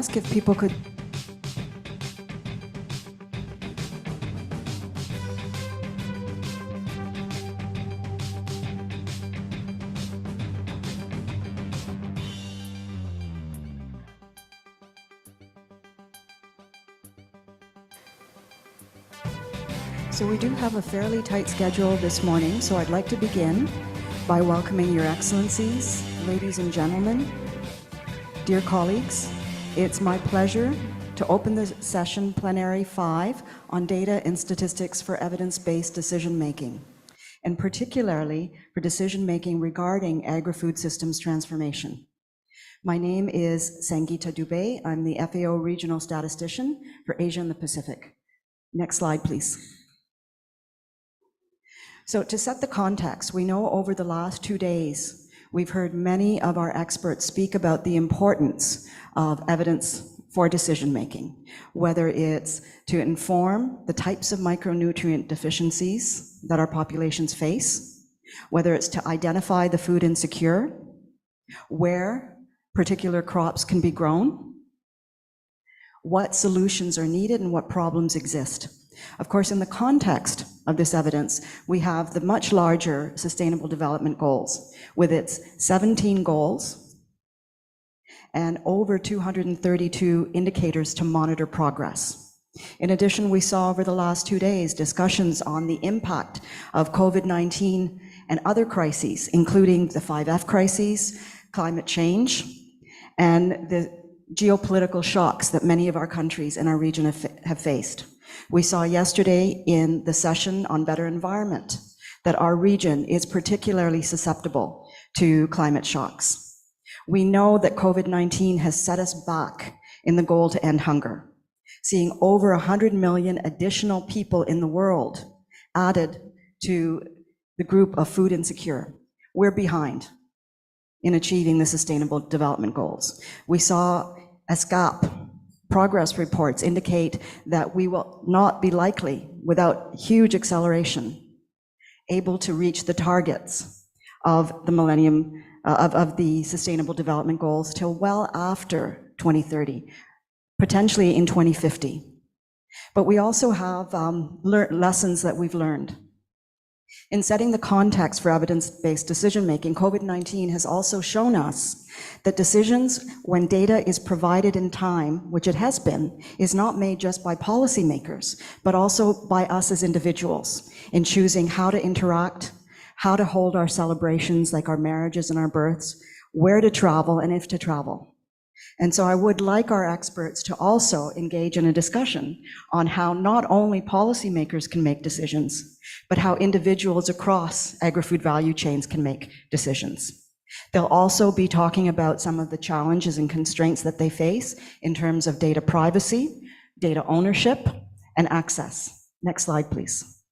ask if people could. So we do have a fairly tight schedule this morning, so I'd like to begin by welcoming Your Excellencies, ladies and gentlemen, dear colleagues. It's my pleasure to open the session Plenary 5 on data and statistics for evidence-based decision-making, and particularly for decision-making regarding agri-food systems transformation. My name is Sangeeta Dubey. I'm the FAO Regional Statistician for Asia and the Pacific. Next slide, please. So to set the context, we know over the last 2 days, we've heard many of our experts speak about the importance of evidence for decision-making, whether it's to inform the types of micronutrient deficiencies that our populations face, whether it's to identify the food insecure, where particular crops can be grown, what solutions are needed and what problems exist. Of course, in the context of this evidence, we have the much larger Sustainable Development Goals, with its 17 goals and over 232 indicators to monitor progress. In addition, we saw over the last 2 days discussions on the impact of COVID-19 and other crises, including the 5F crises, climate change, and the geopolitical shocks that many of our countries in our region have faced. We saw yesterday in the session on better environment that our region is particularly susceptible to climate shocks. We know that COVID-19 has set us back in the goal to end hunger, seeing over 100 million additional people in the world added to the group of food insecure. We're behind in achieving the Sustainable Development Goals. We saw SCAP progress reports indicate that we will not be likely, without huge acceleration, able to reach the targets of the millennium, of the Sustainable Development Goals till well after 2030, potentially in 2050. But we also have lessons that we've learned. In setting the context for evidence-based decision-making, COVID-19 has also shown us that decisions, when data is provided in time, which it has been, is not made just by policymakers, but also by us as individuals in choosing how to interact, how to hold our celebrations like our marriages and our births, where to travel and if to travel. And so I would like our experts to also engage in a discussion on how not only policymakers can make decisions, but how individuals across agri-food value chains can make decisions. They'll also be talking about some of the challenges and constraints that they face in terms of data privacy, data ownership, and access. Next slide, please.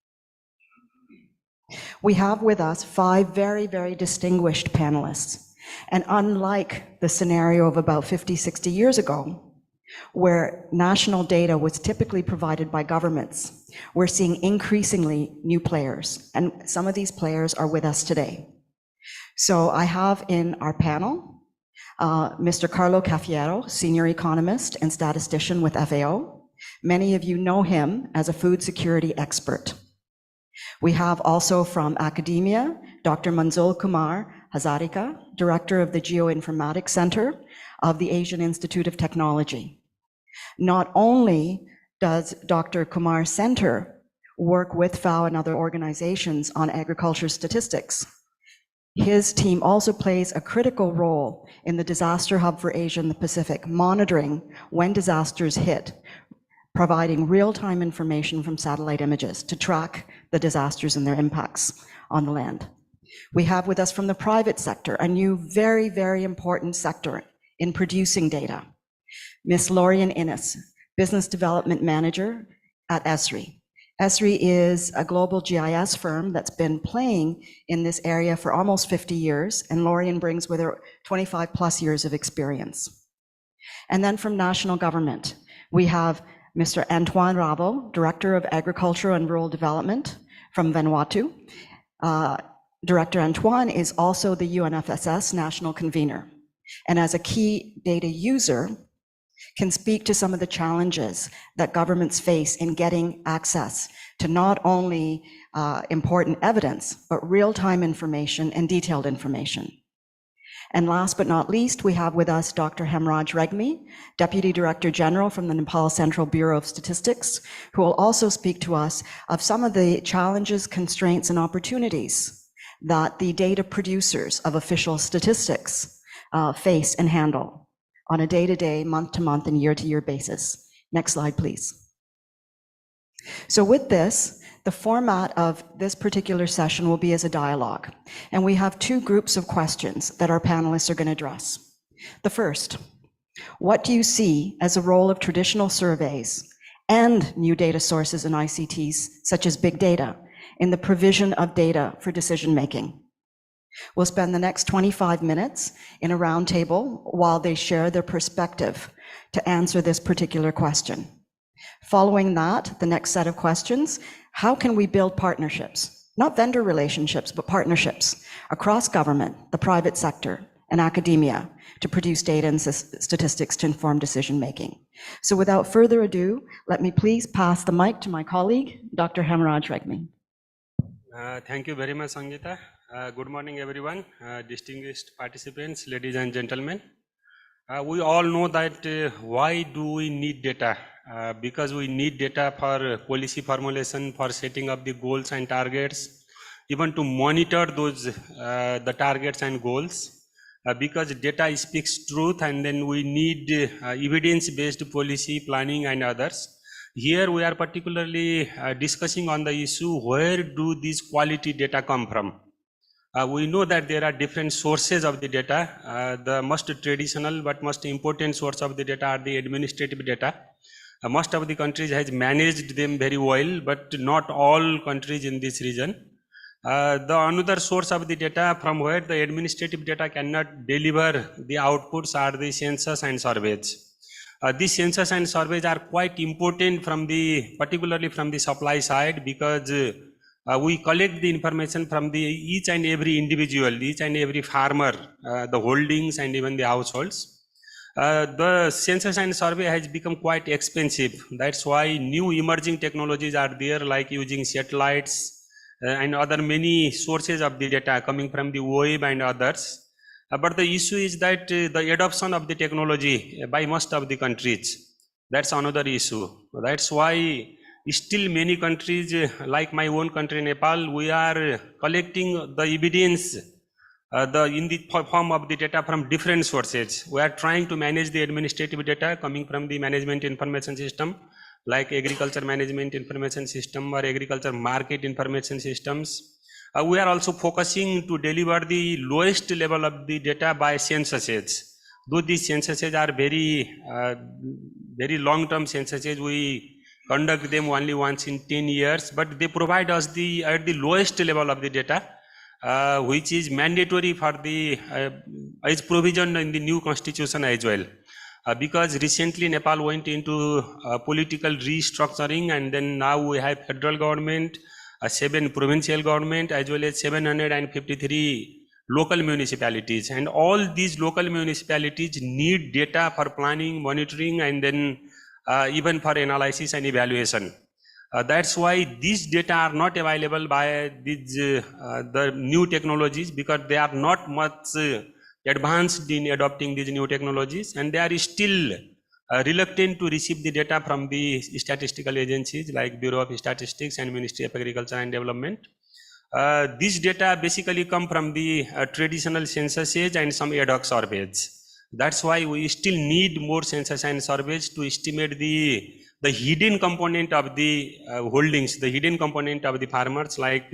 We have with us 5 very, very distinguished panelists. And unlike the scenario of about 50, 60 years ago, where national data was typically provided by governments, we're seeing increasingly new players, and some of these players are with us today. So I have in our panel, Mr. Carlo Caffiero, senior economist and statistician with FAO. Many of you know him as a food security expert. We have also from academia, Dr. Manzul Kumar Hazarika, director of the Geoinformatics Center of the Asian Institute of Technology. Not only does Dr. Kumar's center work with FAO and other organizations on agriculture statistics, his team also plays a critical role in the Disaster Hub for Asia and the Pacific, monitoring when disasters hit, providing real-time information from satellite images to track the disasters and their impacts on the land. We have with us from the private sector, a new very, very important sector in producing data, Ms. Lorian Innes, Business Development Manager at ESRI. ESRI is a global GIS firm that's been playing in this area for almost 50 years, and Lorian brings with her 25 plus years of experience. And then from national government, we have Mr. Antoine Rabo, Director of Agriculture and Rural Development from Vanuatu. Director Antoine is also the UNFSS National Convener, and as a key data user, can speak to some of the challenges that governments face in getting access to not only important evidence, but real-time information and detailed information. And last but not least, we have with us Dr. Hemraj Regmi, Deputy Director General from the Nepal Central Bureau of Statistics, who will also speak to us of some of the challenges, constraints, and opportunities that the data producers of official statistics face and handle on a day-to-day, month-to-month, and year-to-year basis. Next slide, please. So with this, the format of this particular session will be as a dialogue, and we have two groups of questions that our panelists are going to address. The first, what do you see as a role of traditional surveys and new data sources and ICTs, such as big data, in the provision of data for decision-making? We'll spend the next 25 minutes in a roundtable while they share their perspective to answer this particular question. Following that, the next set of questions, how can we build partnerships, not vendor relationships, but partnerships across government, the private sector, and academia to produce data and statistics to inform decision-making? So without further ado, let me please pass the mic to my colleague, Dr. Hemraj Regmi. Thank you very much, Sangeeta. Good morning, everyone, distinguished participants, ladies and gentlemen. We all know that why do we need data? Because we need data for policy formulation, for setting up the goals and targets, even to monitor those the targets and goals. Because data speaks truth, and then we need evidence-based policy planning and others. Here we are particularly discussing on the issue, where do these quality data come from? We know that there are different sources of the data. The most traditional but most important source of the data are the administrative data. Most of the countries has managed them very well, but not all countries in this region. The another source of the data from where the administrative data cannot deliver the outputs are the census and surveys. These census and surveys are quite important from particularly from the supply side, because we collect the information from each and every individual, each and every farmer, the holdings and even the households. The census and survey has become quite expensive. That's why new emerging technologies are there, like using satellites and other many sources of the data coming from the web and others. But the issue is that the adoption of the technology by most of the countries, that's another issue. That's why still many countries, like my own country, Nepal, we are collecting the evidence in the form of the data from different sources. We are trying to manage the administrative data coming from the management information system, like agriculture management information system or agriculture market information systems. We are also focusing to deliver the lowest level of the data by censuses. Though these censuses are very long-term censuses, we conduct them only once in 10 years, but they provide us at the lowest level of the data, which is mandatory for as provision in the new constitution as well. Because recently Nepal went into political restructuring, and then now we have federal government, 7 provincial government, as well as 753 local municipalities. And all these local municipalities need data for planning, monitoring, and then even for analysis and evaluation. That's why these data are not available by the new technologies, because they are not much advanced in adopting these new technologies, and they are still reluctant to receive the data from the statistical agencies like Bureau of Statistics and Ministry of Agriculture and Development. These data basically come from the traditional censuses and some ad hoc surveys. That's why we still need more census and surveys to estimate the hidden component of the holdings, the hidden component of the farmers, like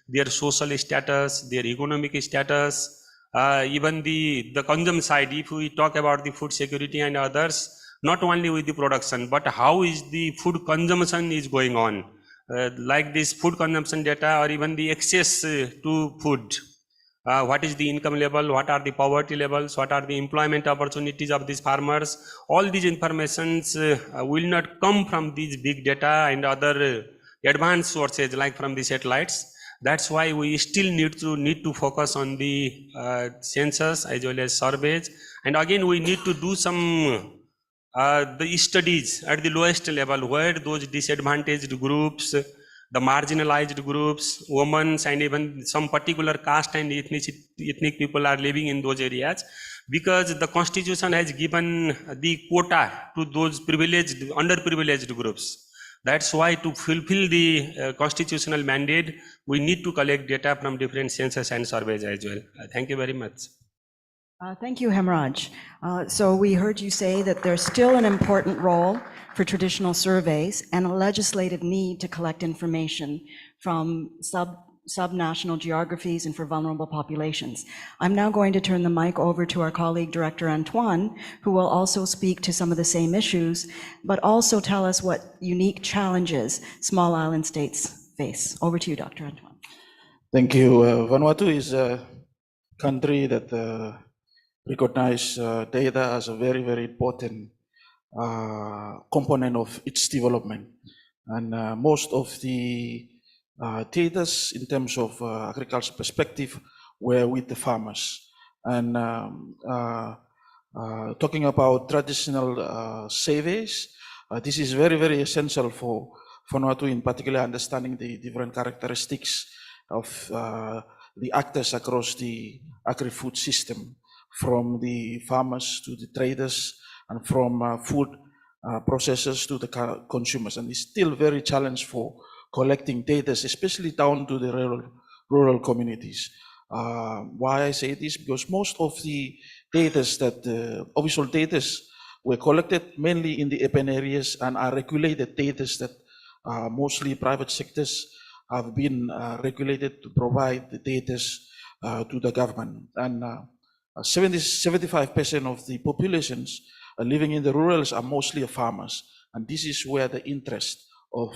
their social status, their economic status, even the consumption side. If we talk about the food security and others, not only with the production, but how is the food consumption is going on, like this food consumption data, or even the access to food. What is the income level, what are the poverty levels, what are the employment opportunities of these farmers. All these informations will not come from these big data and other advanced sources like from the satellites. That's why we still need to focus on the census as well as surveys. And again, we need to do some the studies at the lowest level where those disadvantaged groups, the marginalized groups, women, and even some particular caste and ethnic people are living in those areas, because the constitution has given the quota to those underprivileged groups. That's why to fulfill the constitutional mandate, we need to collect data from different census and surveys as well. Thank you very much. Thank you, Hemraj. So we heard you say that there's still an important role for traditional surveys and a legislative need to collect information from subnational geographies and for vulnerable populations. I'm now going to turn the mic over to our colleague, Director Antoine, who will also speak to some of the same issues, but also tell us what unique challenges small island states face. Over to you, Dr. Antoine. Thank you. Vanuatu is a country that recognize data as a very, very important component of its development. And most of the data in terms of agriculture perspective were with the farmers. And talking about traditional surveys, this is very, very essential for Vanuatu, in particular understanding the different characteristics of the actors across the agri-food system, from the farmers to the traders, and from food processors to the consumers. And it's still very challenging for collecting data, especially down to the rural communities. Why I say this? Because most of the data that official data were collected mainly in the urban areas and are regulated data that mostly private sectors have been regulated to provide the data to the government. And 75% of the populations living in the rurals are mostly farmers, and this is where the interest of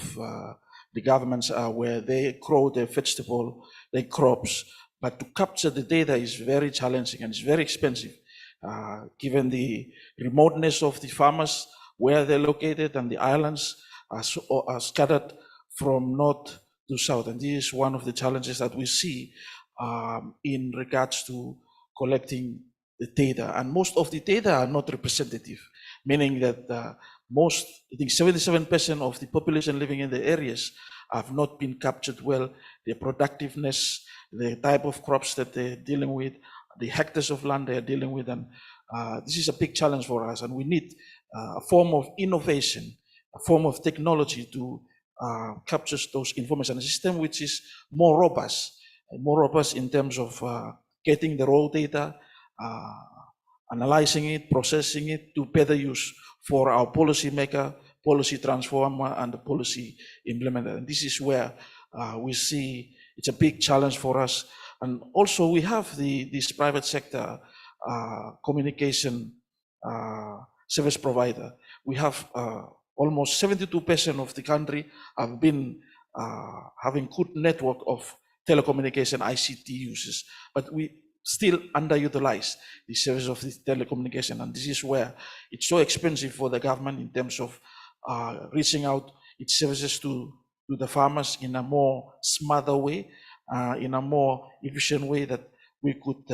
the governments are, where they grow their vegetable, their crops. But to capture the data is very challenging and it's very expensive, given the remoteness of the farmers, where they're located, and the islands are scattered from north to south. And this is one of the challenges that we see in regards to collecting the data. And most of the data are not representative, meaning that I think 77% of the population living in the areas have not been captured well, their productiveness, the type of crops that they're dealing with, the hectares of land they're dealing with. And this is a big challenge for us, and we need a form of innovation, a form of technology to capture those information, a system which is more robust in terms of getting the raw data, analyzing it, processing it to better use for our policy maker, policy transformer, and the policy implementer. And this is where we see it's a big challenge for us. And also we have this private sector communication service provider. We have almost 72% of the country have been having good network of telecommunication ICT users, but we still underutilize the service of the telecommunication. And this is where it's so expensive for the government in terms of reaching out its services to the farmers in a more smarter way, in a more efficient way, that we could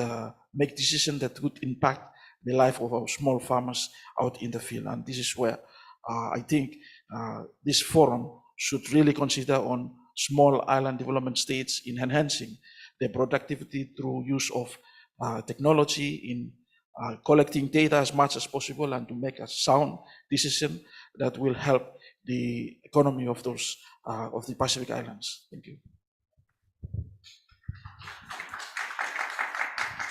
make decisions that would impact the life of our small farmers out in the field. And this is where I think this forum should really consider on small island development states in enhancing their productivity through use of technology, in collecting data as much as possible, and to make a sound decision that will help the economy of those of the Pacific Islands. Thank you.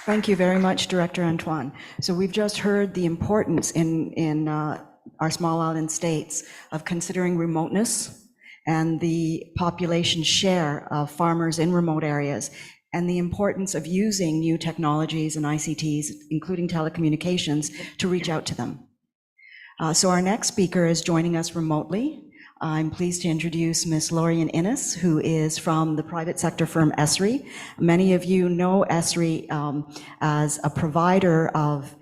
Thank you very much, Director Antoine. So we've just heard the importance in our small island states of considering remoteness and the population share of farmers in remote areas, and the importance of using new technologies and ICTs, including telecommunications, to reach out to them. So our next speaker is joining us remotely. I'm pleased to introduce Ms. Lorian Innes, who is from the private sector firm Esri. Many of you know Esri as a provider of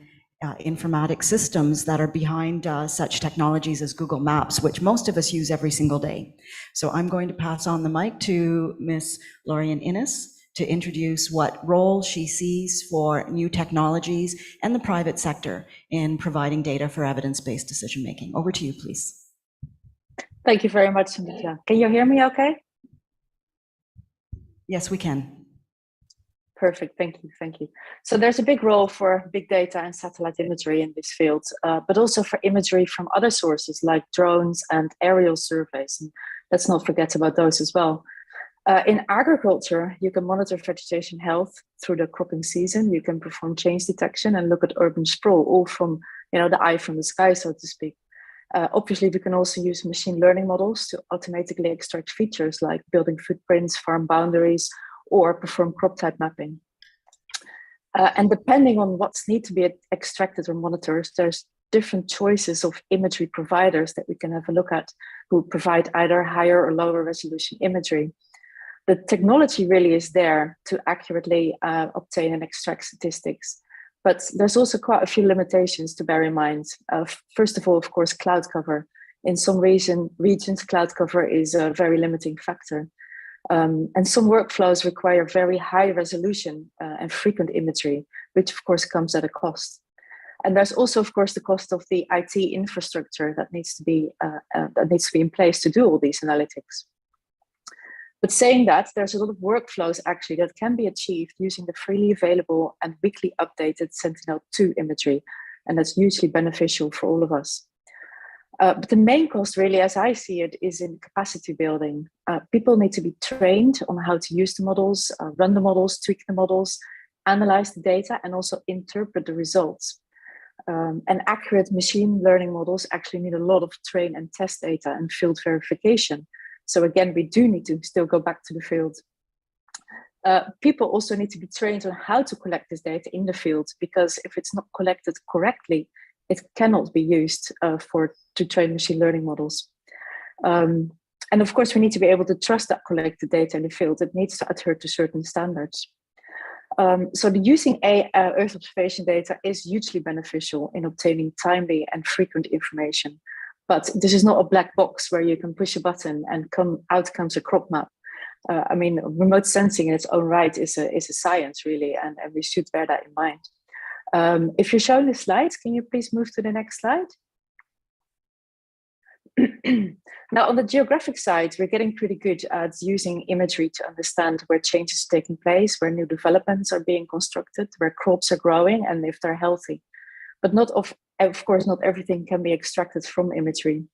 informatic systems that are behind such technologies as Google Maps, which most of us use every single day. So I'm going to pass on the mic to Ms. Lorian Innes to introduce what role she sees for new technologies and the private sector in providing data for evidence-based decision-making. Over to you, please. Thank you very much, Sangeeta. Can you hear me okay? Yes, we can. Perfect, thank you. So there's a big role for big data and satellite imagery in this field, but also for imagery from other sources like drones and aerial surveys. And let's not forget about those as well. In agriculture, you can monitor vegetation health through the cropping season. You can perform change detection and look at urban sprawl, all from the eye from the sky, so to speak. Obviously, we can also use machine learning models to automatically extract features like building footprints, farm boundaries, or perform crop type mapping. And depending on what's need to be extracted or monitored, there's different choices of imagery providers that we can have a look at who provide either higher or lower resolution imagery. The technology really is there to accurately obtain and extract statistics, but there's also quite a few limitations to bear in mind. First of all, of course, cloud cover. In some regions, cloud cover is a very limiting factor. And some workflows require very high resolution and frequent imagery, which of course comes at a cost. And there's also, of course, the cost of the IT infrastructure that needs to be in place to do all these analytics. But saying that, there's a lot of workflows actually that can be achieved using the freely available and weekly updated Sentinel-2 imagery, and that's hugely beneficial for all of us. But the main cost really, as I see it, is in capacity building. People need to be trained on how to use the models, run the models, tweak the models, analyze the data, and also interpret the results. And accurate machine learning models actually need a lot of train and test data and field verification. So again, we do need to still go back to the field. People also need to be trained on how to collect this data in the field, because if it's not collected correctly, it cannot be used to train machine learning models. And of course, we need to be able to trust that collected data in the field. It needs to adhere to certain standards. So using Earth observation data is hugely beneficial in obtaining timely and frequent information. But this is not a black box where you can push a button and out comes a crop map. I mean, remote sensing in its own right is a science, really, and we should bear that in mind. If you're showing the slides, can you please move to the next slide? Now, on the geographic side, we're getting pretty good at using imagery to understand where change is taking place, where new developments are being constructed, where crops are growing, and if they're healthy. But of course, not everything can be extracted from imagery.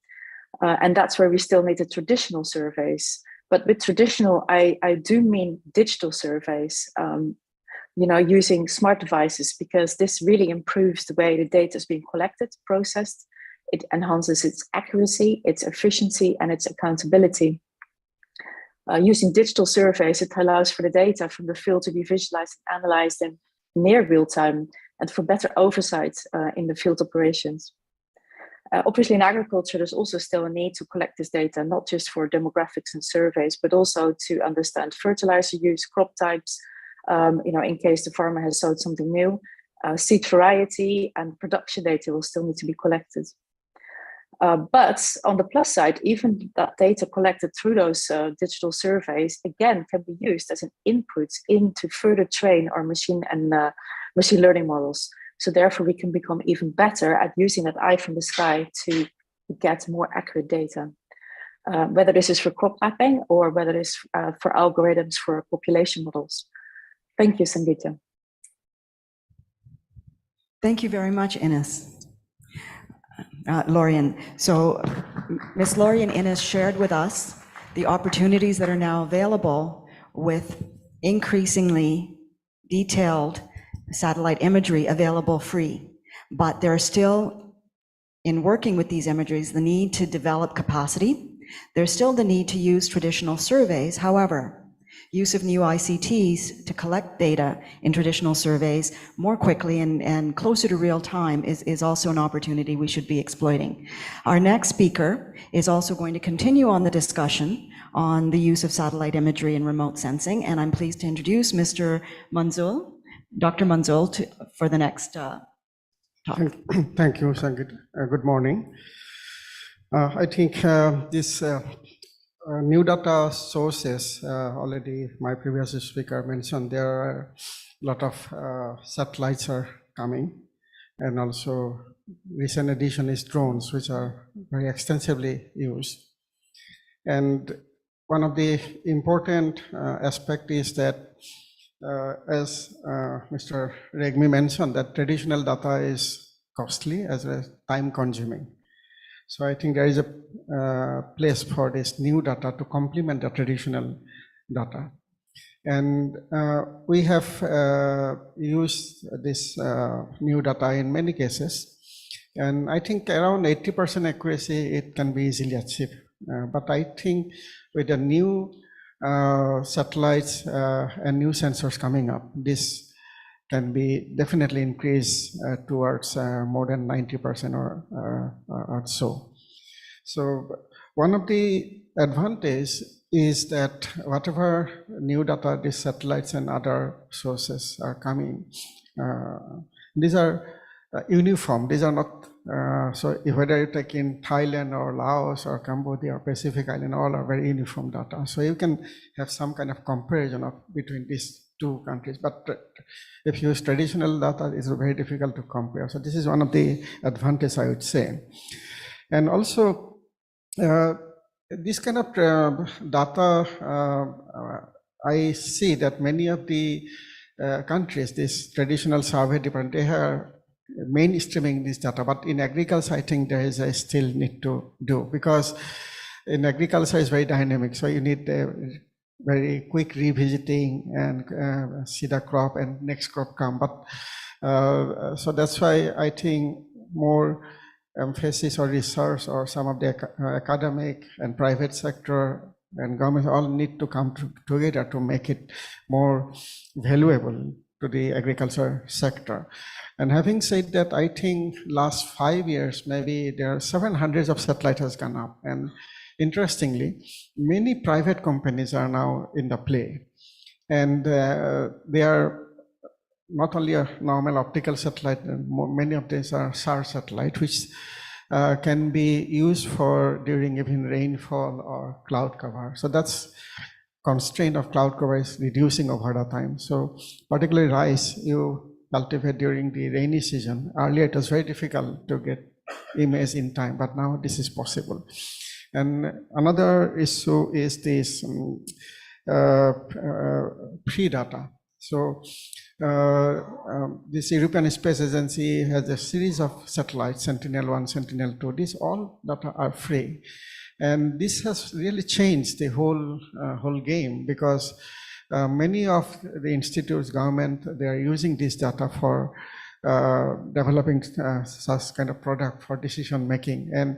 And that's where we still need the traditional surveys. But with traditional, I do mean digital surveys, using smart devices, because this really improves the way the data is being collected, processed. It enhances its accuracy, its efficiency, and its accountability. Using digital surveys, it allows for the data from the field to be visualized and analyzed in near real time, and for better oversight in the field operations. Obviously, in agriculture, there's also still a need to collect this data, not just for demographics and surveys, but also to understand fertilizer use, crop types, in case the farmer has sowed something new, seed variety, and production data will still need to be collected. But on the plus side, even that data collected through those digital surveys, again, can be used as an input into further train our machine learning models. So therefore, we can become even better at using that eye from the sky to get more accurate data, whether this is for crop mapping or whether it is for algorithms for population models. Thank you, Sangeeta. Thank you very much, Ines. Lorian. So Ms. Lorian Innes shared with us the opportunities that are now available with increasingly detailed satellite imagery available free. But there are still, in working with these imageries, the need to develop capacity. There's still the need to use traditional surveys. However, use of new ICTs to collect data in traditional surveys more quickly and closer to real time is also an opportunity we should be exploiting. Our next speaker is also going to continue on the discussion on the use of satellite imagery and remote sensing, and I'm pleased to introduce Mr. Manzul, Dr. Manzul, for the next talk. Thank you, Sangeeta. Good morning. I think this new data sources, already my previous speaker mentioned, there are a lot of satellites are coming, and also recent addition is drones, which are very extensively used. And one of the important aspect is that, as Mr. Regmi mentioned, that traditional data is costly as well as time consuming. So I think there is a place for this new data to complement the traditional data. And we have used this new data in many cases. And I think around 80% accuracy, it can be easily achieved. But I think with the new satellites and new sensors coming up, this can be definitely increased towards more than 90% or so. So one of the advantages is that whatever new data, these satellites and other sources are coming, these are uniform. These are not, so whether you take in Thailand or Laos or Cambodia or Pacific Island, all are very uniform data. So you can have some kind of comparison between these two countries. But if you use traditional data, it's very difficult to compare. So this is one of the advantages, I would say. And also, this kind of data, I see that many of the countries, this traditional survey department, they are mainstreaming this data. But in agriculture, I think there is a still need to do, because in agriculture it's very dynamic. So you need a very quick revisiting and see the crop and next crop come. But so that's why I think more emphasis or research or some of the academic and private sector and government all need to come together to make it more valuable to the agriculture sector. And having said that, I think last 5 years, maybe there are 700 of satellites has gone up. And interestingly, many private companies are now in the play. And they are not only a normal optical satellite, many of these are SAR satellite, which can be used for during even rainfall or cloud cover. So that's constraint of cloud cover is reducing over the time. So particularly rice, you cultivate during the rainy season. Earlier it was very difficult to get image in time, but now this is possible. And another issue is this pre-data. So this European Space Agency has a series of satellites, Sentinel-1, Sentinel-2. These all data are free. And this has really changed the whole game, because many of the institutes, government, they are using this data for developing such kind of product for decision making. And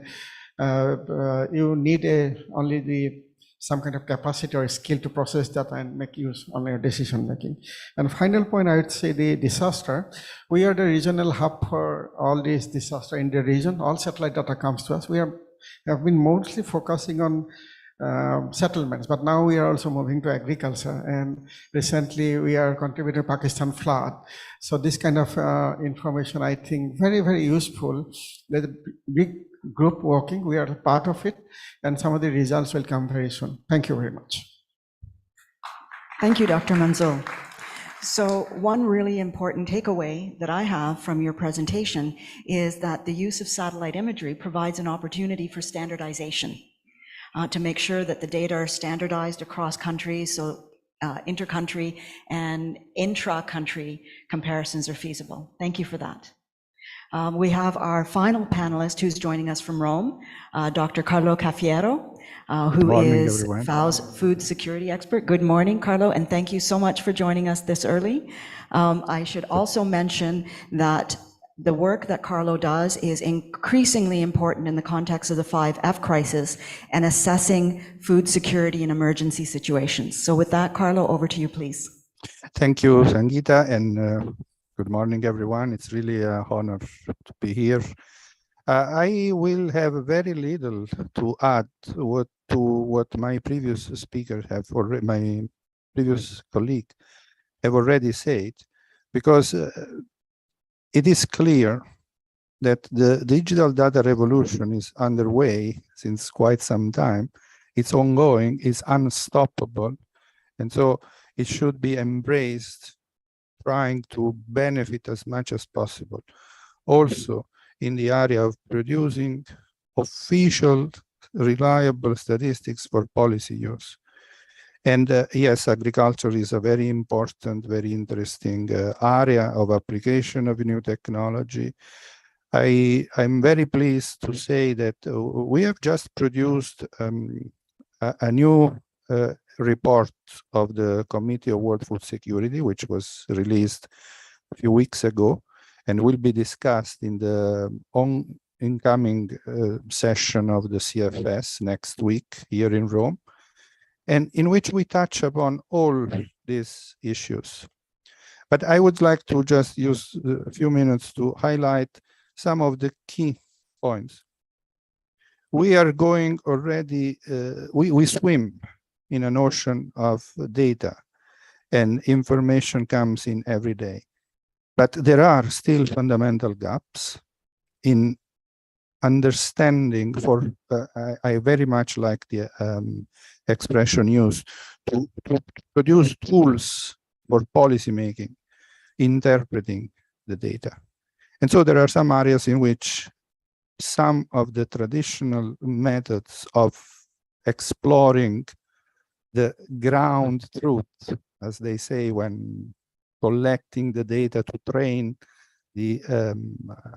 you need only some kind of capacity or skill to process data and make use on your decision making. And final point, I would say the disaster. We are the regional hub for all these disaster in the region. All satellite data comes to us. We have been mostly focusing on settlements, but now we are also moving to agriculture. And recently we are contributing to Pakistan flood. So this kind of information, I think, very, very useful. There's a big group working, we are part of it, and some of the results will come very soon. Thank you very much. Thank you, Dr. Manzoor. So one really important takeaway that I have from your presentation is that the use of satellite imagery provides an opportunity for standardization to make sure that the data are standardized across countries, so inter-country and intra-country comparisons are feasible. Thank you for that. We have our final panelist who's joining us from Rome, Dr. Carlo Cafiero, who is FAO's food security expert. Good morning, Carlo, and thank you so much for joining us this early. I should also mention that the work that Carlo does is increasingly important in the context of the 5F crisis and assessing food security in emergency situations. So with that, Carlo, over to you, please. Thank you, Sangeeta, and good morning, everyone. It's really an honor to be here. I will have very little to add to what my previous speakers have already, my previous colleague have already said, because it is clear that the digital data revolution is underway since quite some time, it's ongoing, it's unstoppable. And so it should be embraced, trying to benefit as much as possible. Also, in the area of producing official, reliable statistics for policy use. And yes, agriculture is a very important, very interesting area of application of new technology. I'm very pleased to say that we have just produced a new report of the Committee of World Food Security, which was released a few weeks ago and will be discussed in the incoming session of the CFS next week here in Rome, and in which we touch upon all these issues. But I would like to just use a few minutes to highlight some of the key points. We are going already, we swim in an ocean of data, and information comes in every day. But there are still fundamental gaps in understanding for, I very much like the expression used, to produce tools for policy making, interpreting the data. And so there are some areas in which some of the traditional methods of exploring the ground truth, as they say, when collecting the data to train the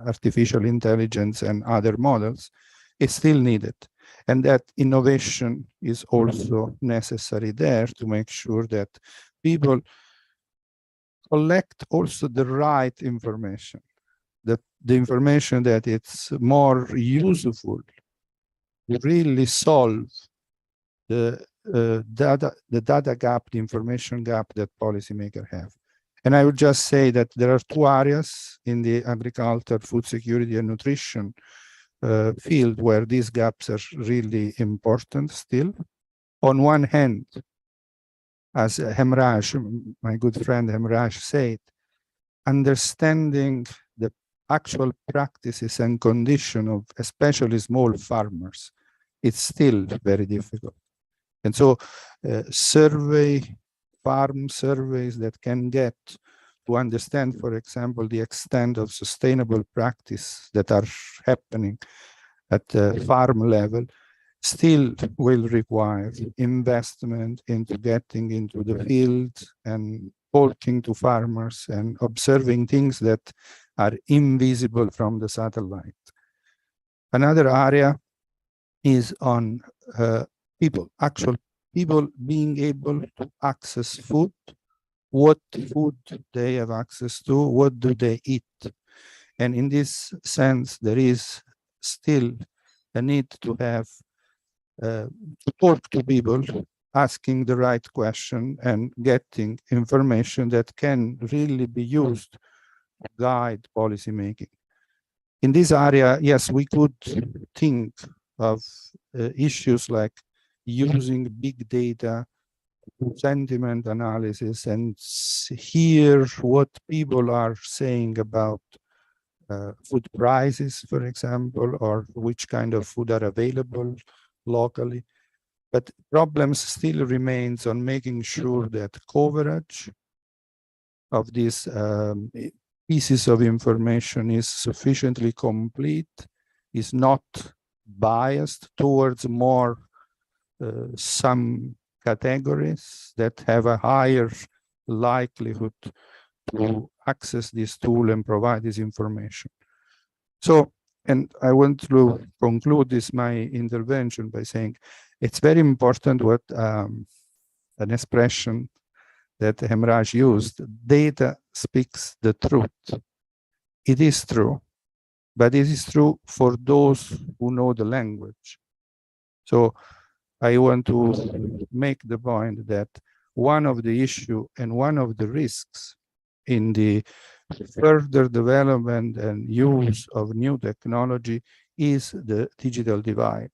artificial intelligence and other models, is still needed. And that innovation is also necessary there to make sure that people collect also the right information, the information that it's more useful to really solve the data gap, the information gap that policymakers have. And I would just say that there are two areas in the agriculture, food security, and nutrition field where these gaps are really important still. On one hand, as Hemraj, my good friend Hemraj said, understanding the actual practices and condition of especially small farmers, it's still very difficult. And so farm surveys that can get to understand, for example, the extent of sustainable practice that are happening at the farm level still will require investment into getting into the field and talking to farmers and observing things that are invisible from the satellite. Another area is on actual people being able to access food, what food they have access to, what do they eat. And in this sense, there is still a need to have to talk to people, asking the right question and getting information that can really be used to guide policy making. In this area, yes, we could think of issues like using big data, sentiment analysis, and hear what people are saying about food prices, for example, or which kind of food are available locally. But problems still remains on making sure that coverage of these pieces of information is sufficiently complete, is not biased towards more some categories that have a higher likelihood to access this tool and provide this information. So, and I want to conclude my intervention by saying it's very important what an expression that Hemraj used, data speaks the truth. It is true, but it is true for those who know the language. So I want to make the point that one of the issue and one of the risks in the further development and use of new technology is the digital divide.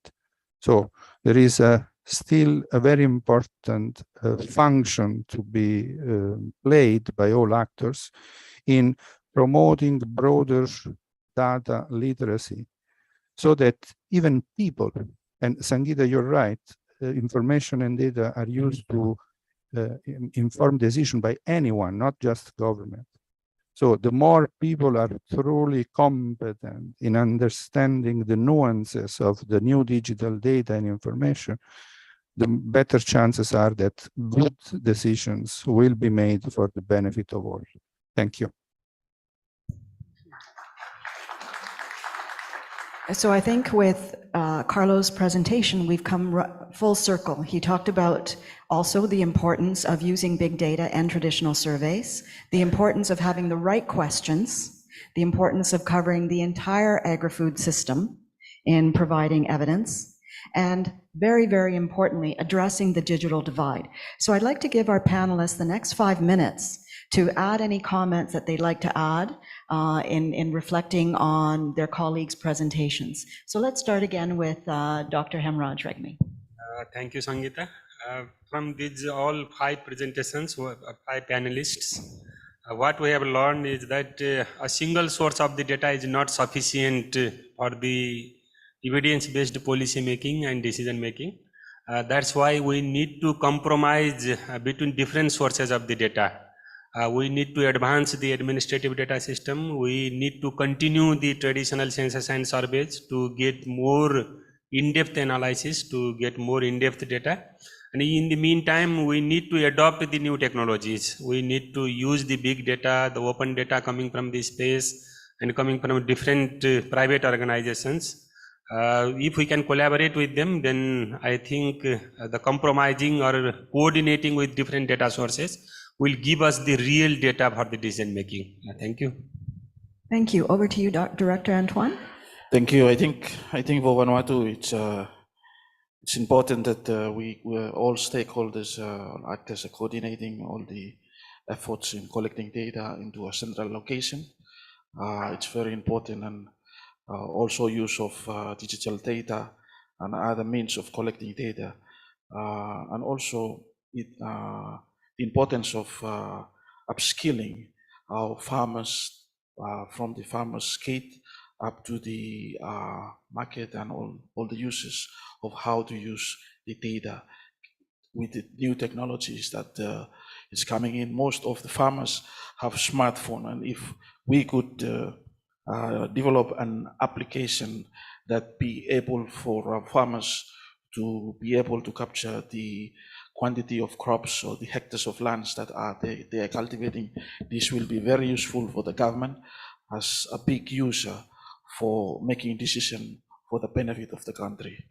So there is still a very important function to be played by all actors in promoting broader data literacy so that even people, and Sangeeta, you're right, information and data are used to inform decision by anyone, not just government. So the more people are truly competent in understanding the nuances of the new digital data and information, the better chances are that good decisions will be made for the benefit of all. Thank you. So I think with Carlo's presentation, we've come full circle. He talked about also the importance of using big data and traditional surveys, the importance of having the right questions, the importance of covering the entire agri-food system in providing evidence, and very, very importantly, addressing the digital divide. So I'd like to give our panelists the next 5 minutes to add any comments that they'd like to add in reflecting on their colleagues' presentations. So let's start again with Dr. Hemraj Regmi. Thank you, Sangeeta. From these all 5 presentations, 5 panelists, what we have learned is that a single source of the data is not sufficient for the evidence-based policy making and decision making. That's why we need to compromise between different sources of the data. We need to advance the administrative data system. We need to continue the traditional census and surveys to get more in-depth analysis, to get more in-depth data. And in the meantime, we need to adopt the new technologies. We need to use the big data, the open data coming from the space and coming from different private organizations. If we can collaborate with them, then I think the compromising or coordinating with different data sources will give us the real data for the decision making. Thank you. Thank you. Over to you, Director Antoine. Thank you. I think for Vanuatu, it's important that we all stakeholders act as a coordinating all the efforts in collecting data into a central location. It's very important, and also use of digital data and other means of collecting data, and also the importance of upskilling our farmers from the farmers' gate up to the market and all the uses of how to use the data with the new technologies that is coming in. Most of the farmers have smartphone, and if we could develop an application that be able for farmers to be able to capture the quantity of crops or the hectares of lands that they are cultivating, this will be very useful for the government as a big user for making decision for the benefit of the country.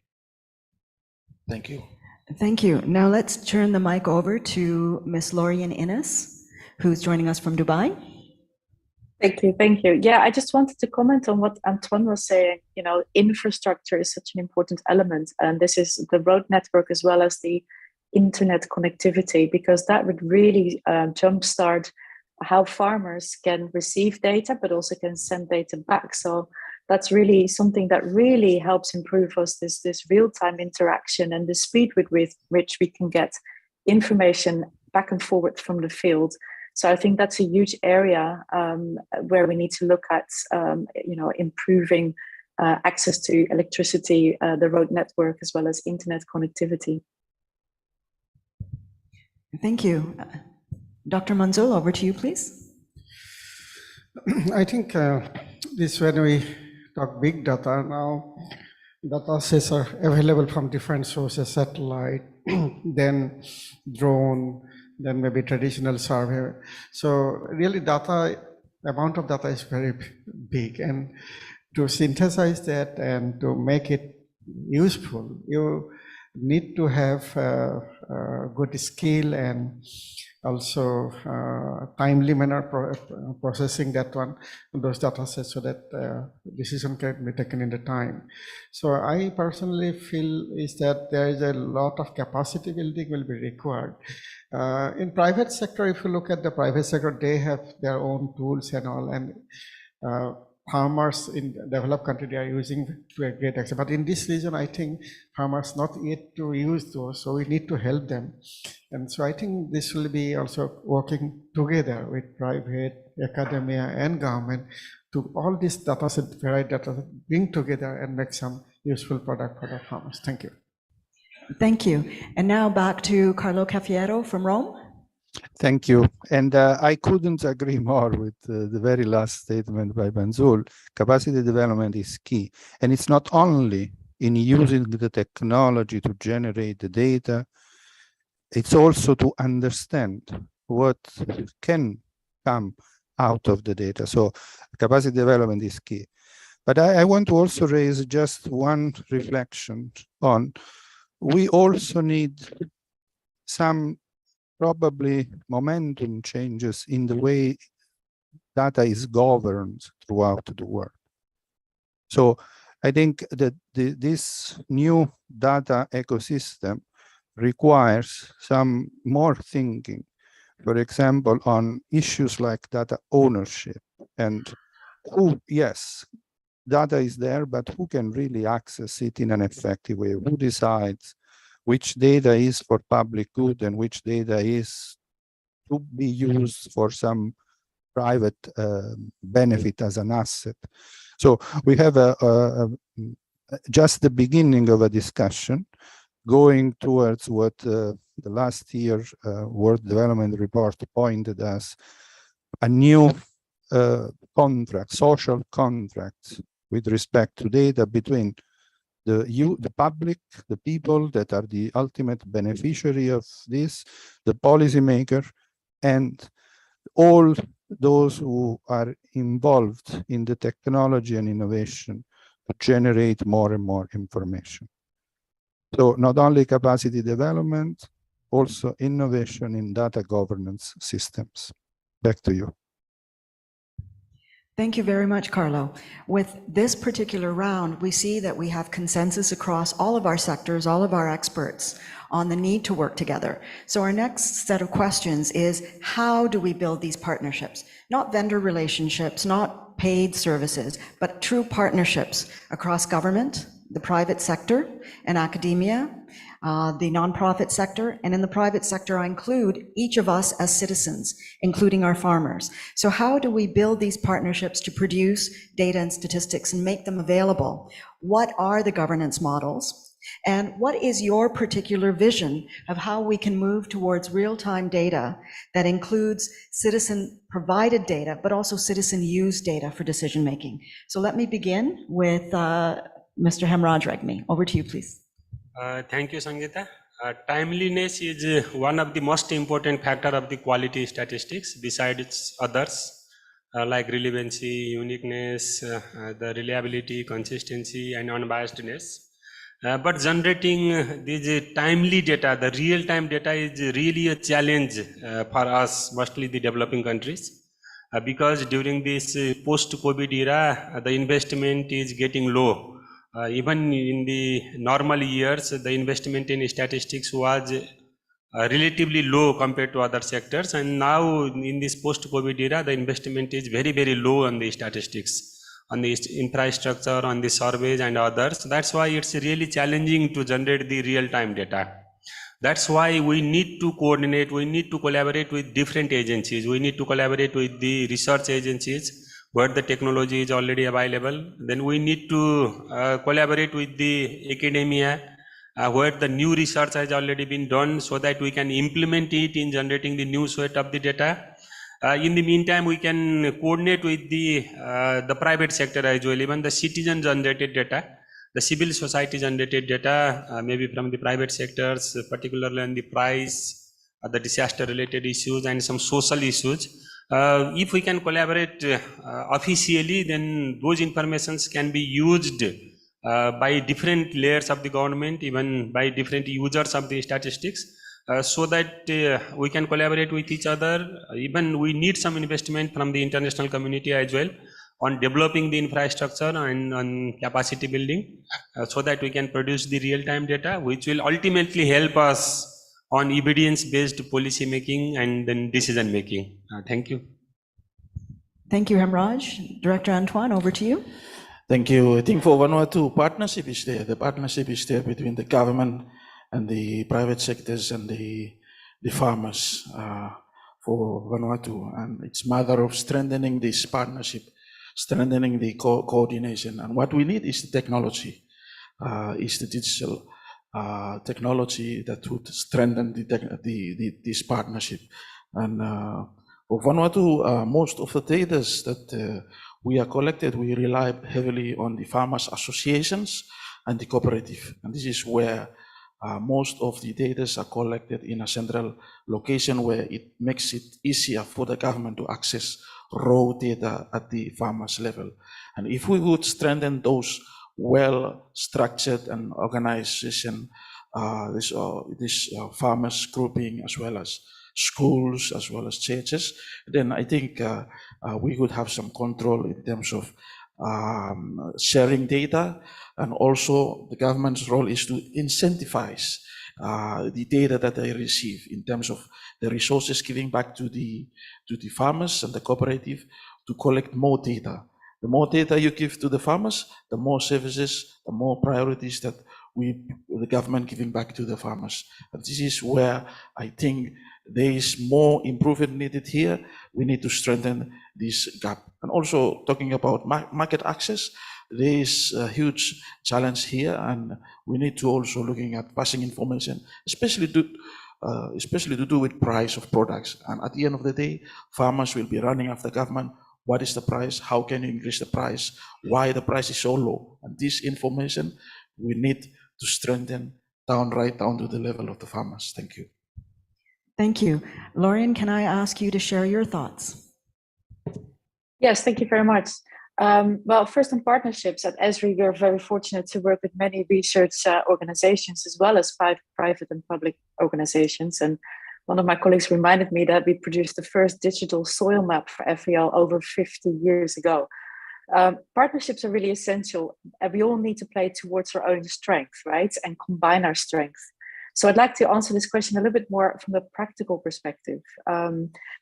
Thank you. Thank you. Now let's turn the mic over to Ms. Lorian Innes, who's joining us from Dubai. Thank you, thank you. Yeah, I just wanted to comment on what Antoine was saying. You know, infrastructure is such an important element, and this is the road network as well as the internet connectivity, because that would really jumpstart how farmers can receive data, but also can send data back. So that's really something that really helps improve us, this real-time interaction and the speed with which we can get information back and forward from the field. So I think that's a huge area where we need to look at, improving access to electricity, the road network, as well as internet connectivity. Thank you. Dr. Manzul, over to you, please. I think this when we talk big data now, data sets are available from different sources, satellite, then drone, then maybe traditional survey. So really amount of data is very big, and to synthesize that and to make it useful, you need to have good skill and also timely manner processing those data sets so that decision can be taken in the time. So I personally feel is that there is a lot of capacity building will be required. In private sector, if you look at the private sector, they have their own tools and all, and farmers in developed country, they are using to a great extent. But in this region, I think farmers not yet to use those, so we need to help them. And so I think this will be also working together with private, academia, and government to all these data set, varied data set, bring together and make some useful product for the farmers. Thank you. Thank you. And now back to Carlo Cafiero from Rome. Thank you. And I couldn't agree more with the very last statement by Banzul. Capacity development is key. And it's not only in using the technology to generate the data, it's also to understand what can come out of the data. So capacity development is key. But I want to also raise just one reflection on, we also need some probably momentum changes in the way data is governed throughout the world. So I think that this new data ecosystem requires some more thinking, for example, on issues like data ownership and who, yes, data is there, but who can really access it in an effective way? Who decides which data is for public good and which data is to be used for some private benefit as an asset? So we have just the beginning of a discussion going towards what the last year World Development Report pointed as a new contract, social contract with respect to data between the public, the people that are the ultimate beneficiary of this, the policymaker, and all those who are involved in the technology and innovation to generate more and more information. So not only capacity development, also innovation in data governance systems. Back to you. Thank you very much, Carlo. With this particular round, we see that we have consensus across all of our sectors, all of our experts, on the need to work together. So our next set of questions is, how do we build these partnerships? Not vendor relationships, not paid services, but true partnerships across government, the private sector, and academia, the nonprofit sector, and in the private sector, I include each of us as citizens, including our farmers. So how do we build these partnerships to produce data and statistics and make them available? What are the governance models? And what is your particular vision of how we can move towards real-time data that includes citizen-provided data, but also citizen-used data for decision-making? So let me begin with Mr. Hemraj Regmi. Over to you, please. Thank you, Sangeeta. Timeliness is one of the most important factor of the quality statistics, besides others like relevancy, uniqueness, the reliability, consistency, and unbiasedness. But generating these timely data, the real-time data, is really a challenge for us, mostly the developing countries, because during this post-COVID era, the investment is getting low. Even in the normal years, the investment in statistics was relatively low compared to other sectors, and now in this post-COVID era, the investment is very, very low on the statistics, on the infrastructure, on the surveys and others. That's why it's really challenging to generate the real-time data. That's why we need to coordinate, we need to collaborate with different agencies, we need to collaborate with the research agencies where the technology is already available. Then we need to collaborate with the academia where the new research has already been done, so that we can implement it in generating the new set of the data. In the meantime, we can coordinate with the private sector as well, even the citizen generated data, the civil society generated data, maybe from the private sectors, particularly on the price, the disaster related issues and some social issues. If we can collaborate officially, then those informations can be used by different layers of the government, even by different users of the statistics, so that we can collaborate with each other. Even we need some investment from the international community as well on developing the infrastructure and on capacity building, so that we can produce the real-time data, which will ultimately help us on evidence-based policy making and then decision making. Thank you. Thank you, Hemraj. Director Antoine, over to you. Thank you. I think for Vanuatu, partnership is there. The partnership is there between the government and the private sectors and the farmers for Vanuatu. And it's a matter of strengthening this partnership, strengthening the coordination. And what we need is the technology, is the digital technology that would strengthen this partnership. And for Vanuatu, most of the data that we are collected, we rely heavily on the farmers associations and the cooperative. And this is where most of the data are collected in a central location where it makes it easier for the government to access raw data at the farmers level. And if we would strengthen those well-structured and organization, this farmers grouping, as well as schools, as well as churches, then I think we could have some control in terms of sharing data. And also the government's role is to incentivize the data that they receive in terms of the resources giving back to the farmers and the cooperative to collect more data. The more data you give to the farmers, the more services, the more priorities that the government giving back to the farmers. And this is where I think there is more improvement needed here. We need to strengthen this gap. And also talking about market access, there is a huge challenge here, and we need to also looking at passing information, especially to do with price of products. And at the end of the day, farmers will be running after government. What is the price? How can you increase the price? Why the price is so low? And this information we need to strengthen right down to the level of the farmers. Thank you. Thank you. Lauren, can I ask you to share your thoughts? Yes, thank you very much. Well, first on partnerships, at Esri, we're very fortunate to work with many research organizations, as well as private and public organizations. And one of my colleagues reminded me that we produced the first digital soil map for FEL over 50 years ago. Partnerships are really essential, and we all need to play towards our own strength, right? And combine our strength. So I'd like to answer this question a little bit more from a practical perspective,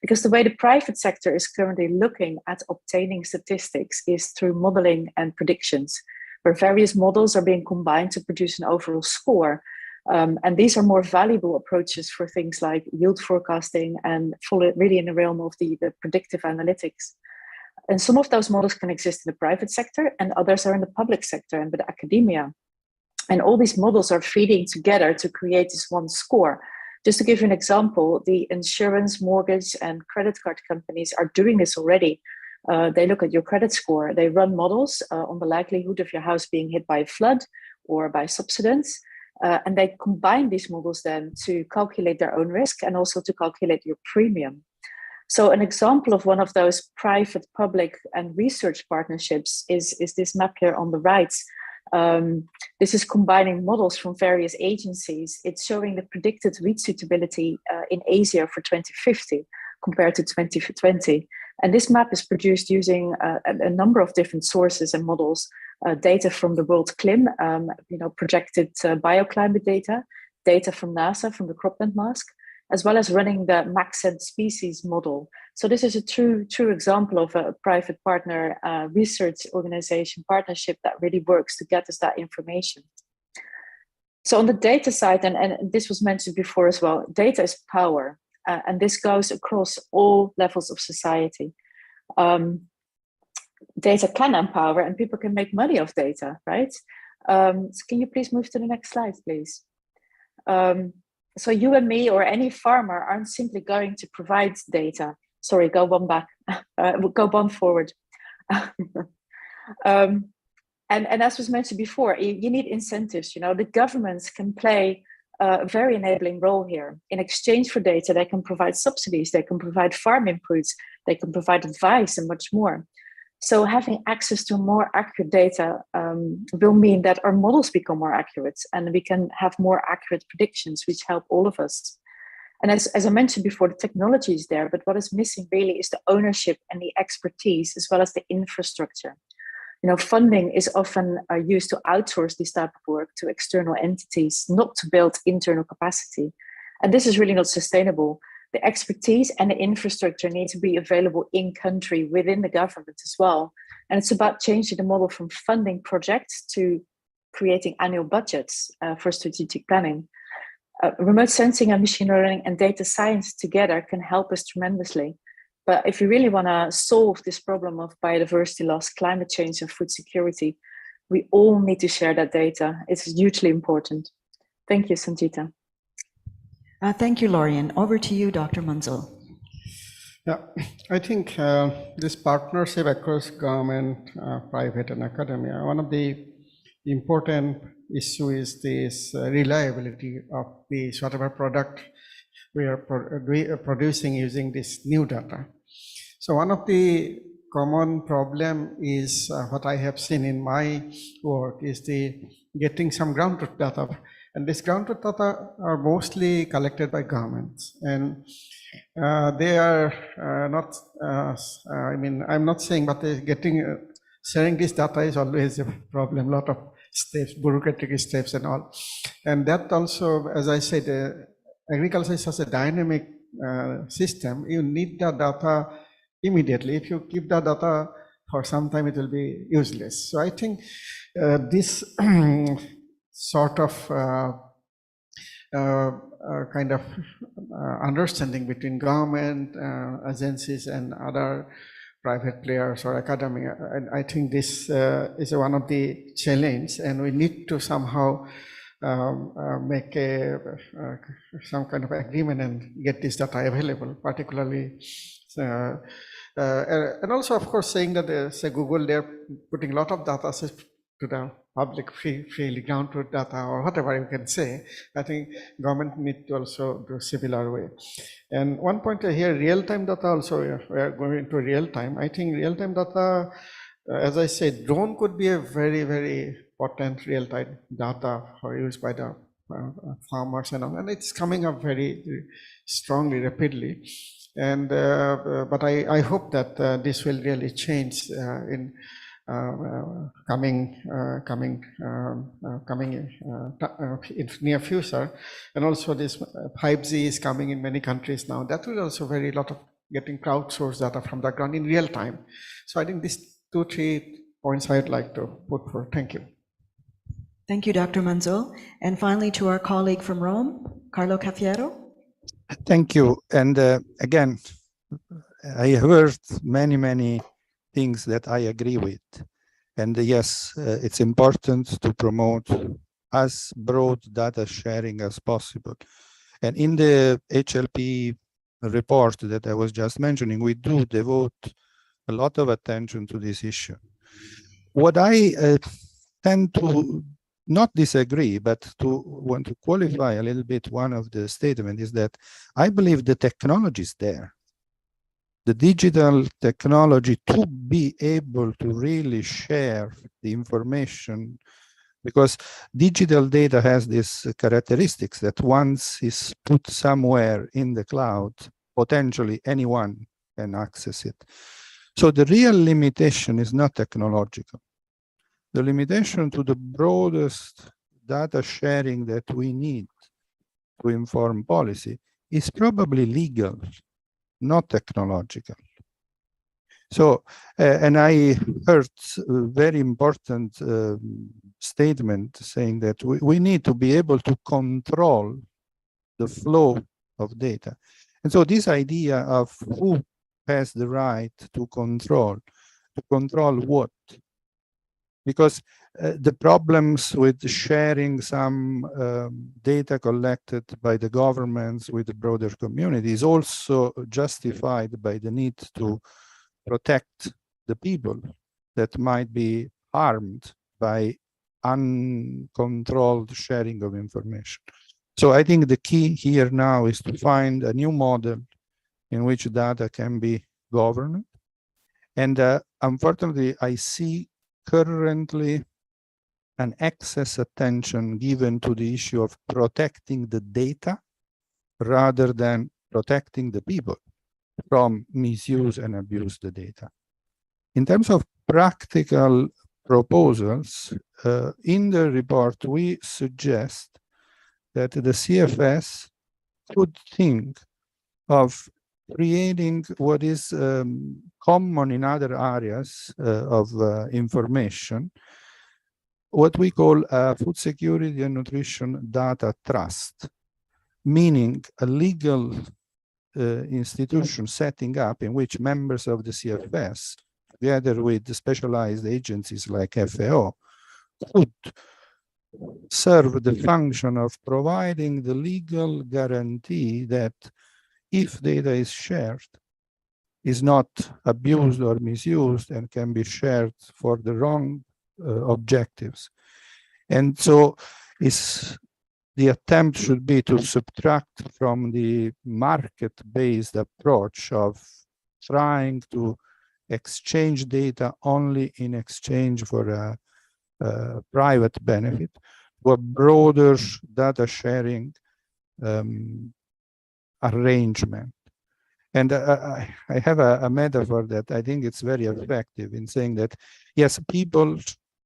because the way the private sector is currently looking at obtaining statistics is through modeling and predictions, where various models are being combined to produce an overall score. And these are more valuable approaches for things like yield forecasting and fall really in the realm of the predictive analytics. And some of those models can exist in the private sector, and others are in the public sector and with academia. And all these models are feeding together to create this one score. Just to give you an example, the insurance, mortgage, and credit card companies are doing this already. They look at your credit score. They run models on the likelihood of your house being hit by a flood or by subsidence. And they combine these models then to calculate their own risk and also to calculate your premium. So an example of one of those private, public, and research partnerships is this map here on the right. This is combining models from various agencies. It's showing the predicted wheat suitability in Asia for 2050 compared to 2020. And this map is produced using a number of different sources and models, data from the World CLIM, projected bioclimate data from NASA, from the cropland mask, as well as running the maxent species model. So this is a true example of a private partner research organization partnership that really works to get us that information. So on the data side, and this was mentioned before as well, data is power, and this goes across all levels of society. Data can empower, and people can make money off data, right? So can you please move to the next slide, please? So you and me or any farmer aren't simply going to provide data. Sorry, go one back, go one forward. And as was mentioned before, you need incentives. The governments can play a very enabling role here. In exchange for data, they can provide subsidies, they can provide farm inputs, they can provide advice and much more. So having access to more accurate data will mean that our models become more accurate and we can have more accurate predictions, which help all of us. And as I mentioned before, the technology is there, but what is missing really is the ownership and the expertise, as well as the infrastructure. Funding is often used to outsource this type of work to external entities, not to build internal capacity. And this is really not sustainable. The expertise and the infrastructure need to be available in country within the government as well. And it's about changing the model from funding projects to creating annual budgets for strategic planning. Remote sensing and machine learning and data science together can help us tremendously. But if you really want to solve this problem of biodiversity loss, climate change, and food security, we all need to share that data. It's hugely important. Thank you, Sanjita. Thank you, Lorian. Over to you, Dr. Manzul. Yeah, I think this partnership across government, private, and academia, one of the important issue is this reliability of this whatever product we are producing using this new data. So one of the common problem is what I have seen in my work is the getting some ground truth data, and this ground truth data are mostly collected by governments, and they are not. I mean, I'm not saying, but sharing this data is always a problem. Lot of steps, bureaucratic steps, and all, and that also, as I said, agriculture is such a dynamic system. You need the data immediately. If you keep the data for some time, it will be useless. So I think this sort of kind of understanding between government agencies and other private players or academia, I think this is one of the challenge, and we need to somehow make some kind of agreement and get this data available, particularly. And also, of course, saying that say Google, they're putting a lot of data to the public freely, ground truth data, or whatever you can say. I think government need to also do similar way. And one point here, real-time data also, we are going into real-time. I think real-time data, as I said, drone could be a very, very potent real-time data for use by the farmers and all, and it's coming up very strongly, rapidly. And but I hope that this will really change in coming in near future. And also this 5G is coming in many countries now. That will also very lot of getting crowdsourced data from the ground in real time. So I think these 2-3 points I'd like to put forward. Thank you. Thank you, Dr. Manzul. And finally, to our colleague from Rome, Carlo Cafiero. Thank you. And again, I heard many things that I agree with. And yes, it's important to promote as broad data sharing as possible. And in the HLP report that I was just mentioning, we do devote a lot of attention to this issue. What I tend to not disagree, but to want to qualify a little bit one of the statements is that I believe the technology is there. The digital technology to be able to really share the information, because digital data has these characteristics that once is put somewhere in the cloud, potentially anyone can access it. So the real limitation is not technological. The limitation to the broadest data sharing that we need to inform policy is probably legal, not technological. So, and I heard a very important statement saying that we need to be able to control the flow of data. And so this idea of who has the right to control what? Because the problems with sharing some data collected by the governments with the broader community is also justified by the need to protect the people that might be harmed by uncontrolled sharing of information. So I think the key here now is to find a new model in which data can be governed. And unfortunately, I see currently an excess attention given to the issue of protecting the data rather than protecting the people from misuse and abuse the data. In terms of practical proposals, in the report, we suggest that the CFS could think of creating what is common in other areas of information, what we call a food security and nutrition data trust, meaning a legal institution setting up in which members of the CFS, together with the specialized agencies like FAO, could serve the function of providing the legal guarantee that if data is shared, is not abused or misused and can be shared for the wrong objectives. And so the attempt should be to subtract from the market-based approach of trying to exchange data only in exchange for a private benefit to a broader data sharing arrangement. And I have a metaphor that I think it's very effective in saying that, yes, people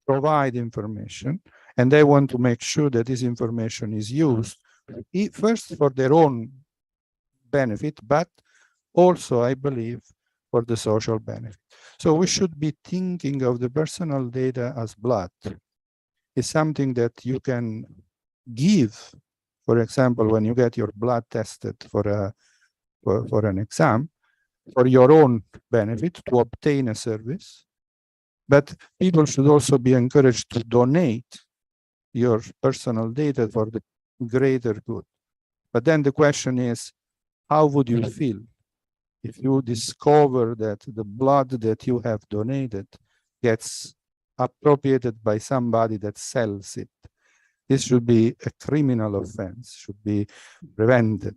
provide information and they want to make sure that this information is used first for their own benefit, but also, I believe, for the social benefit. So we should be thinking of the personal data as blood. It's something that you can give, for example, when you get your blood tested for an exam, for your own benefit to obtain a service. But people should also be encouraged to donate your personal data for the greater good. But then the question is, how would you feel if you discover that the blood that you have donated gets appropriated by somebody that sells it? This should be a criminal offense, should be prevented.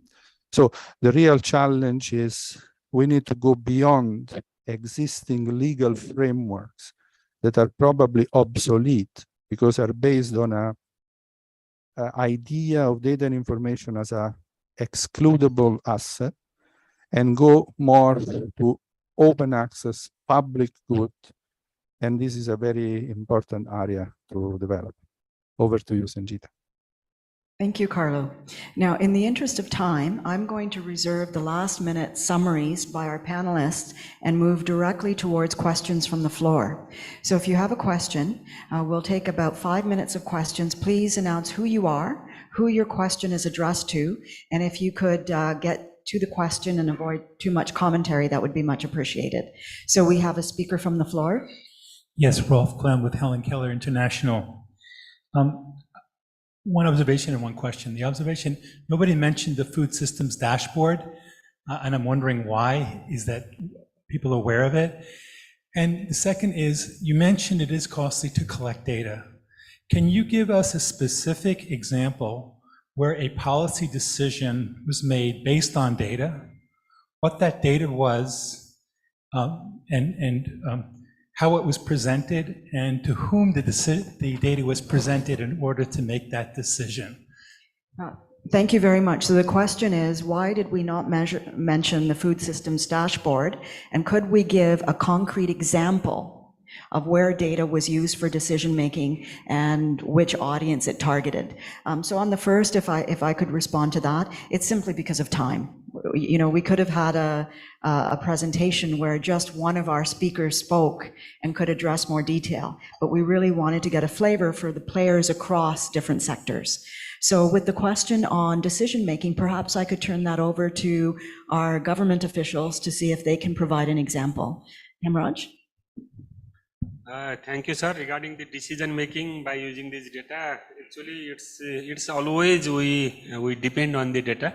So the real challenge is we need to go beyond existing legal frameworks that are probably obsolete because are based on a idea of data and information as a excludable asset, and go more to open access, public good. And this is a very important area to develop. Over to you, Sangeeta. Thank you, Carlo. Now, in the interest of time, I'm going to reserve the last-minute summaries by our panelists and move directly towards questions from the floor. So if you have a question, we'll take about 5 minutes of questions. Please announce who you are, who your question is addressed to, and if you could get to the question and avoid too much commentary, that would be much appreciated. So we have a speaker from the floor. Yes, Rolf Clem with Helen Keller International. One observation and one question. The observation, nobody mentioned the food systems dashboard, and I'm wondering why. Is that people aware of it? And the second is, you mentioned it is costly to collect data. Can you give us a specific example where a policy decision was made based on data, what that data was, how it was presented, and to whom the data was presented in order to make that decision? Thank you very much. So the question is, why did we not mention the food systems dashboard? And could we give a concrete example of where data was used for decision-making and which audience it targeted? So on the first, if I could respond to that, it's simply because of time. You know, we could have had a presentation where just one of our speakers spoke and could address more detail, but we really wanted to get a flavor for the players across different sectors. So with the question on decision-making, perhaps I could turn that over to our government officials to see if they can provide an example. Hemraj? Thank you, sir. Regarding the decision making by using this data, actually it's always we depend on the data,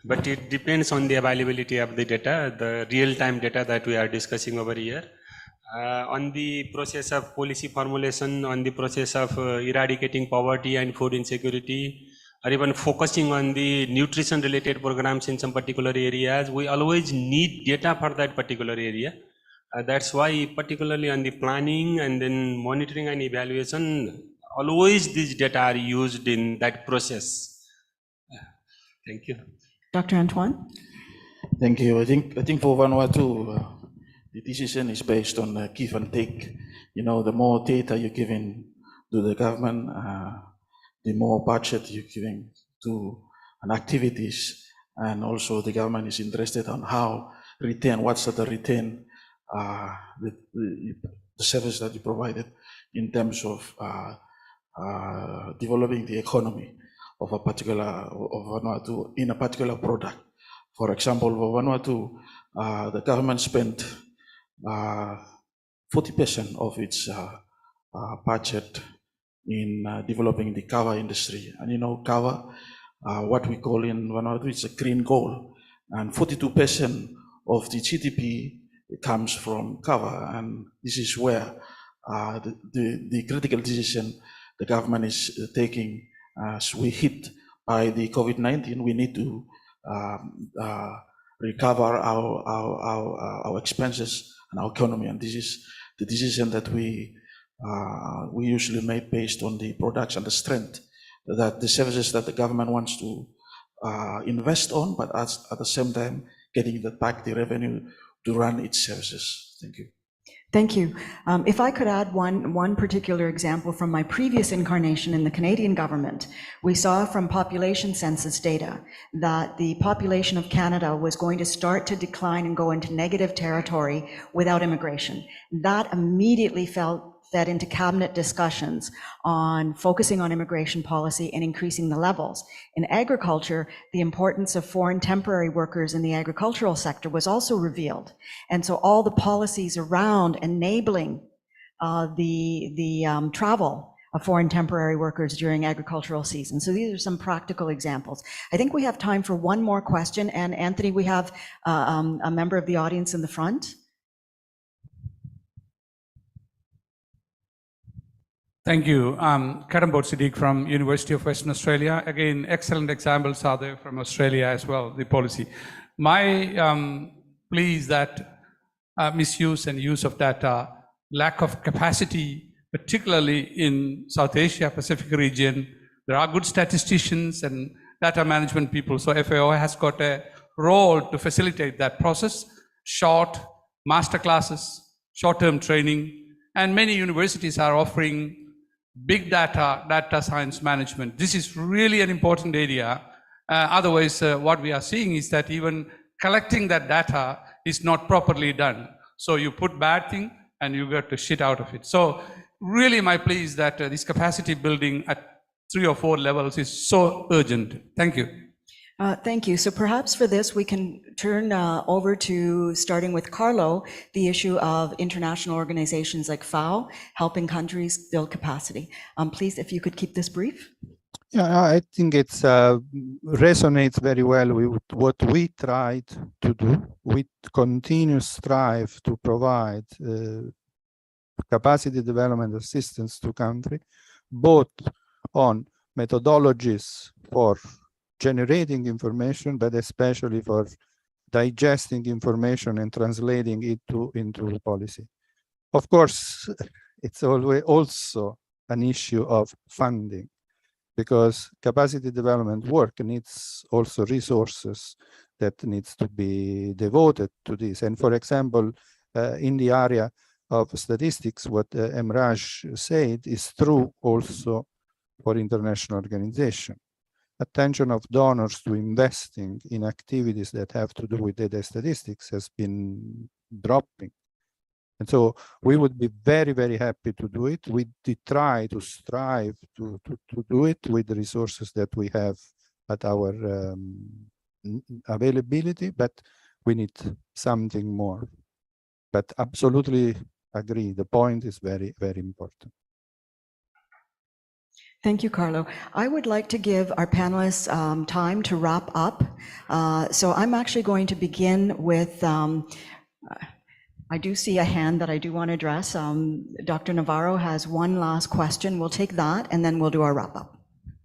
but it depends on the availability of the data, the real-time data that we are discussing over here. On the process of policy formulation, on the process of eradicating poverty and food insecurity, or even focusing on the nutrition related programs in some particular areas, we always need data for that particular area. That's why particularly on the planning and then monitoring and evaluation, always these data are used in that process. Thank you. Dr. Antoine? Thank you. I think for Vanuatu, the decision is based on give and take. You know, the more data you're giving to the government, the more budget you're giving to activities, and also the government is interested on how return, what's the return, the service that you provided in terms of developing the economy of a particular of Vanuatu in a particular product. For example, for Vanuatu, the government spent 40% of its budget in developing the kava industry. And you know, kava, what we call in Vanuatu, it's a green gold. And 42% of the GDP comes from kava. And this is where the critical decision the government is taking as we hit by the COVID-19. We need to recover our expenses and our economy. And this is the decision that we usually make based on the products and the strength that the services that the government wants to invest on, but at the same time getting back the revenue to run its services. Thank you. Thank you. If I could add one particular example from my previous incarnation in the Canadian government, we saw from population census data that the population of Canada was going to start to decline and go into negative territory without immigration. That immediately fed into cabinet discussions on focusing on immigration policy and increasing the levels. In agriculture, the importance of foreign temporary workers in the agricultural sector was also revealed. And so all the policies around enabling the travel of foreign temporary workers during agricultural season. So these are some practical examples. I think we have time for one more question. And Anthony, we have a member of the audience in the front. Thank you. Karambod Siddiq from University of Western Australia. Again, excellent examples are there from Australia as well, the policy. My plea is that misuse and use of data, lack of capacity, particularly in South Asia, Pacific region. There are good statisticians and data management people. So FAO has got a role to facilitate that process, short master classes, short-term training, and many universities are offering big data science management. This is really an important area. Otherwise, what we are seeing is that even collecting that data is not properly done. So you put bad thing and you get the shit out of it. So really my plea is that this capacity building at 3 or 4 levels is so urgent. Thank you. Thank you. So perhaps for this, we can turn over to, starting with Carlo, the issue of international organizations like FAO helping countries build capacity. Please, if you could keep this brief. Yeah, I think it resonates very well with what we tried to do. We continue strive to provide capacity development assistance to country, both on methodologies for generating information, but especially for digesting information and translating it into policy. Of course, it's always also an issue of funding, because capacity development work needs also resources that needs to be devoted to this. And for example, in the area of statistics, what Emraj said is true also for international organizations. Attention of donors to investing in activities that have to do with data statistics has been dropping. And so we would be very, very happy to do it. We try to strive to do it with the resources that we have at our availability, but we need something more. But absolutely agree, the point is very, very important. Thank you, Carlo. I would like to give our panelists time to wrap up. So I'm actually going to begin with, I do see a hand that I do want to address. Dr. Navarro has one last question. We'll take that and then we'll do our wrap up.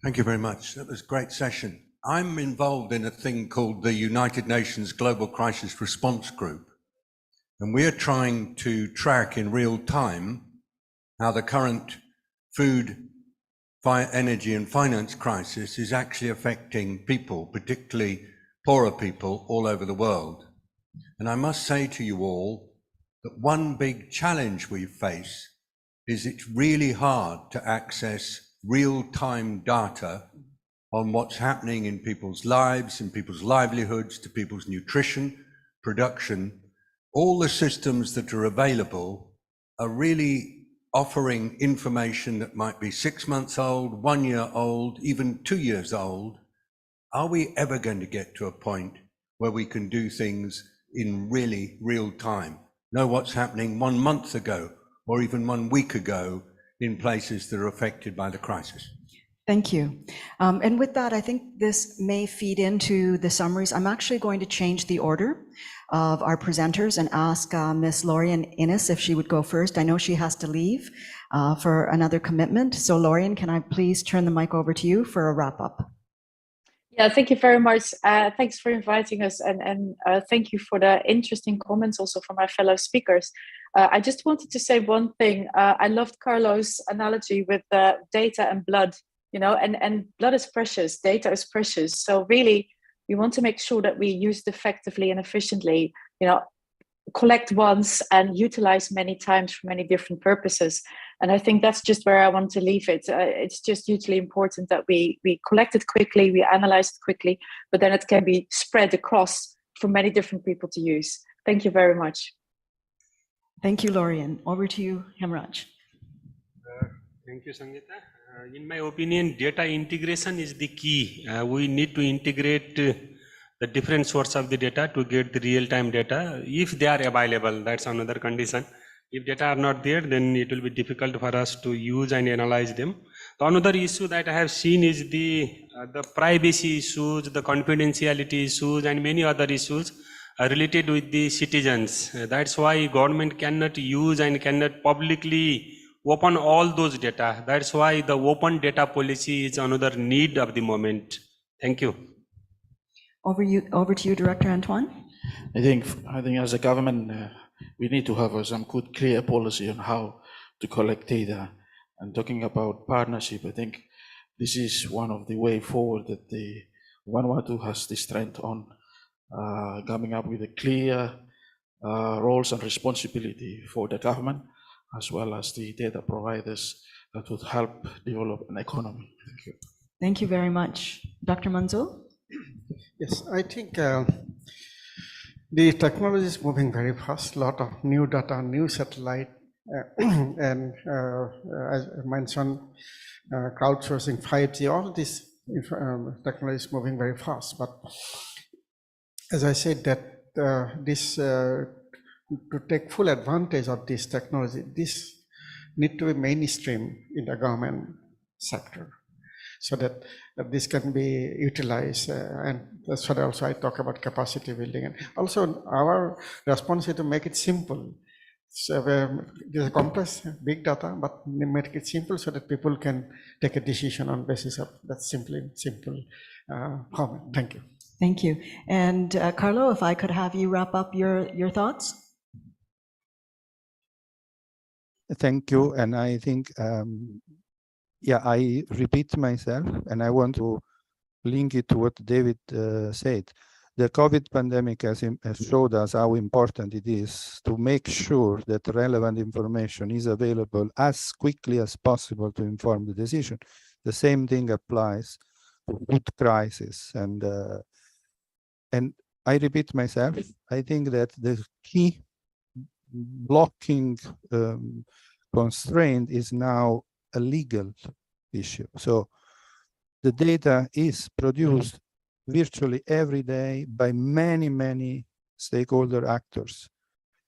Thank you very much. That was a great session. I'm involved in a thing called the United Nations Global Crisis Response Group. And we're trying to track in real time how the current food, energy and finance crisis is actually affecting people, particularly poorer people all over the world. And I must say to you all that one big challenge we face is it's really hard to access real-time data on what's happening in people's lives, in people's livelihoods, to people's nutrition, production. All the systems that are available are really offering information that might be 6 months old, 1 year old, even 2 years old. Are we ever going to get to a point where we can do things in really real time? Know what's happening 1 month ago or even 1 week ago in places that are affected by the crisis. Thank you. And with that, I think this may feed into the summaries. I'm actually going to change the order of our presenters and ask Ms. Lorian Innes if she would go first. I know she has to leave for another commitment. So Lorian, can I please turn the mic over to you for a wrap up? Yeah, thank you very much. Thanks for inviting us, and thank you for the interesting comments also from my fellow speakers. I just wanted to say one thing. I loved Carlo's analogy with data and blood, and blood is precious, data is precious. So really, we want to make sure that we use it effectively and efficiently, collect once and utilize many times for many different purposes. And I think that's just where I want to leave it. It's just hugely important that we collect it quickly, we analyze it quickly, but then it can be spread across for many different people to use. Thank you very much. Thank you, Lorian. Over to you, Hemraj. Thank you, Sangeeta. In my opinion, data integration is the key. We need to integrate the different sources of the data to get the real-time data. If they are available, that's another condition. If data are not there, then it will be difficult for us to use and analyze them. The another issue that I have seen is the privacy issues, the confidentiality issues, and many other issues related with the citizens. That's why government cannot use and cannot publicly open all those data. That's why the open data policy is another need of the moment. Thank you. Over to you, Director Antoine. I think as a government, we need to have some good, clear policy on how to collect data. And talking about partnership, I think this is one of the way forward that the Vanuatu has the strength on coming up with a clear roles and responsibility for the government, as well as the data providers that would help develop an economy. Thank you. Thank you very much. Dr. Manzo? Yes, I think the technology is moving very fast. A lot of new data, new satellite, and as I mentioned, crowdsourcing, 5G, all this technology is moving very fast. But as I said, that to take full advantage of this technology, this need to be mainstream in the government sector, so that this can be utilized. And that's what also I talk about capacity building. And also our responsibility to make it simple. So there's a complex big data, but make it simple so that people can take a decision on basis of that simple comment. Thank you. Thank you. And Carlo, if I could have you wrap up your thoughts. Thank you. And I think, I repeat myself, and I want to link it to what David said. The COVID pandemic has showed us how important it is to make sure that relevant information is available as quickly as possible to inform the decision. The same thing applies to food crisis. And I repeat myself, I think that the key blocking constraint is now a legal issue. So the data is produced virtually every day by many stakeholder actors.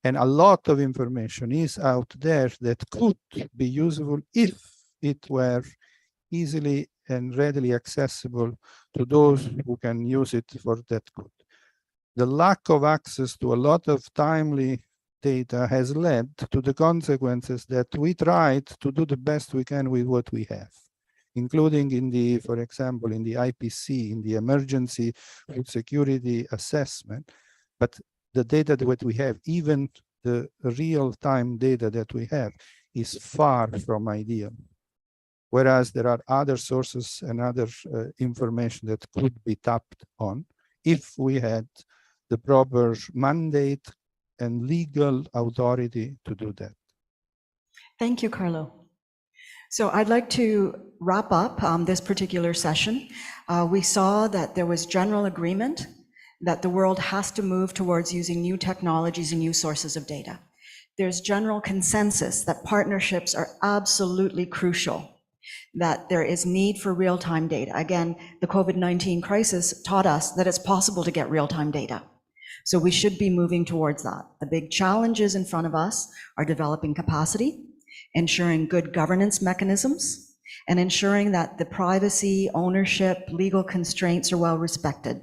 And a lot of information is out there that could be useful if it were easily and readily accessible to those who can use it for that good. The lack of access to a lot of timely data has led to the consequences that we tried to do the best we can with what we have, including in the, for example, in the IPC, in the emergency food security assessment. But the data that we have, even the real-time data that we have, is far from ideal. Whereas there are other sources and other information that could be tapped on if we had the proper mandate and legal authority to do that. Thank you, Carlo. So I'd like to wrap up this particular session. We saw that there was general agreement that the world has to move towards using new technologies and new sources of data. There's general consensus that partnerships are absolutely crucial, that there is need for real-time data. Again, the COVID-19 crisis taught us that it's possible to get real-time data. So we should be moving towards that. The big challenges in front of us are developing capacity ensuring good governance mechanisms, and ensuring that the privacy, ownership, legal constraints are well respected.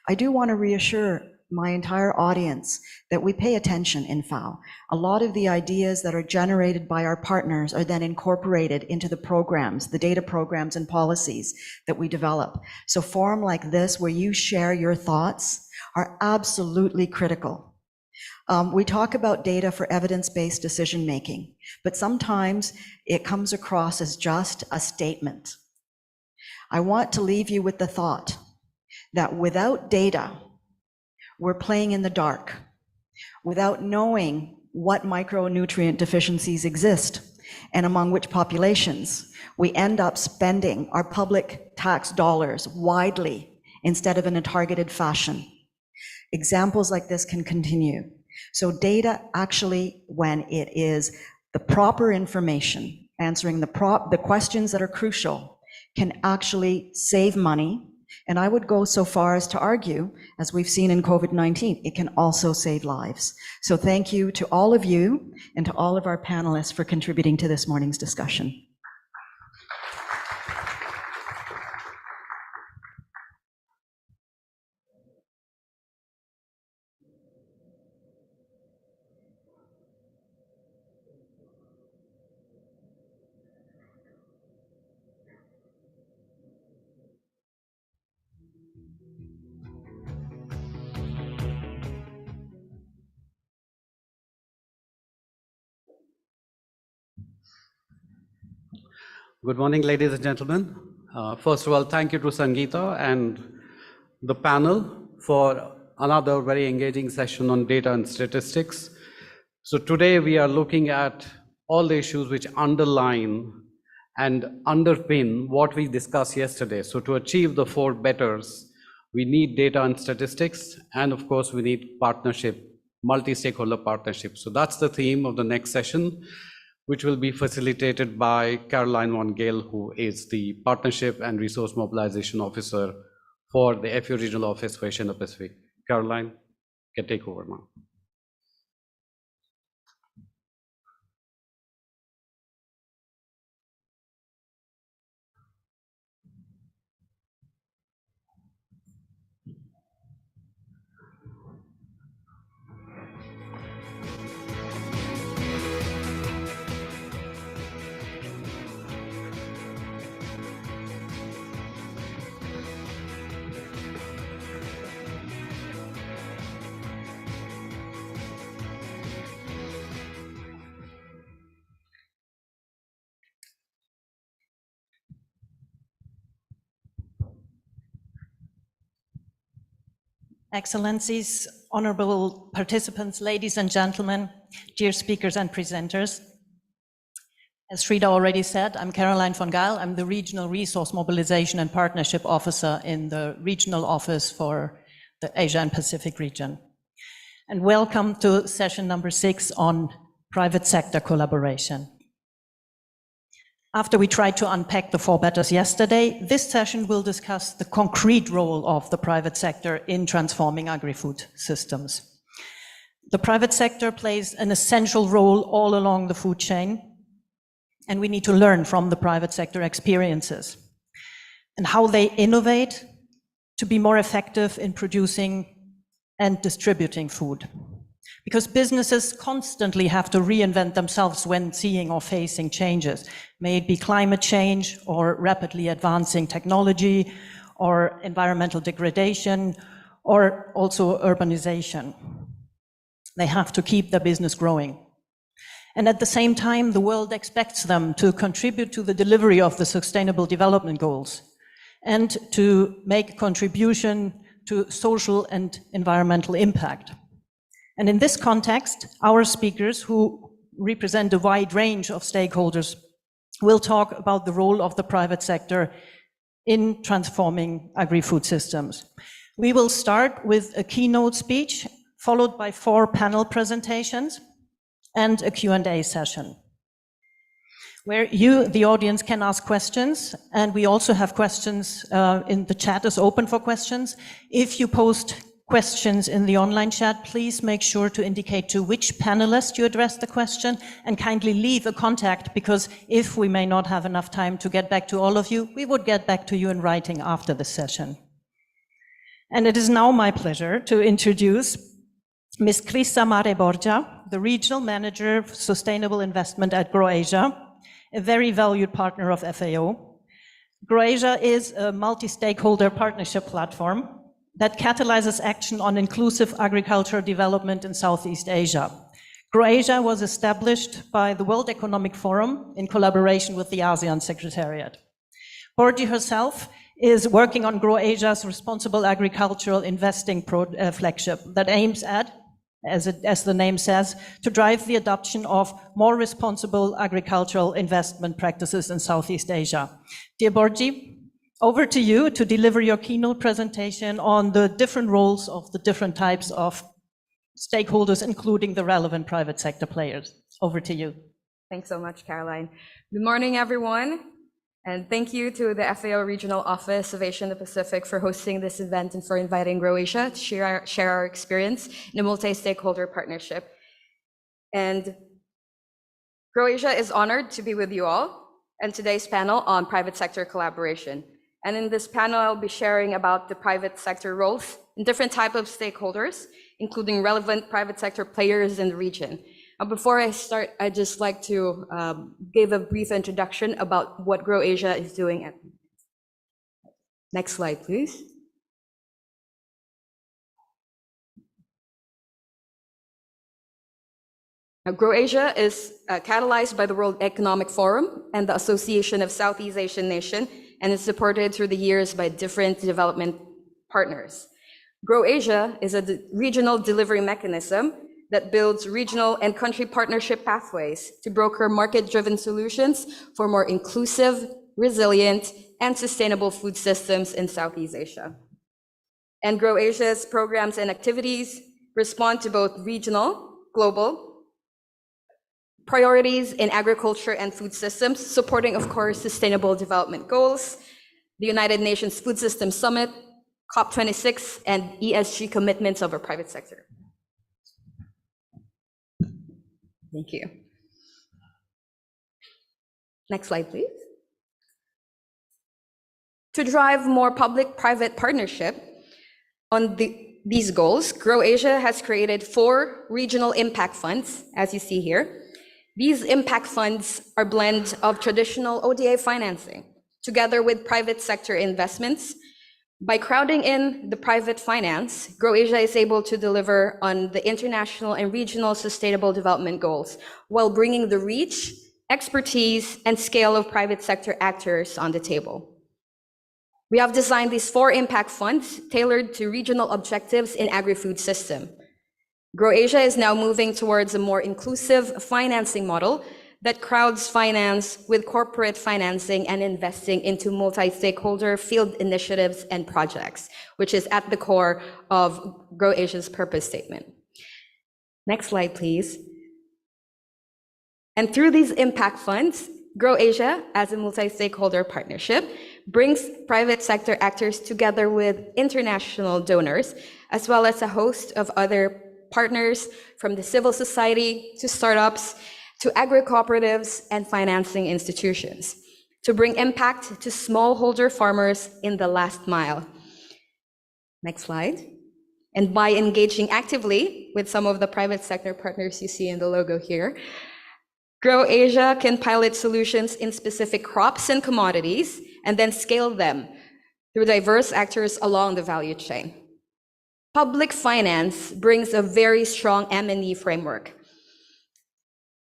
I do want to reassure my entire audience that we pay attention in FAO. A lot of the ideas that are generated by our partners are then incorporated into the programs, the data programs and policies that we develop. So forum like this, where you share your thoughts, are absolutely critical. We talk about data for evidence-based decision-making, but sometimes it comes across as just a statement. I want to leave you with the thought that without data, we're playing in the dark. Without knowing what micronutrient deficiencies exist and among which populations, we end up spending our public tax dollars widely instead of in a targeted fashion. Examples like this can continue. So data actually, when it is the proper information, answering the questions that are crucial, can actually save money. And I would go so far as to argue, as we've seen in COVID-19, it can also save lives. So thank you to all of you and to all of our panelists for contributing to this morning's discussion. Good morning, ladies and gentlemen. First of all, thank you to Sangeeta and the panel for another very engaging session on data and statistics. So today we are looking at all the issues which underline and underpin what we discussed yesterday. So to achieve the four betters, we need data and statistics, and of course we need partnership, multi-stakeholder partnership. So that's the theme of the next session, which will be facilitated by Caroline von Gael, who is the Partnership and Resource Mobilization Officer for the FAO Regional Office for Asia and the Pacific. Caroline, you can take over now. Excellencies, honorable participants, ladies and gentlemen, dear speakers and presenters. As Frida already said, I'm Caroline von Gael. I'm the Regional Resource Mobilization and Partnership Officer in the Regional Office for the Asia and Pacific region. And welcome to session number 6 on private sector collaboration. After we tried to unpack the four betters yesterday, this session will discuss the concrete role of the private sector in transforming agri-food systems. The private sector plays an essential role all along the food chain, and we need to learn from the private sector experiences and how they innovate to be more effective in producing and distributing food. Because businesses constantly have to reinvent themselves when seeing or facing changes, may it be climate change or rapidly advancing technology or environmental degradation or also urbanization. They have to keep their business growing. And at the same time, the world expects them to contribute to the delivery of the Sustainable Development Goals and to make a contribution to social and environmental impact. And in this context, our speakers, who represent a wide range of stakeholders, will talk about the role of the private sector in transforming agri-food systems. We will start with a keynote speech, followed by 4 panel presentations and a Q&A session, where you, the audience, can ask questions. And we also have questions in the chat is open for questions. If you post questions in the online chat, please make sure to indicate to which panelist you address the question, and kindly leave a contact, because if we may not have enough time to get back to all of you, we would get back to you in writing after the session. And it is now my pleasure to introduce Ms. Crisa Mare Borgia, the Regional Manager of Sustainable Investment at GrowAsia, a very valued partner of FAO. GrowAsia is a multi-stakeholder partnership platform that catalyzes action on inclusive agricultural development in Southeast Asia. GrowAsia was established by the World Economic Forum in collaboration with the ASEAN Secretariat. Borgia herself is working on GrowAsia's responsible agricultural investing flagship that aims at, as the name says, to drive the adoption of more responsible agricultural investment practices in Southeast Asia. Dear Borgia, over to you to deliver your keynote presentation on the different roles of the different types of stakeholders, including the relevant private sector players. Over to you. Thanks so much, Caroline. Good morning, everyone. And thank you to the FAO Regional Office of Asia and the Pacific for hosting this event and for inviting GrowAsia to share our experience in a multi-stakeholder partnership. And GrowAsia is honored to be with you all and today's panel on private sector collaboration. And in this panel, I'll be sharing about the private sector roles in different types of stakeholders, including relevant private sector players in the region. Before I start, I'd just like to give a brief introduction about what GrowAsia is doing. Next slide, please. Now, GrowAsia is catalyzed by the World Economic Forum and the Association of Southeast Asian Nations, and is supported through the years by different development partners. GrowAsia is a regional delivery mechanism that builds regional and country partnership pathways to broker market-driven solutions for more inclusive, resilient, and sustainable food systems in Southeast Asia. And GrowAsia's programs and activities respond to both regional, global priorities in agriculture and food systems, supporting, of course, Sustainable Development Goals, the United Nations Food Systems Summit, COP26, and ESG commitments of our private sector. Thank you. Next slide, please. To drive more public-private partnership on these goals, GrowAsia has created 4 regional impact funds, as you see here. These impact funds are a blend of traditional ODA financing together with private sector investments. By crowding in the private finance, GrowAsia is able to deliver on the international and regional sustainable development goals while bringing the reach, expertise, and scale of private sector actors on the table. We have designed these 4 impact funds tailored to regional objectives in agri-food system. GrowAsia is now moving towards a more inclusive financing model that crowds finance with corporate financing and investing into multi-stakeholder field initiatives and projects, which is at the core of GrowAsia's purpose statement. Next slide, please. And through these impact funds, GrowAsia, as a multi-stakeholder partnership, brings private sector actors together with international donors, as well as a host of other partners from the civil society to startups to agri-cooperatives and financing institutions to bring impact to smallholder farmers in the last mile. Next slide. And by engaging actively with some of the private sector partners you see in the logo here, GrowAsia can pilot solutions in specific crops and commodities and then scale them through diverse actors along the value chain. Public finance brings a very strong M&E framework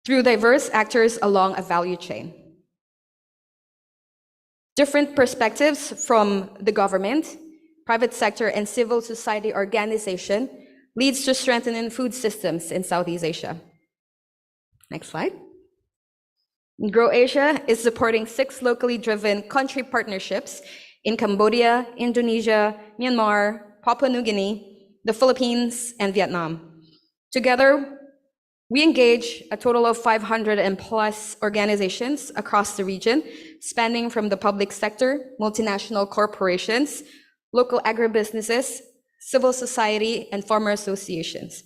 through diverse actors along a value chain. Different perspectives from the government, private sector, and civil society organization leads to strengthening food systems in Southeast Asia. Next slide. GrowAsia is supporting 6 locally driven country partnerships in Cambodia, Indonesia, Myanmar, Papua New Guinea, the Philippines, and Vietnam. Together, we engage a total of 500 and plus organizations across the region, spanning from the public sector, multinational corporations, local agribusinesses, civil society, and farmer associations.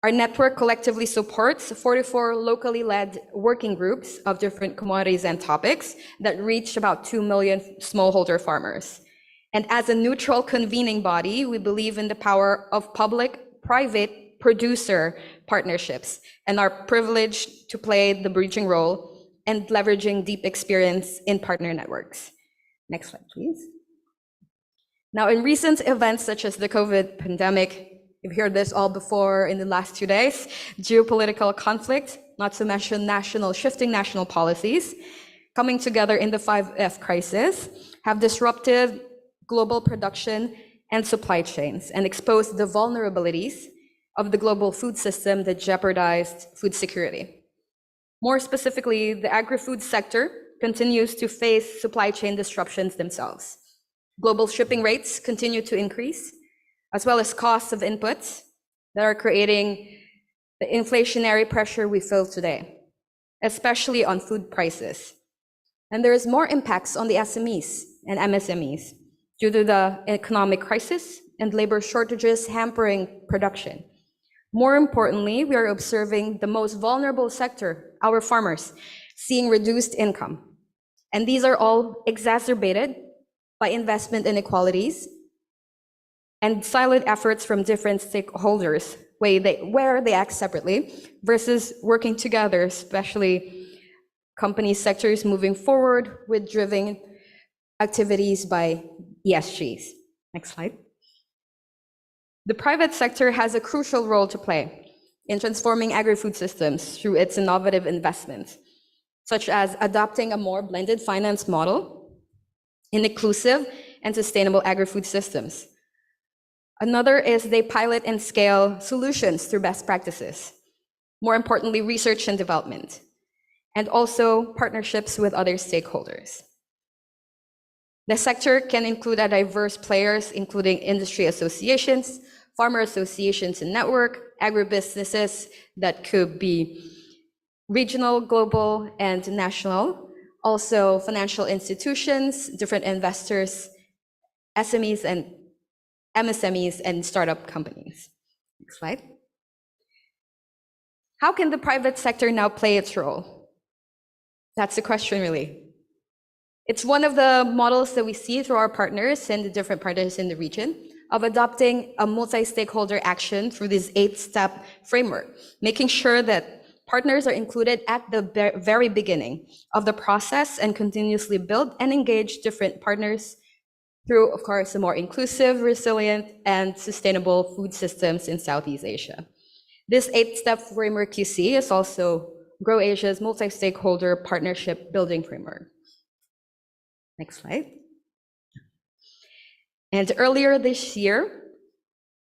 Our network collectively supports 44 locally led working groups of different commodities and topics that reach about 2 million smallholder farmers. And as a neutral convening body, we believe in the power of public-private producer partnerships and are privileged to play the bridging role and leveraging deep experience in partner networks. Next slide, please. Now, in recent events such as the COVID pandemic, you've heard this all before in the last 2 days, geopolitical conflict, not to mention shifting national policies, coming together in the 5F crisis, have disrupted global production and supply chains and exposed the vulnerabilities of the global food system that jeopardized food security. More specifically, the agri-food sector continues to face supply chain disruptions themselves. Global shipping rates continue to increase, as well as costs of inputs that are creating the inflationary pressure we feel today, especially on food prices. And there is more impacts on the SMEs and MSMEs due to the economic crisis and labor shortages hampering production. More importantly, we are observing the most vulnerable sector, our farmers, seeing reduced income. And these are all exacerbated by investment inequalities and silent efforts from different stakeholders where they act separately versus working together, especially company sectors moving forward with driven activities by ESGs. Next slide. The private sector has a crucial role to play in transforming agri-food systems through its innovative investments, such as adopting a more blended finance model in inclusive and sustainable agri-food systems. Another is they pilot and scale solutions through best practices. More importantly, research and development, and also partnerships with other stakeholders. The sector can include a diverse players, including industry associations, farmer associations and network, agribusinesses that could be regional, global, and national, also financial institutions, different investors, SMEs and MSMEs, and startup companies. Next slide. How can the private sector now play its role? That's the question, really. It's one of the models that we see through our partners and the different partners in the region of adopting a multi-stakeholder action through this 8-step framework, making sure that partners are included at the very beginning of the process and continuously build and engage different partners through, of course, a more inclusive, resilient, and sustainable food systems in Southeast Asia. This 8-step framework you see is also Grow Asia's multi-stakeholder partnership building framework. Next slide. And earlier this year,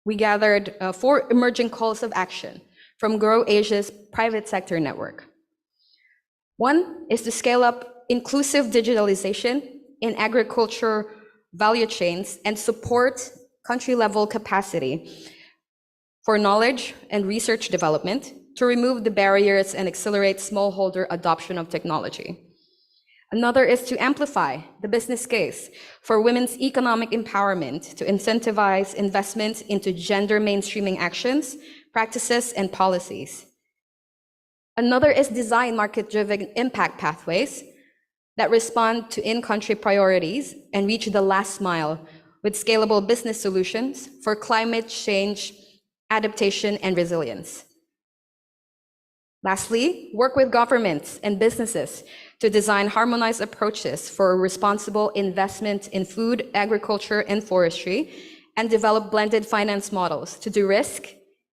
we gathered 4 emerging calls of action from Grow Asia's private sector network. One is to scale up inclusive digitalization in agriculture value chains and support country-level capacity for knowledge and research development to remove the barriers and accelerate smallholder adoption of technology. Another is to amplify the business case for women's economic empowerment to incentivize investment into gender mainstreaming actions, practices, and policies. Another is design market-driven impact pathways that respond to in-country priorities and reach the last mile with scalable business solutions for climate change, adaptation, and resilience. Lastly, work with governments and businesses to design harmonized approaches for responsible investment in food, agriculture, and forestry, and develop blended finance models to de-risk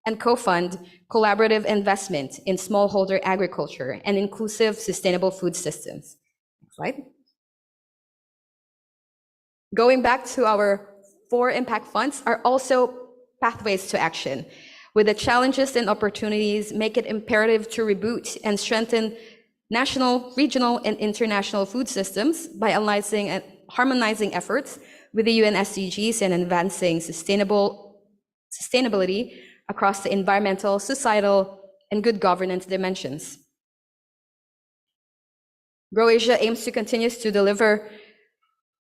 and co-fund collaborative investment in smallholder agriculture and inclusive sustainable food systems. Next slide. Going back to our 4 impact funds are also pathways to action. With the challenges and opportunities, make it imperative to reboot and strengthen national, regional, and international food systems by aligning and harmonizing efforts with the UN SDGs and advancing sustainability across the environmental, societal, and good governance dimensions. Grow Asia aims to continue to deliver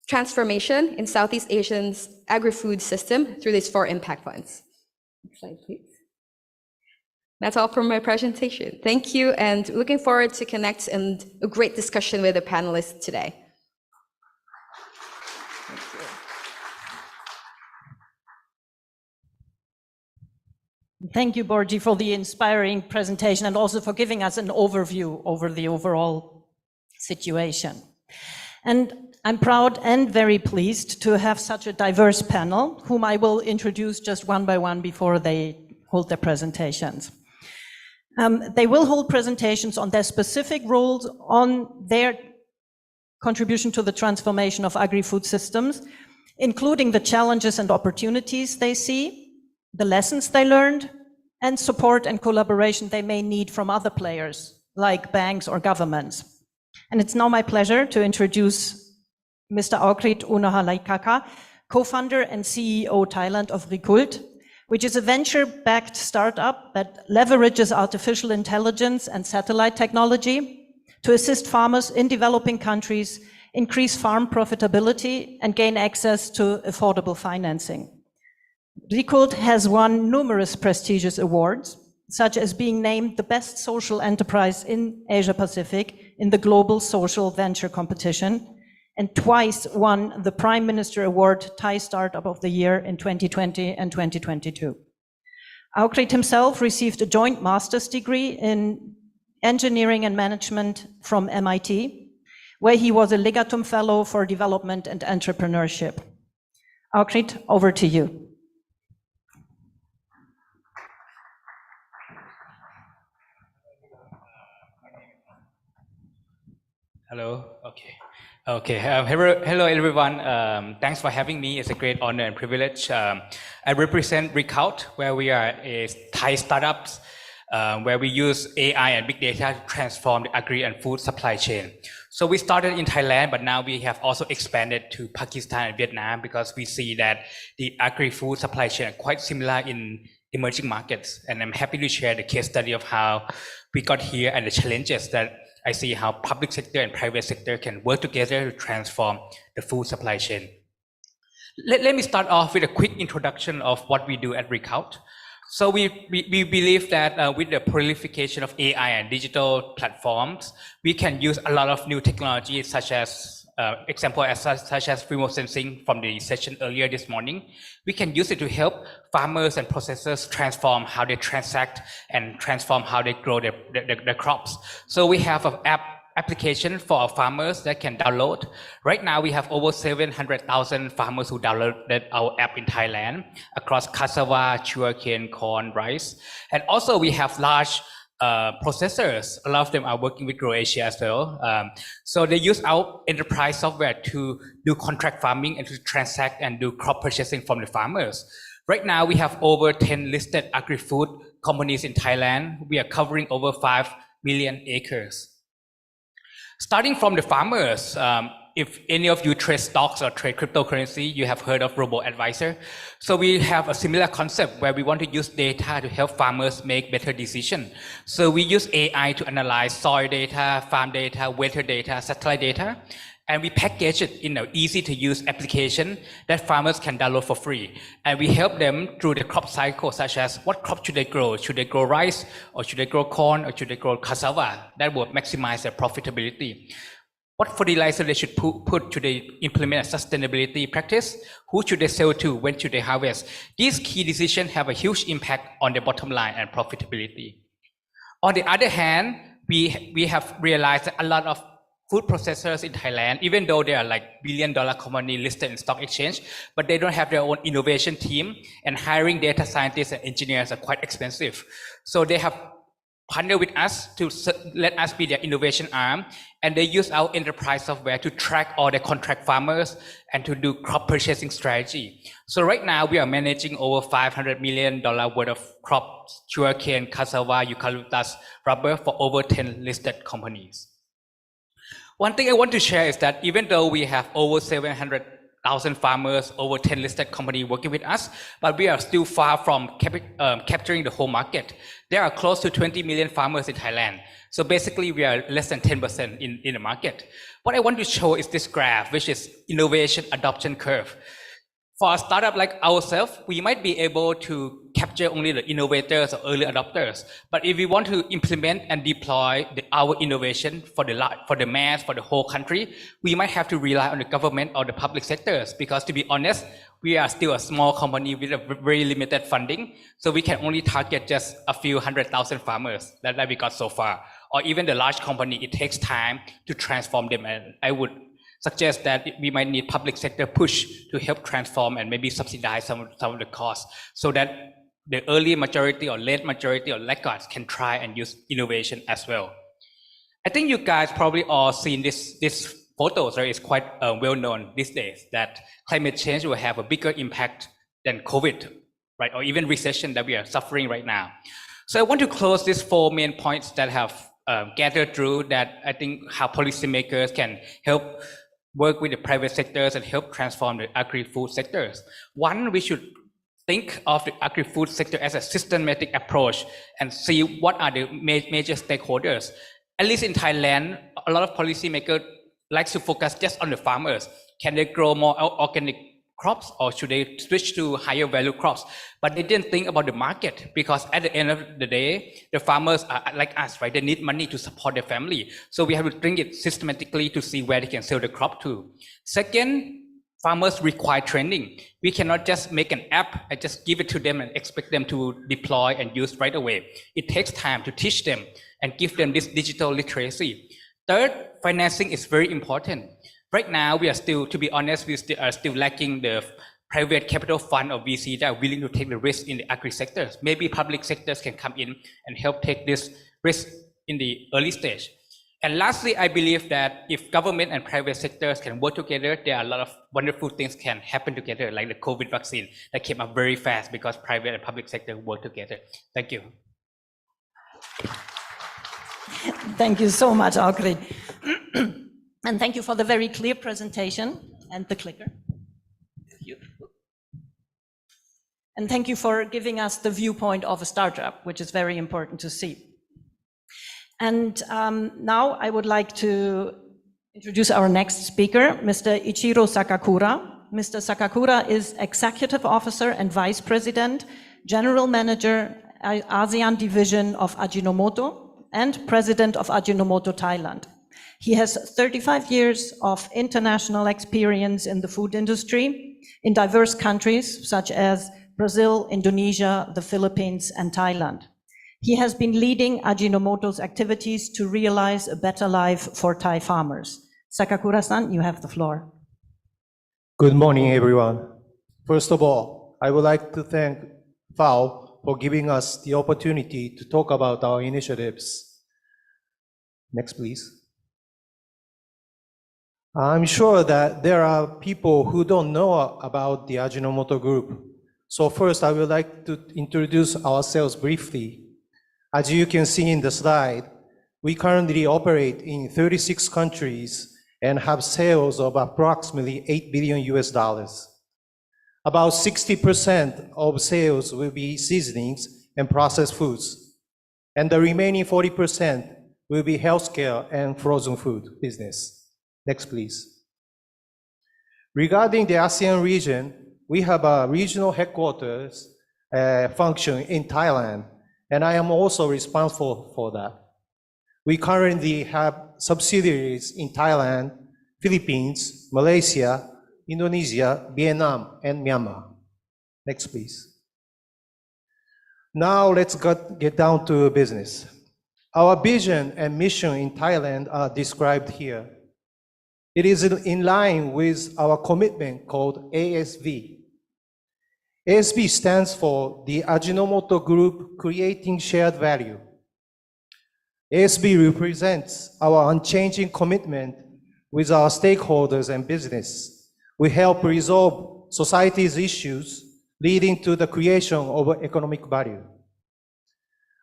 transformation in Southeast Asia's agri-food system through these 4 impact funds. Next slide, please. That's all from my presentation. Thank you, and looking forward to connect and a great discussion with the panelists today. Thank you, Borji, for the inspiring presentation and also for giving us an overview over the overall situation. And I'm proud and very pleased to have such a diverse panel, whom I will introduce just one by one before they hold their presentations. They will hold presentations on their specific roles, on their contribution to the transformation of agri-food systems, including the challenges and opportunities they see, the lessons they learned, and support and collaboration they may need from other players, like banks or governments. And it's now my pleasure to introduce Mr. Aukrit Unohalaikaka, co-founder and CEO Thailand of Recult, which is a venture-backed startup that leverages artificial intelligence and satellite technology to assist farmers in developing countries, increase farm profitability, and gain access to affordable financing. Recult has won numerous prestigious awards, such as being named the best social enterprise in Asia Pacific in the Global Social Venture Competition, and twice won the Prime Minister Award Thai Startup of the Year in 2020 and 2022. Aukrit himself received a joint master's degree in engineering and management from MIT, where he was a Legatum Fellow for Development and Entrepreneurship. Aukrit, over to you. Hello. Okay. Hello, everyone. Thanks for having me. It's a great honor and privilege. I represent Recult, where we are a Thai startup where we use AI and big data to transform the agri and food supply chain. So we started in Thailand, but now we have also expanded to Pakistan and Vietnam because we see that the agri-food supply chain are quite similar in emerging markets. And I'm happy to share the case study of how we got here and the challenges that I see how public sector and private sector can work together to transform the food supply chain. Let me start off with a quick introduction of what we do at Recult. So we believe that with the proliferation of AI and digital platforms, we can use a lot of new technologies such as such as remote sensing from the session earlier this morning. We can use it to help farmers and processors transform how they transact and transform how they grow their crops. So we have an application for our farmers that can download. Right now, we have over 700,000 farmers who downloaded our app in Thailand across cassava, sugarcane, corn, rice. And also we have large processors. A lot of them are working with Croatia as well. So they use our enterprise software to do contract farming and to transact and do crop purchasing from the farmers. Right now, we have over 10 listed agri-food companies in Thailand. We are covering over 5 million acres. Starting from the farmers, if any of you trade stocks or trade cryptocurrency, you have heard of robo-advisor. So we have a similar concept where we want to use data to help farmers make better decisions. So we use AI to analyze soil data, farm data, weather data, satellite data, and we package it in an easy-to-use application that farmers can download for free. And we help them through the crop cycle, such as what crop should they grow? Should they grow rice, or should they grow corn, or should they grow cassava? That will maximize their profitability. What fertilizer they should put, should they implement a sustainability practice? Who should they sell to? When should they harvest? These key decisions have a huge impact on the bottom line and profitability. On the other hand, we have realized that a lot of food processors in Thailand, even though they are like billion-dollar company listed in stock exchange, but they don't have their own innovation team, and hiring data scientists and engineers are quite expensive. So they have partner with us to let us be their innovation arm, and they use our enterprise software to track all the contract farmers and to do crop purchasing strategy. So right now we are managing over $500 million worth of crops, sugarcane, cassava, eucalyptus, rubber for over 10 listed companies. One thing I want to share is that even though we have over 700 1,000 farmers, over 10 listed companies working with us, but we are still far from capturing the whole market. There are close to 20 million farmers in Thailand. So basically, we are less than 10% in the market. What I want to show is this graph, which is innovation adoption curve. For a startup like ourselves, we might be able to capture only the innovators or early adopters. But if we want to implement and deploy our innovation for the mass, for the whole country, we might have to rely on the government or the public sectors. Because to be honest, we are still a small company with a very limited funding. So we can only target just a few 100,000 farmers that we got so far. Or even the large company, it takes time to transform them. And I would suggest that we might need public sector push to help transform and maybe subsidize some of the costs so that the early majority or late majority or laggards can try and use innovation as well. I think you guys probably all seen this photos, right? It's quite well known these days that climate change will have a bigger impact than COVID, right? Or even recession that we are suffering right now. So I want to close these 4 main points that have gathered through that I think how policymakers can help work with the private sectors and help transform the agri-food sectors. One, we should think of the agri-food sector as a systematic approach and see what are the major stakeholders. At least in Thailand, a lot of policymakers like to focus just on the farmers. Can they grow more organic crops or should they switch to higher value crops? But they didn't think about the market because at the end of the day, the farmers are like us, right? They need money to support their family. So we have to think it systematically to see where they can sell the crop to. Second, farmers require training. We cannot just make an app and just give it to them and expect them to deploy and use right away. It takes time to teach them and give them this digital literacy. Third, financing is very important. Right now, we are still, to be honest, we are still lacking the private capital fund or VC that are willing to take the risk in the agri sectors. Maybe public sectors can come in and help take this risk in the early stage. And lastly, I believe that if government and private sectors can work together, there are a lot of wonderful things can happen together, like the COVID vaccine that came up very fast because private and public sector work together. Thank you. Thank you so much, Agri. And thank you for the very clear presentation and the clicker. And thank you for giving us the viewpoint of a startup, which is very important to see. And now I would like to introduce our next speaker, Mr. Ichiro Sakakura. Mr. Sakakura is Executive Officer and Vice President, General Manager, ASEAN Division of Ajinomoto, and President of Ajinomoto Thailand. He has 35 years of international experience in the food industry in diverse countries such as Brazil, Indonesia, the Philippines, and Thailand. He has been leading Ajinomoto's activities to realize a better life for Thai farmers. Sakakura-san, you have the floor. Good morning, everyone. First of all, I would like to thank FAO for giving us the opportunity to talk about our initiatives. Next, please. I'm sure that there are people who don't know about the Ajinomoto Group. So first, I would like to introduce ourselves briefly. As you can see in the slide, we currently operate in 36 countries and have sales of approximately $8 billion. About 60% of sales will be seasonings and processed foods, and the remaining 40% will be healthcare and frozen food business. Next, please. Regarding the ASEAN region, we have a regional headquarters function in Thailand, and I am also responsible for that. We currently have subsidiaries in Thailand, Philippines, Malaysia, Indonesia, Vietnam, and Myanmar. Next, please. Now let's get down to business. Our vision and mission in Thailand are described here. It is in line with our commitment called ASV. ASV stands for the Ajinomoto Group Creating Shared Value. ASV represents our unchanging commitment with our stakeholders and business. We help resolve society's issues, leading to the creation of economic value.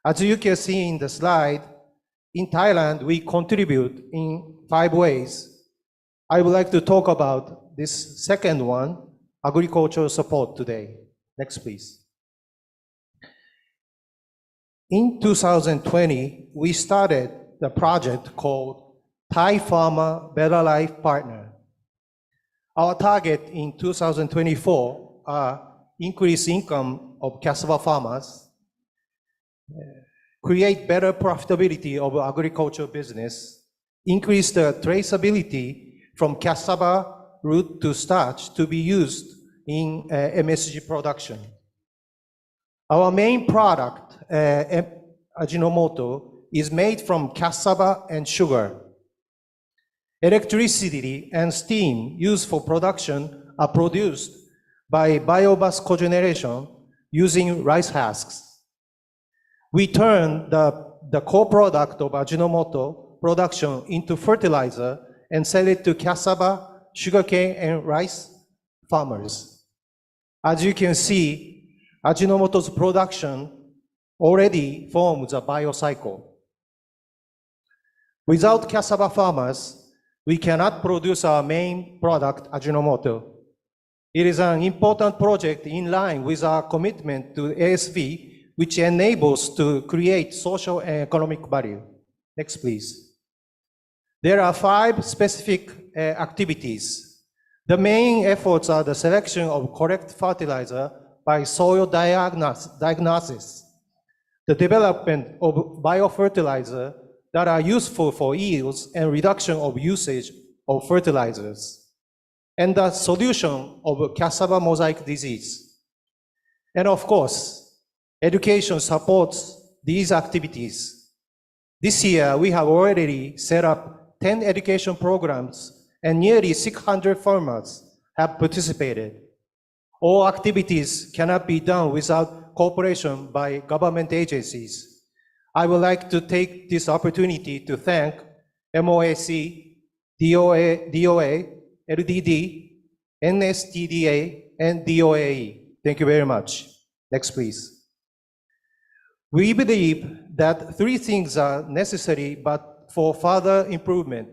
As you can see in the slide, in Thailand, we contribute in 5 ways. I would like to talk about this second one, agricultural support today. Next, please. In 2020, we started the project called Thai Farmer Better Life Partner. Our target in 2024 are increase income of cassava farmers, create better profitability of agricultural business, increase the traceability from cassava root to starch to be used in MSG production. Our main product, Ajinomoto, is made from cassava and sugar. Electricity and steam used for production are produced by biomass cogeneration using rice husks. We turn the co-product of Ajinomoto production into fertilizer and sell it to cassava, sugarcane, and rice farmers. As you can see, Ajinomoto's production already forms a biocycle. Without cassava farmers, we cannot produce our main product, Ajinomoto. It is an important project in line with our commitment to ASV, which enables to create social and economic value. Next, please. There are 5 specific activities. The main efforts are the selection of correct fertilizer by soil diagnosis, the development of biofertilizer that are useful for yields and reduction of usage of fertilizers, and the solution of cassava mosaic disease. And of course, education supports these activities. This year, we have already set up 10 education programs and nearly 600 farmers have participated. All activities cannot be done without cooperation by government agencies. I would like to take this opportunity to thank MOAC, DOA, LDD, NSTDA, and DOAE. Thank you very much. Next, please. We believe that 3 things are necessary, but for further improvement.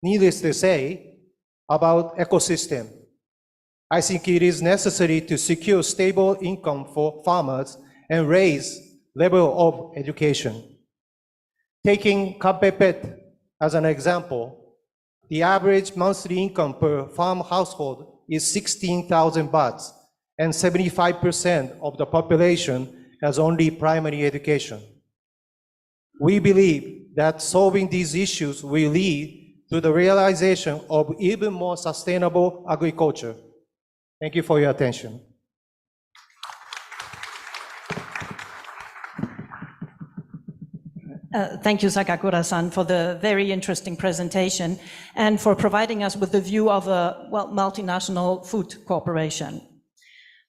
Needless to say, about ecosystem. I think it is necessary to secure stable income for farmers and raise level of education. Taking Kampepet as an example, the average monthly income per farm household is 16,000 bahts, and 75% of the population has only primary education. We believe that solving these issues will lead to the realization of even more sustainable agriculture. Thank you for your attention. Thank you, Sakakura-san, for the very interesting presentation and for providing us with the view of a multinational food corporation.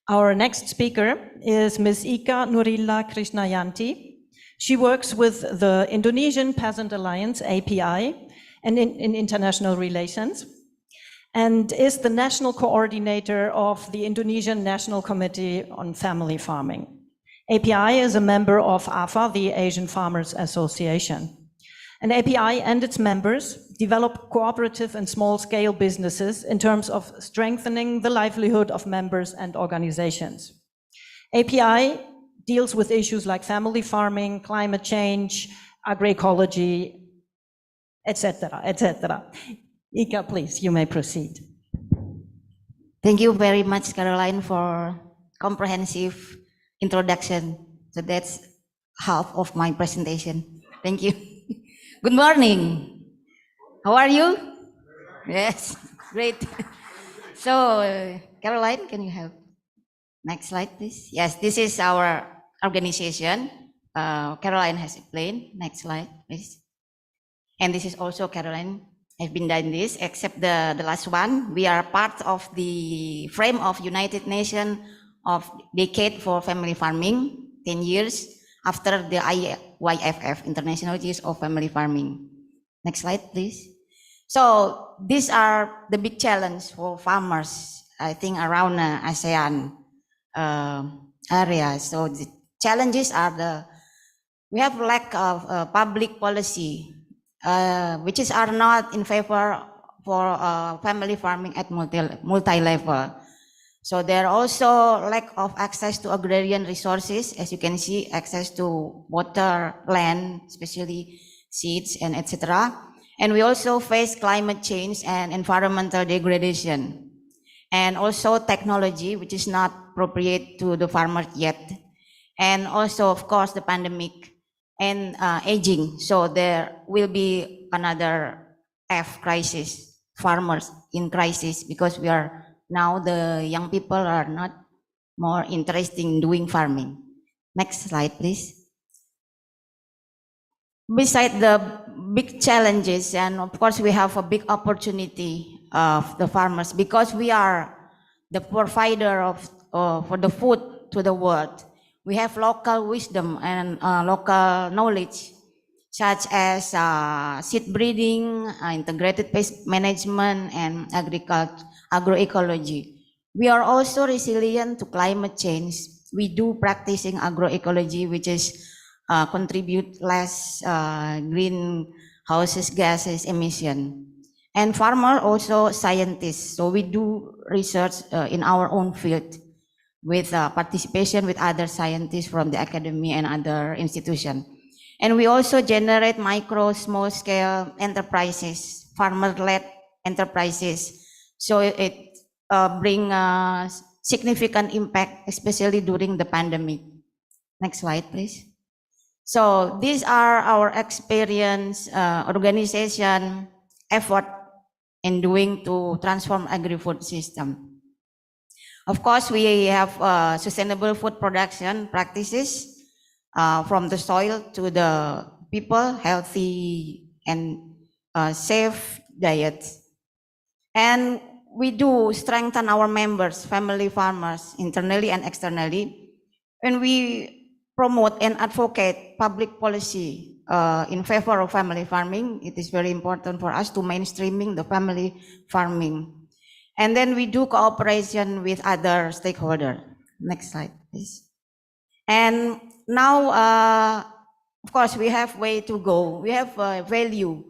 Our next speaker is Ms. Ika Nurilla Krishnayanti. She works with the Indonesian Peasant Alliance, API, and in international relations, and is the national coordinator of the Indonesian National Committee on Family Farming. API is a member of AFA, the Asian Farmers Association. And API and its members develop cooperative and small-scale businesses in terms of strengthening the livelihood of members and organizations. API deals with issues like family farming, climate change, agroecology, etc., etc. Ika, please, you may proceed. Thank you very much, Caroline, for comprehensive introduction. So that's half of my presentation. Thank you. Good morning. How are you? Yes, great. So, Caroline, can you have next slide, please? Yes, this is our organization. Caroline has explained. Next slide, please. And this is also Caroline. I've been done this, except the last one. We are part of the frame of United Nations of Decade for Family Farming, 10 years after the IYFF, International Years of Family Farming. Next slide, please. So these are the big challenge for farmers, I think, around ASEAN area. So the challenges are we have lack of public policy, which are not in favor for family farming at multi-level. So there are also lack of access to agrarian resources, as you can see, access to water, land, especially seeds and etc. And we also face climate change and environmental degradation. And also technology, which is not appropriate to the farmers yet. And also, of course, the pandemic and aging. So there will be another F crisis, farmers in crisis, because we are now the young people are not more interested in doing farming. Next slide, please. Besides the big challenges, and of course we have a big opportunity of the farmers, because we are the provider of for the food to the world. We have local wisdom and local knowledge, such as seed breeding, integrated pest management, and agroecology. We are also resilient to climate change. We do practicing agroecology, which is contribute less greenhouse gases emission. And farmer also scientists. So we do research in our own field with participation with other scientists from the academy and other institutions. And we also generate micro, small scale enterprises, farmer-led enterprises. So it bring significant impact, especially during the pandemic. Next slide, please. So these are our experience, organization, effort in doing to transform agri-food system. Of course, we have sustainable food production practices from the soil to the people, healthy and safe diets. And we do strengthen our members, family farmers, internally and externally. And we promote and advocate public policy in favor of family farming. It is very important for us to mainstreaming the family farming. And then we do cooperation with other stakeholders. Next slide, please. And now, of course, we have way to go. We have value.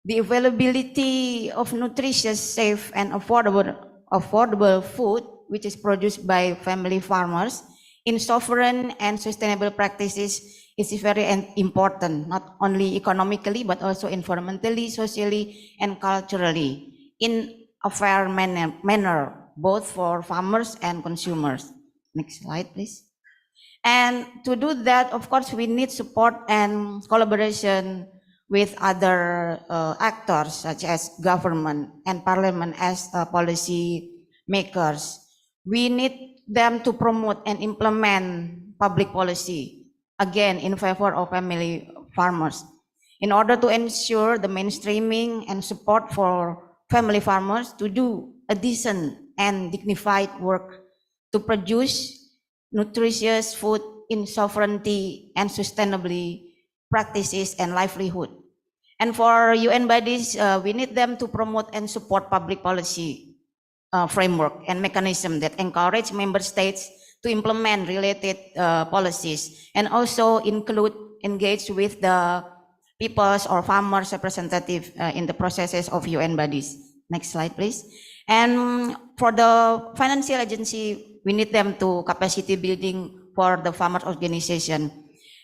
The availability of nutritious, safe, and affordable food, which is produced by family farmers, in sovereign and sustainable practices is very important, not only economically, but also environmentally, socially, and culturally, in a fair manner, both for farmers and consumers. Next slide, please. And to do that, of course, we need support and collaboration with other actors, such as government and parliament as policy makers. We need them to promote and implement public policy, again, in favor of family farmers, in order to ensure the mainstreaming and support for family farmers to do a decent and dignified work to produce nutritious food in sovereignty and sustainably practices and livelihood. And for UN bodies, we need them to promote and support public policy framework and mechanism that encourage member states to implement related policies, and also engage with the people's or farmers representative in the processes of UN bodies. Next slide, please. And for the financial agency, we need them to capacity building for the farmers organization.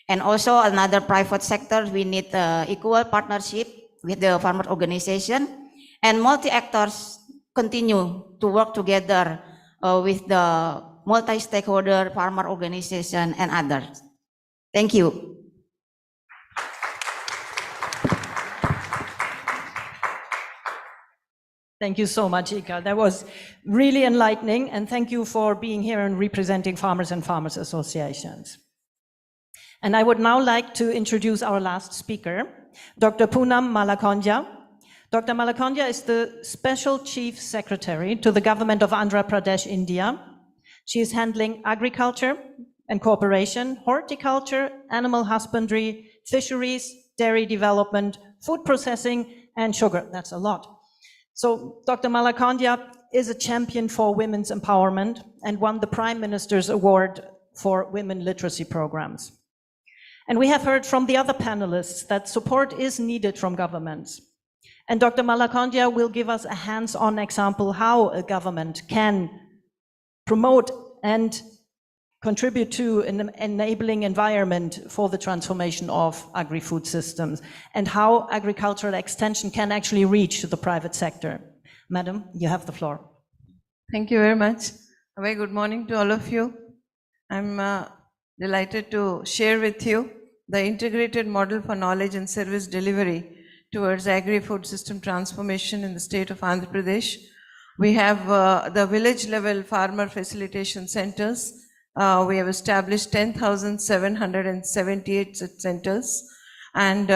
And also another private sector, we need equal partnership with the farmer organization, and multi-actors continue to work together with the multi-stakeholder farmer organization and others. Thank you. Thank you so much, Ika. That was really enlightening, and thank you for being here and representing farmers and farmers associations. And I would now like to introduce our last speaker, Dr. Poonam Malakonja. Dr. Malakonja is the Special Chief Secretary to the Government of Andhra Pradesh, India. She is handling agriculture and cooperation, horticulture, animal husbandry, fisheries, dairy development, food processing, and sugar. That's a lot. So Dr. Malakonja is a champion for women's empowerment and won the Prime Minister's Award for Women Literacy Programs. And we have heard from the other panelists that support is needed from governments. And Dr. Malakondia will give us a hands-on example how a government can promote and contribute to an enabling environment for the transformation of agri-food systems and how agricultural extension can actually reach the private sector. Madam, you have the floor. Thank you very much. A very good morning to all of you. I'm delighted to share with you the integrated model for knowledge and service delivery towards agri-food system transformation in the state of Andhra Pradesh. We have the village level farmer facilitation centers. We have established 10,778 such centers, and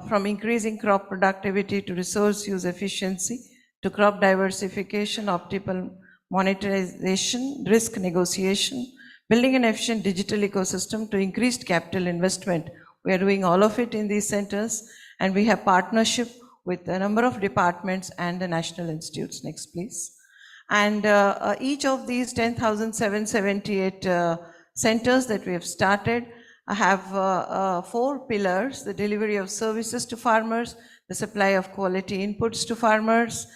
from increasing crop productivity to resource use efficiency to crop diversification, optimal monetization, risk negotiation, building an efficient digital ecosystem to increased capital investment. We are doing all of it in these centers, and we have partnership with a number of departments and the national institutes. Next, please. And each of these 10,778 centers that we have started have 4 pillars: the delivery of services to farmers, the supply of quality inputs to farmers,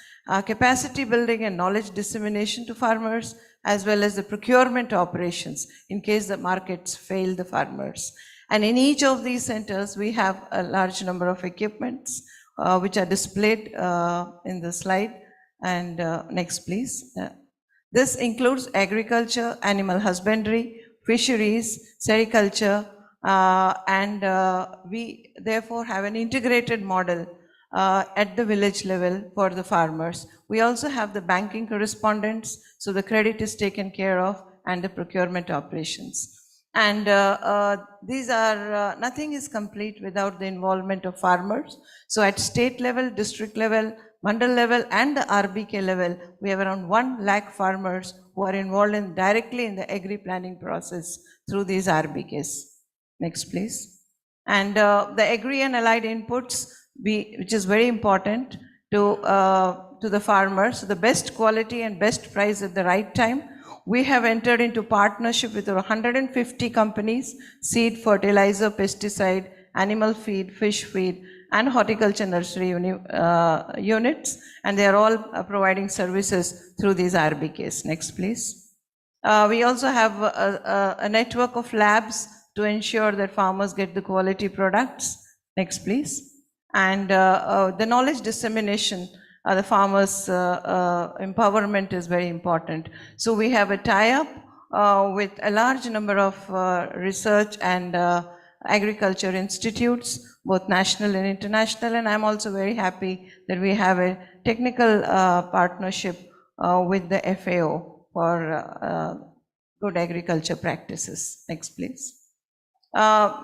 capacity building and knowledge dissemination to farmers, as well as the procurement operations in case the markets fail the farmers. And in each of these centers, we have a large number of equipments which are displayed in the slide. And next, please. This includes agriculture, animal husbandry, fisheries, sericulture, and we therefore have an integrated model at the village level for the farmers. We also have the banking correspondents, so the credit is taken care of, and the procurement operations. And these are, nothing is complete without the involvement of farmers. So at state level, district level, mandal level, and the RBK level, we have around 1 lakh farmers who are involved directly in the agri planning process through these RBKs. Next, please. And the agri and allied inputs, which is very important to the farmers, the best quality and best price at the right time. We have entered into partnership with over 150 companies: seed, fertilizer, pesticide, animal feed, fish feed, and horticulture nursery units, and they are all providing services through these RBKs. Next, please. We also have a network of labs to ensure that farmers get the quality products. Next, please. And the knowledge dissemination, the farmers' empowerment is very important. So we have a tie-up with a large number of research and agriculture institutes, both national and international, and I'm also very happy that we have a technical partnership with the FAO for good agriculture practices. Next, please.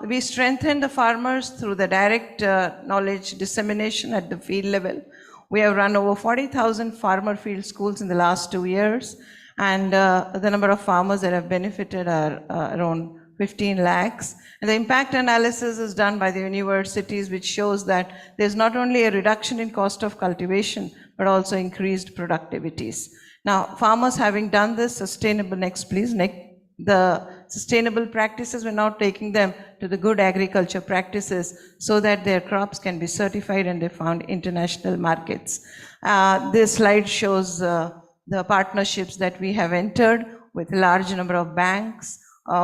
We strengthen the farmers through the direct knowledge dissemination at the field level. We have run over 40,000 farmer field schools in the last 2 years, and the number of farmers that have benefited are around 15 lakhs. And the impact analysis is done by the universities, which shows that there's not only a reduction in cost of cultivation, but also increased productivities. Now, farmers having done this sustainable, next please, the sustainable practices, we're now taking them to the good agriculture practices so that their crops can be certified and they found international markets. This slide shows the partnerships that we have entered with a large number of banks,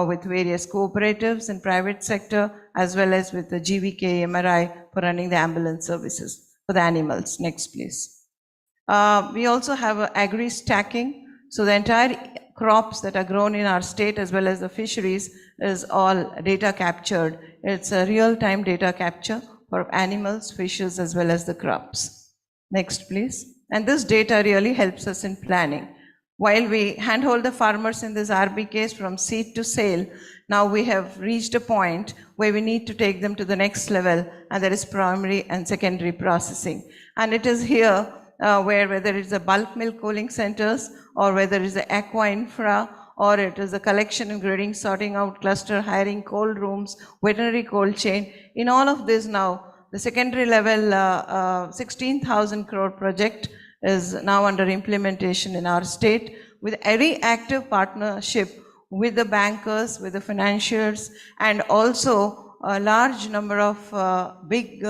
with various cooperatives and private sector, as well as with the GVK MRI for running the ambulance services for the animals. Next, please. We also have agri-stacking. So the entire crops that are grown in our state, as well as the fisheries, is all data captured. It's a real-time data capture for animals, fishes, as well as the crops. Next, please. And this data really helps us in planning. While we handhold the farmers in this RBKs from seed to sale, now we have reached a point where we need to take them to the next level, and that is primary and secondary processing. And it is here where whether it's a bulk milk cooling centers, or whether it's the aqua infra, or it is a collection and grading, sorting out cluster, hiring cold rooms, veterinary cold chain. In all of this now, the secondary level 16,000 crore project is now under implementation in our state, with a very active partnership with the bankers, with the financiers, and also a large number of big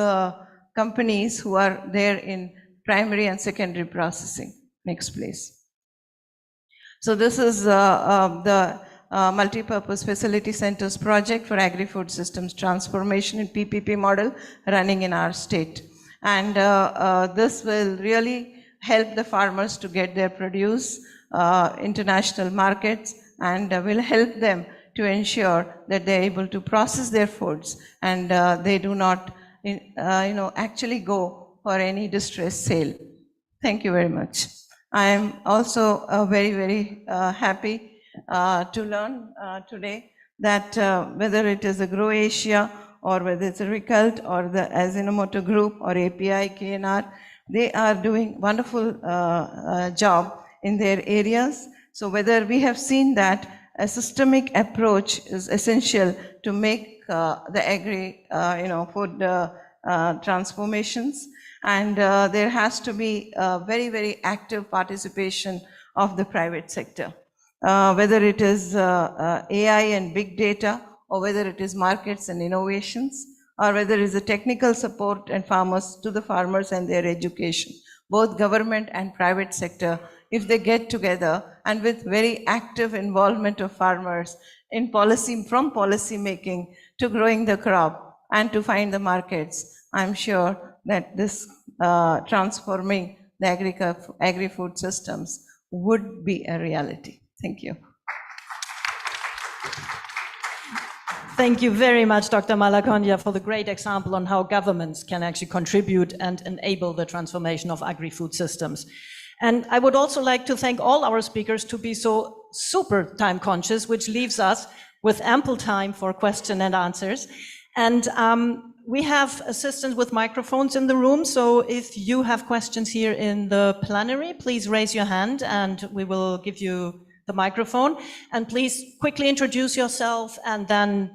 companies who are there in primary and secondary processing. Next, please. So this is the Multi-Purpose Facility Centers project for agri-food systems transformation in PPP model running in our state. And this will really help the farmers to get their produce international markets, and will help them to ensure that they're able to process their foods and they do not actually go for any distress sale. Thank you very much. I am also very, very happy to learn today that whether it is a Grow Asia or whether it's a Recult or the Ajinomoto Group or API, KNR, they are doing wonderful job in their areas. So whether we have seen that a systemic approach is essential to make the agri-food transformations, and there has to be very, very active participation of the private sector. Whether it is AI and big data, or whether it is markets and innovations, or whether it is the technical support and farmers to the farmers and their education, both government and private sector, if they get together and with very active involvement of farmers in policy, from policy making to growing the crop and to find the markets, I'm sure that this transforming the agri-food systems would be a reality. Thank you. Thank you very much, Dr. Malakondia, for the great example on how governments can actually contribute and enable the transformation of agri-food systems. And I would also like to thank all our speakers to be so super time conscious, which leaves us with ample time for question and answers. And we have assistants with microphones in the room, so if you have questions here in the plenary, please raise your hand and we will give you the microphone. And please quickly introduce yourself and then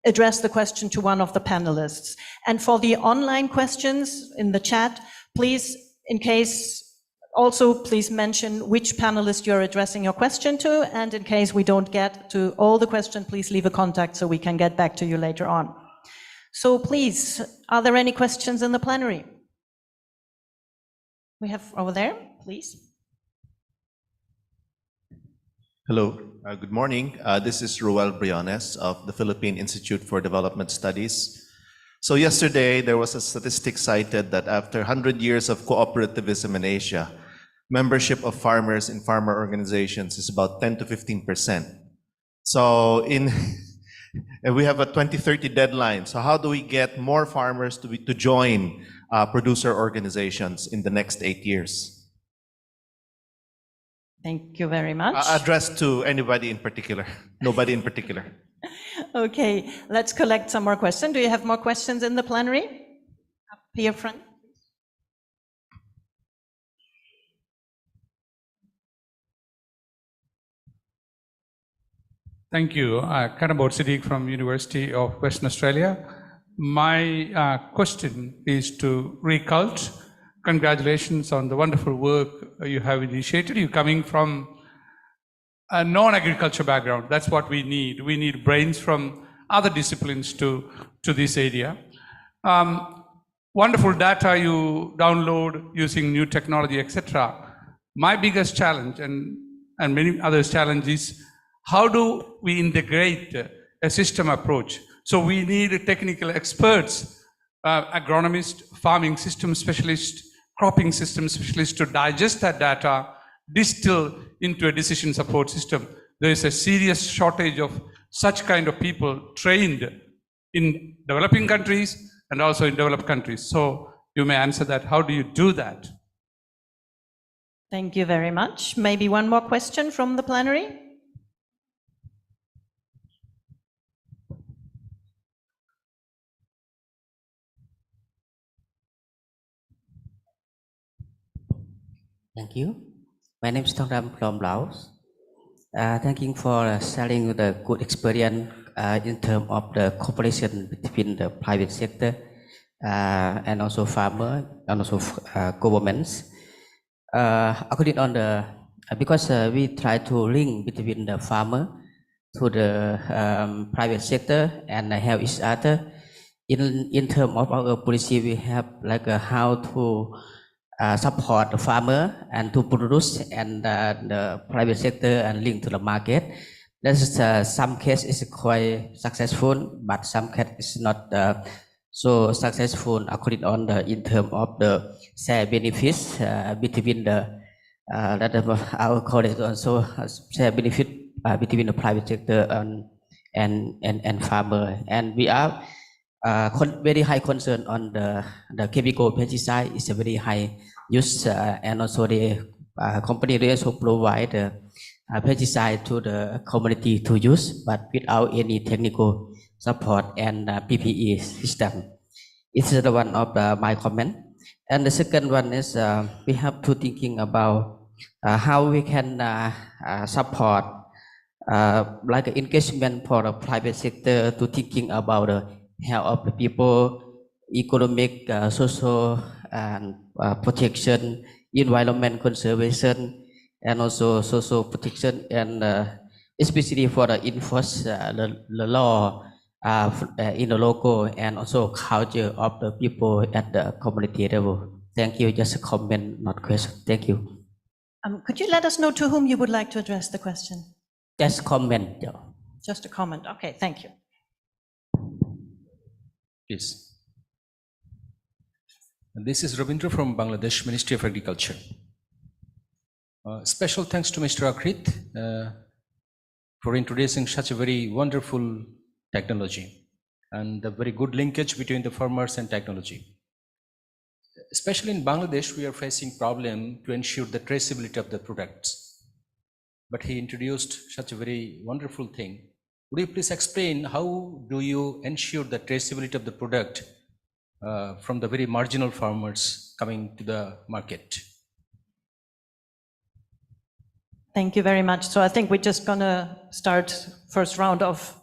address the question to one of the panelists. And for the online questions in the chat, please, in case, also please mention which panelist you're addressing your question to, and in case we don't get to all the questions, please leave a contact so we can get back to you later on. So please, are there any questions in the plenary? We have over there, please. Hello, good morning. This is Ruel Briones of the Philippine Institute for Development Studies. So yesterday, there was a statistic cited that after 100 years of cooperativism in Asia, membership of farmers in farmer organizations is about 10 to 15%. So and we have a 2030 deadline. So how do we get more farmers to join producer organizations in the next 8 years? Thank you very much. Addressed to anybody in particular, nobody in particular. Okay, let's collect some more questions. Do you have more questions in the plenary? Up here front. Thank you. Karambod Siddiq from University of Western Australia. My question is to Recult. Congratulations on the wonderful work you have initiated. You're coming from a non-agriculture background. That's what we need. We need brains from other disciplines to this area. Wonderful data you download using new technology, etc. My biggest challenge and many others' challenges, how do we integrate a system approach? So we need technical experts, agronomists, farming system specialists, cropping system specialists to digest that data, distill into a decision support system. There is a serious shortage of such kind of people trained in developing countries and also in developed countries. So you may answer that. How do you do that? Thank you very much. Maybe one more question from the plenary? Thank you. My name is Thong Ram from Laos. Thank you for sharing the good experience in terms of the cooperation between the private sector and also farmer and also governments. According on the because we try to link between the farmer to the private sector and help each other. in terms of our policy, we have like how to support the farmer and to produce and the private sector and link to the market. There's some case is quite successful, but some case is not so successful according on the in terms of the share benefits between the that I will call it also share benefit between the private sector and farmer. And we are very high concern on the chemical pesticide is a very high use and also the company they also provide pesticide to the community to use, but without any technical support and PPE system. It's the one of my comment. And the second one is we have to thinking about how we can support like engagement for the private sector to thinking about the health of the people, economic, social and protection, environment conservation, and also social protection, and especially for the enforce the law in the local and also culture of the people at the community level. Thank you. Just a comment, not question. Thank you. Could you let us know to whom you would like to address the question? Just comment. Yeah. Just a comment. Okay, thank you. Please. This is Ravindra from Bangladesh Ministry of Agriculture. Special thanks to Mr. Akrit for introducing such a very wonderful technology and a very good linkage between the farmers and technology. Especially in Bangladesh, we are facing problem to ensure the traceability of the products. But he introduced such a very wonderful thing. Would you please explain how do you ensure the traceability of the product from the very marginal farmers coming to the market? Thank you very much. So I think we're just gonna start first round of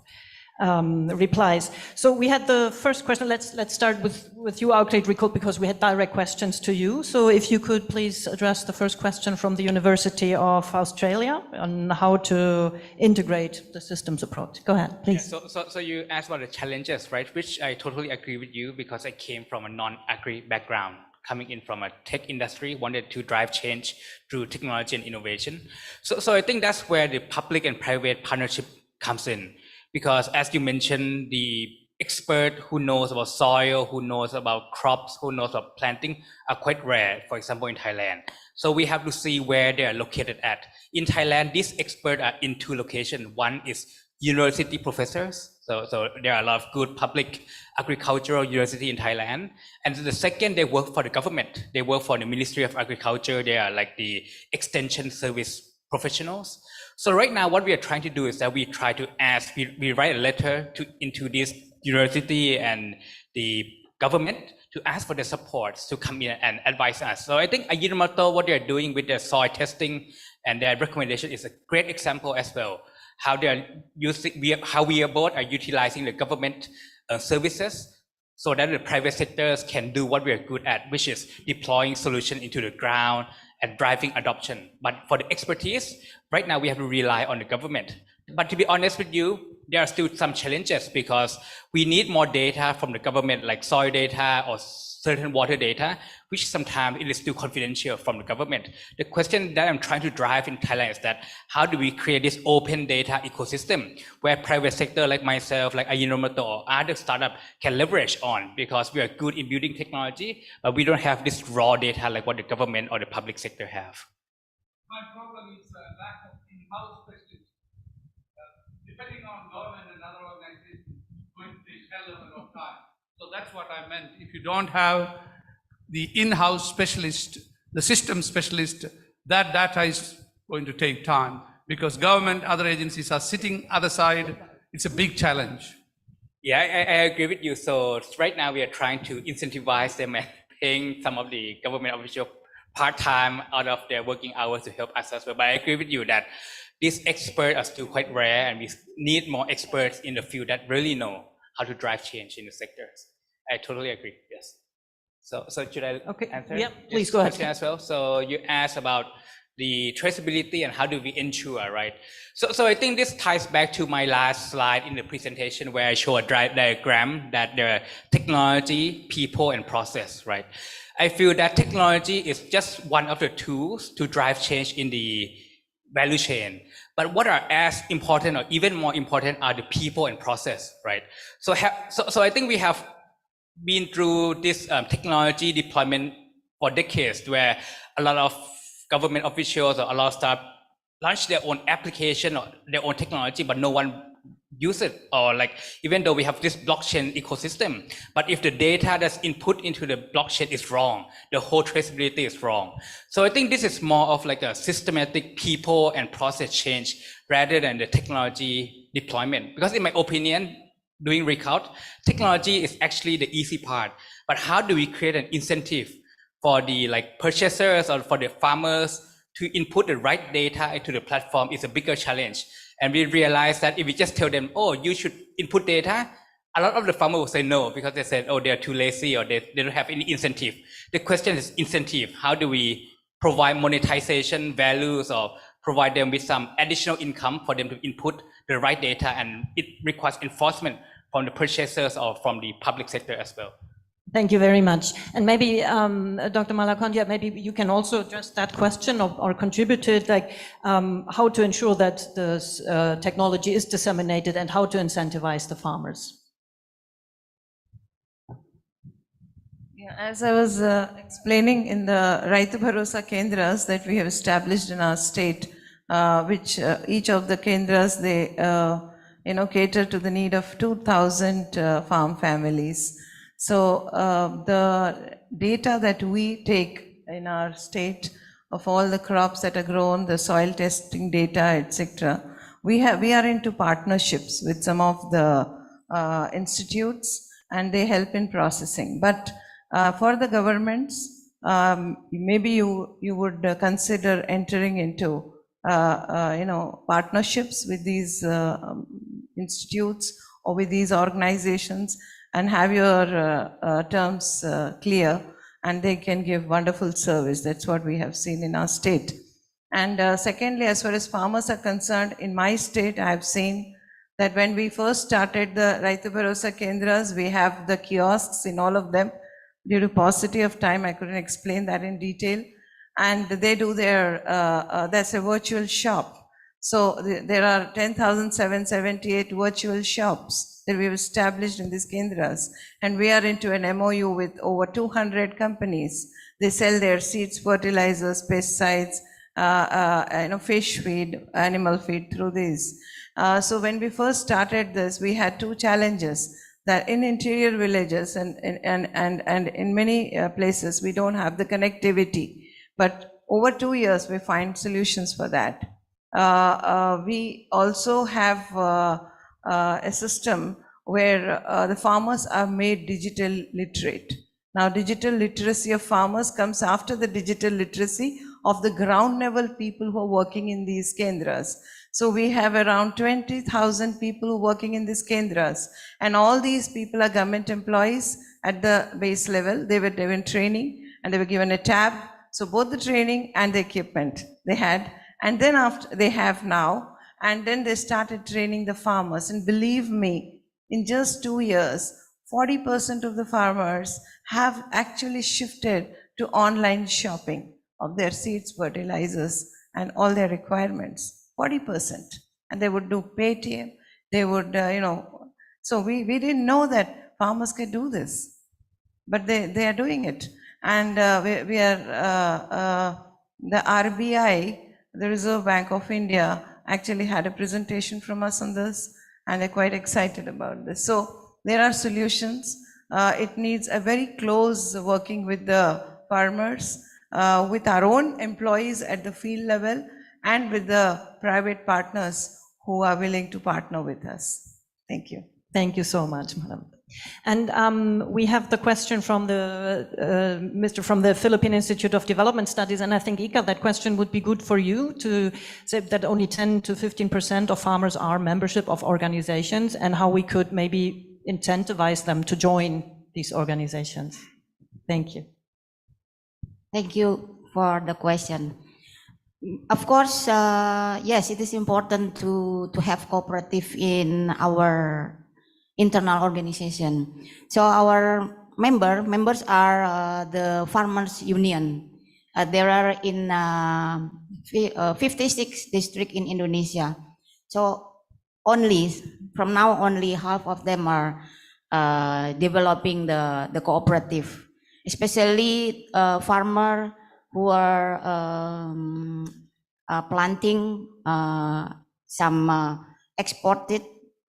replies. So we had the first question. Let's start with you, Alcrate Recall, because we had direct questions to you. So if you could please address the first question from the University of Australia on how to integrate the systems approach. Go ahead, please. Yeah, so you asked about the challenges, right? Which I totally agree with you because I came from a non-agri background, coming in from a tech industry, wanted to drive change through technology and innovation. So I think that's where the public and private partnership comes in. Because as you mentioned, the expert who knows about soil, who knows about crops, who knows about planting are quite rare, for example, in Thailand. So we have to see where they are located at. In Thailand, these experts are in two locations. One is university professors. So there are a lot of good public agricultural university in Thailand. And the second, they work for the government. They work for the Ministry of Agriculture. They are like the extension service professionals. So right now, what we are trying to do is that we try to ask, we write a letter into this university and the government to ask for the support to come in and advise us. So I think Ajinomoto, what they're doing with their soil testing and their recommendation is a great example as well. How they are using, how we are both are utilizing the government services so that the private sectors can do what we are good at, which is deploying solutions into the ground and driving adoption. But for the expertise, right now we have to rely on the government. But to be honest with you, there are still some challenges because we need more data from the government, like soil data or certain water data, which sometimes it is still confidential from the government. The question that I'm trying to drive in Thailand is that how do we create this open data ecosystem where private sector like myself, like Ajinomoto or other startup can leverage on, because we are good in building technology, but we don't have this raw data like what the government or the public sector have. My problem is lack of in-house specialists. Depending on government and other organizations, it's going to take hell of a lot of time. So that's what I meant. If you don't have the in-house specialist, the system specialist, that data is going to take time because government, other agencies are sitting other side. It's a big challenge. Yeah, I agree with you. So right now we are trying to incentivize them and paying some of the government officials part-time out of their working hours to help us as well. But I agree with you that these experts are still quite rare and we need more experts in the field that really know how to drive change in the sectors. I totally agree, yes. So should I answer? Yeah, please go ahead. As well? So you asked about the traceability and how do we ensure, right? So I think this ties back to my last slide in the presentation where I show a diagram that there are technology, people, and process, right? I feel that technology is just one of the tools to drive change in the value chain. But what are as important or even more important are the people and process, right? So I think we have been through this technology deployment for decades where a lot of government officials or a lot of staff launch their own application or their own technology, but no one use it. Or like, even though we have this blockchain ecosystem, but if the data that's input into the blockchain is wrong, the whole traceability is wrong. So I think this is more of like a systematic people and process change rather than the technology deployment. Because in my opinion, doing recount, technology is actually the easy part, but how do we create an incentive for the like purchasers or for the farmers to input the right data into the platform is a bigger challenge. And we realize that if we just tell them, oh, you should input data, a lot of the farmers will say no, because they said, oh, they're too lazy or they don't have any incentive. The question is incentive. How do we provide monetization values or provide them with some additional income for them to input the right data? And it requires enforcement from the purchasers or from the public sector as well. Thank you very much. And maybe, Dr. Malakondia, maybe you can also address that question or contribute to it, like how to ensure that the technology is disseminated and how to incentivize the farmers. Yeah, as I was explaining in the Raitu Bharosa Kendras that we have established in our state, which each of the Kendras, they cater to the need of 2,000 farm families. So the data that we take in our state of all the crops that are grown, the soil testing data, etc., we are into partnerships with some of the institutes, and they help in processing. But for the governments, maybe you would consider entering into partnerships with these institutes or with these organizations, and have your terms clear, and they can give wonderful service. That's what we have seen in our state. And secondly, as far as farmers are concerned, in my state, I have seen that when we first started the Raitu Bharosa Kendras, we have the kiosks in all of them. Due to paucity of time, I couldn't explain that in detail. And they do their, that's a virtual shop. So there are 10,778 virtual shops that we've established in these kendras, and we are into an MOU with over 200 companies. They sell their seeds, fertilizers, pesticides, fish feed, animal feed through these. So when we first started this, we had two challenges, that in interior villages and in many places we don't have the connectivity. But over 2 years we find solutions for that. We also have a system where the farmers are made digital literate. Now, digital literacy of farmers comes after the digital literacy of the ground level people who are working in these kendras. So we have around 20,000 people working in these kendras, and all these people are government employees at the base level. They were given training and they were given a tab. So both the training and the equipment they had, and then after they have now. And then they started training the farmers. And believe me, in just 2 years, 40% of the farmers have actually shifted to online shopping of their seeds, fertilizers, and all their requirements. 40%. And they would do Paytm. They would, so we didn't know that farmers could do this, but they are doing it. And we are, the RBI, the Reserve Bank of India, actually had a presentation from us on this, and they're quite excited about this. So there are solutions. It needs a very close working with the farmers, with our own employees at the field level, and with the private partners who are willing to partner with us. Thank you. Thank you so much, Madam. And we have the question from the from the Philippine Institute of Development Studies, and I think, Ika, that question would be good for you to say that only 10 to 15% of farmers are membership of organizations, and how we could maybe incentivize them to join these organizations. Thank you. Thank you for the question. Of course, yes, it is important to have cooperative in our internal organization. So our members are the farmers union. There are in 56 districts in Indonesia. So from now only half of them are developing the cooperative, especially farmer who are planting some exported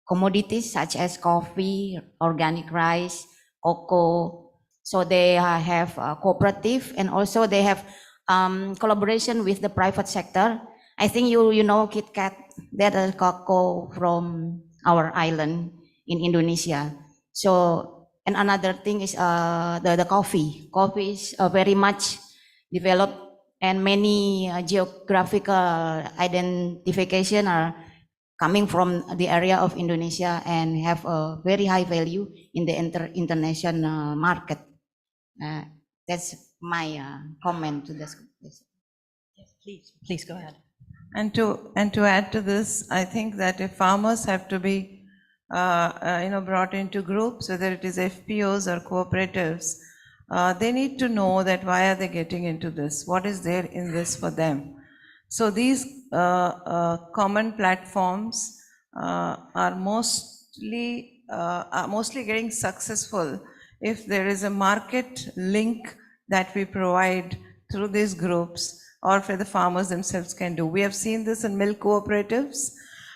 commodities such as coffee, organic rice, cocoa. So they have a cooperative, and also they have collaboration with the private sector. I think you know KitKat, that is cocoa from our island in Indonesia. So, and another thing is the coffee. Coffee is very much developed, and many geographical identification are coming from the area of Indonesia and have a very high value in the international market. That's my comment to this. Yes, please go ahead. And to add to this, I think that if farmers have to be brought into groups, whether it is FPOs or cooperatives, they need to know that why are they getting into this? What is there in this for them? So these common platforms are mostly getting successful if there is a market link that we provide through these groups, or for the farmers themselves can do. We have seen this in milk cooperatives,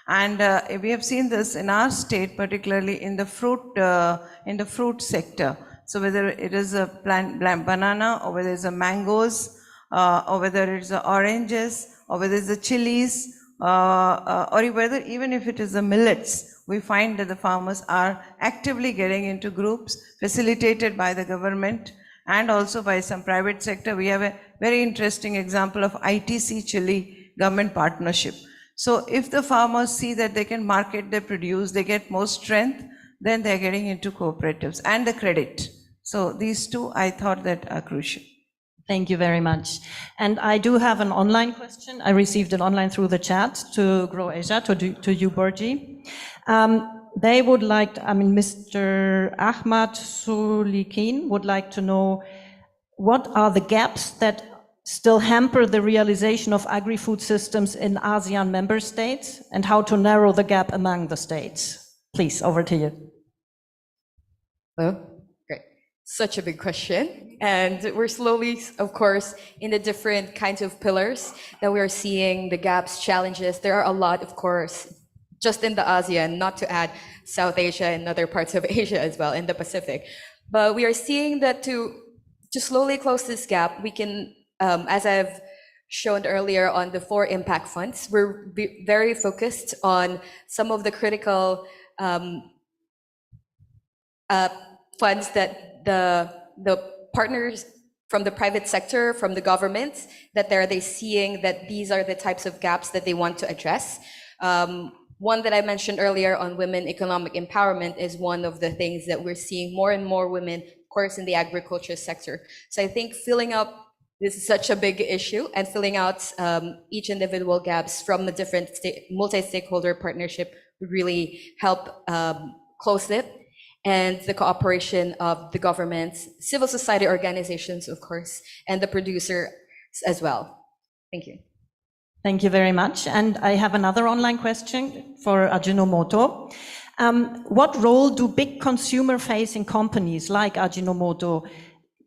and we have seen this in our state, particularly in the fruit sector. So whether it is a banana, or whether it's a mangoes, or whether it's the oranges, or whether it's the chilies, or whether even if it is the millets, we find that the farmers are actively getting into groups facilitated by the government and also by some private sector. We have a very interesting example of ITC chili government partnership. So if the farmers see that they can market their produce, they get more strength, then they're getting into cooperatives and the credit. So these two, I thought that are crucial. Thank you very much. And I do have an online question. I received it online through the chat to Grow Asia, to you, Burji. They would like, Mr. Ahmad Sulikin would like to know, what are the gaps that still hamper the realization of agri-food systems in ASEAN member states, and how to narrow the gap among the states? Please, over to you. Great. Such a big question. And we're slowly, of course, in the different kinds of pillars that we are seeing the gaps, challenges. There are a lot, of course, just in the ASEAN, not to add South Asia and other parts of Asia as well, in the Pacific. But we are seeing that to slowly close this gap, we can, as I've shown earlier on the 4 impact funds, we're very focused on some of the critical funds that the partners from the private sector, from the government, that they're seeing that these are the types of gaps that they want to address. One that I mentioned earlier on women economic empowerment is one of the things that we're seeing more and more women, of course, in the agriculture sector. So I think filling up, this is such a big issue, and filling out each individual gaps from a different multi-stakeholder partnership would really help close it. And the cooperation of the governments, civil society organizations, of course, and the producers as well. Thank you. Thank you very much. And I have another online question for Ajinomoto. What role do big consumer-facing companies like Ajinomoto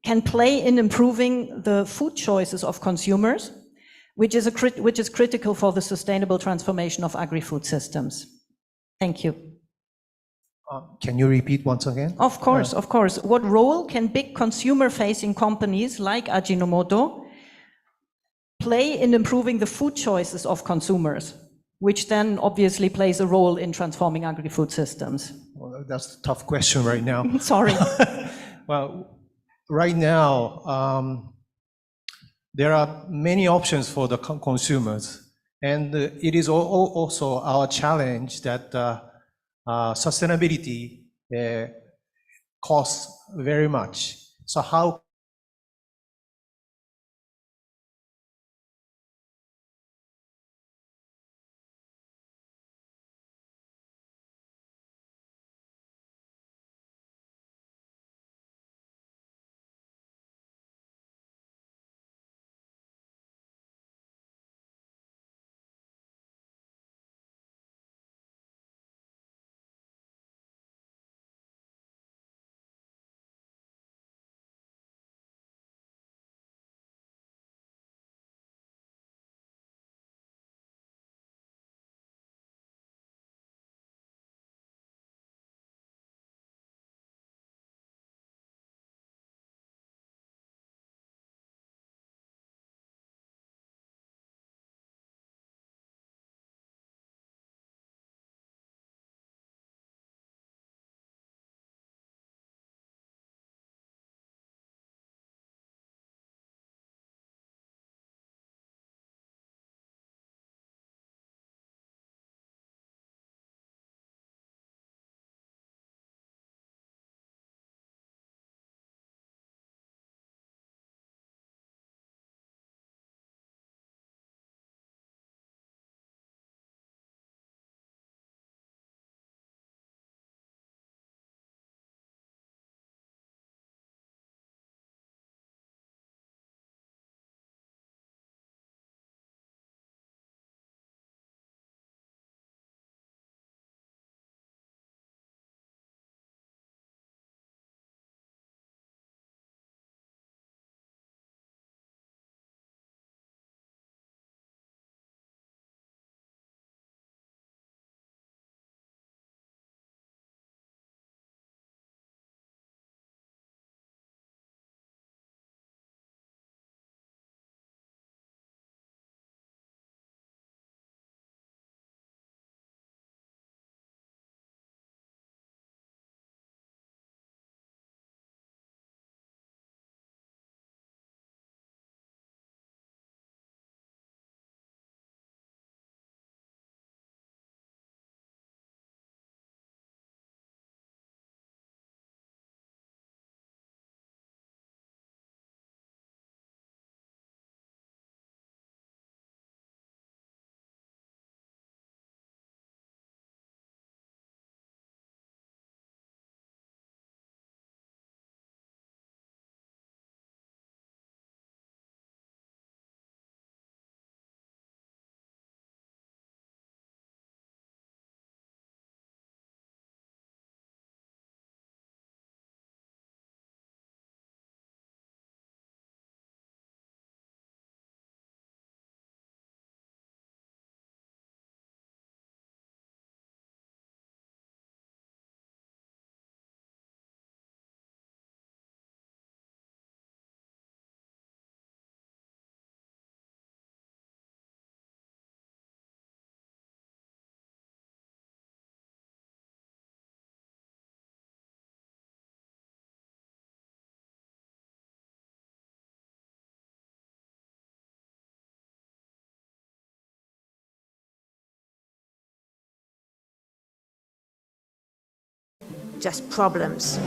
can play in improving the food choices of consumers, which is critical for the sustainable transformation of agri-food systems? Thank you. Can you repeat once again? Of course, of course. What role can big consumer-facing companies like Ajinomoto play in improving the food choices of consumers, which then obviously plays a role in transforming agri-food systems? Well, that's a tough question right now. Sorry. Well, right now, there are many options for the consumers, and it is also our challenge that sustainability costs very much. So how just problems.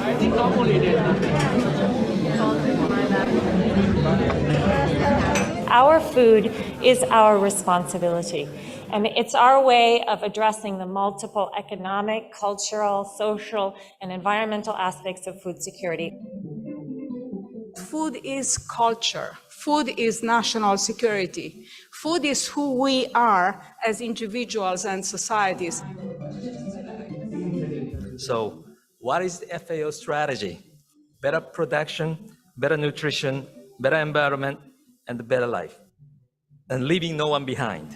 Our food is our responsibility, and it's our way of addressing the multiple economic, cultural, social, and environmental aspects of food security. Food is culture. Food is national security. Food is who we are as individuals and societies. So, what is the FAO strategy? Better production, better nutrition, better environment, and a better life, and leaving no one behind.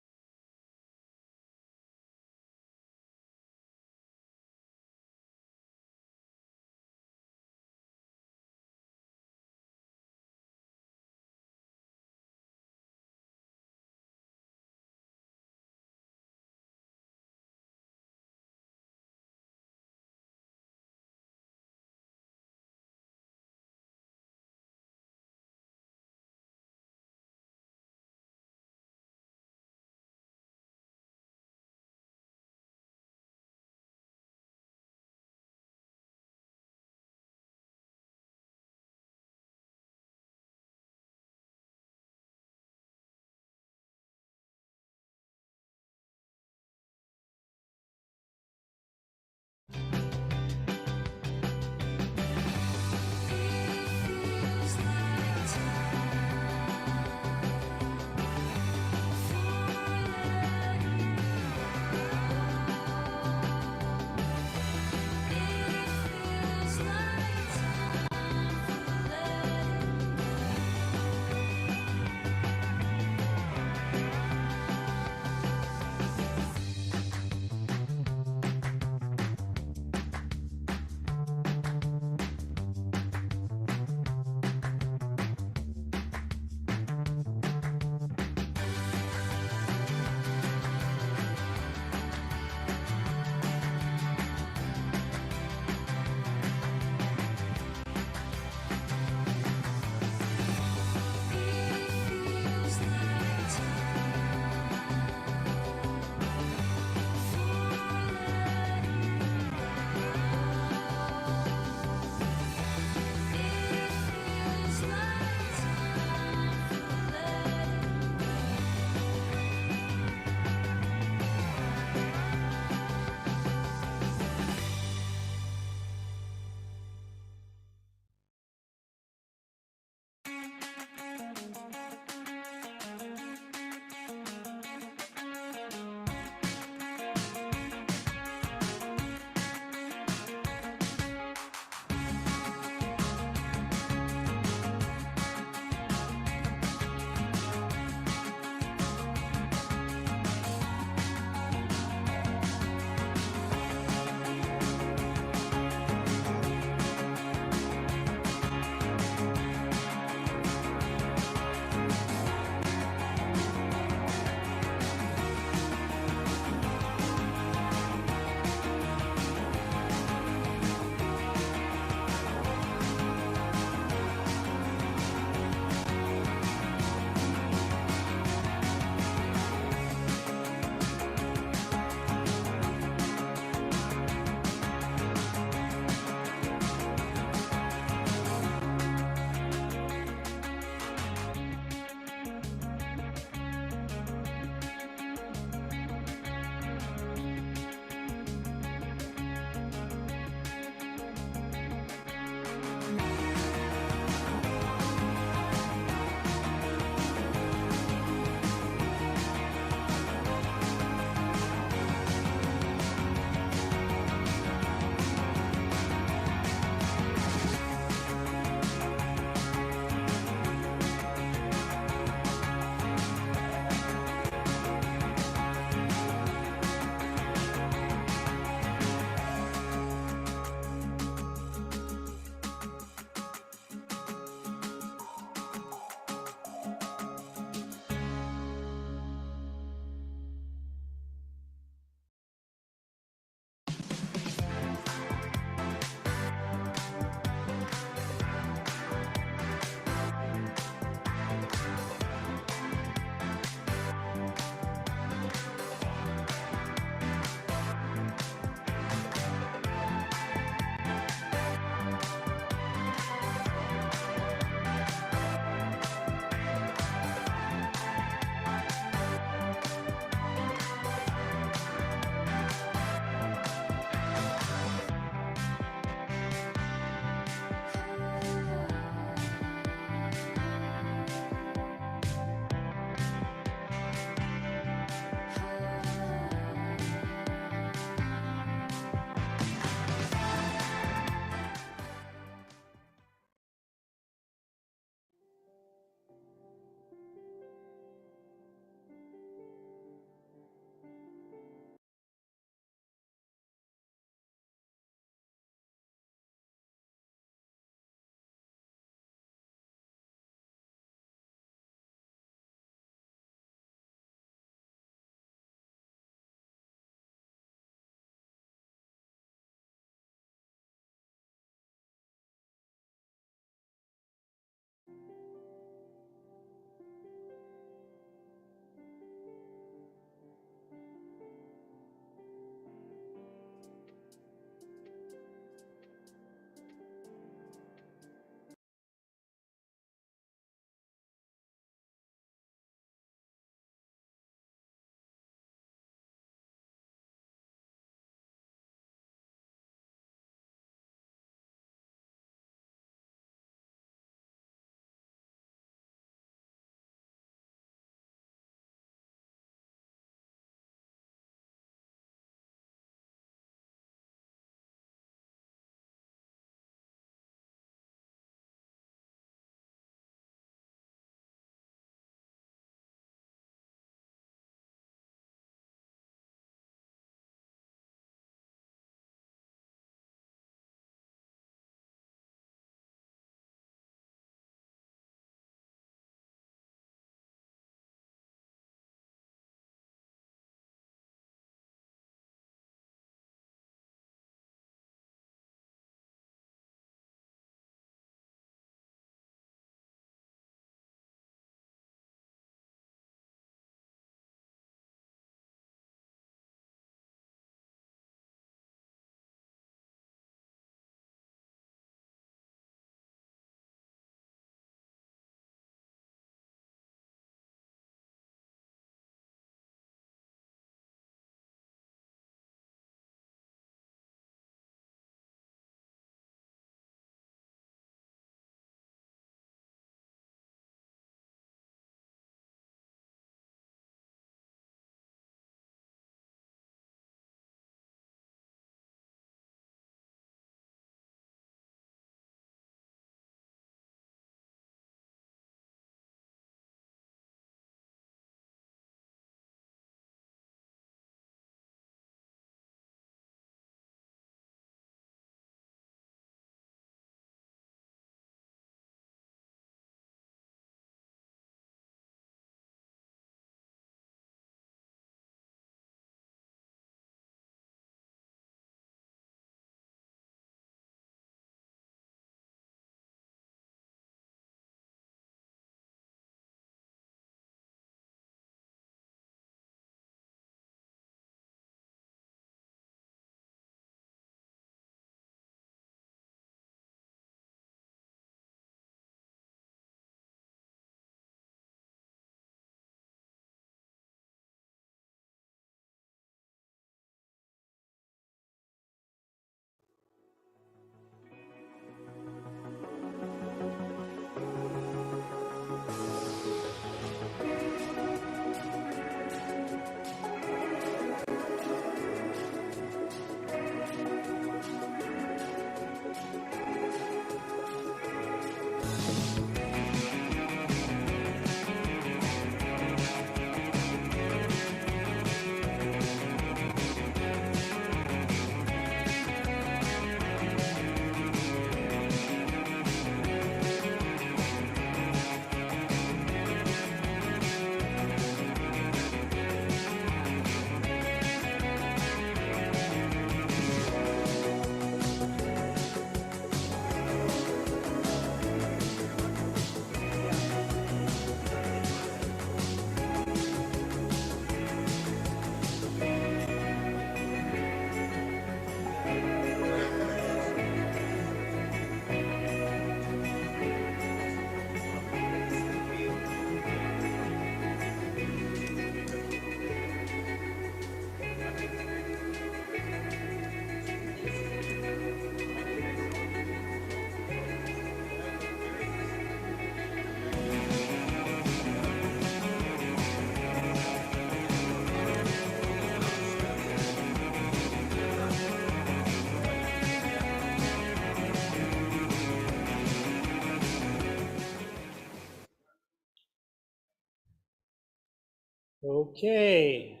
Okay.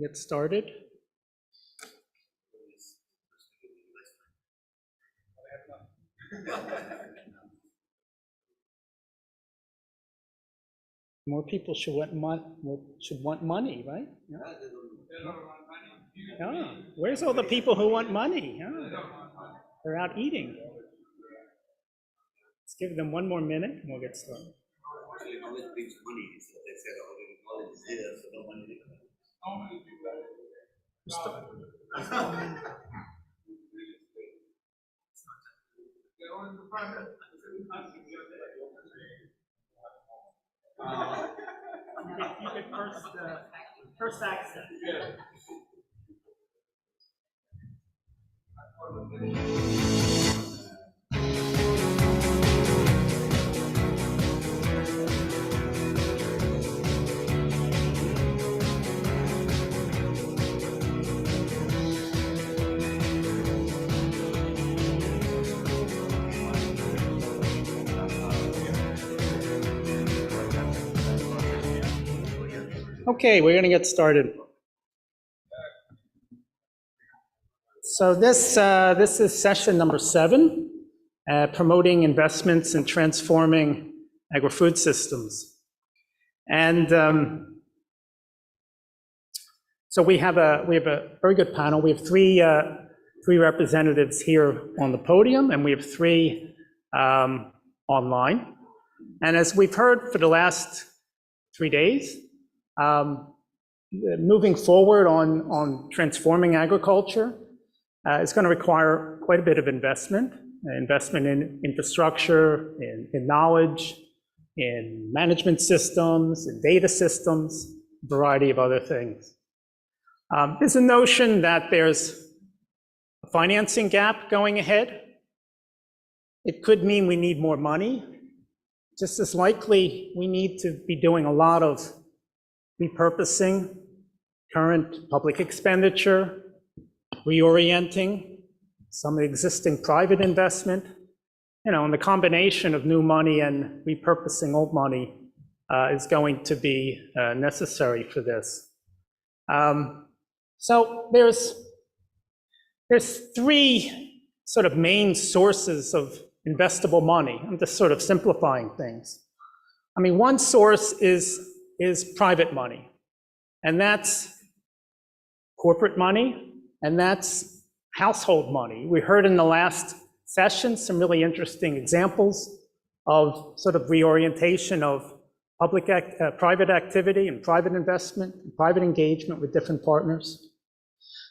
Get started. More people should want money, right? Yeah. Yeah. Where's all the people who want money? Yeah. They're out eating. Let's give them one more minute and we'll get started. You get first accent. Okay, we're going to get started. So this is session number 7, promoting investments in transforming agri-food systems. And so we have a very good panel. We have three representatives here on the podium, and we have 3 online. And as we've heard for the last 3 days, moving forward on transforming agriculture is going to require quite a bit of investment in infrastructure, in knowledge, in management systems, in data systems, a variety of other things. There's a notion that there's a financing gap going ahead. It could mean we need more money. Just as likely, we need to be doing a lot of repurposing current public expenditure, reorienting some existing private investment, and the combination of new money and repurposing old money is going to be necessary for this. So there's 3 sort of main sources of investable money. I'm just sort of simplifying things. I mean, one source is private money, and that's corporate money, and that's household money. We heard in the last session some really interesting examples of sort of reorientation of private activity and private investment, and private engagement with different partners.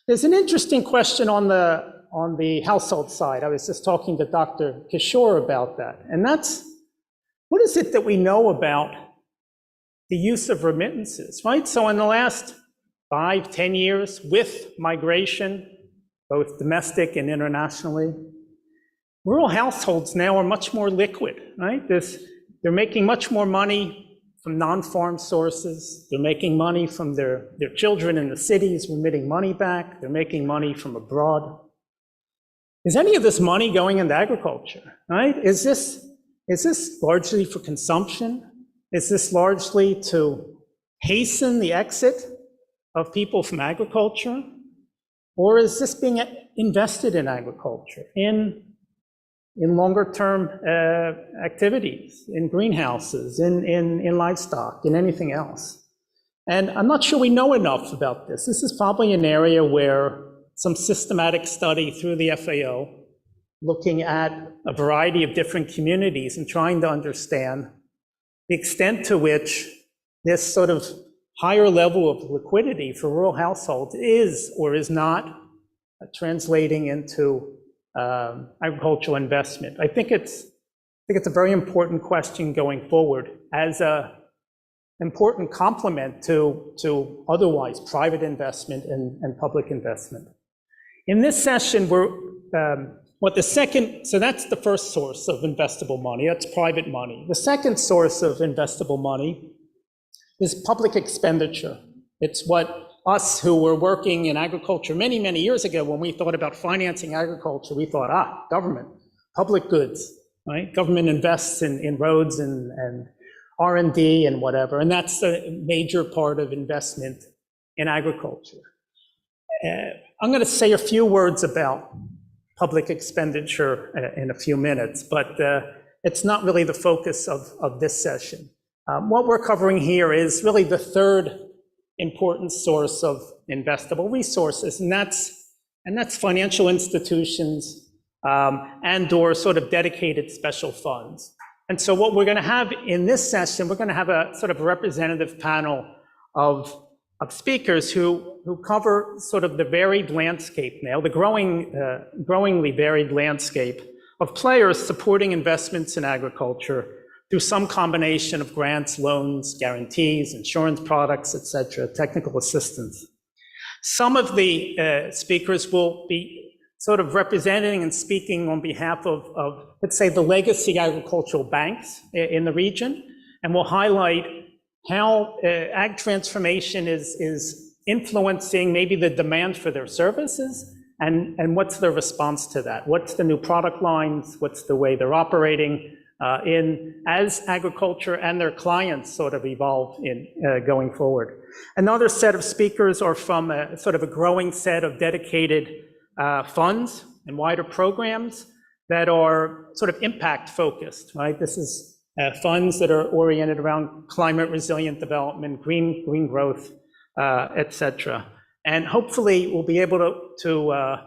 There's an interesting question on the household side. I was just talking to Dr. Kishore about that, and that's, what is it that we know about the use of remittances, right? So in the last 5-10 years, with migration, both domestic and internationally, rural households now are much more liquid, right? They're making much more money from non-farm sources. They're making money from their children in the cities, remitting money back. They're making money from abroad. Is any of this money going into agriculture, right? Is this largely for consumption? Is this largely to hasten the exit of people from agriculture? Or is this being invested in agriculture, in longer-term activities, in greenhouses, in livestock, in anything else? And I'm not sure we know enough about this. This is probably an area where some systematic study through the FAO, looking at a variety of different communities and trying to understand the extent to which this sort of higher level of liquidity for rural households is or is not translating into agricultural investment. I think it's a very important question going forward as an important complement to otherwise private investment and public investment. In this session, so that's the first source of investable money, that's private money. The second source of investable money is public expenditure. It's what us who were working in agriculture many, many years ago, when we thought about financing agriculture, we thought, government, public goods, right? Government invests in roads and R&D and whatever, and that's a major part of investment in agriculture. I'm going to say a few words about public expenditure in a few minutes, but it's not really the focus of this session. What we're covering here is really the third important source of investable resources, and that's financial institutions and/or sort of dedicated special funds. And so what we're going to have in this session, we're going to have a sort of representative panel of speakers who cover sort of the varied landscape now, the growingly varied landscape of players supporting investments in agriculture through some combination of grants, loans, guarantees, insurance products, et cetera, technical assistance. Some of the speakers will be sort of representing and speaking on behalf of, let's say, the legacy agricultural banks in the region, and will highlight how ag transformation is influencing maybe the demand for their services, and what's their response to that? What's the new product lines? What's the way they're operating as agriculture and their clients sort of evolve in going forward? Another set of speakers are from a sort of a growing set of dedicated funds and wider programs that are sort of impact focused, right? This is funds that are oriented around climate resilient development, green growth, et cetera. And hopefully we'll be able to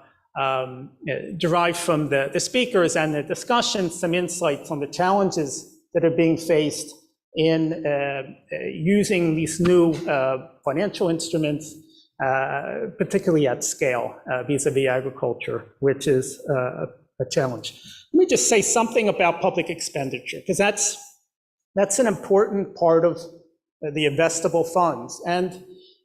derive from the speakers and the discussion some insights on the challenges that are being faced in using these new financial instruments, particularly at scale vis-a-vis agriculture, which is a challenge. Let me just say something about public expenditure, because that's an important part of the investable funds. And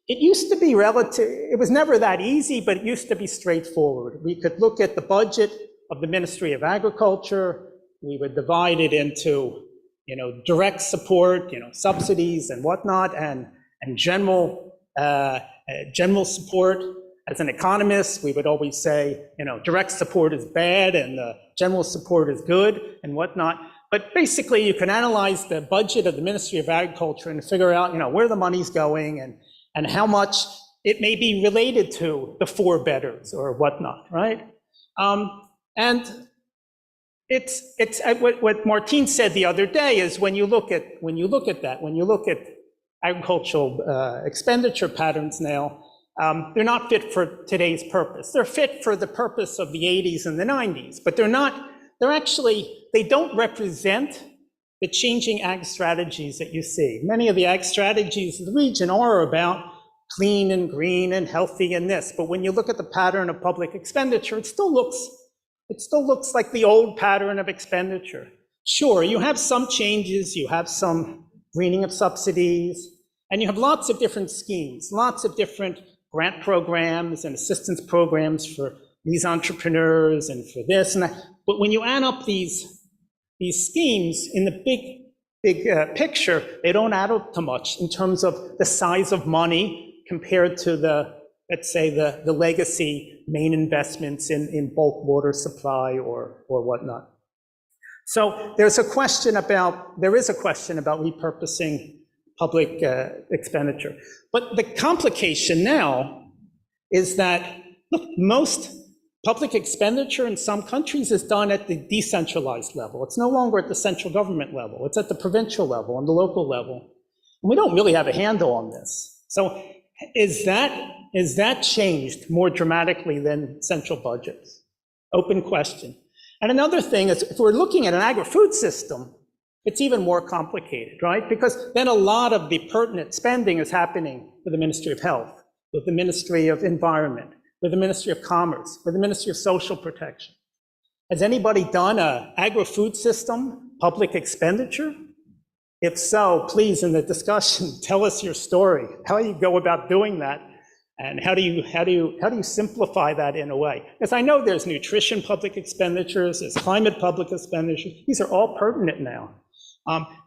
it used to be it was never that easy, but it used to be straightforward. We could look at the budget of the Ministry of Agriculture. We would divide it into, direct support, subsidies and whatnot, and general support. As an economist, we would always say, direct support is bad and general support is good and whatnot. But basically, you can analyze the budget of the Ministry of Agriculture and figure out, where the money's going and how much it may be related to the four betters or whatnot, right? And it's what Martine said the other day is when you look at agricultural expenditure patterns now, they're not fit for today's purpose. They're fit for the purpose of the 80s and the 90s, but they don't represent the changing ag strategies that you see. Many of the ag strategies of the region are about clean and green and healthy and this, but when you look at the pattern of public expenditure, it still looks like the old pattern of expenditure. Sure, you have some changes, you have some greening of subsidies, and you have lots of different schemes, lots of different grant programs and assistance programs for these entrepreneurs and for this and that. But when you add up these schemes in the big picture, they don't add up to much in terms of the size of money compared to let's say the legacy main investments in bulk water supply or whatnot. So there is a question about repurposing public expenditure. But the complication now is that, look, most public expenditure in some countries is done at the decentralized level. It's no longer at the central government level. It's at the provincial level and the local level. And we don't really have a handle on this. So is that changed more dramatically than central budgets? Open question. And another thing is, if we're looking at an agri-food system, it's even more complicated, right? Because then a lot of the pertinent spending is happening with the Ministry of Health, with the Ministry of Environment, with the Ministry of Commerce, with the Ministry of Social Protection. Has anybody done an agri-food system public expenditure? If so, please, in the discussion, tell us your story. How do you go about doing that? And how do you simplify that in a way? Because I know there's nutrition public expenditures, there's climate public expenditures. These are all pertinent now.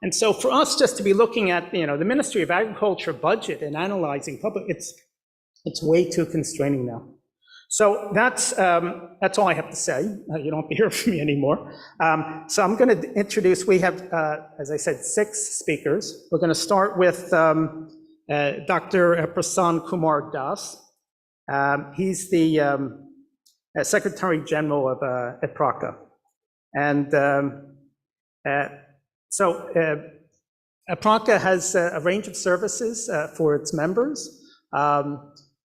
And so for us just to be looking at the Ministry of Agriculture budget and analyzing public, it's way too constraining now. So that's all I have to say. You don't have to hear from me anymore. So I'm going to introduce, we have, as I said, 6 speakers. We're going to start with Dr. Prasanna Kumar Das. He's the Secretary General of APRACA. And so APRACA has a range of services for its members.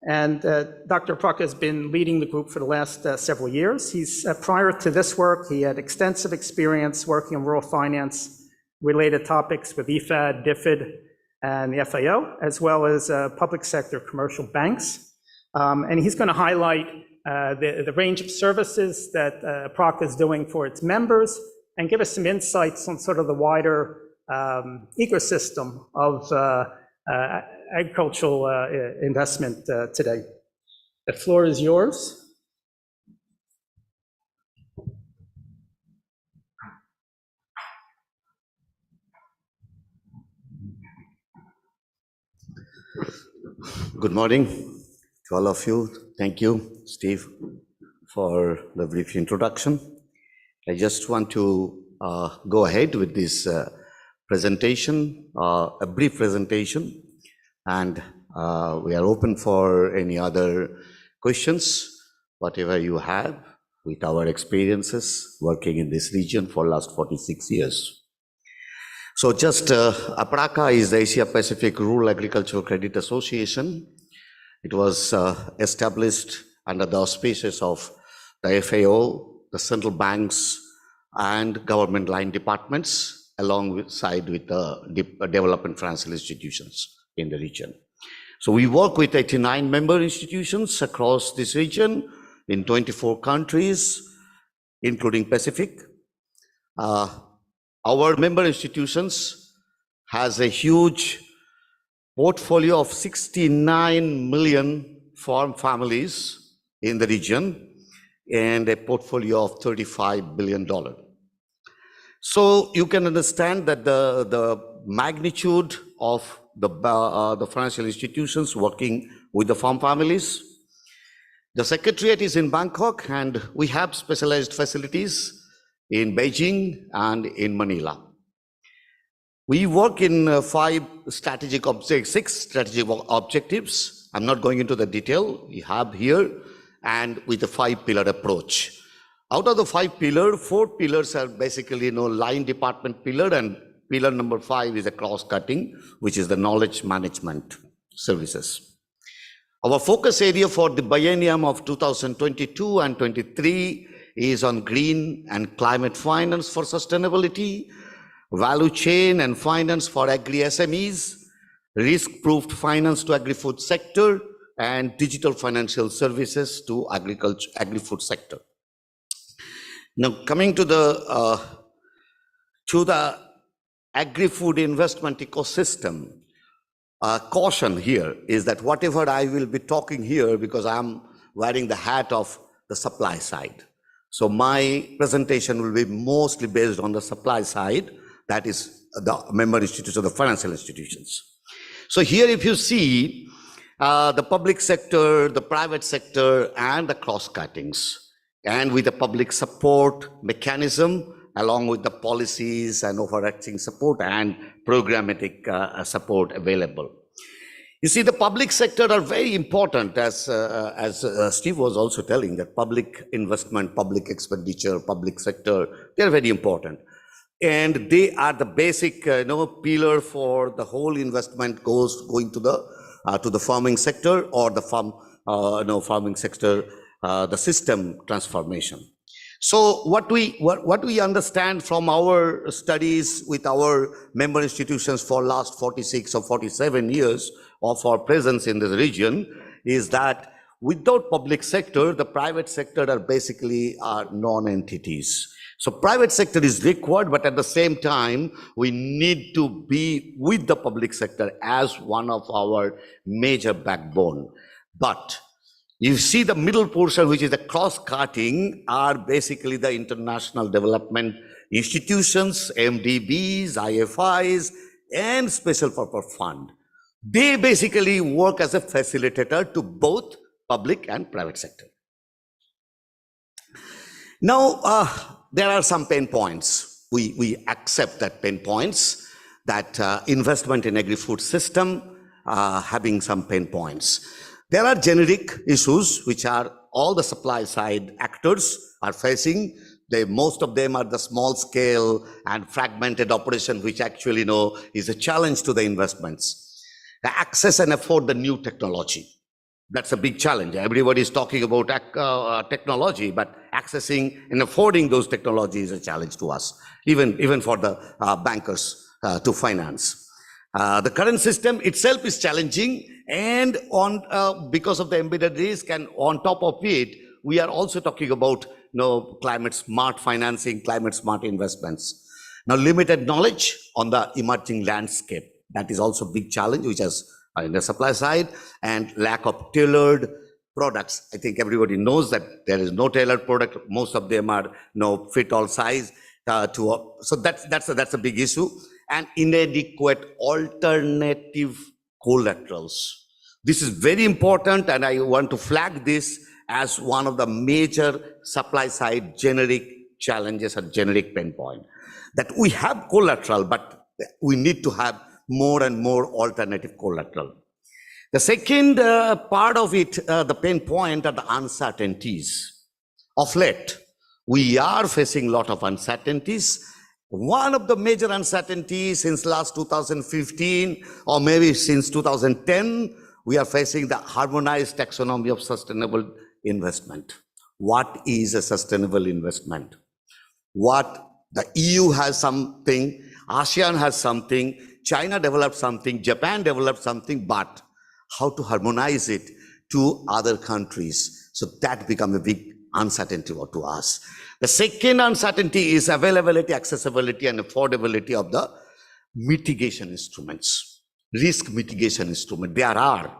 And Dr. APRACA has been leading the group for the last several years. He's prior to this work, he had extensive experience working in rural finance related topics with IFAD, DFID, and the FAO, as well as public sector commercial banks. And he's going to highlight the range of services that APRACA is doing for its members and give us some insights on sort of the wider ecosystem of agricultural investment today. The floor is yours. Good morning to all of you. Thank you, Steve, for the brief introduction. I just want to go ahead with this presentation, a brief presentation, and we are open for any other questions, whatever you have with our experiences working in this region for last 46 years. So just APRACA is the Asia Pacific Rural Agricultural Credit Association. It was established under the auspices of the FAO, the central banks, and government line departments, alongside with the development financial institutions in the region. So we work with 89 member institutions across this region in 24 countries, including Pacific. Our member institutions has a huge portfolio of 69 million farm families in the region and a portfolio of $35 billion. So you can understand that the magnitude of the financial institutions working with the farm families. The Secretariat is in Bangkok, and we have specialized facilities in Beijing and in Manila. We work in 6 strategic objectives. I'm not going into the detail we have here, and with a 5-pillar approach. Out of the 5 pillars, 4 pillars are basically line department pillar, and pillar number 5 is a cross-cutting, which is the knowledge management services. Our focus area for the biennium of 2022 and 23 is on green and climate finance for sustainability, value chain and finance for agri-SMEs, risk-proofed finance to agri-food sector, and digital financial services to agri-food sector. Now, coming to the agri-food investment ecosystem, caution here is that whatever I will be talking here, because I'm wearing the hat of the supply side. So my presentation will be mostly based on the supply side, that is the member institutions, the financial institutions. So here if you see the public sector, the private sector, and the cross-cuttings, and with the public support mechanism, along with the policies and overarching support and programmatic support available. You see, the public sector are very important, as Steve was also telling, that public investment, public expenditure, public sector, they're very important. And they are the basic pillar for the whole investment going to the farming sector, or the farming sector, the system transformation. So what we understand from our studies with our member institutions for last 46 or 47 years of our presence in this region is that without public sector, the private sector are basically non-entities. So private sector is required, but at the same time, we need to be with the public sector as one of our major backbone. But you see the middle portion, which is the cross-cutting, are basically the international development institutions, MDBs, IFIs, and special purpose fund. They basically work as a facilitator to both public and private sector. Now, there are some pain points. We accept that pain points, that investment in agri-food system having some pain points. There are generic issues which are all the supply side actors are facing. Most of them are the small scale and fragmented operation, which actually is a challenge to the investments. The access and afford the new technology. That's a big challenge. Everybody is talking about technology, but accessing and affording those technologies is a challenge to us, even for the bankers to finance. The current system itself is challenging, and because of the embedded risk, and on top of it, we are also talking about climate smart financing, climate smart investments. Now, limited knowledge on the emerging landscape. That is also a big challenge, which is in the supply side, and lack of tailored products. I think everybody knows that there is no tailored product. Most of them are fit all size. So that's a big issue. And inadequate alternative collaterals. This is very important, and I want to flag this as one of the major supply side generic challenges or generic pain point. That we have collateral, but we need to have more and more alternative collateral. The second part of it, the pain point, are the uncertainties. Of late, we are facing a lot of uncertainties. One of the major uncertainties since last 2015, or maybe since 2010, we are facing the harmonized taxonomy of sustainable investment. What is a sustainable investment? What the EU has something, ASEAN has something, China developed something, Japan developed something, but how to harmonize it to other countries? So that becomes a big uncertainty to us. The second uncertainty is availability, accessibility, and affordability of the mitigation instruments, risk mitigation instrument. There are,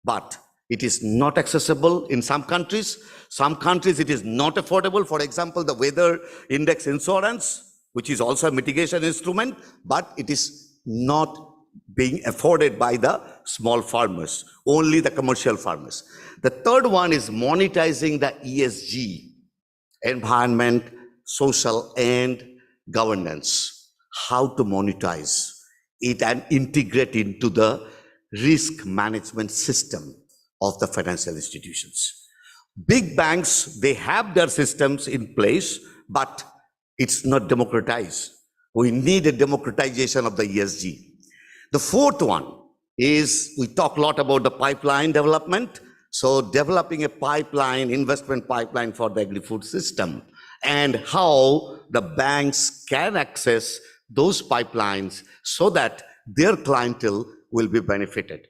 but it is not accessible in some countries. Some countries it is not affordable. For example, the weather index insurance, which is also a mitigation instrument, but it is not being afforded by the small farmers, only the commercial farmers. The third one is monetizing the ESG, environment, social, and governance. How to monetize it and integrate into the risk management system of the financial institutions. Big banks, they have their systems in place, but it's not democratized. We need a democratization of the ESG. The fourth one is, we talk a lot about the pipeline development. So developing a pipeline, investment pipeline for the agri-food system, and how the banks can access those pipelines so that their clientele will be benefited.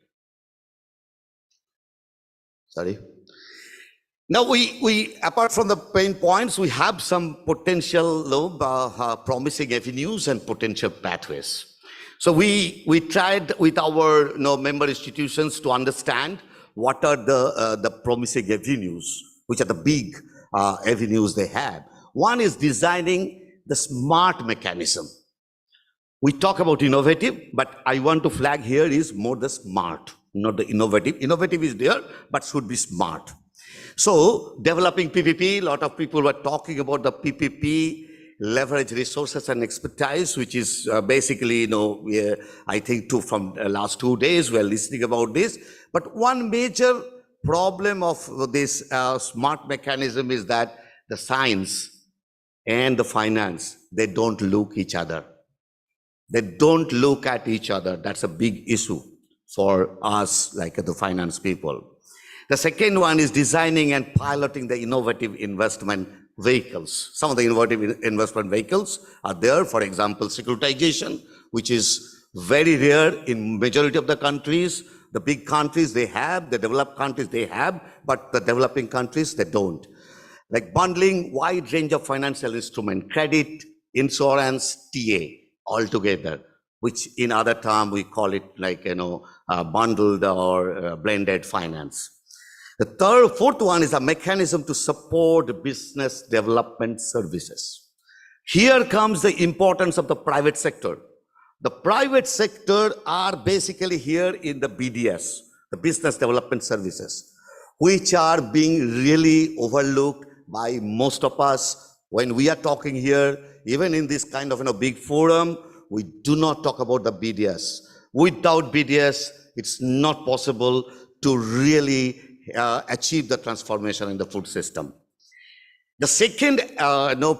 Sorry. Now we apart from the pain points, we have some potential promising avenues and potential pathways. So we tried with our member institutions to understand what are the promising avenues, which are the big avenues they have. One is designing the smart mechanism. We talk about innovative, but I want to flag here is more the smart, not the innovative. Innovative is there, but should be smart. So developing PPP, a lot of people were talking about the PPP, leverage resources and expertise, which is basically, I think from the last 2 days, we're listening about this. But one major problem of this smart mechanism is that the science and the finance, they don't look each other. They don't look at each other. That's a big issue for us, like the finance people. The second one is designing and piloting the innovative investment vehicles. Some of the innovative investment vehicles are there. For example, securitization, which is very rare in majority of the countries. The big countries they have, the developed countries they have, but the developing countries they don't. Like bundling wide range of financial instrument, credit, insurance, TA, all together, which in other term we call it like bundled or blended finance. The fourth one is a mechanism to support business development services. Here comes the importance of the private sector. The private sector are basically here in the BDS, the business development services, which are being really overlooked by most of us, When we are talking here, even in this kind of big forum, we do not talk about the BDS. Without BDS, it's not possible to really achieve the transformation in the food system. The second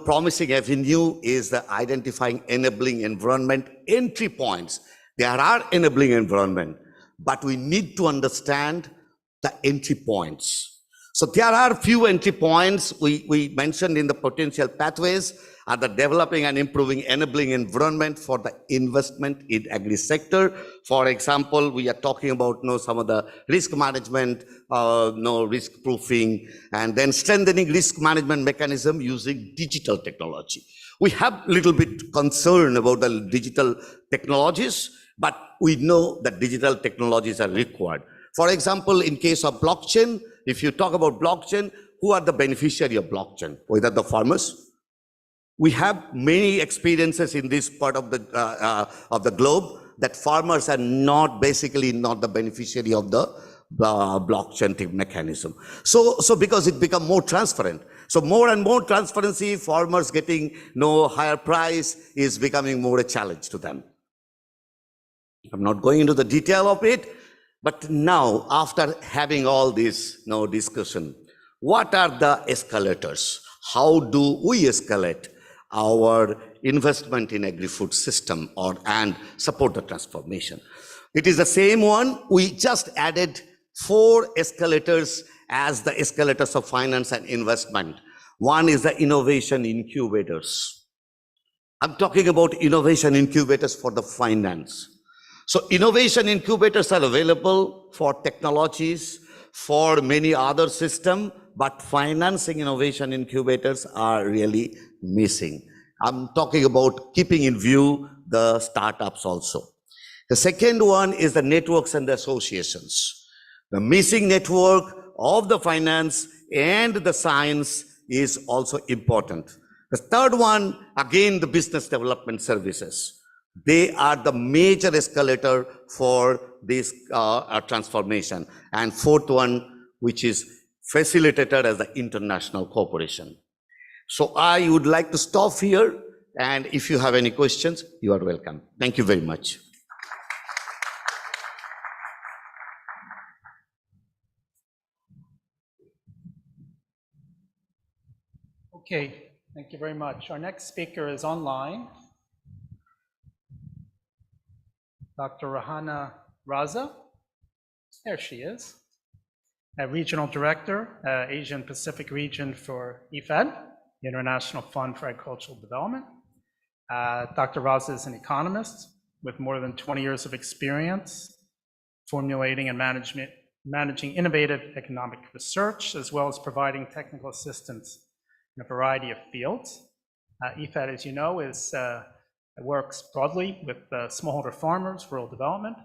promising avenue is the identifying enabling environment entry points. There are enabling environment, but we need to understand the entry points. So there are few entry points we mentioned in the potential pathways are the developing and improving enabling environment for the investment in agri sector. For example, we are talking about some of the risk management, risk proofing, and then strengthening risk management mechanism using digital technology. We have a little bit concern about the digital technologies, but we know that digital technologies are required. For example, in case of blockchain, if you talk about blockchain, who are the beneficiary of blockchain? Whether the farmers? We have many experiences in this part of the globe that farmers are basically not the beneficiary of the blockchain mechanism. So because it become more transparent. So more and more transparency, farmers getting higher price is becoming more a challenge to them. I'm not going into the detail of it, but now after having all this discussion, what are the escalators? How do we escalate our investment in agri-food system and support the transformation? It is the same one. We just added 4 escalators as the escalators of finance and investment. One is the innovation incubators. I'm talking about innovation incubators for the finance. So innovation incubators are available for technologies, for many other systems, but financing innovation incubators are really missing. I'm talking about keeping in view the startups also. The second one is the networks and the associations. The missing network of the finance and the science is also important. The third one, again, the business development services. They are the major escalator for this transformation. And fourth one, which is facilitated as the international cooperation. So I would like to stop here. And if you have any questions, you are welcome. Thank you very much. Okay, thank you very much. Our next speaker is online. Dr. Rahana Raza, there she is, Regional Director, Asian Pacific Region for IFAD, the International Fund for Agricultural Development. Dr. Raza is an economist with more than 20 years of experience formulating and managing innovative economic research, as well as providing technical assistance in a variety of fields. IFAD, as you know, works broadly with smallholder farmers, rural development.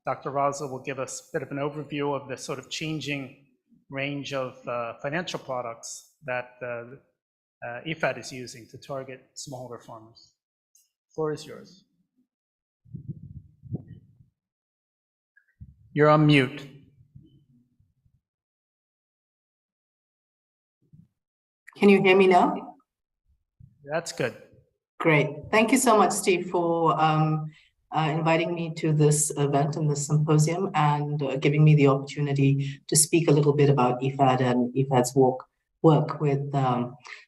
Dr. Raza will give us a bit of an overview of the sort of changing range of financial products that IFAD is using to target smallholder farmers. The floor is yours. You're on mute. Can you hear me now? That's good. Great. Thank you so much, Steve, for inviting me to this event and this symposium and giving me the opportunity to speak a little bit about IFAD and IFAD's work with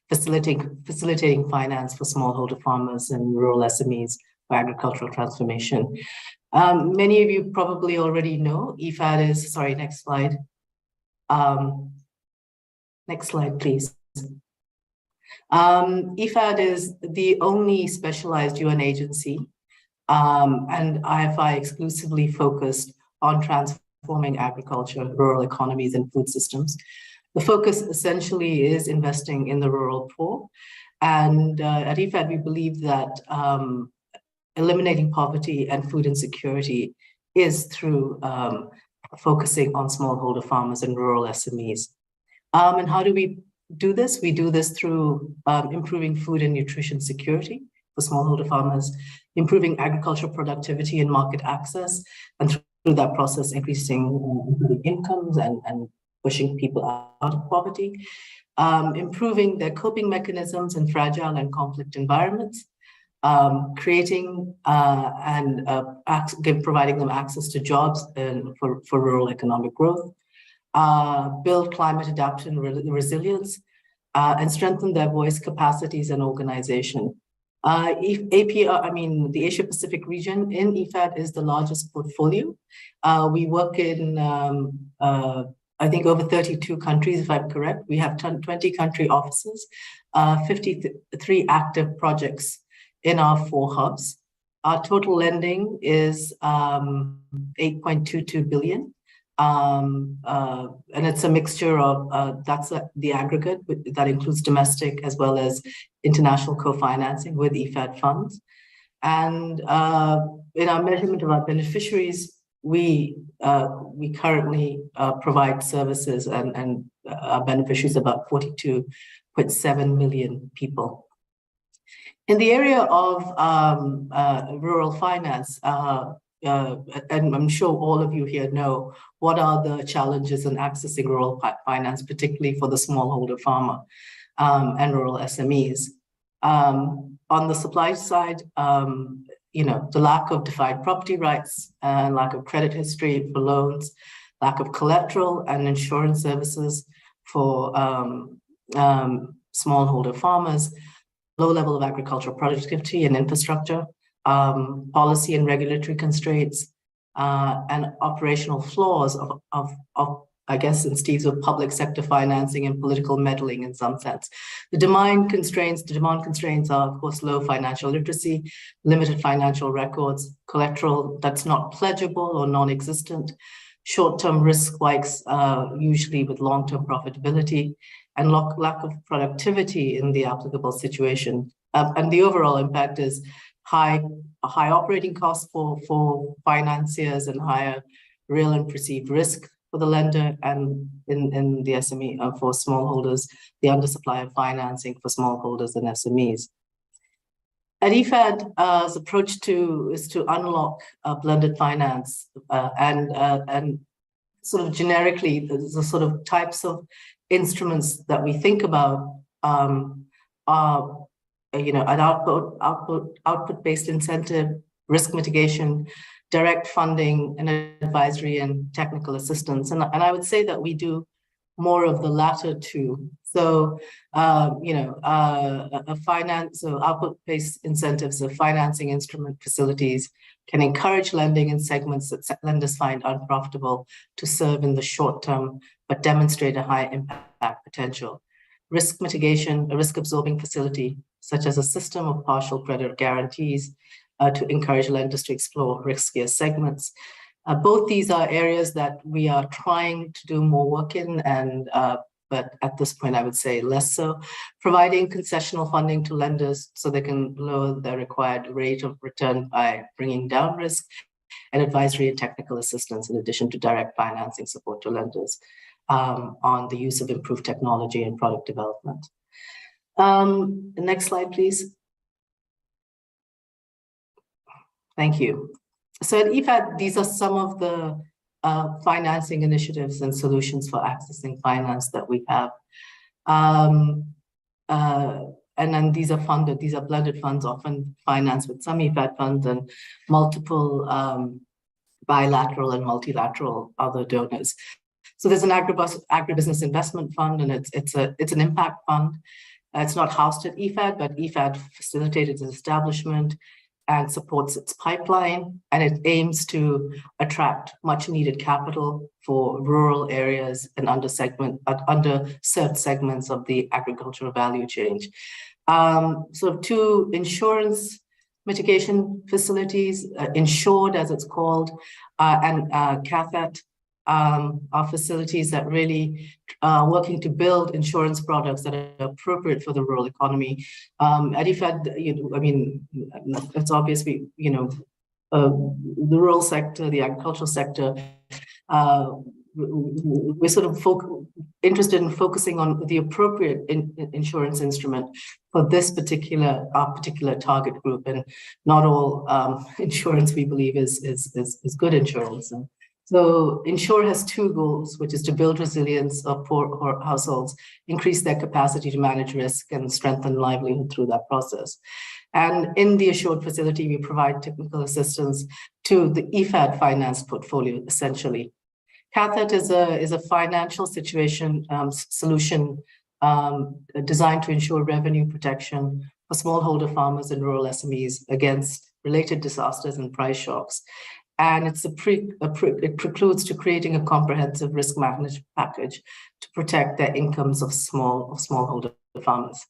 facilitating finance for smallholder farmers and rural SMEs for agricultural transformation. Many of you probably already know IFAD is, sorry, next slide. Next slide, please. IFAD is the only specialized UN agency and IFI exclusively focused on transforming agriculture, rural economies, and food systems. The focus essentially is investing in the rural poor. And at IFAD, we believe that eliminating poverty and food insecurity is through focusing on smallholder farmers and rural SMEs. And how do we do this? We do this through improving food and nutrition security for smallholder farmers, improving agricultural productivity and market access, and through that process, increasing incomes and pushing people out of poverty. improving their coping mechanisms in fragile and conflict environments, creating and providing them access to jobs for rural economic growth, build climate adaptation resilience, and strengthen their voice capacities and organization. The Asia Pacific region in IFAD is the largest portfolio. We work in, I think, over 32 countries, if I'm correct. We have 20 country offices, 53 active projects in our 4 hubs. Our total lending is 8.22 billion. And it's a mixture of, that's the aggregate, that includes domestic as well as international co-financing with IFAD funds. And in our measurement of our beneficiaries, we currently provide services and our beneficiaries about 42.7 million people. In the area of rural finance, and I'm sure all of you here know what are the challenges in accessing rural finance, particularly for the smallholder farmer and rural SMEs. On the supply side, the lack of defined property rights, lack of credit history for loans, lack of collateral and insurance services for smallholder farmers, low level of agricultural productivity and infrastructure, policy and regulatory constraints, and operational flaws of I guess, in Steve's of public sector financing and political meddling in some sense. The demand constraints are, of course, low financial literacy, limited financial records, collateral that's not pledgeable or non-existent, short-term risk spikes, usually with long-term profitability, and lack of productivity in the applicable situation. And the overall impact is high operating costs for financiers and higher real and perceived risk for the lender, and in the SME for smallholders, the undersupply of financing for smallholders and SMEs. At IFAD's approach is to unlock blended finance and sort of generically the sort of types of instruments that we think about are an output-based incentive, risk mitigation, direct funding, and advisory and technical assistance. And I would say that we do more of the latter two. So, output-based incentives of financing instrument facilities can encourage lending in segments that lenders find unprofitable to serve in the short term, but demonstrate a high impact potential. Risk mitigation, a risk-absorbing facility, such as a system of partial credit guarantees, to encourage lenders to explore riskier segments. Both these are areas that we are trying to do more work in, but at this point, I would say less so. Providing concessional funding to lenders so they can lower their required rate of return by bringing down risk, and advisory and technical assistance in addition to direct financing support to lenders on the use of improved technology and product development. Next slide, please. Thank you. So at IFAD, these are some of the financing initiatives and solutions for accessing finance that we have. And then these are funded, these are blended funds, often financed with some IFAD funds and multiple bilateral and multilateral other donors. So there's an agribusiness investment fund, and it's an impact fund. It's not housed at IFAD, but IFAD facilitated its establishment and supports its pipeline, and it aims to attract much needed capital for rural areas and underserved segments of the agricultural value chain. So 2 insurance mitigation facilities, Insured as it's called, and CAFET, are facilities that really are working to build insurance products that are appropriate for the rural economy. At IFAD, it's obviously, the rural sector, the agricultural sector, we're sort of interested in focusing on the appropriate insurance instrument for this particular target group, and not all insurance we believe is good insurance. And So Ensure has two goals, which is to build resilience of poor households, increase their capacity to manage risk, and strengthen livelihood through that process. And in the Assured facility, we provide technical assistance to the IFAD finance portfolio, essentially. CATHET is a financial situation solution designed to ensure revenue protection for smallholder farmers and rural SMEs against related disasters and price shocks. And it precludes to creating a comprehensive risk management package to protect their incomes of smallholder farmers.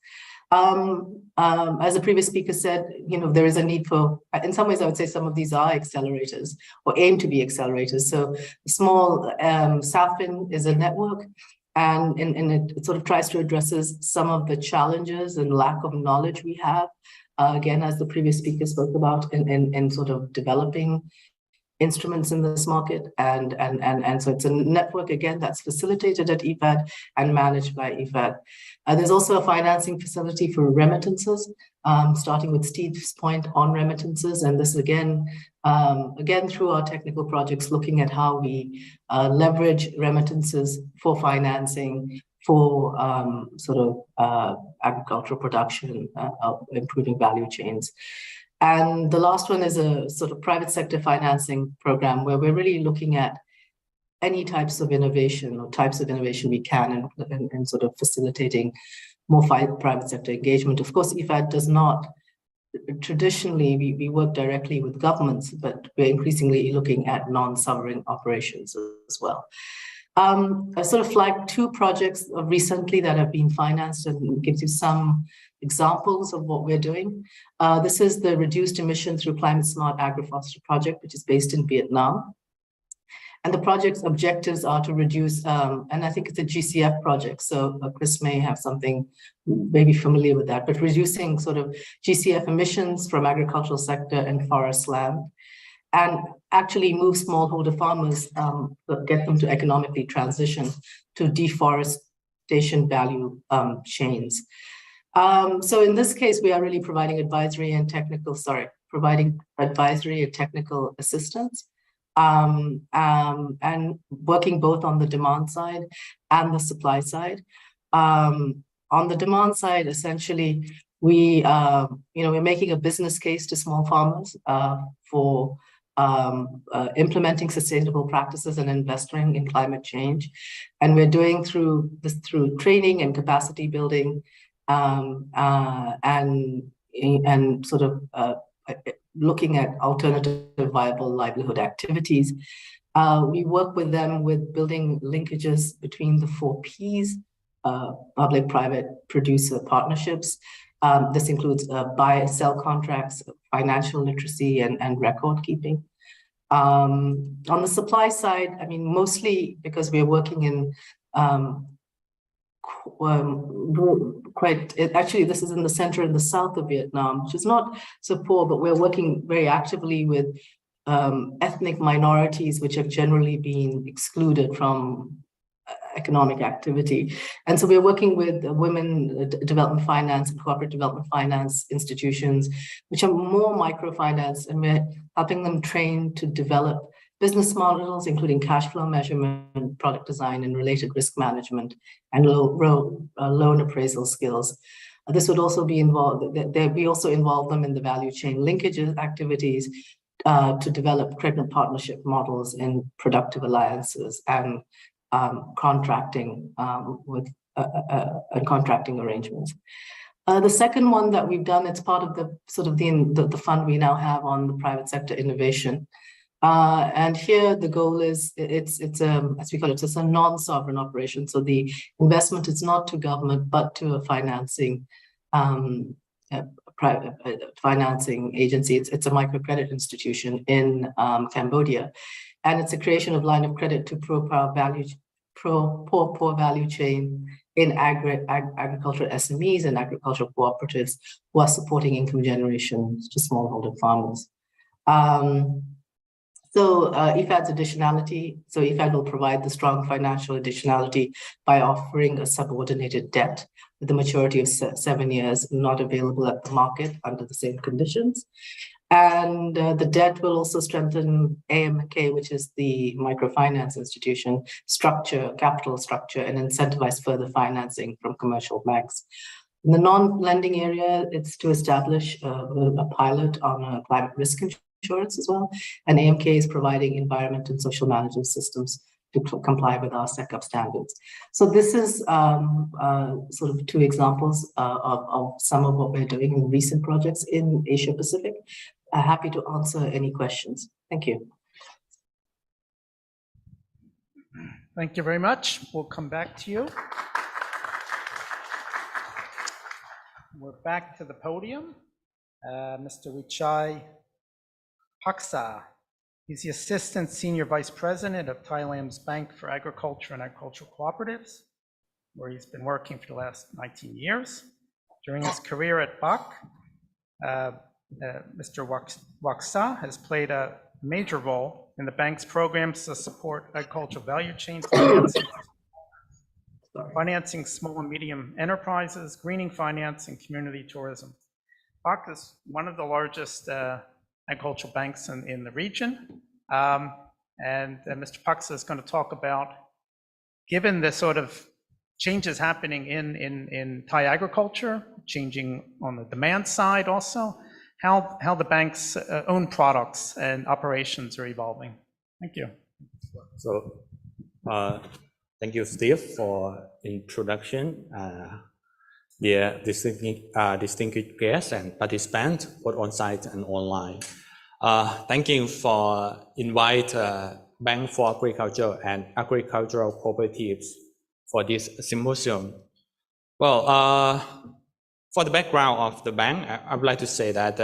As the previous speaker said, there is a need for, in some ways, I would say some of these are accelerators or aim to be accelerators. So small SAFIN is a network, and it sort of tries to address some of the challenges and lack of knowledge we have, again, as the previous speaker spoke about, in sort of developing instruments in this market, and so it's a network, again, that's facilitated at IFAD and managed by IFAD. There's also a financing facility for remittances, starting with Steve's point on remittances, and this again through our technical projects, looking at how we leverage remittances for financing for agricultural production, improving value chains. And the last one is a sort of private sector financing program where we're really looking at any types of innovation we can and sort of facilitating more private sector engagement. Of course, IFAD does not, traditionally, we work directly with governments, but we're increasingly looking at non-sovereign operations as well. I sort of flagged two projects recently that have been financed and gives you some examples of what we're doing. This is the Reduced Emission Through Climate Smart Agriforestry project, which is based in Vietnam. And the project's objectives are to reduce, and I think it's a GCF project, so Chris may have something, maybe familiar with that, but reducing sort of GCF emissions from agricultural sector and forest land, and actually move smallholder farmers, get them to economically transition to deforestation value chains. So in this case, we are really providing advisory and technical assistance, and working both on the demand side and the supply side. On the demand side, essentially, we're making a business case to small farmers for implementing sustainable practices and investing in climate change. And we're doing through training and capacity building, and sort of looking at alternative viable livelihood activities. We work with them with building linkages between the 4 Ps, public, private, producer partnerships. This includes buy-sell contracts, financial literacy, and record keeping. On the supply side, I mean, mostly because we're working in actually, this is in the center and the south of Vietnam, which is not so poor, but we're working very actively with ethnic minorities, which have generally been excluded from economic activity. And so we're working with women development finance and corporate development finance institutions, which are more microfinance, and we're helping them train to develop business models, including cash flow measurement, product design, and related risk management, and loan appraisal skills. This would also be involved, we also involve them in the value chain linkages activities to develop credit partnership models in productive alliances and contracting and contracting arrangements. The second one that we've done, it's part of the sort of the fund we now have on the private sector innovation. And here the goal is, it's as we call it, it's a non-sovereign operation. So the investment is not to government, but to a financing private financing agency. It's a microcredit institution in Cambodia, and it's a creation of line of credit to poor value chain in agricultural SMEs and agricultural cooperatives who are supporting income generation to smallholder farmers. So IFAD's additionality, so IFAD will provide the strong financial additionality by offering a subordinated debt with a maturity of 7 years, not available at the market under the same conditions. And the debt will also strengthen AMK, which is the microfinance institution structure, capital structure, and incentivize further financing from commercial banks. In the non-lending area, it's to establish a pilot on a climate risk insurance as well. And AMK is providing environment and social management systems to comply with our SecUp standards. So this is sort of 2 examples of some of what we're doing in recent projects in Asia Pacific. Happy to answer any questions. Thank you. Thank you very much. We'll come back to you. We're back to the podium. Mr. Wichai Paksa. He's the Assistant Senior Vice President of Thailand's Bank for Agriculture and Agricultural Cooperatives, where he's been working for the last 19 years. During his career at BAC, Mr. Waksa has played a major role in the bank's programs to support agricultural value chain financing small and medium enterprises, greening finance, and community tourism. BAC is one of the largest agricultural banks in the region. And Mr. Paksa is going to talk about, given the sort of changes happening in Thai agriculture, changing on the demand side also, how the bank's own products and operations are evolving. Thank you. So, thank you, Steve, for introduction. Dear distinguished guests and participants, both on-site and online. Thank you for invite Bank for Agriculture and Agricultural Cooperatives for this symposium. Well, for the background of the bank, I would like to say that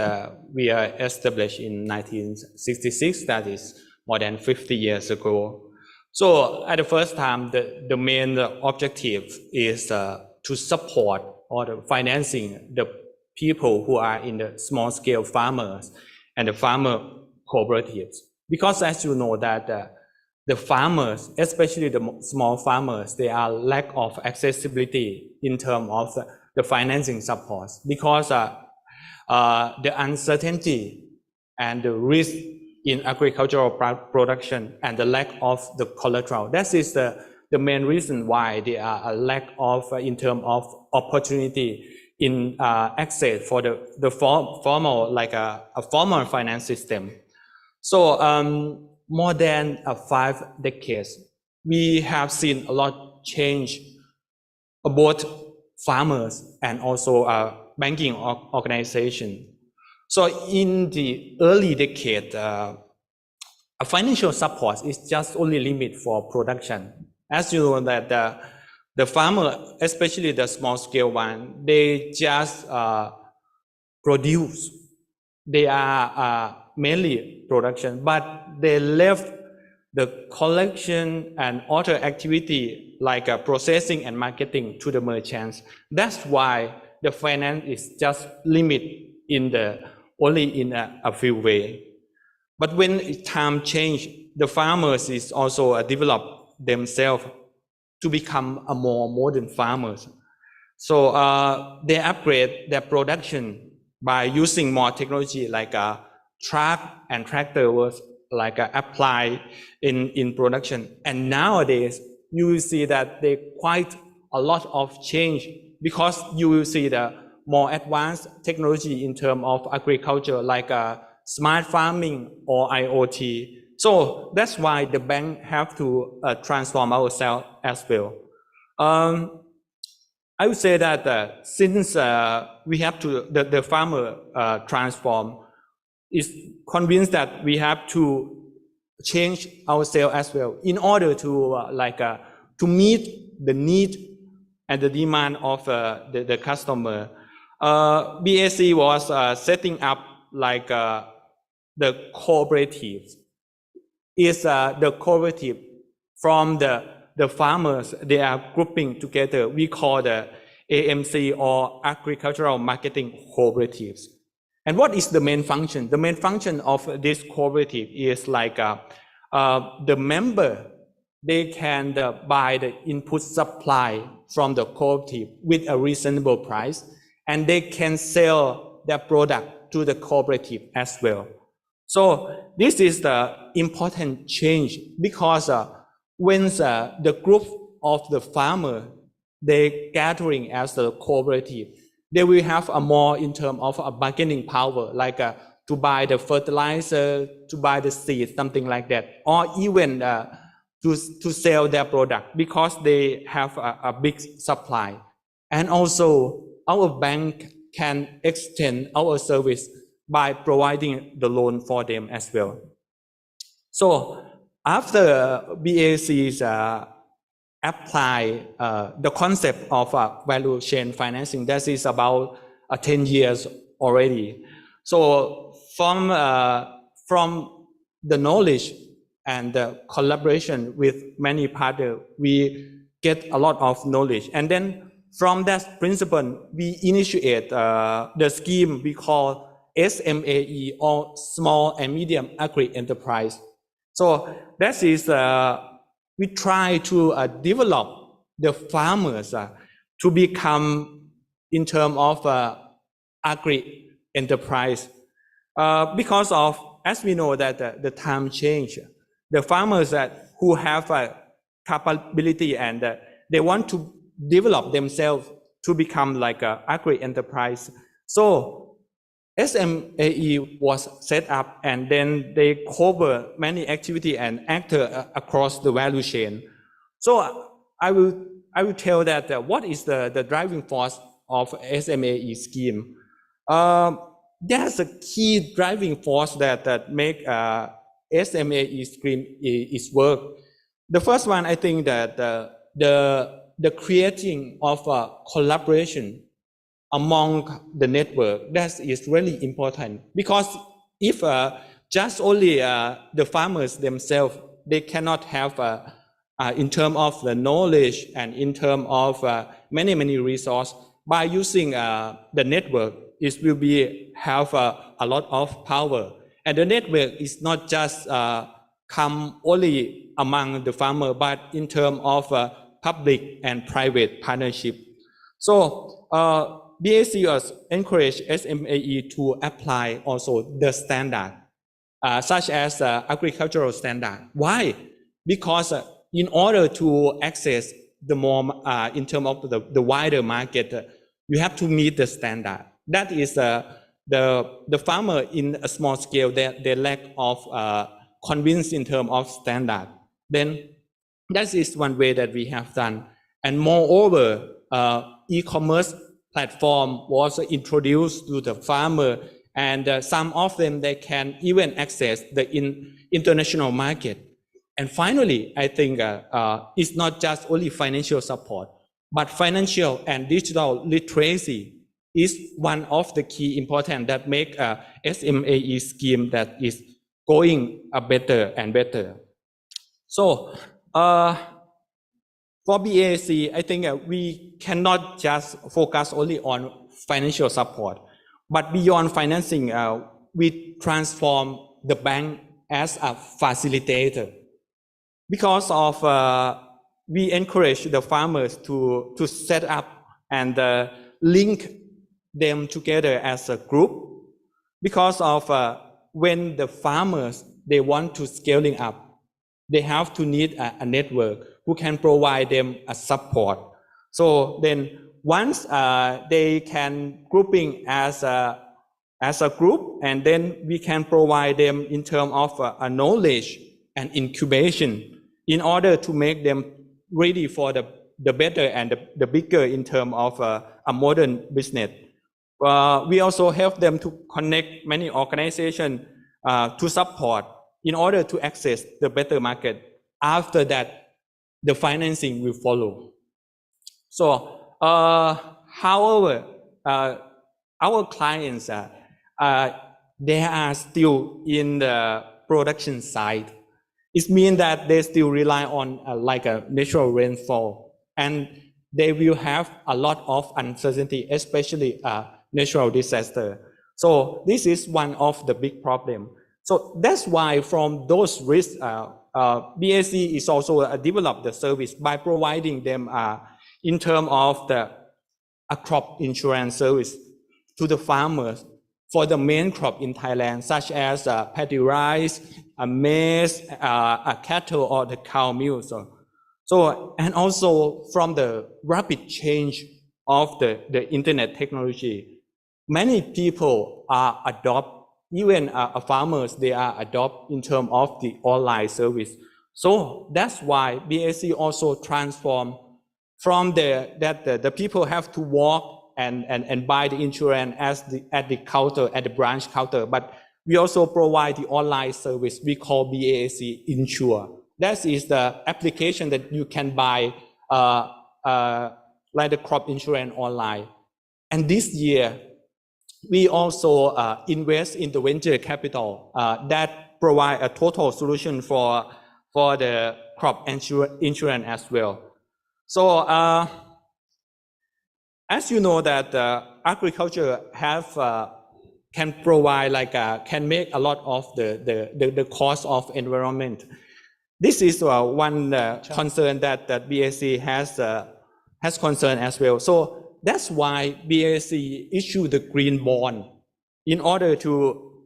we are established in 1966, that is more than 50 years ago. So at the first time, the main objective is to support or the financing the people who are in the small scale farmers and the farmer cooperatives. Because as you know that the farmers, especially the small farmers, they are lack of accessibility in terms of the financing support, because the uncertainty and the risk in agricultural production and the lack of the collateral. That is the main reason why there are a lack of in terms of opportunity in access for the formal, like a formal finance system. So more than 5 decades, we have seen a lot change about farmers and also banking organization. So in the early decade, a financial support is just only limit for production. As you know that the farmer, especially the small scale one, they just produce. They are mainly production, but they left the collection and other activity like processing and marketing to the merchants. That's why the finance is just limited in only in a few ways. But when time change, the farmers is also develop themselves to become a more modern farmers. So they upgrade their production by using more technology like a truck and tractor was like applied in production. And nowadays you will see that there quite a lot of change, because you will see the more advanced technology in terms of agriculture like smart farming or IoT. So that's why the bank have to transform ourselves as well. I would say that since we have to, the farmer transform, is convinced that we have to change ourselves as well in order to to meet the need and the demand of the customer. BAC was setting up like the cooperatives. Is the cooperative from the farmers, they are grouping together. We call the AMC or agricultural marketing cooperatives. And what is the main function? The main function of this cooperative is like the member, they can buy the input supply from the cooperative with a reasonable price, and they can sell their product to the cooperative as well. So this is the important change, because when the group of the farmer, they gathering as the cooperative, they will have a more in terms of a bargaining power, like to buy the fertilizer, to buy the seed, something like that, or even to sell their product, because they have a big supply. And also our bank can extend our service by providing the loan for them as well. So after BAC's apply the concept of value chain financing, that is about 10 years already. So from the knowledge and the collaboration with many partners, we get a lot of knowledge. And then from that principle, we initiate the scheme we call SMAE, or Small and Medium Agri Enterprise. So that is, we try to develop the farmers to become in terms of agri enterprise. Because of, as we know that the time change, the farmers who have a capability and they want to develop themselves to become like an agri enterprise. So SMAE was set up, and then they cover many activity and actors across the value chain. So I will tell that what is the driving force of SMAE scheme. There's a key driving force that make SMAE scheme is work. The first one, I think that the creating of a collaboration among the network, that is really important, because if just only the farmers themselves, they cannot have in terms of the knowledge and in terms of many resources. By using the network, it will have a lot of power. And the network is not just come only among the farmer, but in terms of public and private partnership. So BAC has encouraged SMAE to apply also the standard, such as agricultural standard. Why? Because in order to access the more, in terms of the wider market, you have to meet the standard. That is the farmer in a small scale, they lack of convince in terms of standard. Then that is one way that we have done. And moreover, e-commerce platform was introduced to the farmer, and some of them, they can even access the international market. And finally, I think it's not just only financial support, but financial and digital literacy is one of the key important that make a SMAE scheme that is going better and better. So for BAC, I think we cannot just focus only on financial support, but beyond financing, we transform the bank as a facilitator. Because of, we encourage the farmers to set up and link them together as a group. Because of when the farmers, they want to scaling up, they have to need a network who can provide them a support. So then once they can grouping as a group, and then we can provide them in terms of a knowledge and incubation in order to make them ready for the better and the bigger in terms of a modern business. We also help them to connect many organizations to support in order to access the better market. After that, the financing will follow. So, however, our clients, they are still in the production side. It means that they still rely on like a natural rainfall, and they will have a lot of uncertainty, especially natural disaster. So this is one of the big problems. So that's why from those risks, BAC is also developed the service by providing them in terms of a crop insurance service to the farmers for the main crop in Thailand, such as paddy rice, maize, cattle, or the cow meal. So, and also from the rapid change of the internet technology, many people are adopt, even farmers, they are adopt in terms of the online service. So that's why BAC also transform from the people have to walk and buy the insurance at the counter, at the branch counter, but we also provide the online service we call BAC Insure. That is the application that you can buy like the crop insurance online. And this year, we also invest in the venture capital that provide a total solution for the crop insurance as well. So as you know that agriculture can provide can make a lot of the cost of environment. This is one concern that BAC has concern as well. So that's why BAC issued the green bond in order to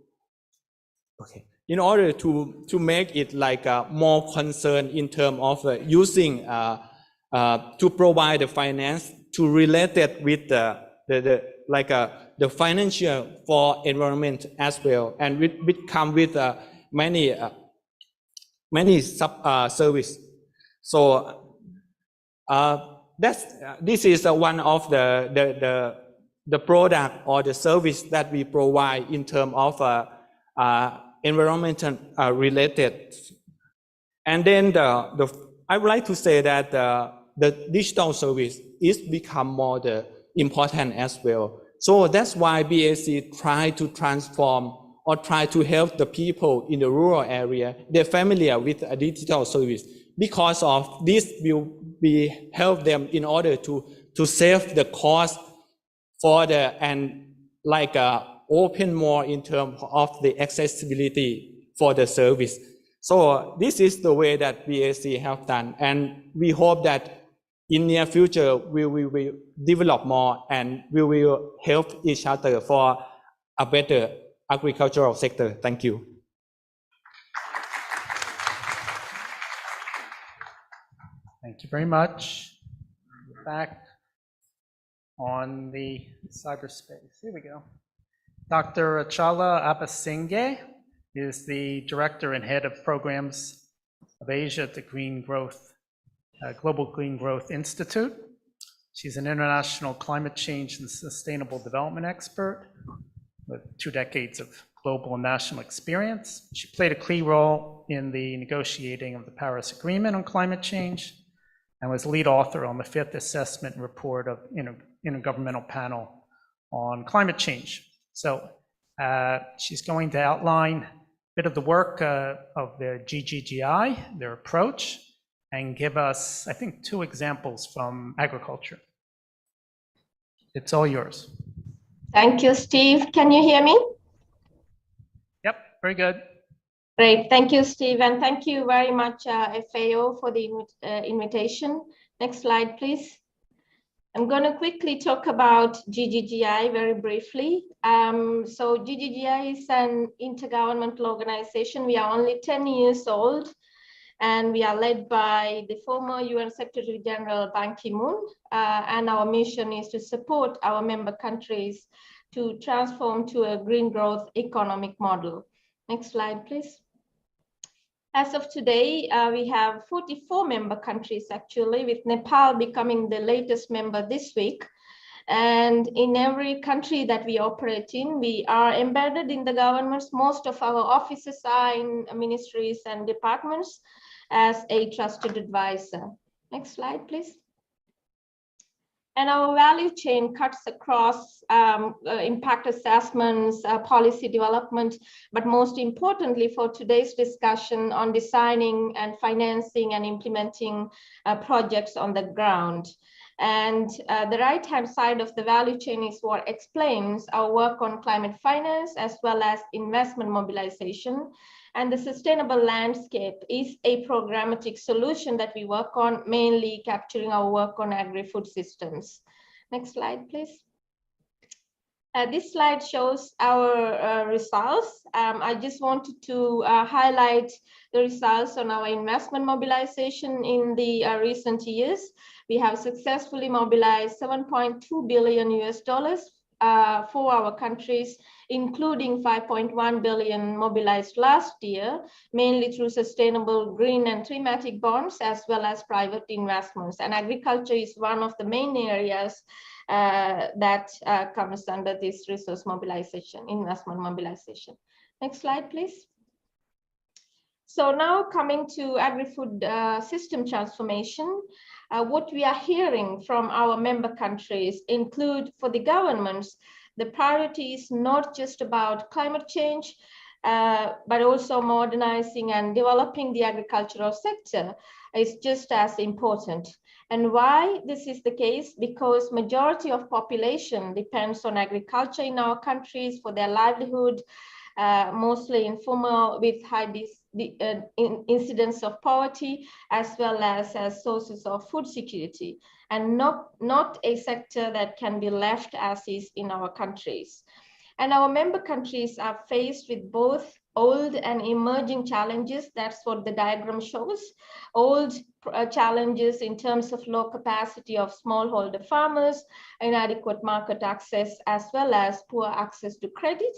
make it like more concern in terms of using to provide the finance to relate it with the financial for environment as well, and which come with many sub service. So this is one of the product or the service that we provide in terms of environmental related. And then I would like to say that the digital service is become more important as well. So that's why BAC try to transform or try to help the people in the rural area. They're familiar with a digital service. Because of this will be help them in order to save the cost for open more in terms of the accessibility for the service. So this is the way that BAC have done, and we hope that in near future we will develop more and we will help each other for a better agricultural sector. Thank you. Thank you very much. Back on the cyberspace. Here we go. Dr. Achala Abasinghe is the Director and Head of Programs of Asia at the Global Green Growth Institute. She's an international climate change and sustainable development expert with 2 decades of global and national experience. She played a key role in the negotiating of the Paris Agreement on climate change and was lead author on the 5th assessment report of Intergovernmental Panel on Climate Change. So she's going to outline a bit of the work of the GGGI, their approach, and give us, I think, 2 examples from agriculture. It's all yours. Thank you, Steve. Can you hear me? Yep, very good. Great. Thank you, Steve. And thank you very much, FAO, for the invitation. Next slide, please. I'm going to quickly talk about GGGI very briefly. So GGGI is an intergovernmental organization. We are only 10 years old, and we are led by the former UN Secretary General Ban Ki-moon. And our mission is to support our member countries to transform to a green growth economic model. Next slide, please. As of today, we have 44 member countries, actually, with Nepal becoming the latest member this week. And in every country that we operate in, we are embedded in the governments. Most of our offices are in ministries and departments as a trusted advisor. Next slide, please. And our value chain cuts across impact assessments, policy development, but most importantly for today's discussion on designing and financing and implementing projects on the ground. And the right-hand side of the value chain is what explains our work on climate finance as well as investment mobilization. And the sustainable landscape is a programmatic solution that we work on, mainly capturing our work on agri-food systems. Next slide, please. This slide shows our results. I just wanted to highlight the results on our investment mobilization in the recent years. We have successfully mobilized $7.2 billion for our countries, including 5.1 billion mobilized last year, mainly through sustainable green and thematic bonds, as well as private investments. And agriculture is one of the main areas that comes under this resource mobilization, investment mobilization. Next slide, please. So now coming to agri-food system transformation, what we are hearing from our member countries include for the governments, the priority is not just about climate change, but also modernizing and developing the agricultural sector is just as important. And why this is the case? Because majority of population depends on agriculture in our countries for their livelihood, mostly informal with high incidence of poverty, as well as sources of food security, and not a sector that can be left as is in our countries. And our member countries are faced with both old and emerging challenges. That's what the diagram shows. Old challenges in terms of low capacity of smallholder farmers, inadequate market access, as well as poor access to credit.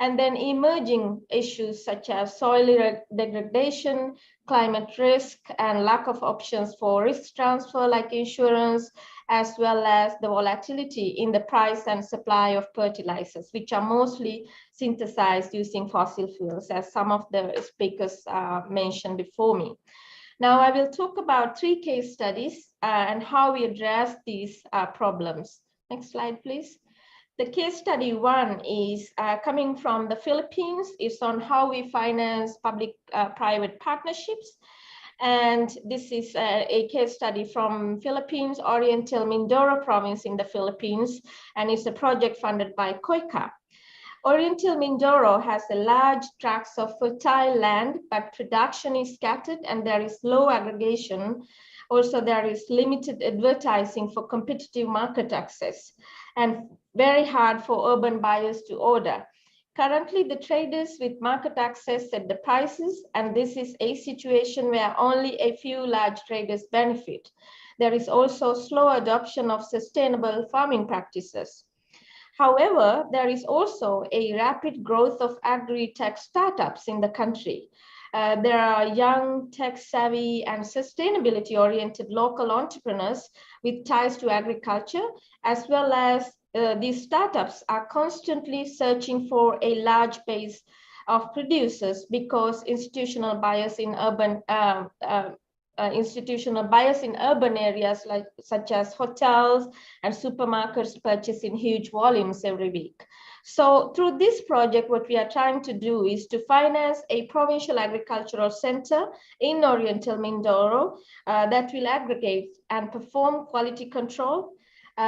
And then emerging issues such as soil degradation, climate risk, and lack of options for risk transfer like insurance, as well as the volatility in the price and supply of fertilizers, which are mostly synthesized using fossil fuels, as some of the speakers mentioned before me. Now I will talk about 3 case studies and how we address these problems. Next slide, please. The case study 1 is coming from the Philippines. It's on how we finance public-private partnerships. And this is a case study from Philippines, Oriental Mindoro province in the Philippines, and it's a project funded by COICA. Oriental Mindoro has a large tracts of fertile land, but production is scattered and there is low aggregation. Also, there is limited advertising for competitive market access and very hard for urban buyers to order. Currently, the traders with market access set the prices, and this is a situation where only a few large traders benefit. There is also slow adoption of sustainable farming practices. However, there is also a rapid growth of agri-tech startups in the country. There are young, tech-savvy, and sustainability-oriented local entrepreneurs with ties to agriculture, as well as these startups are constantly searching for a large base of producers because institutional buyers in urban areas such as hotels and supermarkets purchase in huge volumes every week. So through this project, what we are trying to do is to finance a provincial agricultural center in Oriental Mindoro that will aggregate and perform quality control.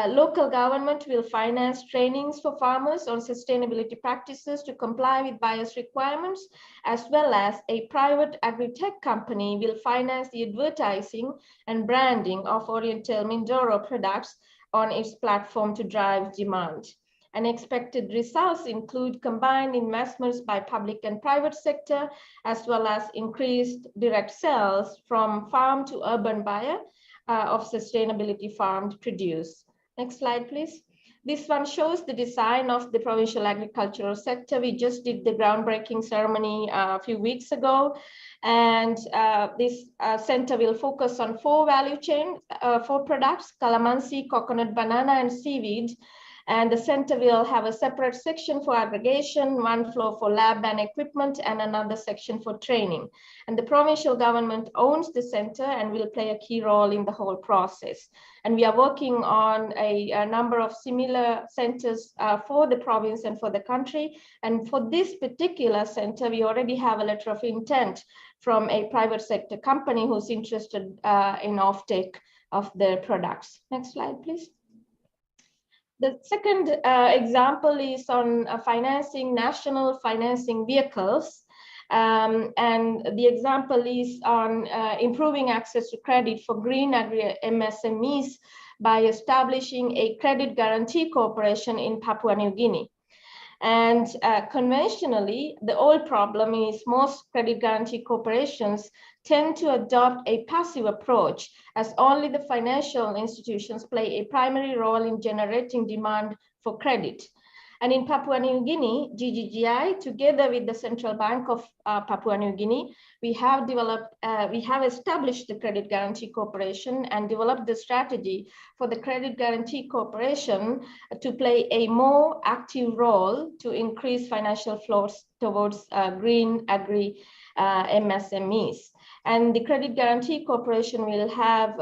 Local government will finance trainings for farmers on sustainability practices to comply with buyers' requirements, as well as a private agri-tech company will finance the advertising and branding of Oriental Mindoro products on its platform to drive demand. And expected results include combined investments by public and private sector, as well as increased direct sales from farm to urban buyer of sustainability farmed produce. Next slide, please. This one shows the design of the provincial agricultural sector. We just did the groundbreaking ceremony a few weeks ago. And this center will focus on 4 value chain, 4 products: calamansi, coconut, banana, and seaweed. And the center will have a separate section for aggregation, 1 floor for lab and equipment, and another section for training. And the provincial government owns the center and will play a key role in the whole process. And we are working on a number of similar centers for the province and for the country. And for this particular center, we already have a letter of intent from a private sector company who's interested in offtake of their products. Next slide, please. The second example is on financing national financing vehicles. And the example is on improving access to credit for green agri MSMEs by establishing a credit guarantee corporation in Papua New Guinea. And conventionally, the old problem is most credit guarantee corporations tend to adopt a passive approach, as only the financial institutions play a primary role in generating demand for credit. And in Papua New Guinea, GGGI, together with the Central Bank of Papua New Guinea, we have established the Credit Guarantee Corporation and developed the strategy for the Credit Guarantee Corporation to play a more active role to increase financial flows towards green agri MSMEs. And the Credit Guarantee Corporation will have,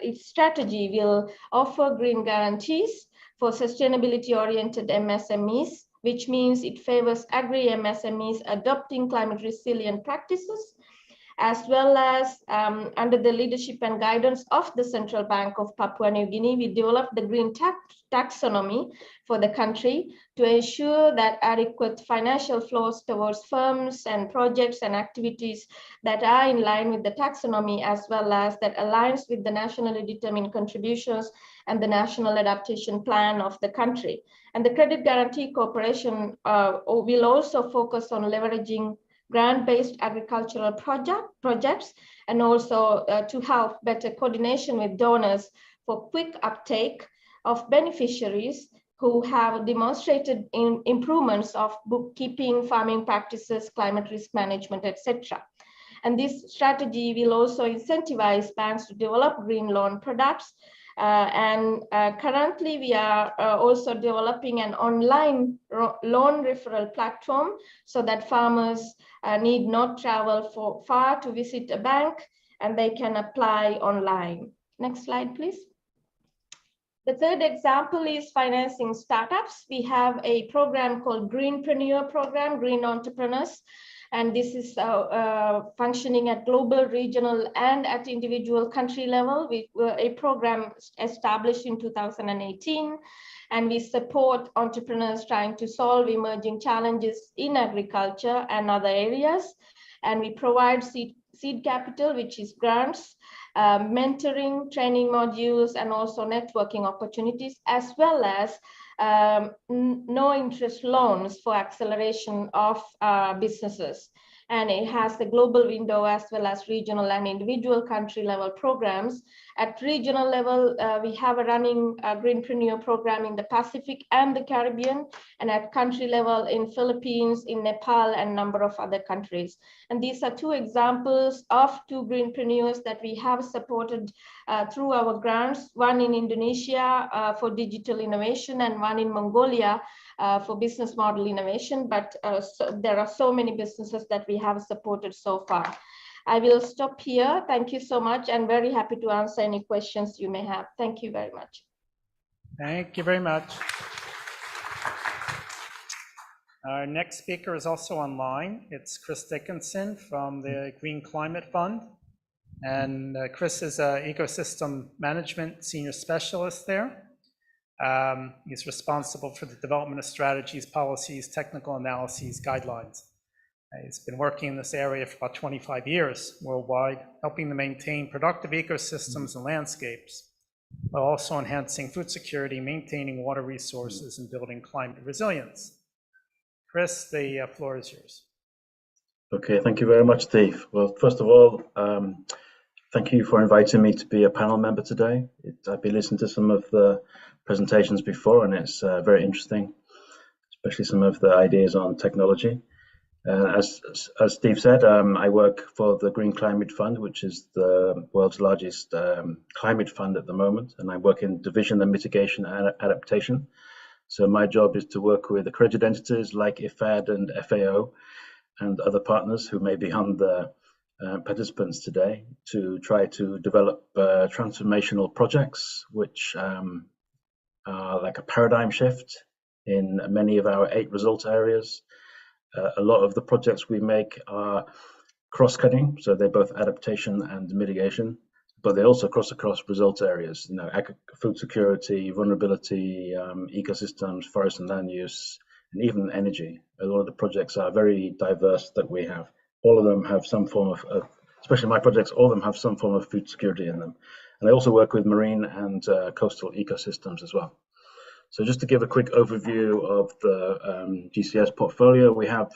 its strategy will offer green guarantees for sustainability-oriented MSMEs, which means it favors agri-MSMEs adopting climate resilient practices, as well as under the leadership and guidance of the Central Bank of Papua New Guinea, we developed the green taxonomy for the country to ensure that adequate financial flows towards firms and projects and activities that are in line with the taxonomy, as well as that aligns with the nationally determined contributions and the national adaptation plan of the country. And the Credit Guarantee Corporation will also focus on leveraging grant-based agricultural projects and also to have better coordination with donors for quick uptake of beneficiaries who have demonstrated improvements of bookkeeping, farming practices, climate risk management, etc. And this strategy will also incentivize banks to develop green loan products. Currently, we are also developing an online loan referral platform so that farmers need not travel far to visit a bank, and they can apply online. Next slide, please. The third example is financing startups. We have a program called Greenpreneur Program, Green Entrepreneurs. And this is functioning at global, regional, and at individual country level. We were a program established in 2018, and we support entrepreneurs trying to solve emerging challenges in agriculture and other areas. And we provide seed capital, which is grants, mentoring, training modules, and also networking opportunities, as well as no interest loans for acceleration of businesses. And it has the global window as well as regional and individual country level programs. At regional level, we have a running Greenpreneur program in the Pacific and the Caribbean, and at country level in Philippines, in Nepal, and a number of other countries. And these are two examples of two Greenpreneurs that we have supported through our grants, one in Indonesia for digital innovation and one in Mongolia for business model innovation. But there are so many businesses that we have supported so far. I will stop here. Thank you so much, and very happy to answer any questions you may have. Thank you very much. Thank you very much. Our next speaker is also online. It's Chris Dickinson from the Green Climate Fund. And Chris is an ecosystem management senior specialist there. He's responsible for the development of strategies, policies, technical analyses, guidelines. He's been working in this area for about 25 years worldwide, helping to maintain productive ecosystems and landscapes, while also enhancing food security, maintaining water resources, and building climate resilience. Chris, the floor is yours. Okay, thank you very much, Steve. Well, first of all, thank you for inviting me to be a panel member today. I've been listening to some of the presentations before, and it's very interesting, especially some of the ideas on technology. As Steve said, I work for the Green Climate Fund, which is the world's largest climate fund at the moment, and I work in division and mitigation and adaptation. So my job is to work with accredited entities like IFAD and FAO and other partners who may be on the participants today to try to develop transformational projects which are like a paradigm shift in many of our 8 result areas. A lot of the projects we make are cross-cutting, so they're both adaptation and mitigation. but they also cross across result areas, you know, food security, vulnerability, ecosystems, forest and land use, and even energy. A lot of the projects are very diverse that we have. All of them have some form of especially my projects, all of them have some form of food security in them. And I also work with marine and coastal ecosystems as well. So just to give a quick overview of the GCS portfolio, we have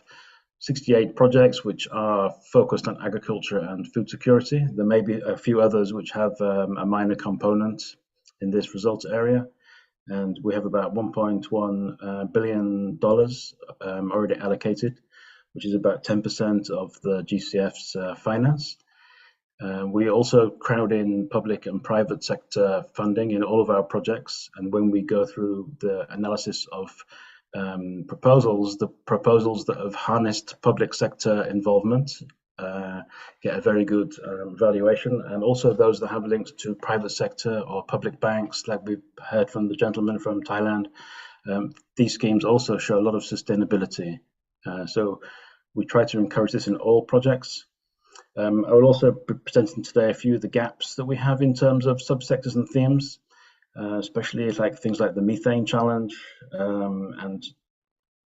68 projects which are focused on agriculture and food security. There may be a few others which have a minor component in this results area. And we have about $1.1 billion already allocated, which is about 10% of the GCF's finance. We also crowd in public and private sector funding in all of our projects. And when we go through the analysis of proposals, the proposals that have harnessed public sector involvement get a very good valuation, and also those that have links to private sector or public banks, like we've heard from the gentleman from Thailand. These schemes also show a lot of sustainability. So we try to encourage this in all projects. I will also be presenting today a few of the gaps that we have in terms of subsectors and themes, especially like things like the methane challenge, and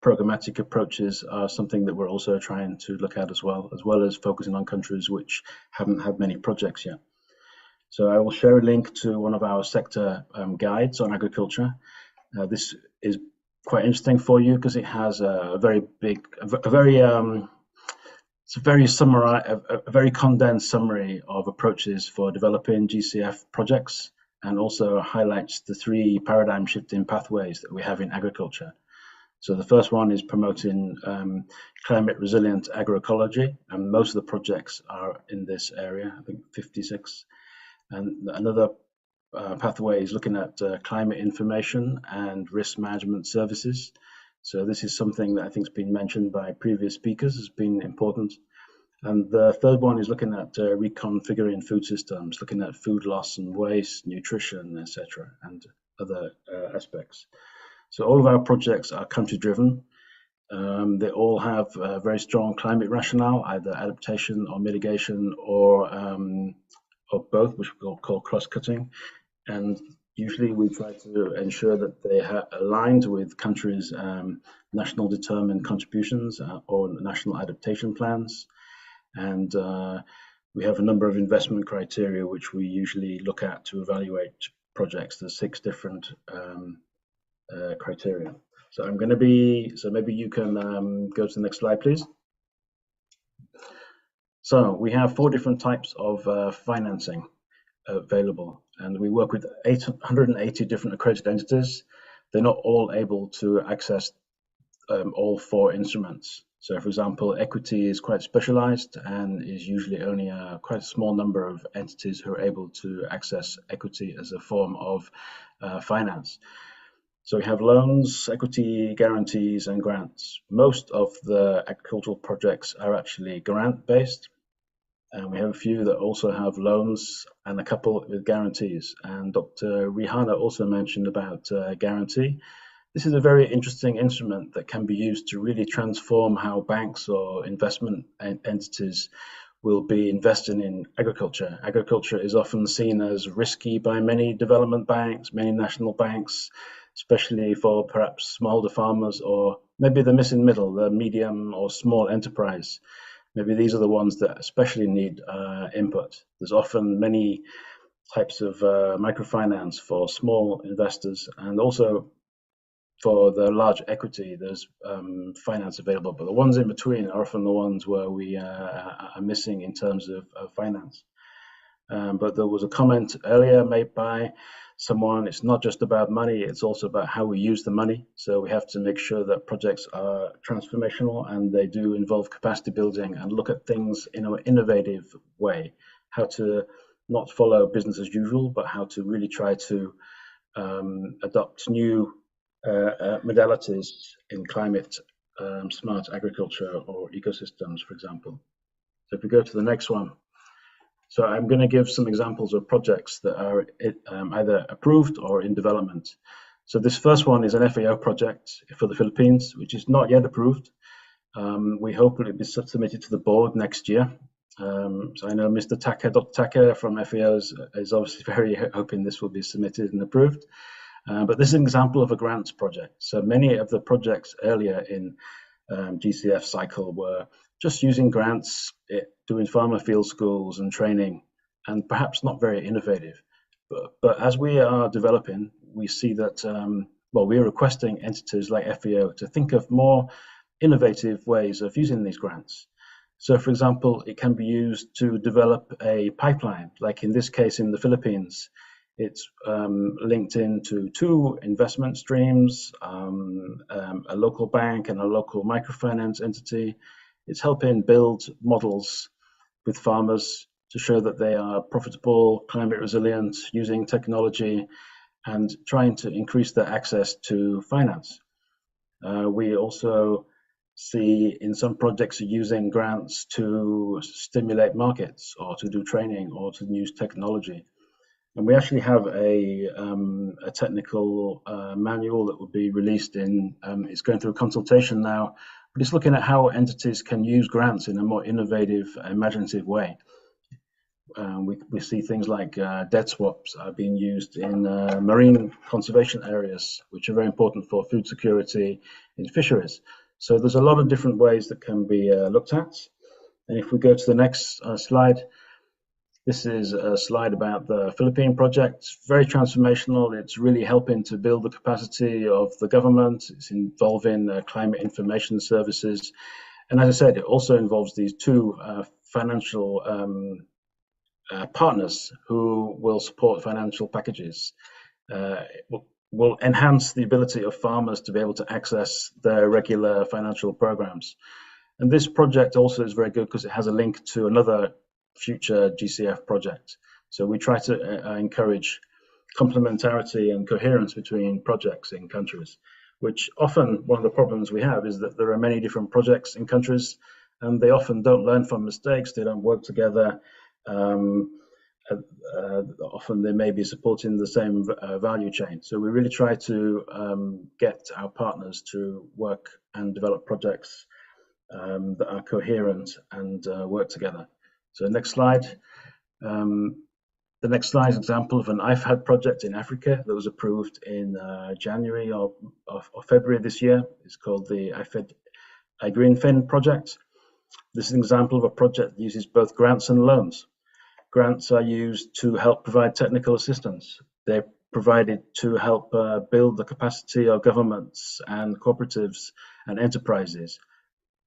programmatic approaches are something that we're also trying to look at as well as focusing on countries which haven't had many projects yet. So I will share a link to one of our sector guides on agriculture. This is quite interesting for you because it has a very condensed summary of approaches for developing GCF projects, and also highlights the 3 paradigm shifting pathways that we have in agriculture. So the first one is promoting climate resilient agroecology, and most of the projects are in this area, I think 56. And another pathway is looking at climate information and risk management services. So this is something that I think has been mentioned by previous speakers as being important. And the third one is looking at reconfiguring food systems, looking at food loss and waste, nutrition, etc., and other aspects. So all of our projects are country driven. They all have a very strong climate rationale, either adaptation or mitigation, or both, which we'll call cross-cutting. And usually we try to ensure that they are aligned with countries' national determined contributions or national adaptation plans. And we have a number of investment criteria which we usually look at to evaluate projects. There's 6 different criteria. So I'm going to be, so maybe you can go to the next slide, please. So we have 4 different types of financing available, and we work with 180 different accredited entities. They're not all able to access all 4 instruments. So for example, equity is quite specialized and is usually only quite a small number of entities who are able to access equity as a form of finance. So we have loans, equity, guarantees, and grants. Most of the agricultural projects are actually grant-based, and we have a few that also have loans and a couple with guarantees. And Dr. Rihana also mentioned about guarantee. This is a very interesting instrument that can be used to really transform how banks or investment entities will be investing in agriculture. Agriculture is often seen as risky by many development banks, many national banks, especially for perhaps smallholder farmers, or maybe the missing middle, the medium or small enterprise. Maybe these are the ones that especially need input. There's often many types of microfinance for small investors, and also for the large equity, there's finance available. But the ones in between are often the ones where we are missing in terms of finance. But there was a comment earlier made by someone, it's not just about money, it's also about how we use the money. So we have to make sure that projects are transformational and they do involve capacity building and look at things in an innovative way, how to not follow business as usual, but how to really try to adopt new modalities in climate smart agriculture or ecosystems, for example. So if we go to the next one. So I'm going to give some examples of projects that are either approved or in development. So this first one is an FAO project for the Philippines, which is not yet approved. We hope it will be submitted to the board next year. So I know Mr. Taka, Dr. Taka from FAO is obviously very hoping this will be submitted and approved. But this is an example of a grants project. So many of the projects earlier in GCF cycle were just using grants, doing farmer field schools and training, and perhaps not very innovative. But as we are developing, we see that, well, we're requesting entities like FAO to think of more innovative ways of using these grants. So, for example, it can be used to develop a pipeline, like in this case in the Philippines. It's linked into two investment streams, a local bank and a local microfinance entity. It's helping build models with farmers to show that they are profitable, climate resilient, using technology, and trying to increase their access to finance. We also see in some projects using grants to stimulate markets or to do training or to use technology. And we actually have a technical manual that will be released in, it's going through consultation now, but it's looking at how entities can use grants in a more innovative, imaginative way. We see things like debt swaps are being used in marine conservation areas, which are very important for food security in fisheries. So there's a lot of different ways that can be looked at. And if we go to the next slide, this is a slide about the Philippine project. It's very transformational. It's really helping to build the capacity of the government. It's involving climate information services. And as I said, it also involves these two financial partners who will support financial packages. Will enhance the ability of farmers to be able to access their regular financial programs. And this project also is very good because it has a link to another future GCF project. So we try to encourage complementarity and coherence between projects in countries, which often one of the problems we have is that there are many different projects in countries and they often don't learn from mistakes, they don't work together. Often they may be supporting the same value chain. So we really try to get our partners to work and develop projects that are coherent and work together. So next slide. The next slide is an example of an IFAD project in Africa that was approved in January or February this year. It's called the IFAD Agrifood project. This is an example of a project that uses both grants and loans. Grants are used to help provide technical assistance. They're provided to help build the capacity of governments and cooperatives and enterprises.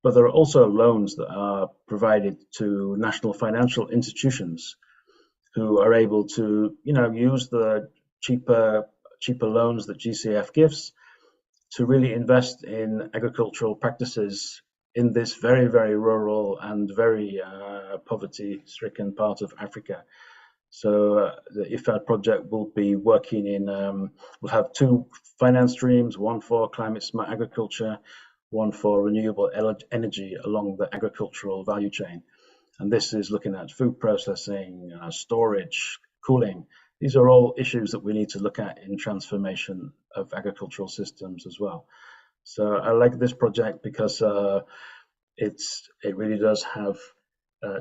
But there are also loans that are provided to national financial institutions who are able to, use the cheaper loans that GCF gives to really invest in agricultural practices in this very, very rural and very poverty-stricken part of Africa. So the IFAD project will be working in, we'll have two finance streams, one for climate smart agriculture, one for renewable energy along the agricultural value chain. And this is looking at food processing, storage, cooling. These are all issues that we need to look at in transformation of agricultural systems as well. So I like this project because it really does have,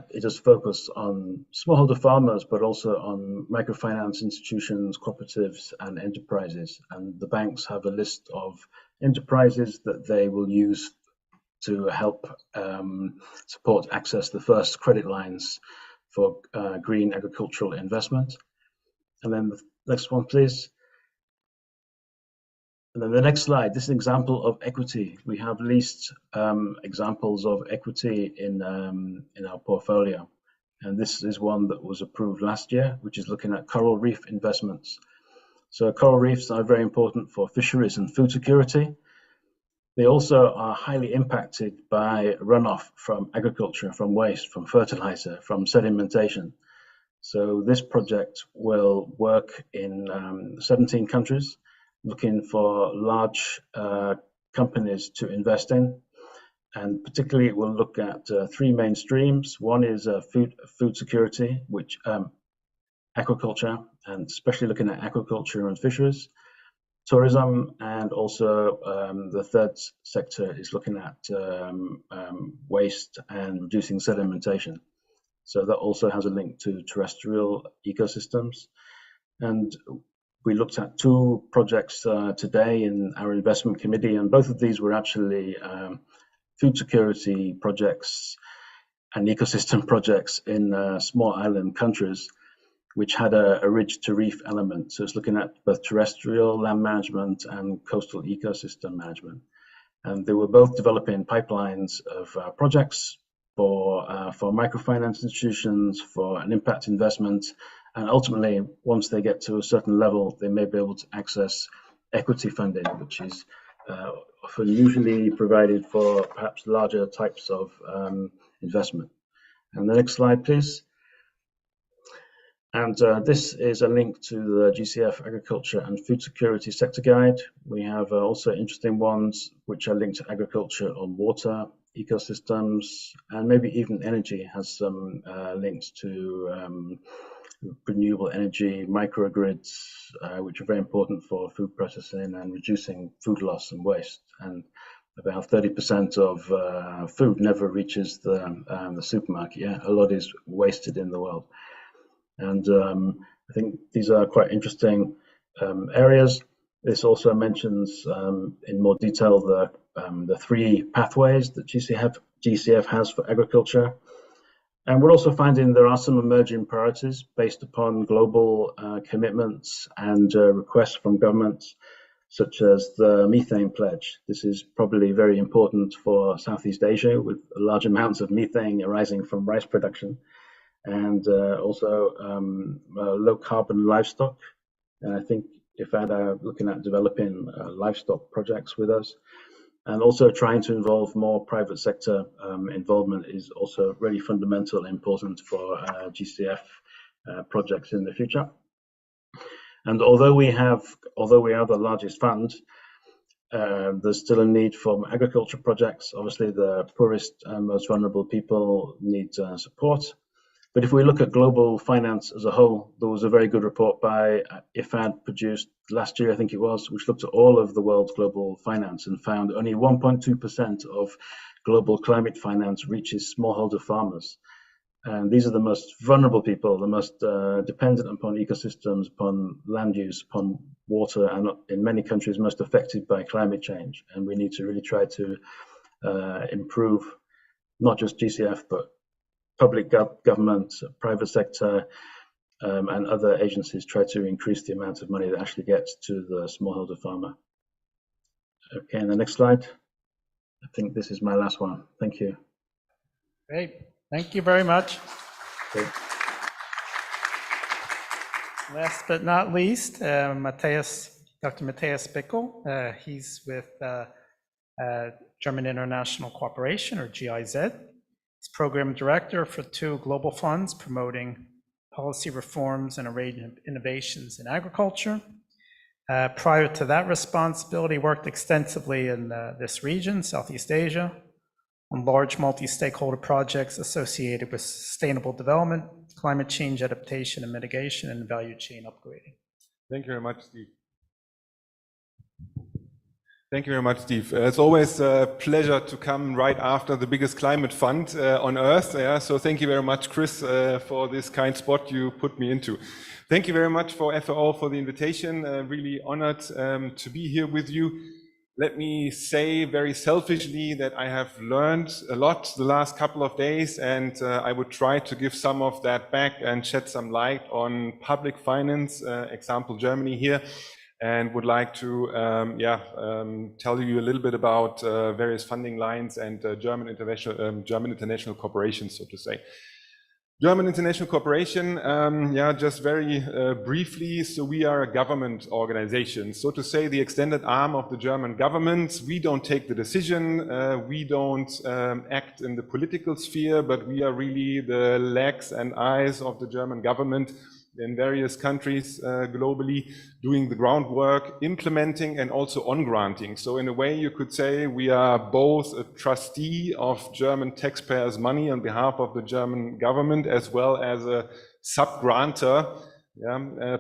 it does focus on smallholder farmers, but also on microfinance institutions, cooperatives, and enterprises. And the banks have a list of enterprises that they will use to help support access the first credit lines for green agricultural investment. And then the next one, please. And then the next slide, this is an example of equity. We have least examples of equity in our portfolio. And this is one that was approved last year, which is looking at coral reef investments. So coral reefs are very important for fisheries and food security. They also are highly impacted by runoff from agriculture, from waste, from fertilizer, from sedimentation. So this project will work in 17 countries, looking for large companies to invest in. And particularly it will look at three main streams. One is food security, which aquaculture, and especially looking at aquaculture and fisheries, tourism, and also the third sector is looking at waste and reducing sedimentation. So that also has a link to terrestrial ecosystems. And we looked at 2 projects today in our investment committee, and both of these were actually food security projects and ecosystem projects in small island countries, which had a ridge to reef element. So it's looking at both terrestrial land management and coastal ecosystem management. And they were both developing pipelines of projects for microfinance institutions, for an impact investment. And ultimately, once they get to a certain level, they may be able to access equity funding, which is often usually provided for perhaps larger types of investment. And the next slide, please. And this is a link to the GCF Agriculture and Food Security Sector Guide. We have also interesting ones which are linked to agriculture on water, ecosystems, and maybe even energy has some links to renewable energy, microgrids, which are very important for food processing and reducing food loss and waste. And about 30% of food never reaches the supermarket. Yeah, a lot is wasted in the world. And I think these are quite interesting areas. This also mentions in more detail the 3 pathways that GCF has for agriculture. And we're also finding there are some emerging priorities based upon global commitments and requests from governments, such as the methane pledge. This is probably very important for Southeast Asia, with large amounts of methane arising from rice production, and also low carbon livestock. And I think IFAD are looking at developing livestock projects with us. And also trying to involve more private sector involvement is also really fundamental and important for GCF projects in the future. And although we are the largest fund, there's still a need for agriculture projects. Obviously, the poorest and most vulnerable people need support. But if we look at global finance as a whole, there was a very good report by IFAD produced last year, I think it was, which looked at all of the world's global finance and found only 1.2% of global climate finance reaches smallholder farmers. And these are the most vulnerable people, the most dependent upon ecosystems, upon land use, upon water, and in many countries most affected by climate change. And we need to really try to improve not just GCF, but public government, private sector, and other agencies try to increase the amount of money that actually gets to the smallholder farmer. Okay, and the next slide. I think this is my last one. Thank you. Great, thank you very much. Okay. Last but not least, Dr. Matthias Bickel. He's with German International Cooperation, or GIZ. He's program director for 2 global funds promoting policy reforms and a range of innovations in agriculture. Prior to that responsibility, worked extensively in this region, Southeast Asia, on large multi-stakeholder projects associated with sustainable development, climate change adaptation and mitigation, and value chain upgrading. Thank you very much, Steve. Thank you very much, Steve. It's always a pleasure to come right after the biggest climate fund on Earth. Yeah, so thank you very much, Chris, for this kind spot you put me into. Thank you very much for FAO for the invitation. Really honored to be here with you. Let me say very selfishly that I have learned a lot the last couple of days, and I would try to give some of that back and shed some light on public finance, example Germany here. And would like to tell you a little bit about various funding lines and German international cooperation, so to say. German international cooperation, just very briefly. So we are a government organization, so to say, the extended arm of the German government. We don't take the decision, we don't act in the political sphere, but we are really the legs and eyes of the German government in various countries globally, doing the groundwork, implementing, and also on-granting. So in a way, you could say we are both a trustee of German taxpayers' money on behalf of the German government, as well as a sub-grantor,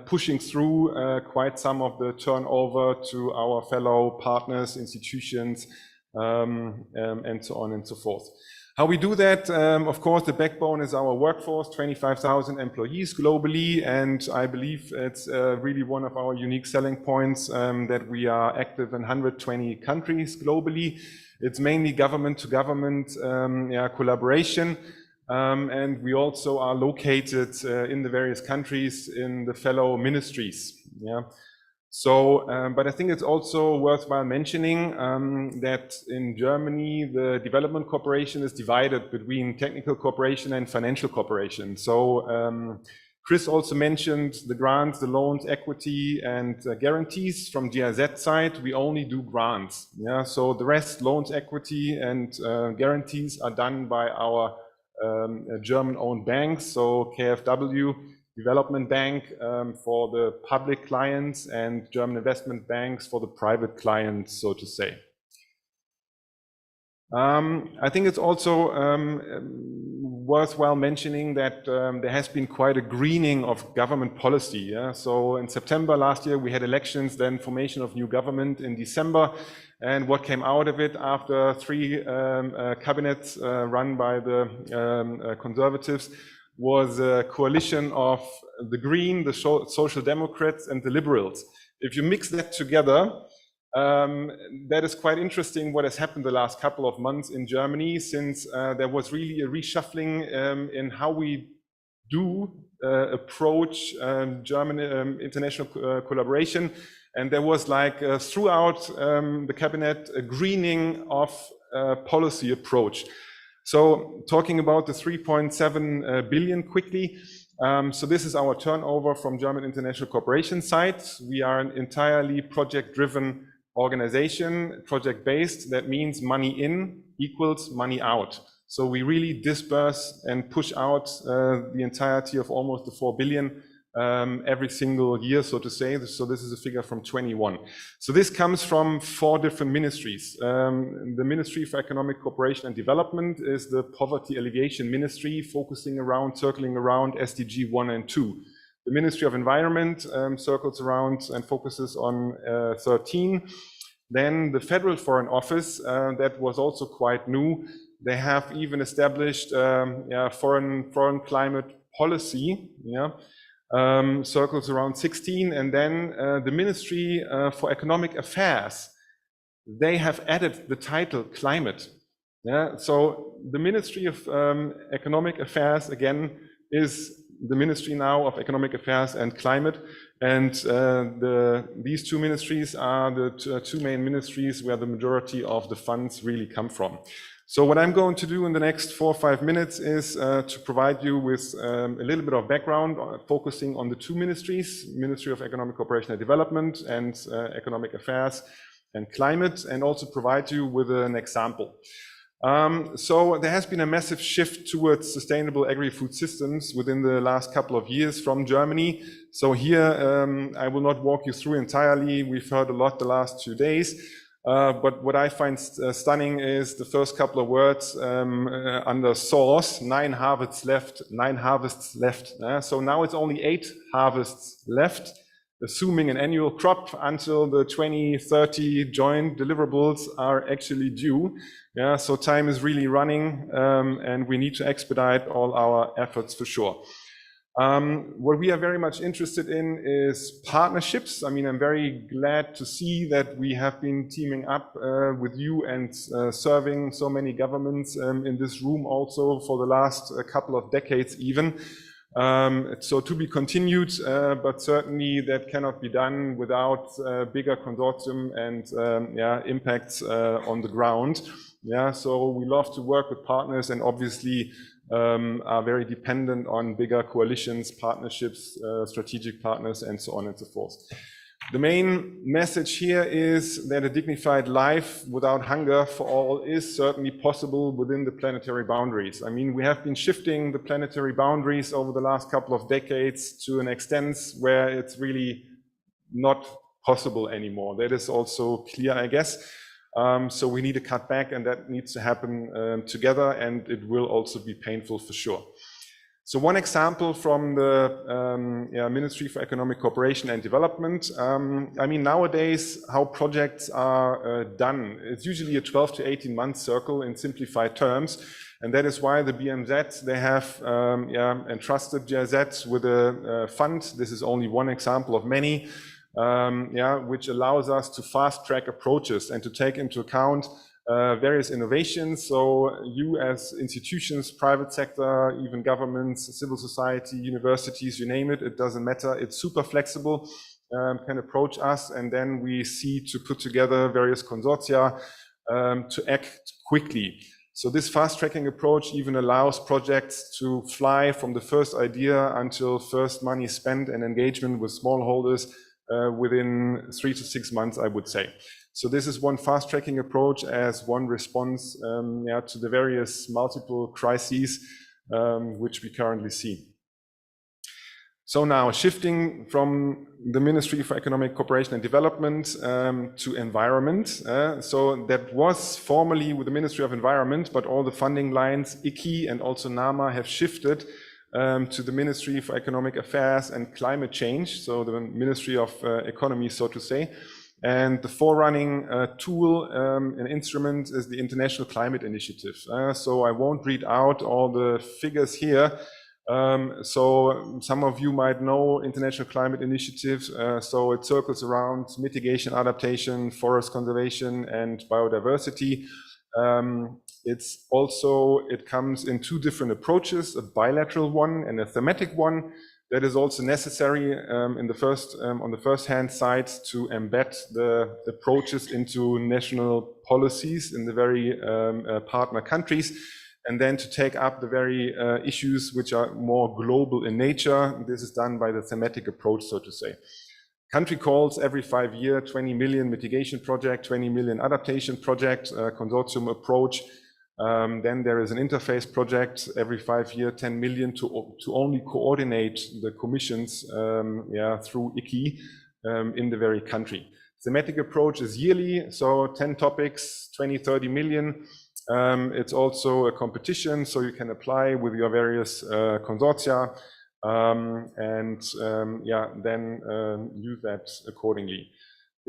pushing through quite some of the turnover to our fellow partners, institutions, and so on and so forth. How we do that, of course, the backbone is our workforce, 25,000 employees globally, and I believe it's really one of our unique selling points that we are active in 120 countries globally. It's mainly government to government collaboration, and we also are located in the various countries in the fellow ministries. Yeah. So, but I think it's also worthwhile mentioning that in Germany, the development cooperation is divided between technical cooperation and financial cooperation. So, Chris also mentioned the grants, the loans, equity, and guarantees. From GIZ side, we only do grants. Yeah, so the rest, loans, equity, and guarantees are done by our German-owned banks. So KfW, Development Bank for the public clients, and German investment banks for the private clients, so to say. I think it's also worthwhile mentioning that there has been quite a greening of government policy. Yeah? So in September last year, we had elections, then formation of new government in December. And what came out of it after 3 cabinets run by the conservatives was a coalition of the Green, the Social Democrats, and the Liberals. If you mix that together, that is quite interesting what has happened the last couple of months in Germany, since there was really a reshuffling in how we do approach German international collaboration. And there was like throughout the cabinet a greening of policy approach. So talking about the 3.7 billion quickly, so this is our turnover from German international cooperation side. We are an entirely project-driven organization, project-based. That means money in equals money out. So we really disperse and push out the entirety of almost the 4 billion every single year, so to say. So this is a figure from 21. So this comes from 4 different ministries. The Ministry for Economic Cooperation and Development is the Poverty Alleviation Ministry, focusing around, circling around SDG 1 and 2. The Ministry of Environment circles around and focuses on 13. Then the Federal Foreign Office, that was also quite new. They have even established foreign climate policy, circles around 16, and then the Ministry for Economic Affairs, they have added the title climate. Yeah, so the Ministry of Economic Affairs again is the Ministry now of Economic Affairs and Climate, and these 2 ministries are the 2 main ministries where the majority of the funds really come from. So what I'm going to do in the next 4 or 5 minutes is to provide you with a little bit of background, focusing on the 2 ministries, Ministry of Economic Cooperation and Development and Economic Affairs and Climate, and also provide you with an example. So there has been a massive shift towards sustainable agri-food systems within the last couple of years from Germany. So here I will not walk you through entirely. We've heard a lot the last 2 days. But what I find stunning is the first couple of words under source: 9 harvests left, 9 harvests left. So now it's only 8 harvests left, assuming an annual crop until the 2030 joint deliverables are actually due. Yeah, so time is really running, and we need to expedite all our efforts for sure. What we are very much interested in is partnerships. I mean, I'm very glad to see that we have been teaming up with you and serving so many governments in this room also for the last couple of decades even. So to be continued, but certainly that cannot be done without bigger consortium and impacts on the ground. Yeah, so we love to work with partners, and obviously are very dependent on bigger coalitions, partnerships, strategic partners, and so on and so forth. The main message here is that a dignified life without hunger for all is certainly possible within the planetary boundaries. I mean, we have been shifting the planetary boundaries over the last couple of decades to an extent where it's really not possible anymore. That is also clear, I guess. So we need to cut back, and that needs to happen together, and it will also be painful for sure. So one example from the Ministry for Economic Cooperation and Development. I mean, nowadays, how projects are done, it's usually a 12 to 18 month circle in simplified terms. And that is why the BMZ, they have entrusted GIZ with a fund. This is only one example of many, which allows us to fast track approaches and to take into account various innovations. So you as institutions, private sector, even governments, civil society, universities, you name it, it doesn't matter. It's super flexible, can approach us, and then we see to put together various consortia to act quickly. So this fast tracking approach even allows projects to fly from the first idea until first money spent and engagement with smallholders within 3 to 6 months, I would say. So this is one fast tracking approach as one response to the various multiple crises which we currently see. So now shifting from the Ministry for Economic Cooperation and Development to environment. So that was formerly with the Ministry of Environment, but all the funding lines, ICI and also NAMA, have shifted to the Ministry for Economic Affairs and Climate Change, so the Ministry of Economy, so to say. And the forerunning tool and instrument is the International Climate Initiative. So I won't read out all the figures here. So some of you might know International Climate Initiative. So it circles around mitigation, adaptation, forest conservation, and biodiversity. It comes in two different approaches, a bilateral one and a thematic one. That is also necessary on the first hand side to embed the approaches into national policies in the very partner countries, and then to take up the very issues which are more global in nature. This is done by the thematic approach, so to say. Country calls every 5 years, 20 million mitigation project, 20 million adaptation project, consortium approach. Then there is an interface project every 5 years, 10 million to only coordinate the commissions through ICI in the very country. Thematic approach is yearly, so 10 topics, 20, 30 million. It's also a competition, so you can apply with your various consortia then use that accordingly.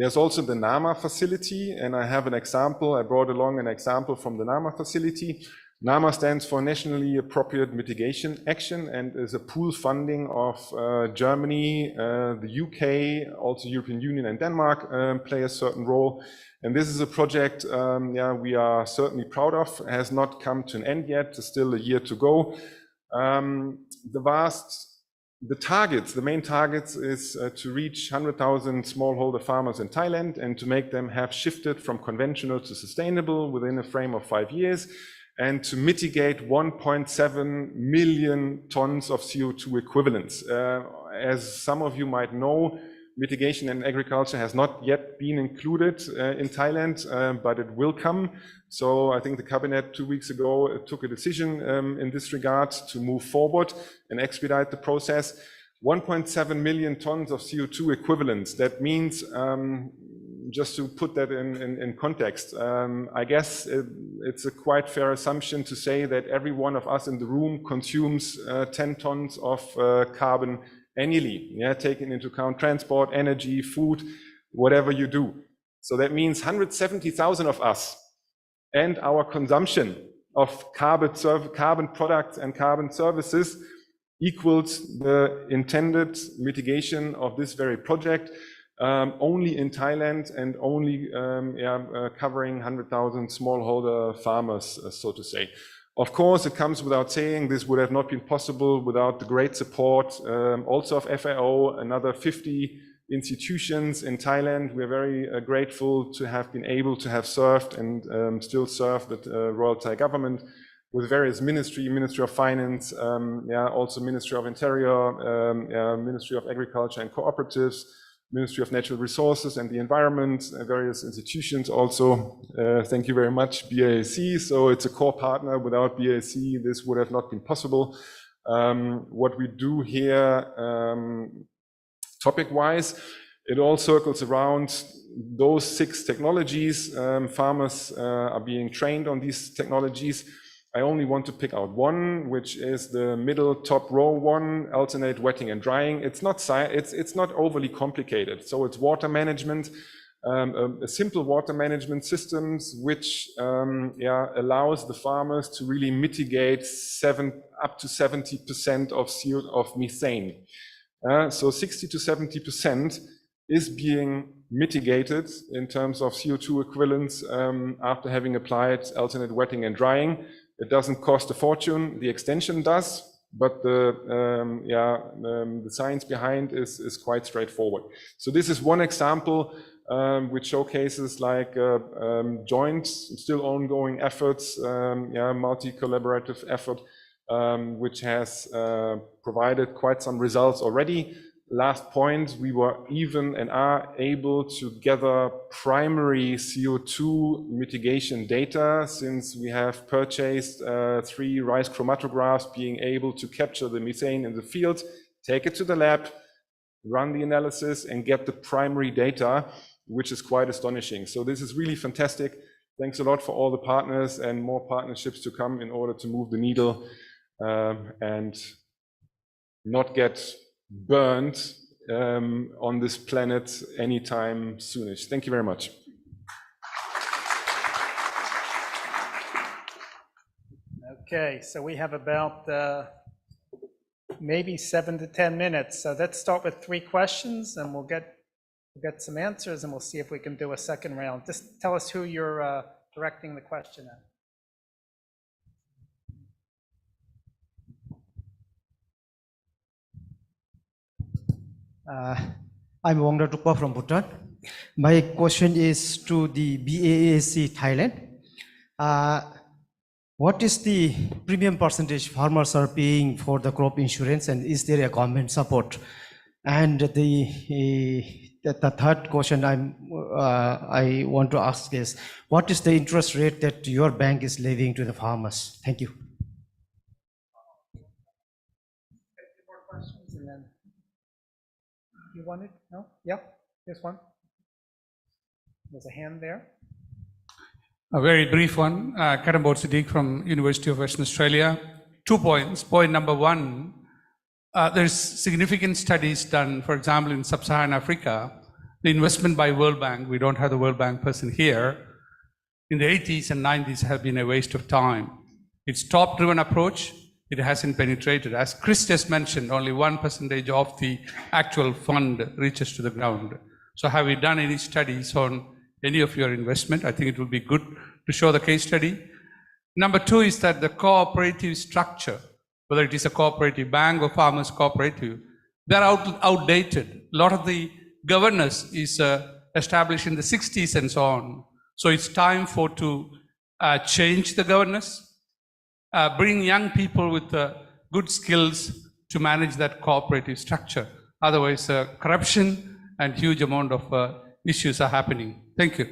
There's also the NAMA facility, and I have an example. I brought along an example from the NAMA facility. NAMA stands for Nationally Appropriate Mitigation Action and is a pool funding of Germany, the UK, also European Union and Denmark play a certain role. And this is a project we are certainly proud of. It has not come to an end yet. There's still a year to go. The main targets is to reach 100,000 smallholder farmers in Thailand and to make them have shifted from conventional to sustainable within a frame of 5 years, and to mitigate 1.7 million tons of CO2 equivalents. As some of you might know, mitigation in agriculture has not yet been included in Thailand, but it will come. So I think the cabinet 2 weeks ago took a decision in this regard to move forward and expedite the process. 1.7 million tons of CO2 equivalents. That means, just to put that in context, I guess it's a quite fair assumption to say that every one of us in the room consumes 10 tons of carbon annually, taking into account transport, energy, food, whatever you do. So that means 170,000 of us and our consumption of carbon products and carbon services equals the intended mitigation of this very project, only in Thailand and only covering 100,000 smallholder farmers, so to say. Of course, it comes without saying this would have not been possible without the great support also of FAO, another 50 institutions in Thailand. We're very grateful to have been able to have served and still serve the Royal Thai government with various Ministry of Finance, also Ministry of Interior, Ministry of Agriculture and Cooperatives, Ministry of Natural Resources and the Environment, various institutions also. Thank you very much, BAC. So it's a core partner. Without BAC, this would have not been possible. What we do here, topic-wise, it all circles around those 6 technologies. Farmers are being trained on these technologies. I only want to pick out one, which is the middle top row one, alternate wetting and drying. It's not overly complicated. So it's water management, a simple water management systems, which allows the farmers to really mitigate up to 70% of methane. So 60 to 70% is being mitigated in terms of CO2 equivalents after having applied alternate wetting and drying. It doesn't cost a fortune. The extension does, but the science behind is quite straightforward. So this is one example which showcases like joint, still ongoing efforts, multi-collaborative effort, which has provided quite some results already. Last point, we were even and are able to gather primary CO2 mitigation data, since we have purchased 3 rice chromatographs being able to capture the methane in the field, take it to the lab, run the analysis and get the primary data, which is quite astonishing. So this is really fantastic. Thanks a lot for all the partners, and more partnerships to come in order to move the needle and not get burned on this planet anytime soonish. Thank you very much. Okay, so we have about maybe 7 to 10 minutes. So let's start with 3 questions, and we'll get some answers, and we'll see if we can do a second round. Just tell us who you're directing the question at. I'm Wongda Tukpa from Bhutan. My question is to the BAAC Thailand. What is the premium percentage farmers are paying for the crop insurance, and is there a government support? And the third question I want to ask is, what is the interest rate that your bank is levying to the farmers? Thank you. You want it? No? Yeah, there's one. There's a hand there. A very brief one. Karambod Siddiq from University of Western Australia. 2 points. Point number 1, there's significant studies done, for example, in Sub-Saharan Africa. The investment by World Bank, we don't have the World Bank person here, in the 80s and 90s have been a waste of time. It's top-driven approach. It hasn't penetrated. As Chris just mentioned, only 1% of the actual fund reaches to the ground. So have you done any studies on any of your investment? I think it would be good to show the case study. Number 2 is that the cooperative structure, whether it is a cooperative bank or farmers cooperative, they're outdated. A lot of the governance is established in the 60s and so on. So it's time to change the governance. Bring young people with good skills to manage that cooperative structure. Otherwise, corruption and huge amount of issues are happening. Thank you.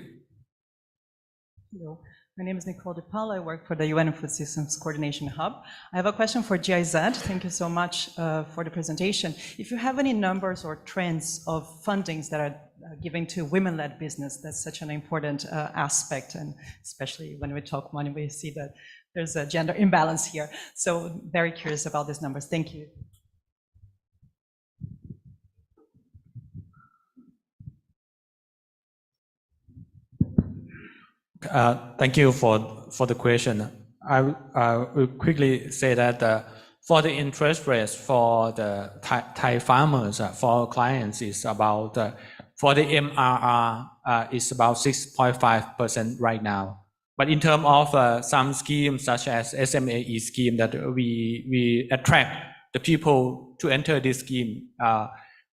Hello. My name is Nicole DePaul. I work for the UN Food Systems Coordination Hub. I have a question for GIZ. Thank you so much for the presentation. If you have any numbers or trends of fundings that are given to women-led business, that's such an important aspect, and especially when we talk money, we see that there's a gender imbalance here. So very curious about these numbers. Thank you. Thank you for the question. I will quickly say that for the interest rates for the Thai farmers, for our clients, is about, for the MRR, is about 6.5% right now. But in terms of some schemes such as SMAE scheme that we attract the people to enter this scheme,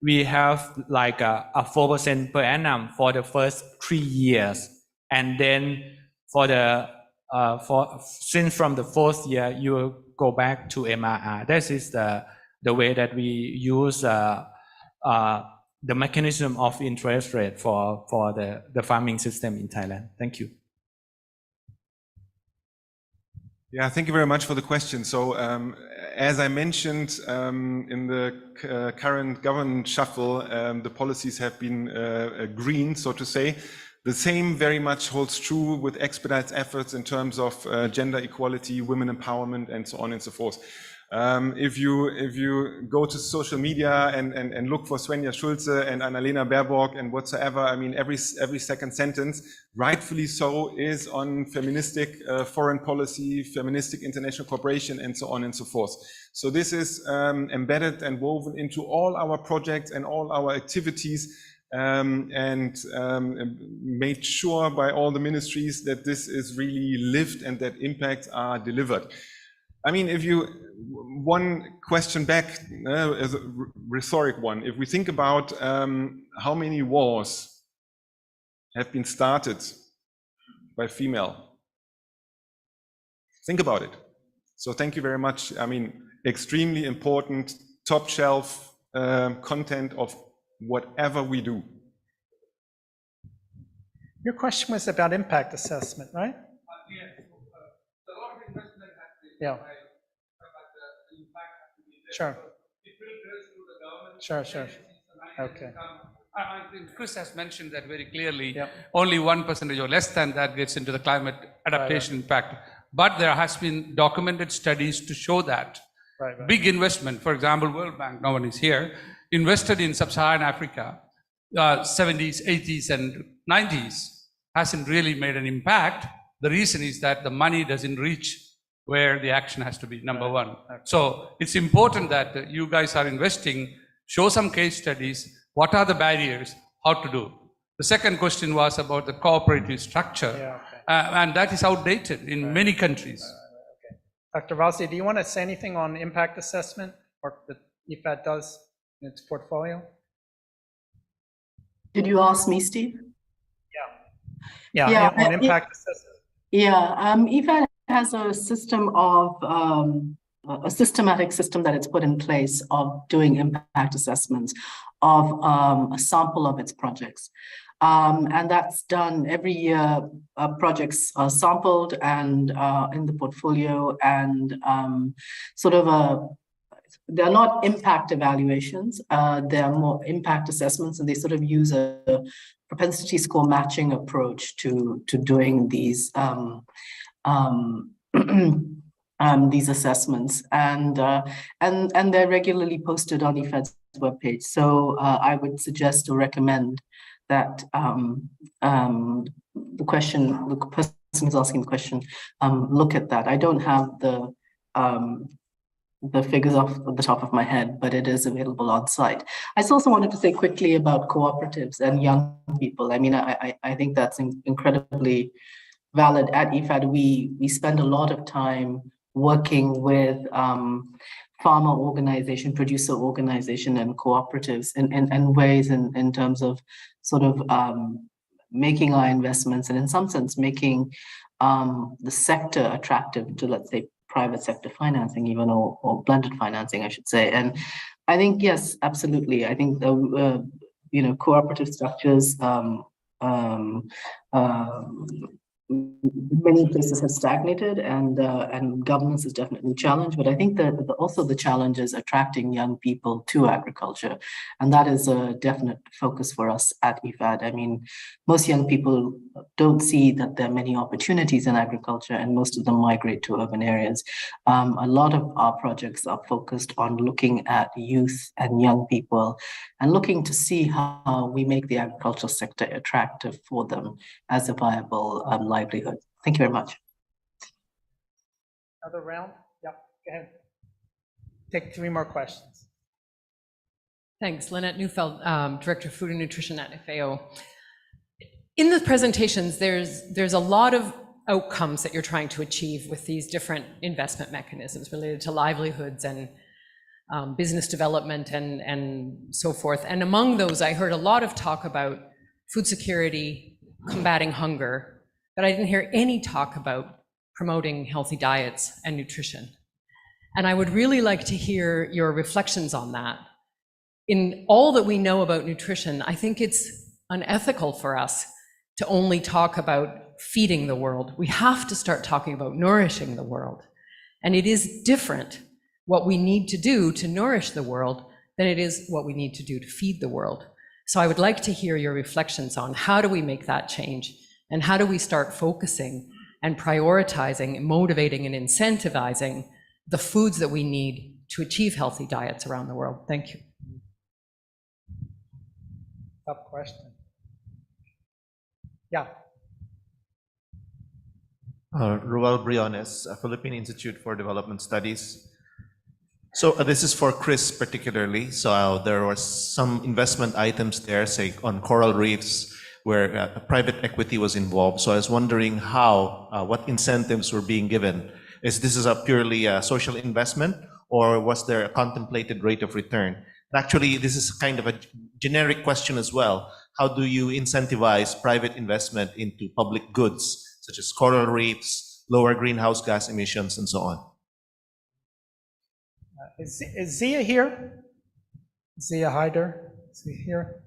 we have like a 4% per annum for the first 3 years. And then for the since from the 4th year, you will go back to MRR. This is the way that we use the mechanism of interest rate for the farming system in Thailand. Thank you. Yeah, thank you very much for the question. So as I mentioned, in the current government shuffle, the policies have been green, so to say. The same very much holds true with Expedite's efforts in terms of gender equality, women empowerment, and so on and so forth. If you go to social media and look for Svenja Schulze and Annalena Baerbock and whatsoever, I mean, every second sentence, rightfully so, is on feministic foreign policy, feministic international cooperation, and so on and so forth. So this is embedded and woven into all our projects and all our activities, and made sure by all the ministries that this is really lived and that impacts are delivered. I mean, one question back, as a rhetoric one, if we think about how many wars have been started by female, think about it. So thank you very much. I mean, extremely important, top shelf content of whatever we do. Your question was about impact assessment, right? Yeah. Sure. Sure. Okay. I think Chris has mentioned that very clearly. Yep. Only 1% or less than that gets into the climate adaptation impact. But there has been documented studies to show that. Right. Big investment, for example, World Bank, no one is here, invested in sub-Saharan Africa, 70s, 80s, and 90s, hasn't really made an impact. The reason is that the money doesn't reach where the action has to be, number one. Okay. So it's important that you guys are investing, show some case studies, what are the barriers, how to do. The second question was about the cooperative structure, and that is outdated in many countries. Okay. Dr. Valsi, do you want to say anything on impact assessment, or that IFAD does in its portfolio? Did you ask me, Steve? Yeah, on impact assessment. Yeah, IFAD has a system of a systematic system that it's put in place of doing impact assessments of a sample of its projects. And that's done every year. Projects are sampled and in the portfolio, and they're not impact evaluations, they're more impact assessments, and they sort of use a propensity score matching approach to doing these these assessments, and they're regularly posted on IFAD's webpage. So I would suggest or recommend that the person who's asking the question look at that. I don't have the figures off the top of my head, but it is available on site. I also wanted to say quickly about cooperatives and young people. I mean, I think that's incredibly valid. At IFAD, we spend a lot of time working with farmer organization, producer organization, and cooperatives in ways in terms of sort of making our investments, and in some sense making the sector attractive to, let's say, private sector financing even, or blended financing, I should say. And I think, yes, absolutely. I think cooperative structures many places have stagnated, and governance is definitely challenged. But I think that also the challenge is attracting young people to agriculture, and that is a definite focus for us at IFAD. I mean, most young people don't see that there are many opportunities in agriculture, and most of them migrate to urban areas. A lot of our projects are focused on looking at youth and young people, and looking to see how we make the agricultural sector attractive for them as a viable livelihood. Thank you very much. Another round? Yeah, go ahead. Take 3 more questions. Thanks. Lynette Neufeld, Director of Food and Nutrition at FAO. In the presentations, there's a lot of outcomes that you're trying to achieve with these different investment mechanisms related to livelihoods and business development and so forth. And among those, I heard a lot of talk about food security, combating hunger, but I didn't hear any talk about promoting healthy diets and nutrition. And I would really like to hear your reflections on that. In all that we know about nutrition, I think it's unethical for us to only talk about feeding the world. We have to start talking about nourishing the world. And it is different what we need to do to nourish the world than it is what we need to do to feed the world. So I would like to hear your reflections on how do we make that change, and how do we start focusing and prioritizing, and motivating and incentivizing the foods that we need to achieve healthy diets around the world. Thank you. Tough question. Yeah. Ruel Briones, Philippine Institute for Development Studies. So this is for Chris particularly. So there was some investment items there, say on coral reefs, where private equity was involved. So I was wondering how, what incentives were being given. Is this a purely social investment, or was there a contemplated rate of return? Actually, this is kind of a generic question as well. How do you incentivize private investment into public goods, such as coral reefs, lower greenhouse gas emissions, and so on? Is Zia here? Zia Hyder, is he here?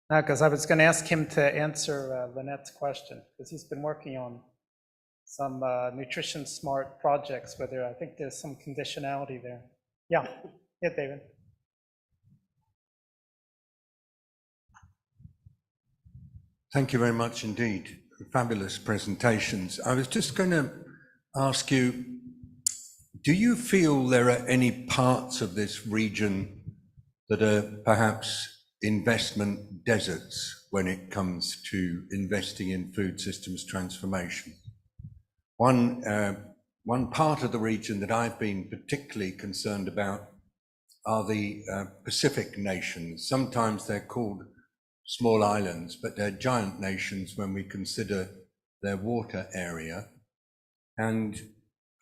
Because I was going to ask him to answer Lynette's question, because he's been working on some nutrition smart projects where I think there's some conditionality there. Yeah, David. Thank you very much indeed. Fabulous presentations. I was just going to ask you, do you feel there are any parts of this region that are perhaps investment deserts when it comes to investing in food systems transformation? One part of the region that I've been particularly concerned about are the Pacific nations. Sometimes they're called small islands, but they're giant nations when we consider their water area. And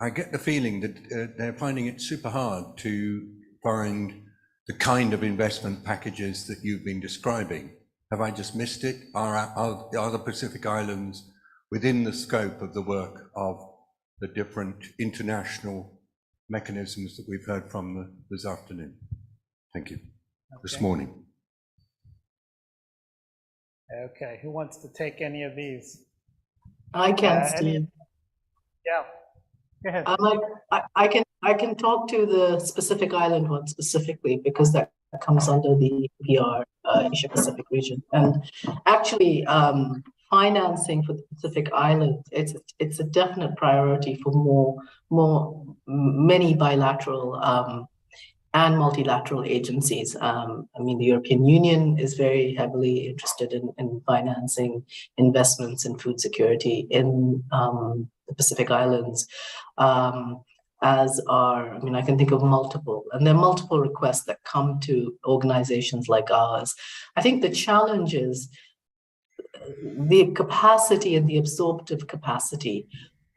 I get the feeling that they're finding it super hard to find the kind of investment packages that you've been describing. Have I just missed it? Are the Pacific Islands within the scope of the work of the different international mechanisms that we've heard from this afternoon? Thank you. Okay. This morning. Okay, who wants to take any of these? I can, Steve. Yeah, go ahead. I can talk to the Pacific Island one specifically, because that comes under the PR Asia Pacific region. And actually, financing for the Pacific Island, it's a definite priority for many bilateral and multilateral agencies. I mean, the European Union is very heavily interested in financing investments in food security in the Pacific Islands, as are, I mean, I can think of multiple, and there are multiple requests that come to organizations like ours. I think the challenge is the capacity and the absorptive capacity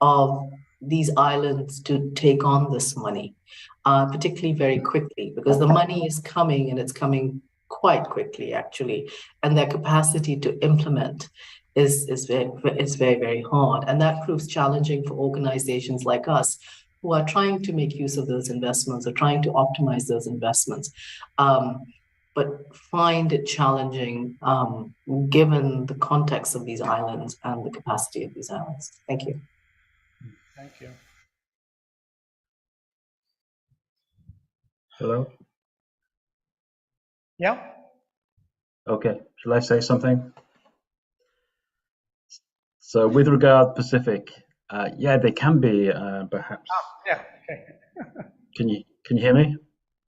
of these islands to take on this money. Particularly very quickly, because the money is coming, and it's coming quite quickly actually, and their capacity to implement is very, very hard. And that proves challenging for organizations like us who are trying to make use of those investments or trying to optimize those investments, but find it challenging given the context of these islands and the capacity of these islands. Thank you. Thank you. Hello? Yeah? Okay, shall I say something? So with regard Pacific, yeah, they can be perhaps. Oh, yeah, okay. Can you hear me?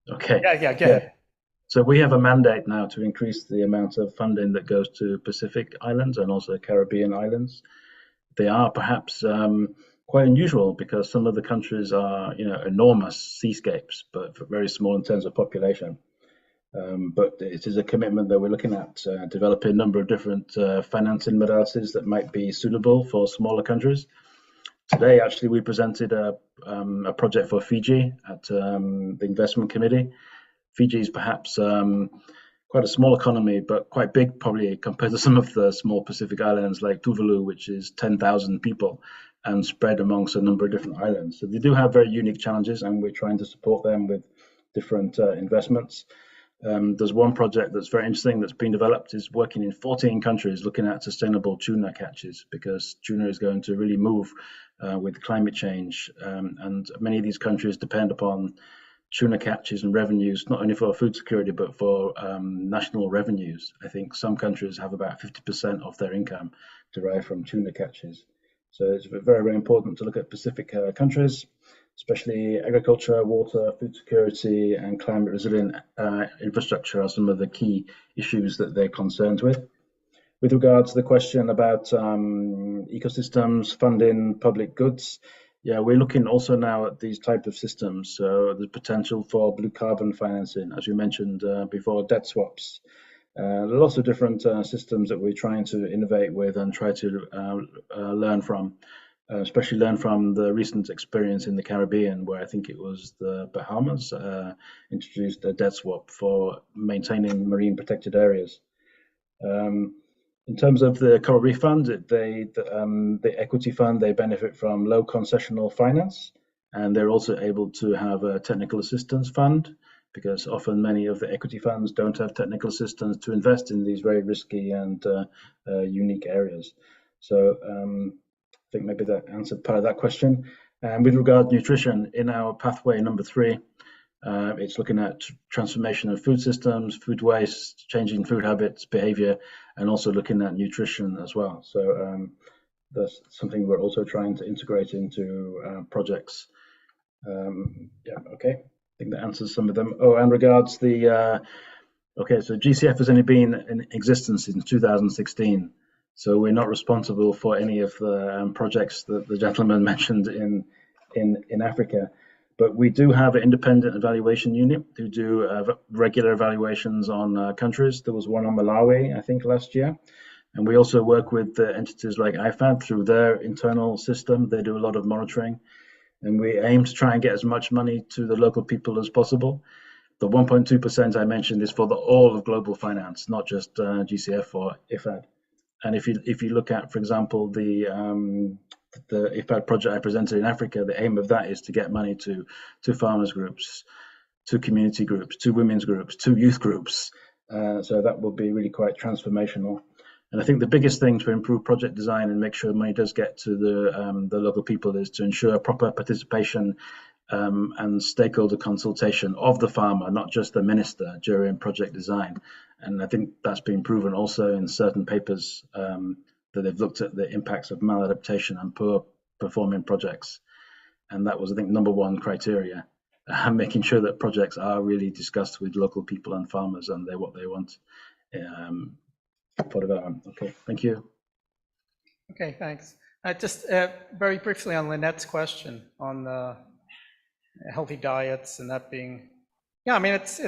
Okay. Yeah. So we have a mandate now to increase the amount of funding that goes to Pacific Islands and also Caribbean islands. They are perhaps quite unusual because some of the countries are, enormous seascapes, but very small in terms of population. But it is a commitment that we're looking at developing a number of different financing modalities that might be suitable for smaller countries. Today, actually, we presented a project for Fiji at the investment committee. Fiji is perhaps quite a small economy, but quite big probably compared to some of the small Pacific islands like Tuvalu, which is 10,000 people and spread amongst a number of different islands. So they do have very unique challenges, and we're trying to support them with different investments. There's one project that's very interesting that's been developed, is working in 14 countries looking at sustainable tuna catches, because tuna is going to really move with climate change. And many of these countries depend upon tuna catches and revenues, not only for food security, but for national revenues. I think some countries have about 50% of their income derived from tuna catches. So it's very, very important to look at Pacific countries, especially agriculture, water, food security, and climate resilient infrastructure are some of the key issues that they're concerned with. With regard to the question about ecosystems, funding public goods, yeah, we're looking also now at these type of systems. So the potential for blue carbon financing, as you mentioned before, debt swaps. Lots of different systems that we're trying to innovate with and try to learn from, especially learn from the recent experience in the Caribbean, where I think it was the Bahamas introduced a debt swap for maintaining marine protected areas. In terms of the coral reef fund, the equity fund, they benefit from low concessional finance, and they're also able to have a technical assistance fund, because often many of the equity funds don't have technical assistance to invest in these very risky and unique areas. So I think maybe that answered part of that question. And with regard to nutrition, in our pathway number 3, it's looking at transformation of food systems, food waste, changing food habits, behavior, and also looking at nutrition as well. So that's something we're also trying to integrate into projects. Yeah, okay. I think that answers some of them. Oh, and regards the, okay, so GCF has only been in existence since 2016. So we're not responsible for any of the projects that the gentleman mentioned in Africa. But we do have an independent evaluation unit who do regular evaluations on countries. There was one on Malawi, I think, last year. And we also work with entities like IFAD through their internal system. They do a lot of monitoring. And we aim to try and get as much money to the local people as possible. The 1.2% I mentioned is for all of global finance, not just GCF or IFAD. And if you look at, for example, the IFAD project I presented in Africa, the aim of that is to get money to farmers groups, to community groups, to women's groups, to youth groups. So that will be really quite transformational. And I think the biggest thing to improve project design and make sure money does get to the local people is to ensure proper participation and stakeholder consultation of the farmer, not just the minister, during project design. And I think that's been proven also in certain papers that they've looked at the impacts of maladaptation and poor performing projects. And that was, I think, number 1 criteria, making sure that projects are really discussed with local people and farmers and what they want for development. Okay, thank you. Okay, thanks. Just very briefly on Lynette's question on healthy diets and that being, yeah, I mean, it's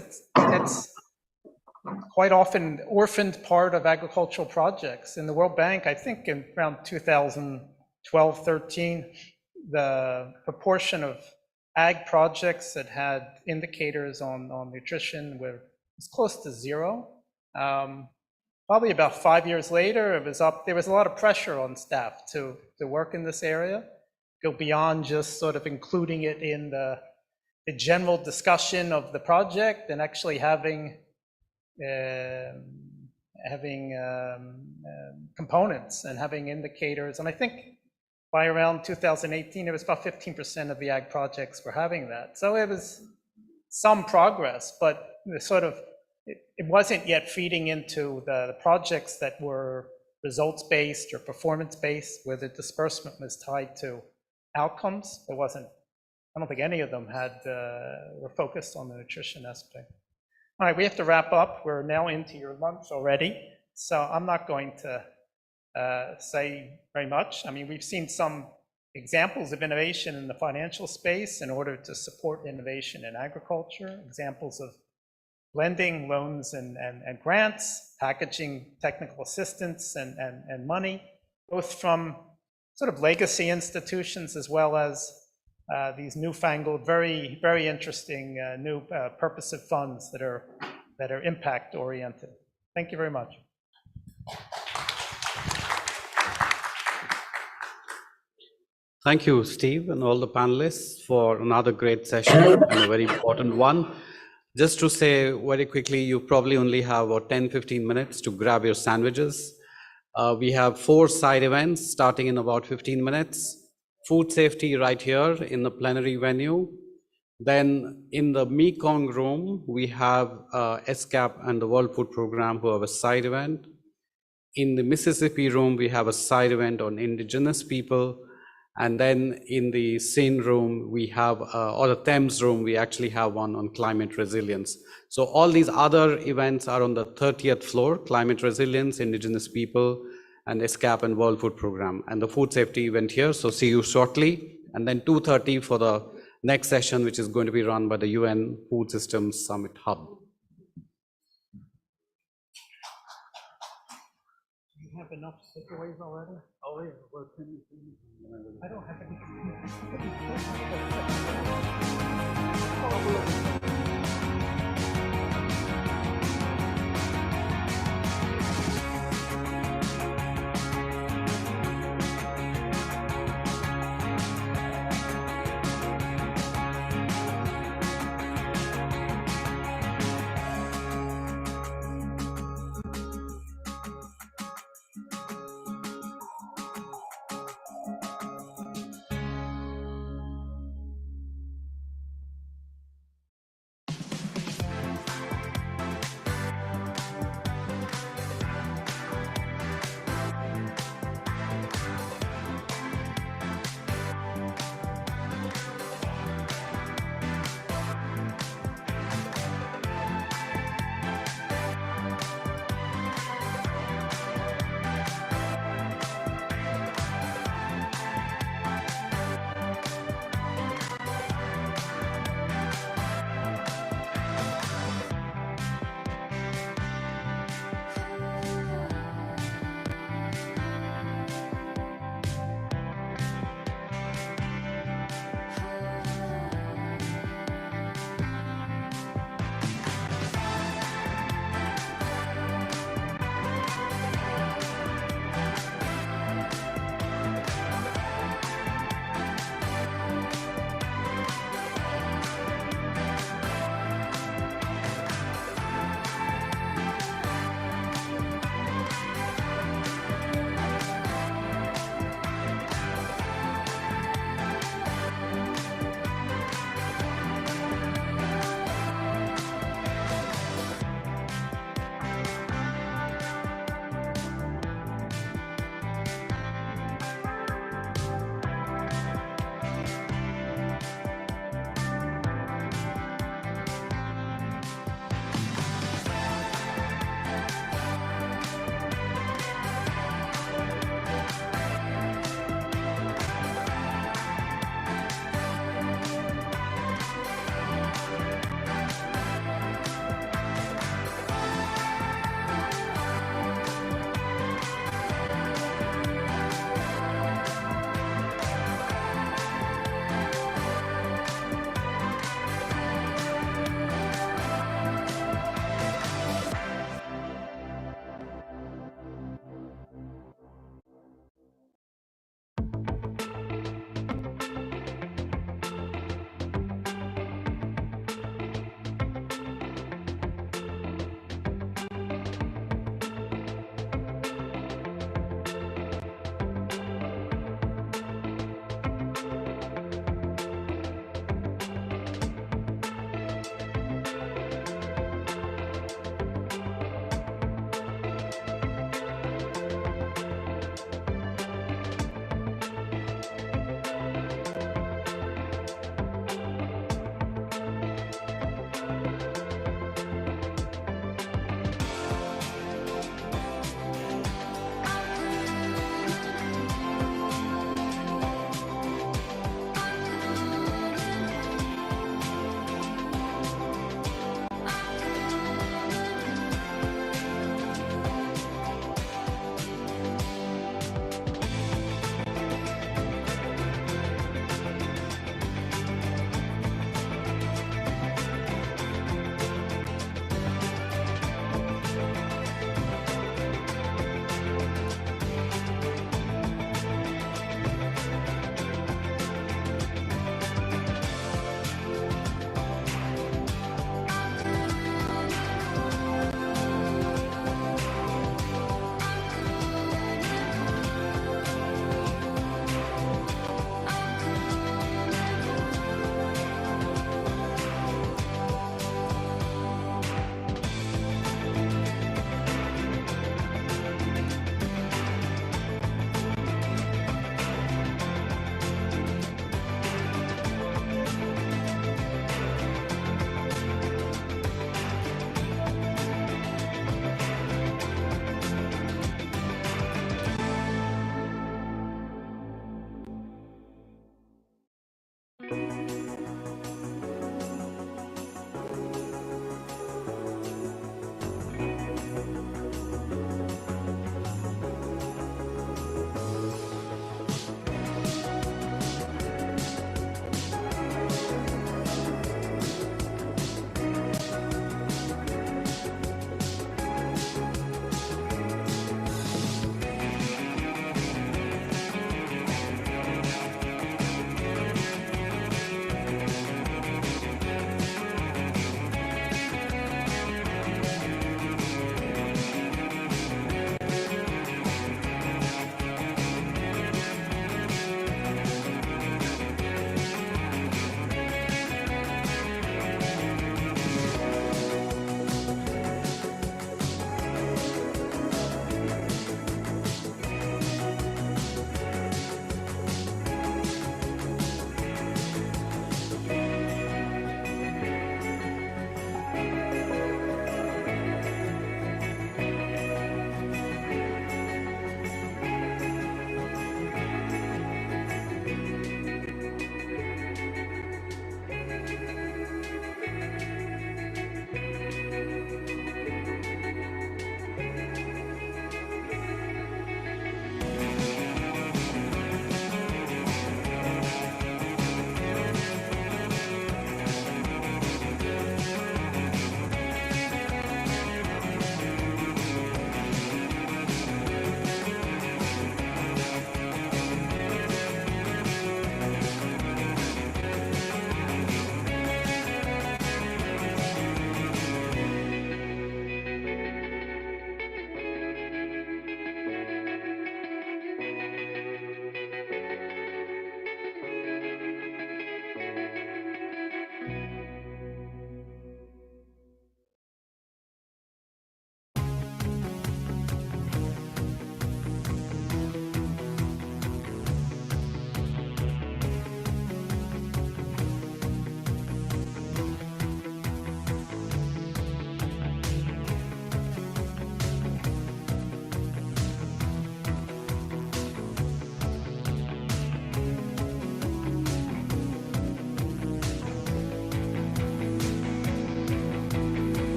quite often orphaned part of agricultural projects. In the World Bank, I think in around 2012, 13, the proportion of ag projects that had indicators on nutrition was close to 0. Probably about 5 years later, it was up. There was a lot of pressure on staff to work in this area, go beyond just sort of including it in the general discussion of the project and actually having components and having indicators. And I think by around 2018, it was about 15% of the ag projects were having that. So it was some progress, but it wasn't yet feeding into the projects that were results-based or performance-based, where the disbursement was tied to outcomes. There wasn't, I don't think any of them were focused on the nutrition aspect. All right, we have to wrap up. We're now into your lunch already, so I'm not going to say very much. I mean, we've seen some examples of innovation in the financial space in order to support innovation in agriculture, examples of lending, loans, and grants, packaging technical assistance and money, both from sort of legacy institutions as well as these newfangled, very, very interesting new purposive funds that are impact oriented. Thank you very much. Thank you, Steve, and all the panelists for another great session and a very important one. Just to say very quickly, you probably only have about 10-15 minutes to grab your sandwiches. We have 4 side events starting in about 15 minutes. Food safety right here in the plenary venue. Then in the Mekong room, we have SCAP and the World Food Program who have a side event. In the Mississippi room, we have a side event on indigenous people. And then in the Seine room, we have, or the Thames room, we actually have one on climate resilience. So all these other events are on the 30th floor, climate resilience, indigenous people, and SCAP and World Food Program, and the food safety event here. So see you shortly. And then 2:30 for the next session, which is going to be run by the UN Food Systems Summit Hub. You have enough takeaways already? Oh, yeah. I don't have any.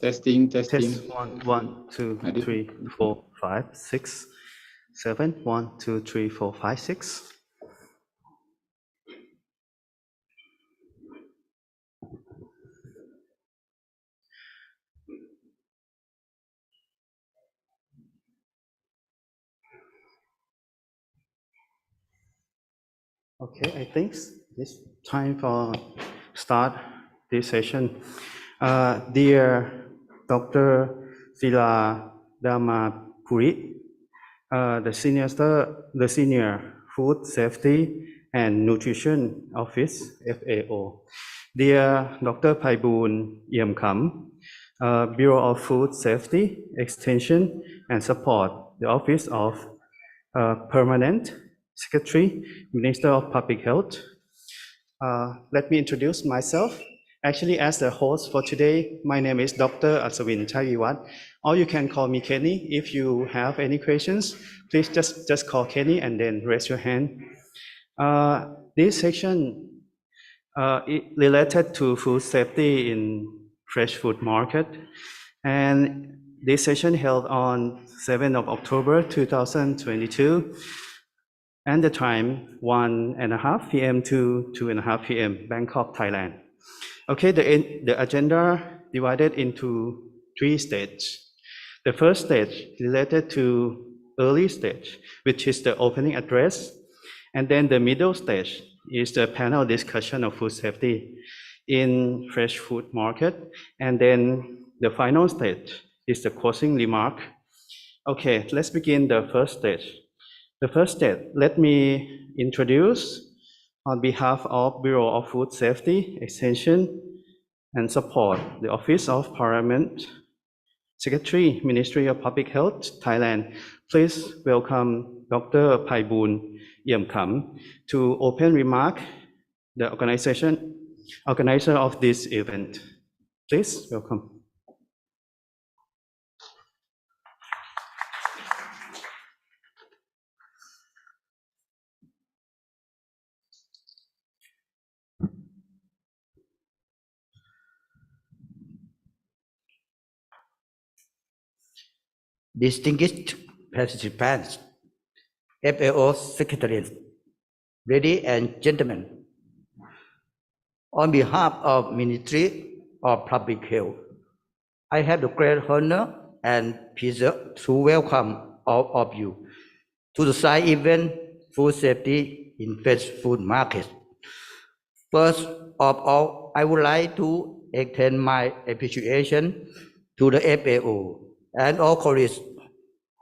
Testing. Test 1, 2, 3, 4, 5, 6, 7. 1, 2, 3, 4, 5, 6. Okay, I think it's time for start this session. Dear Dr. Sila Dhamapuri, the senior Food Safety and Nutrition Office, FAO. Dear Dr. Paiboon Yemkam, Bureau of Food Safety, Extension and Support, the Office of Permanent Secretary, Minister of Public Health. Let me introduce myself. Actually, as the host for today, my name is Dr. Aswin Chaviwat, or you can call me Kenny. If you have any questions, please just call Kenny and then raise your hand. This section is related to food safety in fresh food market, and this session held on 7th of October 2022. And the time 1:30 p.m. to 2:30 p.m. Bangkok, Thailand. Okay, the agenda divided into 3 stages. The first stage related to early stage, which is the opening address, and then the middle stage is the panel discussion of food safety in fresh food market, and then the final stage is the closing remark. Okay, let's begin the first stage. The first step, let me introduce on behalf of Bureau of Food Safety, Extension and Support, the Office of Parliament Secretary, Ministry of Public Health, Thailand. Please welcome Dr. Paiboon Yemkam to open remark, the organizer of this event. Please welcome. Distinguished participants, FAO Secretariat, ladies and gentlemen, on behalf of Ministry of Public Health, I have the great honor and pleasure to welcome all of you to the side event Food Safety in Fresh Food Market. First of all, I would like to extend my appreciation to the FAO and all colleagues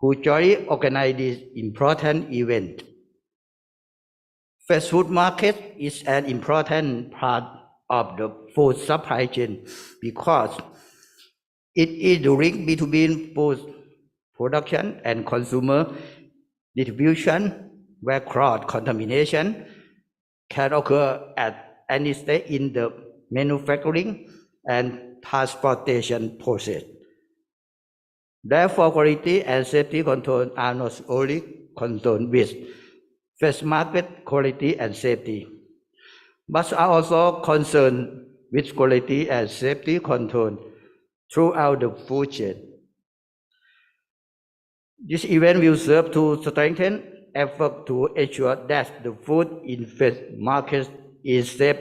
who jointly organize this important event. Fresh food market is an important part of the food supply chain because it is the link between food production and consumer distribution, where cross-contamination can occur at any stage in the manufacturing and transportation process. Therefore, quality and safety control are not only concerned with fresh market quality and safety, but are also concerned with quality and safety control throughout the food chain. This event will serve to strengthen efforts to ensure that the food in fresh markets is safe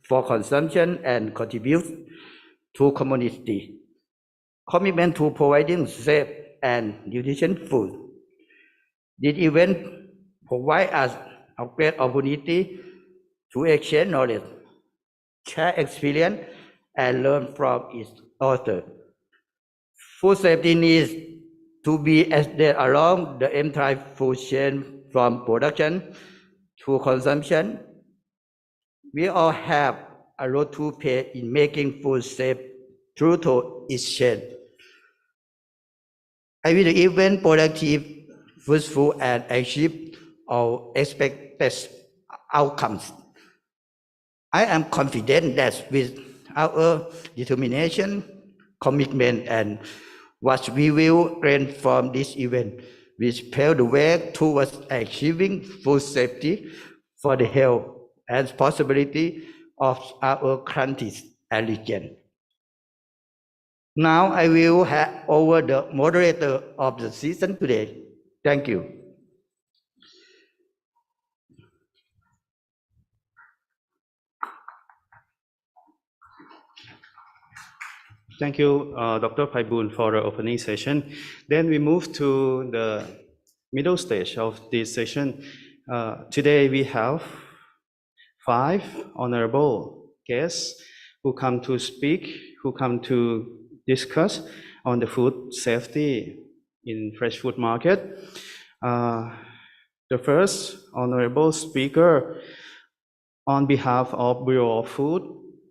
for consumption and contributes to community commitment to providing safe and nutritious food. This event provides us a great opportunity to exchange knowledge, share experience, and learn from its author. Food safety needs to be addressed along the entire food chain from production to consumption. We all have a role to play in making food safe through to its chain. I will event productive, fruitful, and achieve our expected outcomes. I am confident that with our determination, commitment, and what we will gain from this event, we pave the way towards achieving food safety for the health and prosperity of our countries and region. Now I will hand over the moderator of the session today. Thank you. Thank you, Dr. Paibun, for the opening session. Then we move to the middle stage of this session. Today we have 5 honorable guests who come to speak, who come to discuss on the food safety in fresh food market. The first honorable speaker on behalf of Bureau of Food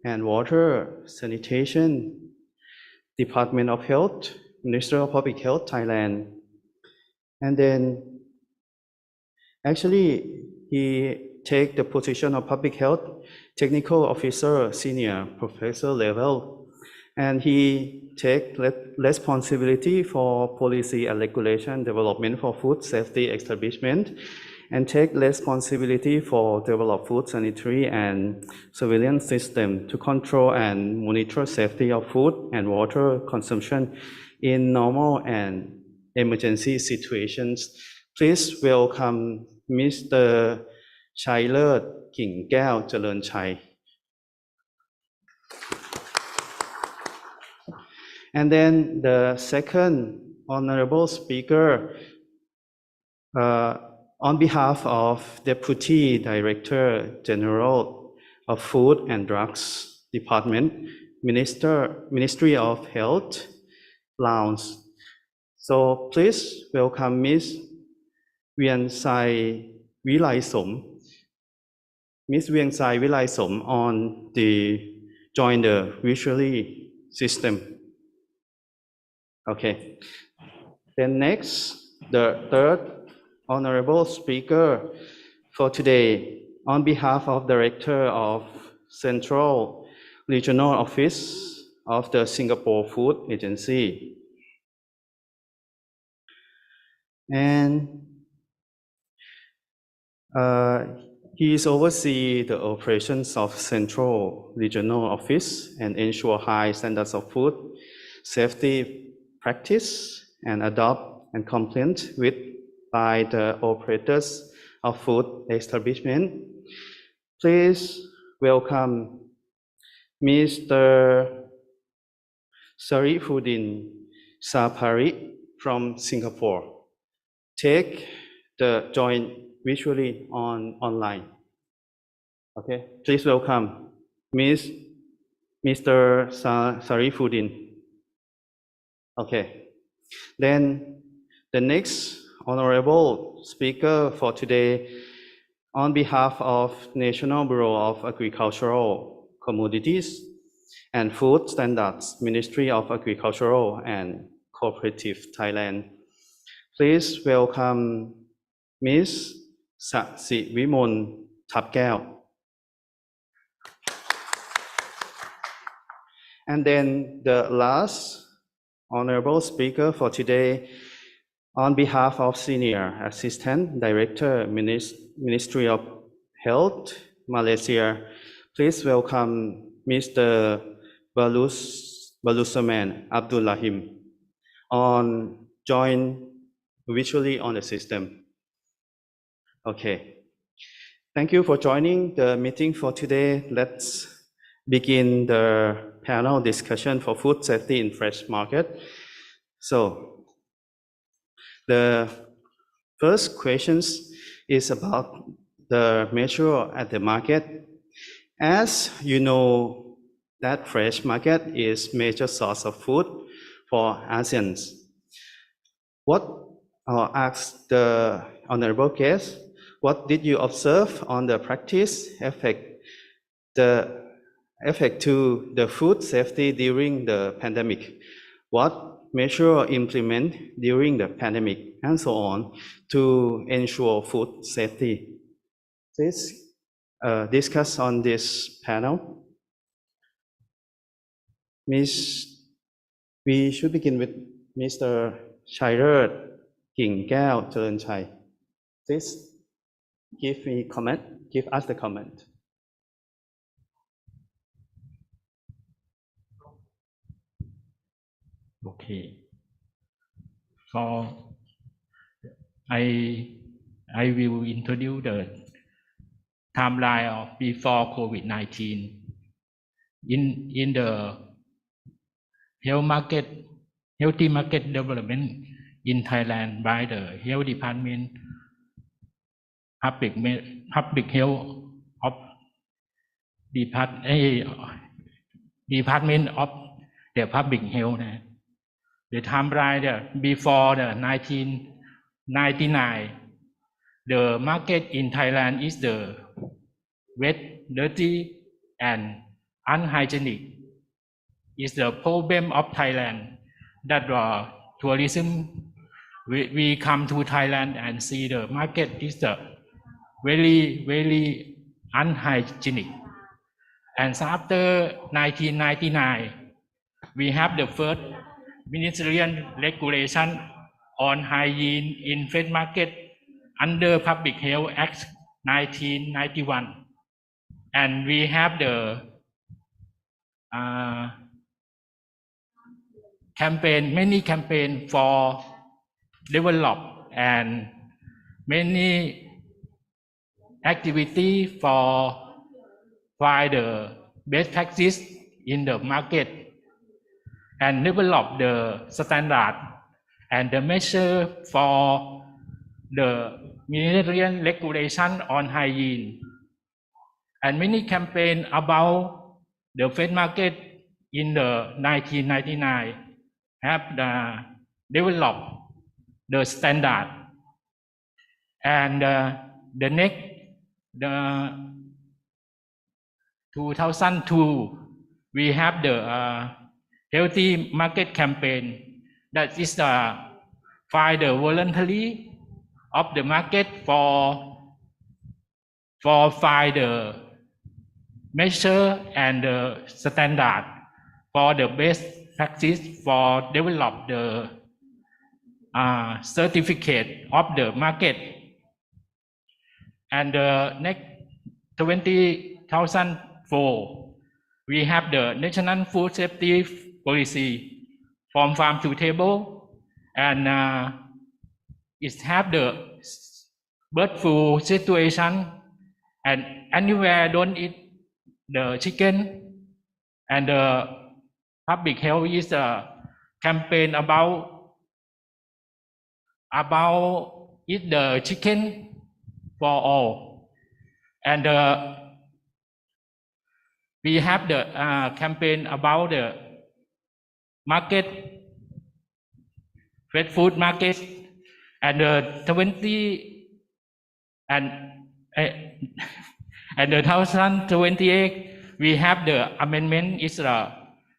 and Water, Sanitation, Department of Health, Ministry of Public Health, Thailand. And then actually he take the position of Public Health Technical Officer, Senior Professor level, and he take responsibility for policy and regulation development for food safety establishment, and take responsibility for develop food sanitary and surveillance system to control and monitor safety of food and water consumption in normal and emergency situations. Please welcome Mr. ชัยเลิศกิ่งแก้วเจริญชัย And then the second honorable speaker on behalf of Deputy Director General of Food and Drugs Department, Ministry of Health, Laos. So please welcome Ms. เวียนไซวิไลสม Ms. เวียงไซวิไลสม on the join the visually system. Okay. Then next, the third honorable speaker for today, on behalf of Director of Central Regional Office of the Singapore Food Agency. And he is oversee the operations of Central Regional Office and ensure high standards of food safety practice and adopt and compliant with by the operators of food establishment. Please welcome Mr. Sarifuddin Sapari from Singapore. Take the join visually online. Okay, please welcome Mr. Sarifuddin. Okay, then the next honorable speaker for today, on behalf of National Bureau of Agricultural Commodities and Food Standards, Ministry of Agricultural and Cooperative Thailand. Please welcome Ms. Sasivimon Thapkeo. And then the last honorable speaker for today, on behalf of Senior Assistant Director, Ministry of Health, Malaysia, please welcome Mr. Balusaman Abdullahim on join visually on the system. Okay. Thank you for joining the meeting for today. Let's begin the panel discussion for food safety in fresh market. So the first questions is about the measure at the market. As you know, that fresh market is major source of food for ASEANs. Ask the honorable guest, what did you observe on the practice effect to the food safety during the pandemic? What measure implement during the pandemic and so on to ensure food safety? Please discuss on this panel. We should begin with Mr. ชัยเลิศกิ่งแก้วเจริญชัย Please give us the comment. Okay. So I will introduce the timeline of before COVID-19 in the healthy market development in Thailand by the Health Department, Public Health of Department of the Public Health. The timeline before the 1999, the market in Thailand is the wet, dirty, and unhygienic. Is the problem of Thailand that tourism, we come to Thailand and see the market is the very, very unhygienic. And after 1999, we have the first ministerial regulation on hygiene in fresh market under Public Health Act 1991. And we have the many campaign for develop and many activity for find the best practice in the market and develop the standard and the measure for the ministerial regulation on hygiene. And many campaign about the fresh market in the 1999 have developed the standard. And the next, the 2002, we have the healthy market campaign that is find the voluntary of the market for find the measure and the standard for the best practice for develop the certificate of the market. And the next 2004, we have the National Food Safety Policy from farm to table, and it have the bird flu situation, and anywhere don't eat the chicken, and the public health is a campaign about eat the chicken for all, and we have the campaign about the market, fresh food market, and the 2028 we have the amendment is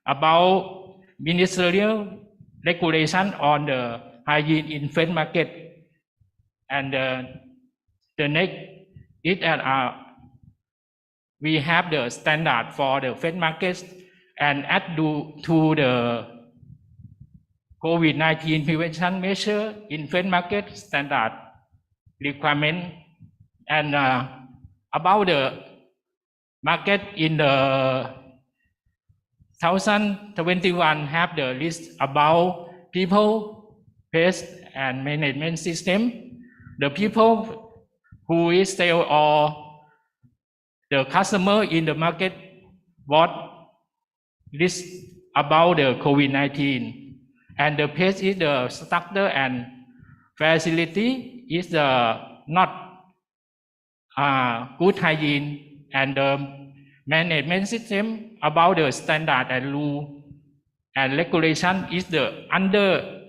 about ministerial regulation on the hygiene in fresh market, and the next is we have the standard for the fresh markets and add to the COVID-19 prevention measure in fresh market standard requirement, and about the market in the 2021 have the list about people, pest, and management system. The people who is sale or the customer in the market what list about the COVID-19, and the pest is the structure and facility is the not good hygiene, and the management system about the standard and rule and regulation is the under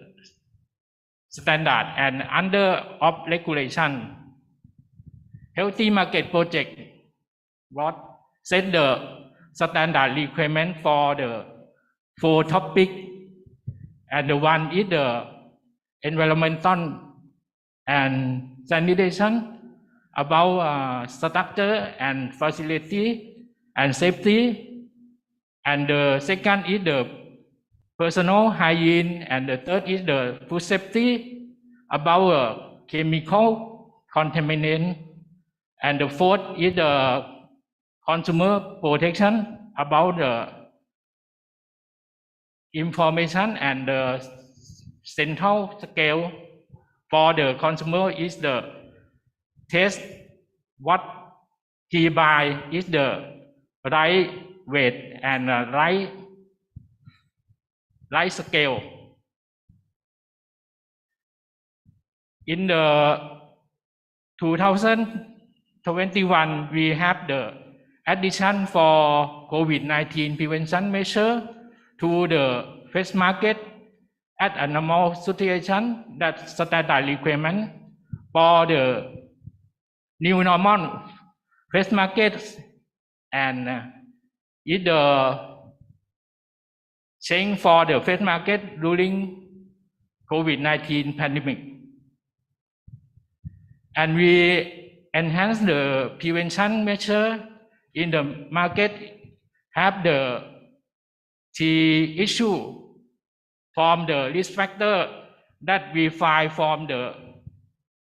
standard and under of regulation. Healthy market project what set the standard requirement for the 4 topic, and the one is the environmental and sanitation about structure and facility and safety, and the second is the personal hygiene, and the third is the food safety about chemical contaminant, and the fourth is the consumer protection about the information and the central scale for the consumer is the test what he buy is the right weight and right scale. In the 2021, we have the addition for COVID-19 prevention measure to the face market at a normal situation that standard requirement for the new normal face market and is the change for the face market during COVID-19 pandemic. And we enhance the prevention measure in the market, have the key issue from the risk factor that we find from the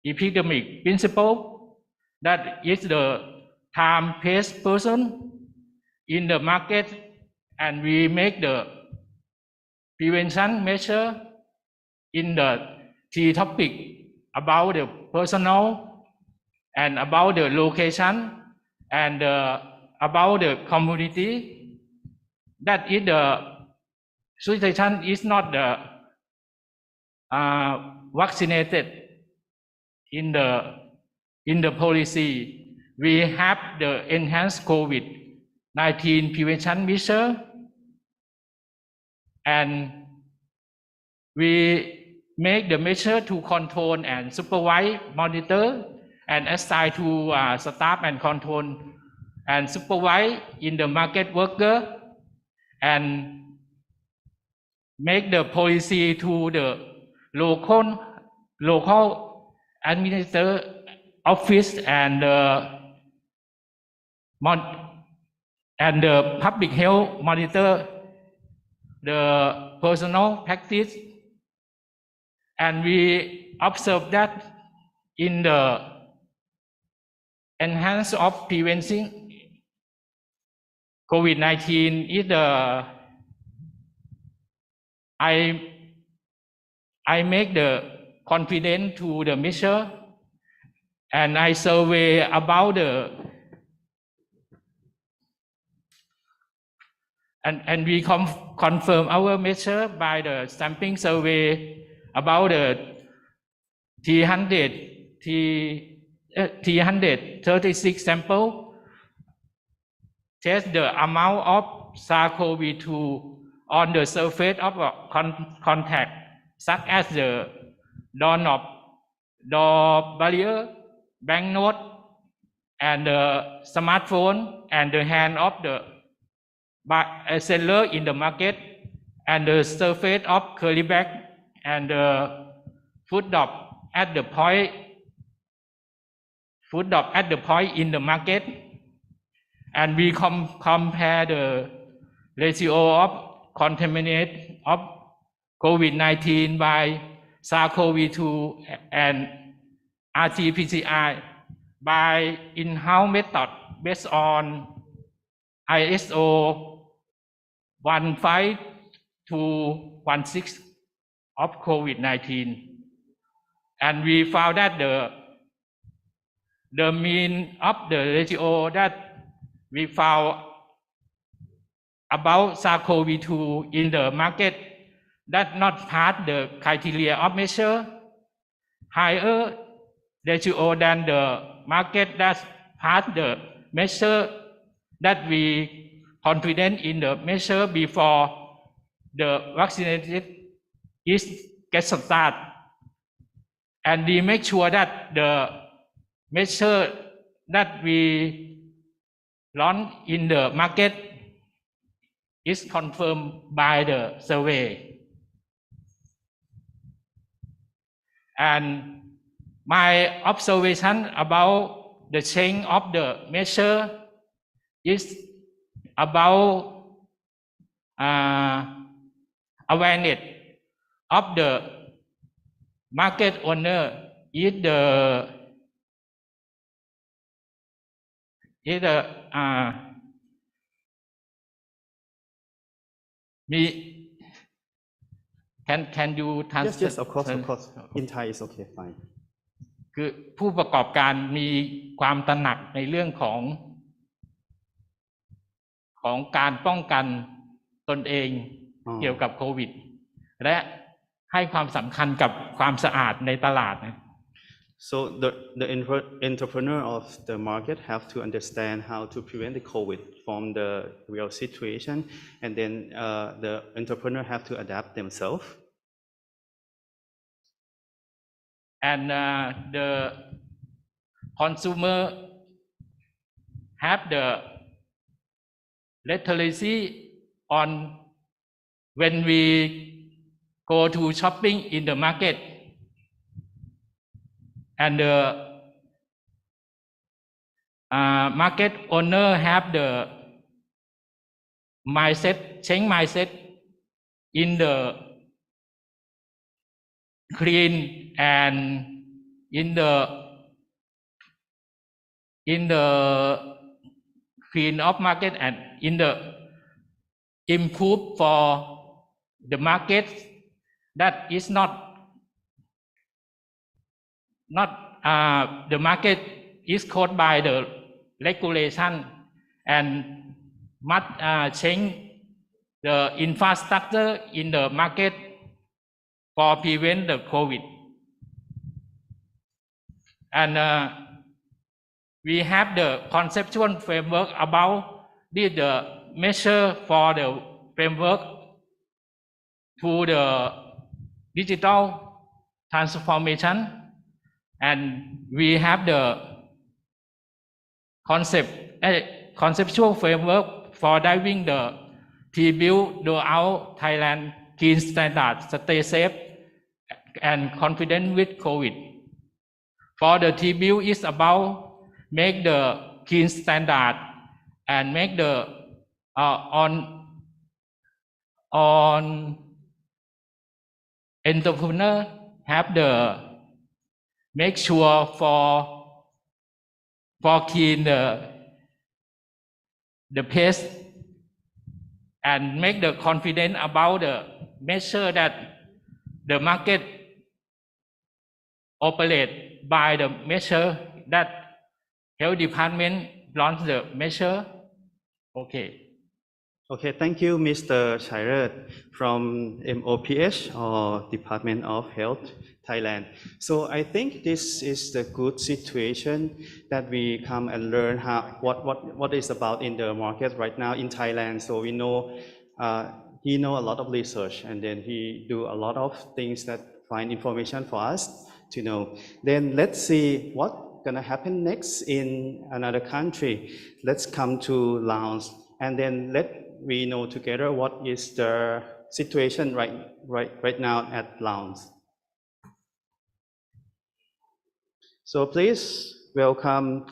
epidemic principle, that is the time-based person in the market, and we make the prevention measure in the key topic about the personal and about the location and about the community. That is the situation is not the vaccinated in the policy. We have the enhanced COVID-19 prevention measure, and we make the measure to control and supervise, monitor, and assign to staff and control and supervise in the market worker, and make the policy to the local administrator office and the public health monitor the personal practice. And we observe that in the enhance of preventing COVID-19 is the I make the confidence to the measure, and I survey about the and we confirm our measure by the sampling survey about the 336 sample, test the amount of SARS-CoV-2 on the surface of a contact, such as the door barrier, banknote, and the smartphone, and the hand of the seller in the market, and the surface of curly bag, and the food drop at the point in the market. And we compare the ratio of contaminate of COVID-19 by SARS-CoV-2 and RT-PCR by in-house method based on ISO 15216 of COVID-19. And we found that the mean of the ratio that we found about SARS-CoV-2 in the market that not pass the criteria of measure, higher ratio than the market that pass the measure, that we confident in the measure before the vaccinated is get started. And we make sure that the measure that we launch in the market is confirmed by the survey. And my observation about the change of the measure is about awareness of the market owner is the Can you translate? Yes, of course. In Thai is okay, fine. คือผู้ประกอบการมีความตระหนักในเรื่องของการป้องกันตนเองเกี่ยวกับโควิดและให้ความสำคัญกับความสะอาดในตลาดนะ So the entrepreneur of the market have to understand how to prevent the COVID from the real situation, and then the entrepreneur have to adapt themselves. And the consumer have the literacy on when we go to shopping in the market, and the market owner have the change mindset in the clean and in the clean of market and in the improve for the market that is not the market is caused by the regulation and must change the infrastructure in the market for prevent the COVID. And we have the conceptual framework about the measure for the framework to the digital transformation, and we have the conceptual framework for driving the T-build throughout Thailand clean standard, stay safe and confident with COVID. For the T-build is about make the clean standard and make the on entrepreneur have the make sure for clean the pest and make the confident about the measure that the market operate by the measure that health department launch the measure. Okay. Okay, thank you, Mr. Chairat from MOPH or Department of Health, Thailand. So I think this is the good situation that we come and learn what is about in the market right now in Thailand. So we know he know a lot of research, and then he do a lot of things that find information for us to know. Then let's see what gonna happen next in another country. Let's come to Laos, and then we know together what is the situation right now at Laos. So please welcome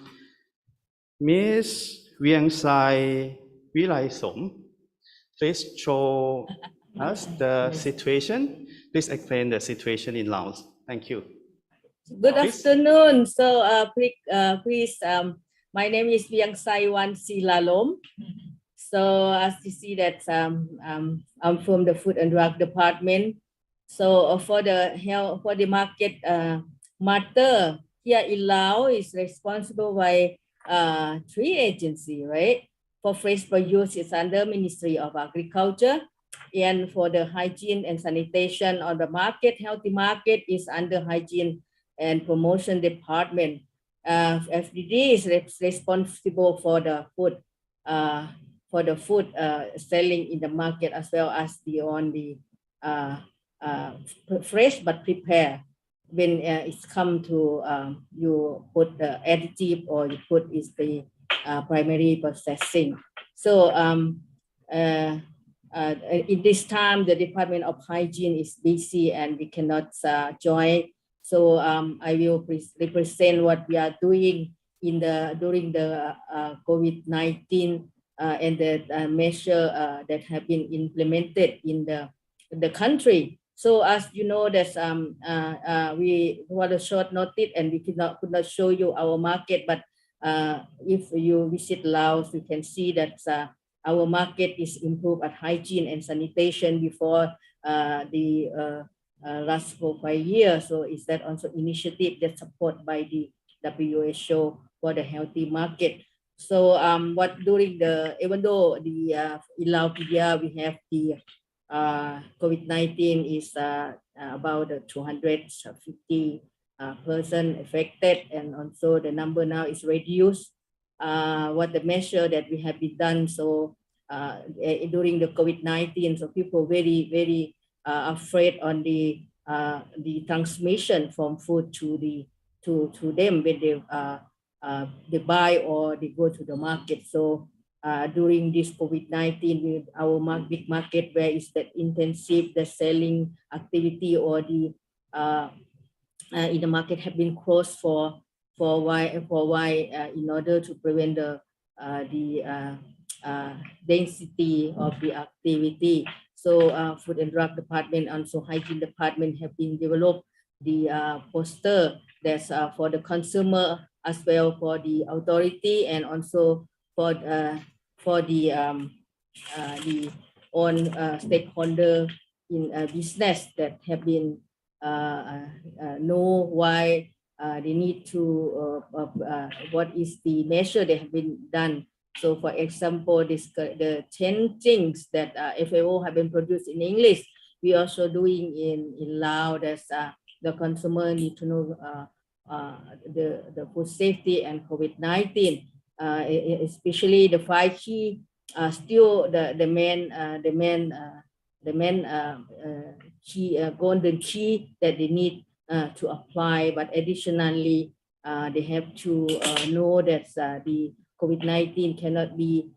Ms. Viangsai Vilaisom. Please show us the situation. Please explain the situation in Laos. Thank you. Good afternoon. So please, my name is Viangsai Vilaisom. So as you see that I'm from the Food and Drug Department. So for the market matter here in Laos is responsible by 3 agencies, right? For fresh produce, it's under Ministry of Agriculture, and for the hygiene and sanitation on the market, healthy market is under Hygiene and Promotion Department. FDD is responsible for the food. Selling in the market, as well as the fresh but prepare. When it's come to you put the additive or you put is the primary processing. So in this time, the Department of Hygiene is busy and we cannot join. So I will represent what we are doing during the COVID-19 and the measure that have been implemented in the country. So as you know, that we want a short notice and we could not show you our market, but if you visit Laos, you can see that our market is improved at hygiene and sanitation before last 4-5 years. So is that also initiative that's supported by the WHO for the healthy market? So even though in Laos PDR we have the COVID-19 is about 250 person affected, and also the number now is reduced. What the measure that we have been done, so during the COVID-19, so people very afraid on the transmission from food to them when they buy or they go to the market. So during this COVID-19, with our big market, where is that intensive the selling activity or the in the market have been closed for why in order to prevent the density of the activity. So Food and Drug Department and also Hygiene Department have been developed the poster that's for the consumer as well for the authority, and also for the own stakeholder in business that have been know why they need to what is the measure that have been done. So for example, the 10 things that FAO have been produced in English, we also doing in Lao. That's the consumer need to know the food safety and COVID-19, especially the 5 key. Still the main key golden key that they need to apply, but additionally they have to know that the COVID-19 cannot be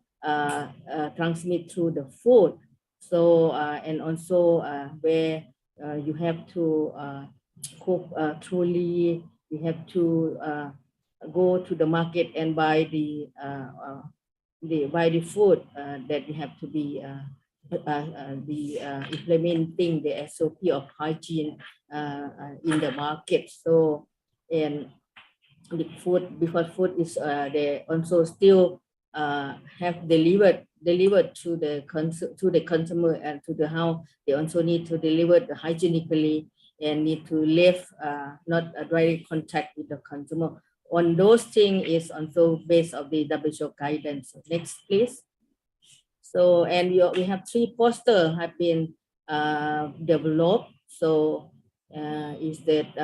transmitted through the food. So and also where you have to cook truly, you have to go to the market and buy the food that you have to be implementing the SOP of hygiene in the market. So and the food, because food is they also still have delivered to the consumer and to the house. They also need to deliver the hygienically and need to live not a direct contact with the consumer. On those things is also based on the WHO guidance. Next, please. So, and we have 3 posters have been developed. So, is that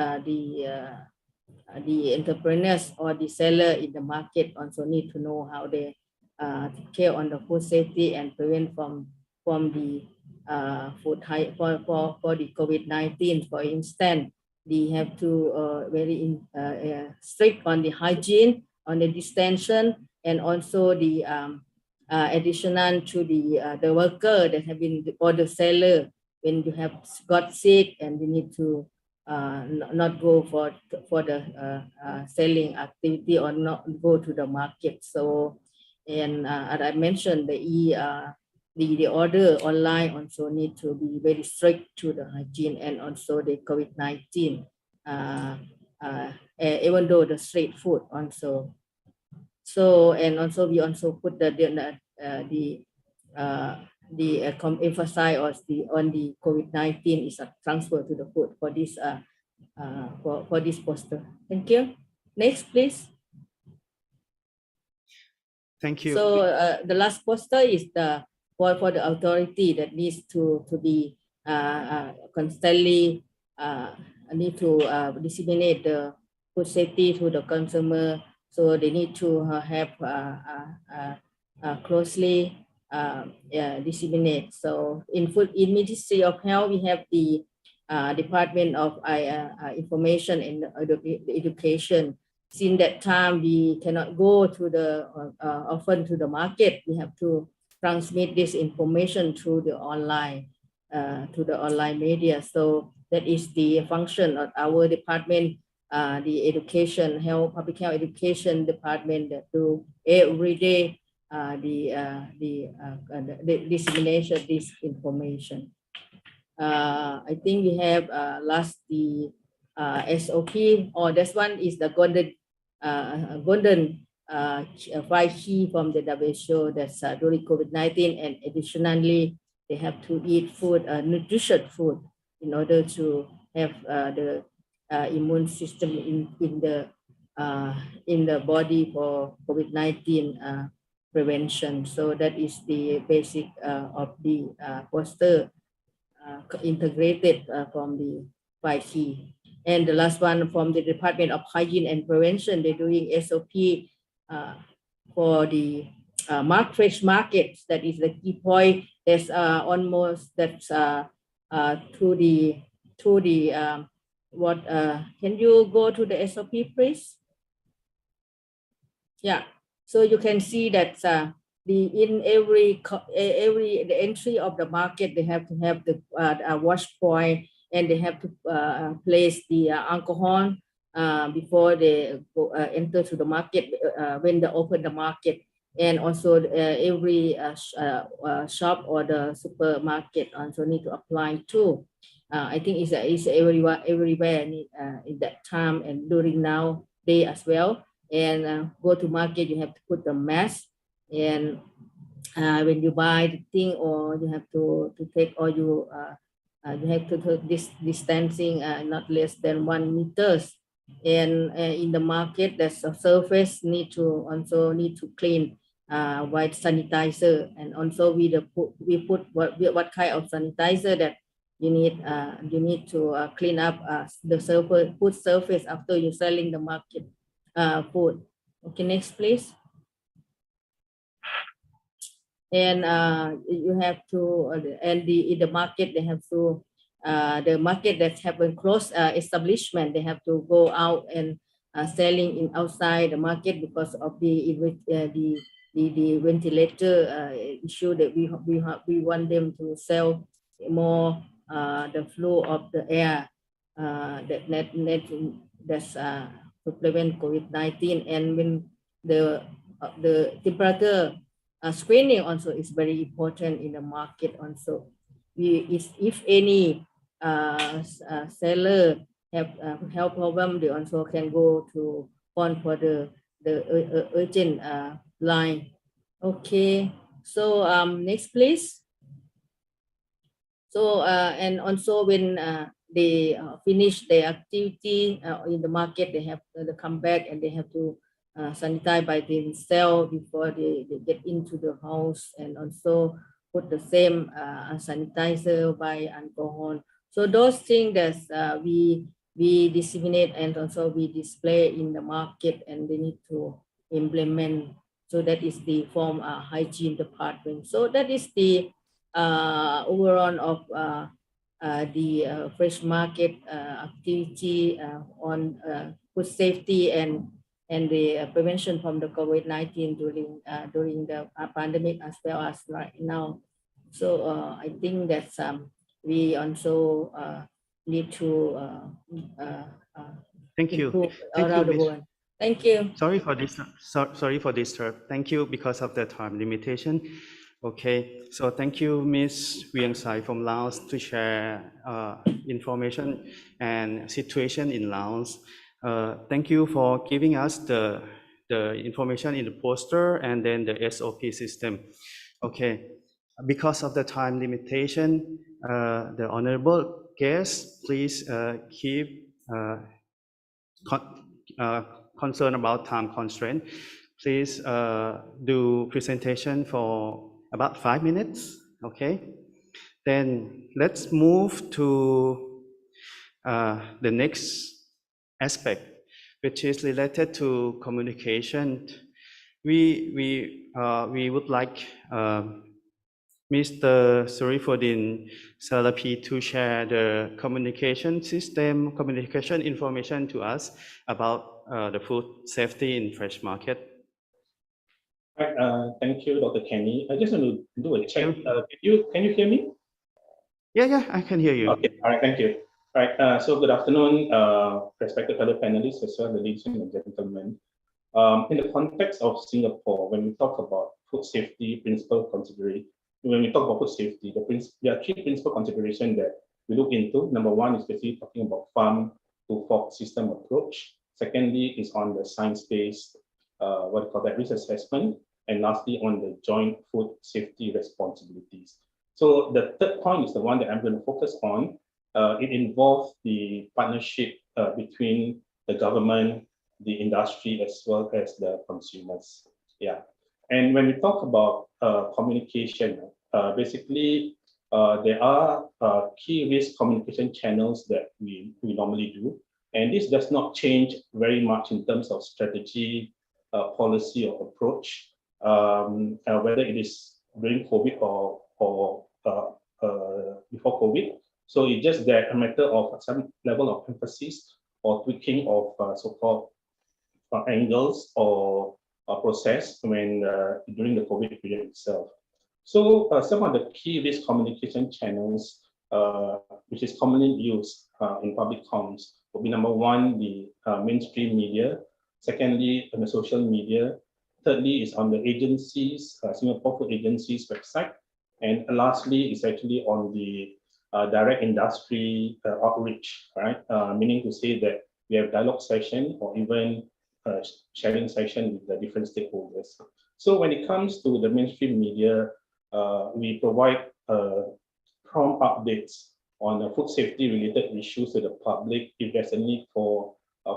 the entrepreneurs or the seller in the market also need to know how they take care on the food safety and prevent from the food for the COVID-19. For instance, they have to very strict on the hygiene, on the distancing, and also the additional to the worker that have been, or the seller, when you have got sick and you need to not go for the selling activity or not go to the market. So, and as I mentioned, the order online also need to be very strict to the hygiene and also the COVID-19, even though the street food also. So, and also we also put emphasize on the COVID-19 is a transfer to the food for this for this poster. Thank you. Next, please. Thank you. So the last poster is for the authority that needs to be constantly need to disseminate the food safety to the consumer. So they need to have closely disseminate. So in Ministry of Health, we have the Department of Information and Education. Since that time, we cannot go to the often to the market. We have to transmit this information through the online media. So that is the function of our department, the education, public health education department, that do every day the dissemination of this information. I think we have last the SOP, or this one is the golden 5 key from the WHO that's during COVID-19, and additionally they have to eat food, nutritious food, in order to have the immune system in the body for COVID-19 prevention. So that is the basic of the poster integrated from the 5 key. And the last one from the Department of Hygiene and Prevention, they're doing SOP for the fresh markets. That is the key point. There's almost that's to the what can you go to the SOP, please? Yeah, so you can see that in every the entry of the market, they have to have the wash point, and they have to place the alcohol before they go, enter to the market when they open the market. And also every shop or the supermarket also need to apply too. I think it's everywhere in that time and during now day as well. And go to market, you have to put the mask, and when you buy the thing, or you have to take, or you have to take this distancing not less than 1 meters. And in the market, there's a surface need to clean with sanitizer, and also we put what kind of sanitizer that you need to clean up the surface after you're selling the market food. Okay, next please. And you have to in the market, they have to the market that have a closed establishment, they have to go out and selling in outside the market because of the ventilator issue that we want them to sell more the flow of the air that's to prevent COVID-19. And when the temperature screening also is very important in the market also. If any seller have health problem, they also can go to phone for the urgent line. Okay, so next please. So and also when they finish their activity in the market, they have to come back and they have to sanitize by themselves before they get into the house, and also put the same sanitizer by alcohol. So those things that we disseminate and also we display in the market, and they need to implement. So that is the form hygiene department. So that is the overall of the fresh market activity on food safety and the prevention from the COVID-19 during the pandemic as well as right now. So I think that we also need to thank you. Around the world. Thank you. Sorry for this. Sorry for this. Thank you because of the time limitation. Okay, so thank you, Ms. Vieng Sai from Laos, to share information and situation in Laos. Thank you for giving us the information in the poster and then the SOP system. Okay, because of the time limitation, the honorable guests, please keep concern about time constraint. Please do presentation for about 5 minutes. Okay, then let's move to the next aspect, which is related to communication. We would like Mr. Surifuddin Salapi to share the communication system, communication information to us about the food safety in fresh market. Right, thank you, Dr. Kenny. I just want to do a check. Can you hear me? Yeah, I can hear you. Okay, all right, thank you. All right, so good afternoon, respected fellow panelists, as well, ladies and gentlemen. In the context of Singapore, when we talk about food safety principle consideration, when we talk about food safety, there are 3 principal considerations that we look into. Number 1 is basically talking about farm to fork system approach. Secondly is on the science-based, risk assessment. And lastly, on the joint food safety responsibilities. So the third point is the one that I'm going to focus on. It involves the partnership between the government, the industry, as well as the consumers. Yeah. And when we talk about communication, basically there are key risk communication channels that we normally do. And this does not change very much in terms of strategy, policy, or approach, whether it is during COVID or before COVID. So it's just that a matter of some level of emphasis or tweaking of so-called angles or process when during the COVID period itself. So some of the key risk communication channels, which is commonly used in public comms, will be number one, the mainstream media. Secondly, on the social media. Thirdly, is on the agencies, Singapore Food Agency's website. And lastly, is actually on the direct industry outreach, right? Meaning to say that we have dialogue session or even sharing session with the different stakeholders. So when it comes to the mainstream media, we provide prompt updates on food safety related issues to the public if there's a need for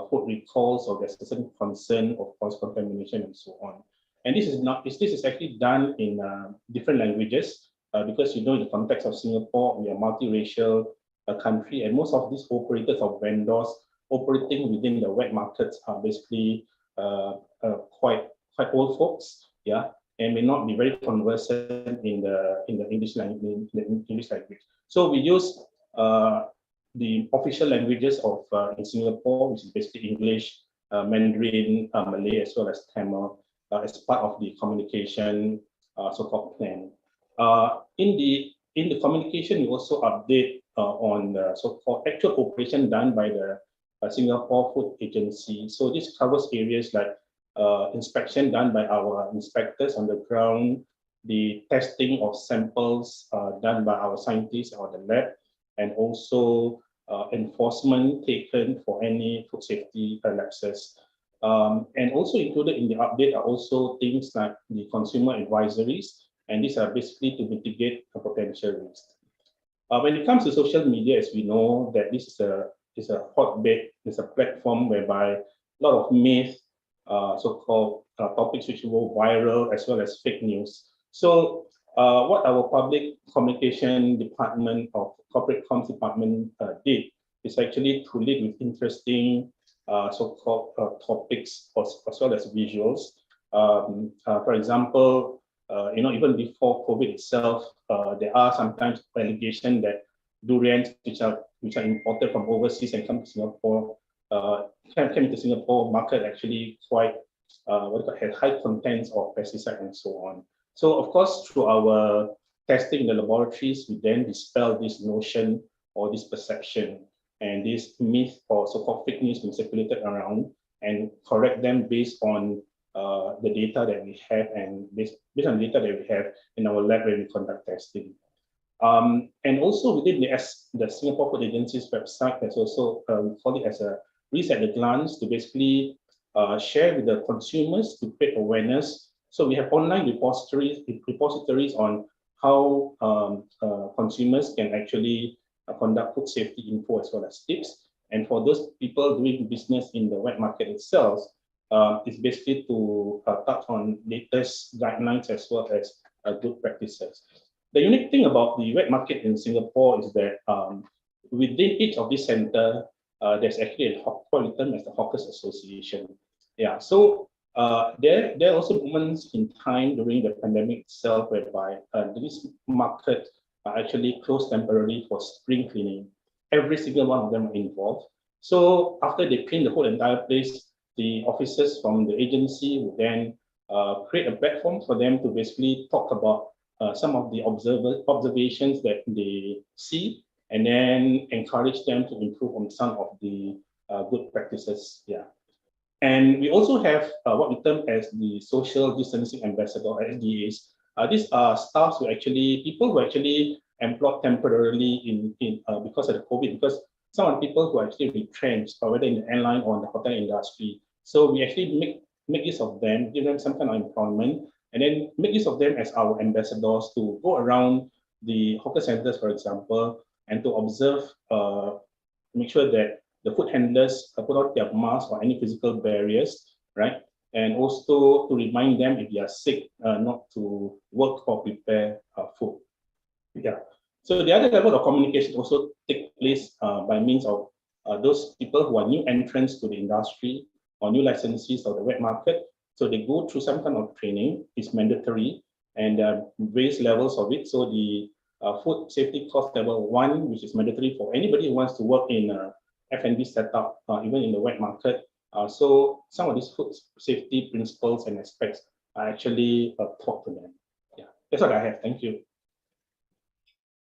food recalls or there's a certain concern of cross-contamination and so on. And this is actually done in different languages because in the context of Singapore, we are a multiracial country, and most of these operators or vendors operating within the wet markets are basically quite old folks, yeah, and may not be very conversant in the English language. So we use the official languages of in Singapore, which is basically English, Mandarin, Malay, as well as Tamil, as part of the communication so-called plan. In the communication, we also update on the so-called actual operation done by the Singapore Food Agency. So this covers areas like inspection done by our inspectors on the ground, the testing of samples done by our scientists or the lab, and also enforcement taken for any food safety lapses. And also included in the update are also things like the consumer advisories, and these are basically to mitigate a potential risk. When it comes to social media, as we know that this is a hotbed, it's a platform whereby a lot of myth, so-called topics which go viral, as well as fake news. So what our public communication department or corporate comms department did is actually to lead with interesting so-called topics as well as visuals. For example, even before COVID itself, there are sometimes allegations that durians which are imported from overseas and come to Singapore, came to Singapore market actually quite had high contents of pesticide and so on. So of course, through our testing in the laboratories, we then dispel this notion or this perception and this myth or so-called fake news being circulated around and correct them based on the data that we have and based on the data that we have in our lab where we conduct testing. And also within the Singapore Food Agency's website, there's also, we call it as a risk at a glance to basically share with the consumers to create awareness. So we have online repositories on how consumers can actually conduct food safety info as well as tips. And for those people doing business in the wet market itself, it's basically to touch on latest guidelines as well as good practices. The unique thing about the wet market in Singapore is that within each of these centers, there's actually a quite term as the Hawkers Association. Yeah, so there are also moments in time during the pandemic itself whereby this market actually closed temporarily for spring cleaning. Every single one of them are involved. So after they clean the whole entire place, the officers from the agency will then create a platform for them to basically talk about some of the observations that they see, and then encourage them to improve on some of the good practices. Yeah. And we also have what we term as the social distancing ambassador, SDAs. These are staffs who actually, people who actually employed temporarily because of the COVID, because some of the people who are actually retrenched, whether in the airline or in the hotel industry. So we actually make use of them, give them some kind of employment, and then make use of them as our ambassadors to go around the hawker centers, for example, and to observe, make sure that the food handlers put out their masks or any physical barriers, right? And also to remind them if they are sick, not to work or prepare food. Yeah. So the other level of communication also take place by means of those people who are new entrants to the industry or new licensees of the wet market. So they go through some kind of training. It's mandatory, and various levels of it. So the food safety course level 1, which is mandatory for anybody who wants to work in F&B setup, even in the wet market. So some of these food safety principles and aspects are actually taught to them. Yeah, that's what I have. Thank you.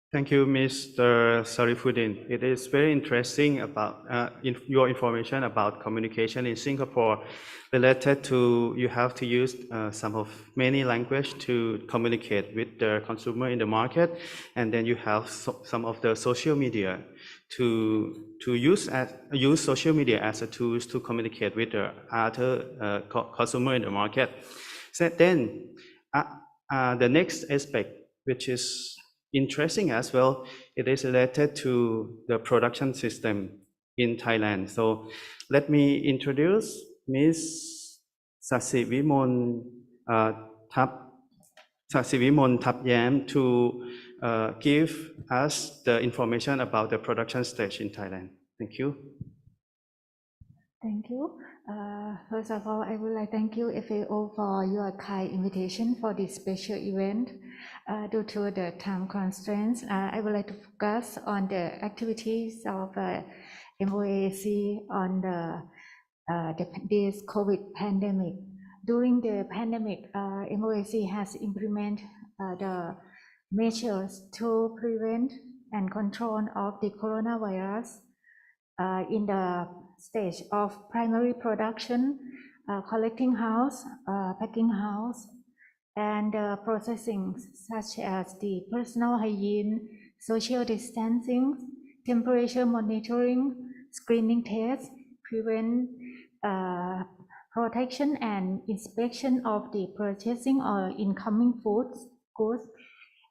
Thank you, Mr. Sarifuddin. It is very interesting about your information about communication in Singapore related to you have to use some of many language to communicate with the consumer in the market, and then you have some of the social media to use social media as a tool to communicate with the other consumer in the market. So then the next aspect, which is interesting as well, it is related to the production system in Thailand. So let me introduce Ms. Sasivimon Thapyam to give us the information about the production stage in Thailand. Thank you. Thank you. First of all, I would like to thank you, FAO, for your kind invitation for this special event. Due to the time constraints, I would like to focus on the activities of MOAC on this COVID pandemic. During the pandemic, MOAC has implemented the measures to prevent and control of the coronavirus in the stage of primary production, collecting house, packing house, and processing, such as the personal hygiene, social distancing, temperature monitoring, screening tests, prevent protection and inspection of the purchasing or incoming goods,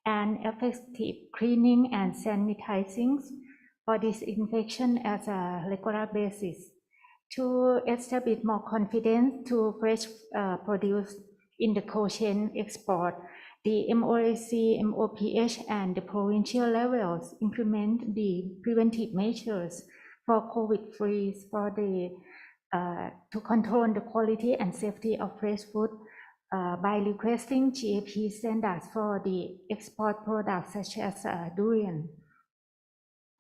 and effective cleaning and sanitizing for disinfection as a regular basis. To establish more confidence to fresh produce in the cold chain export, the MOAC, MOPH, and the provincial levels implement the preventive measures for COVID freeze for the to control the quality and safety of fresh food by requesting GAP standards for the export products such as durian.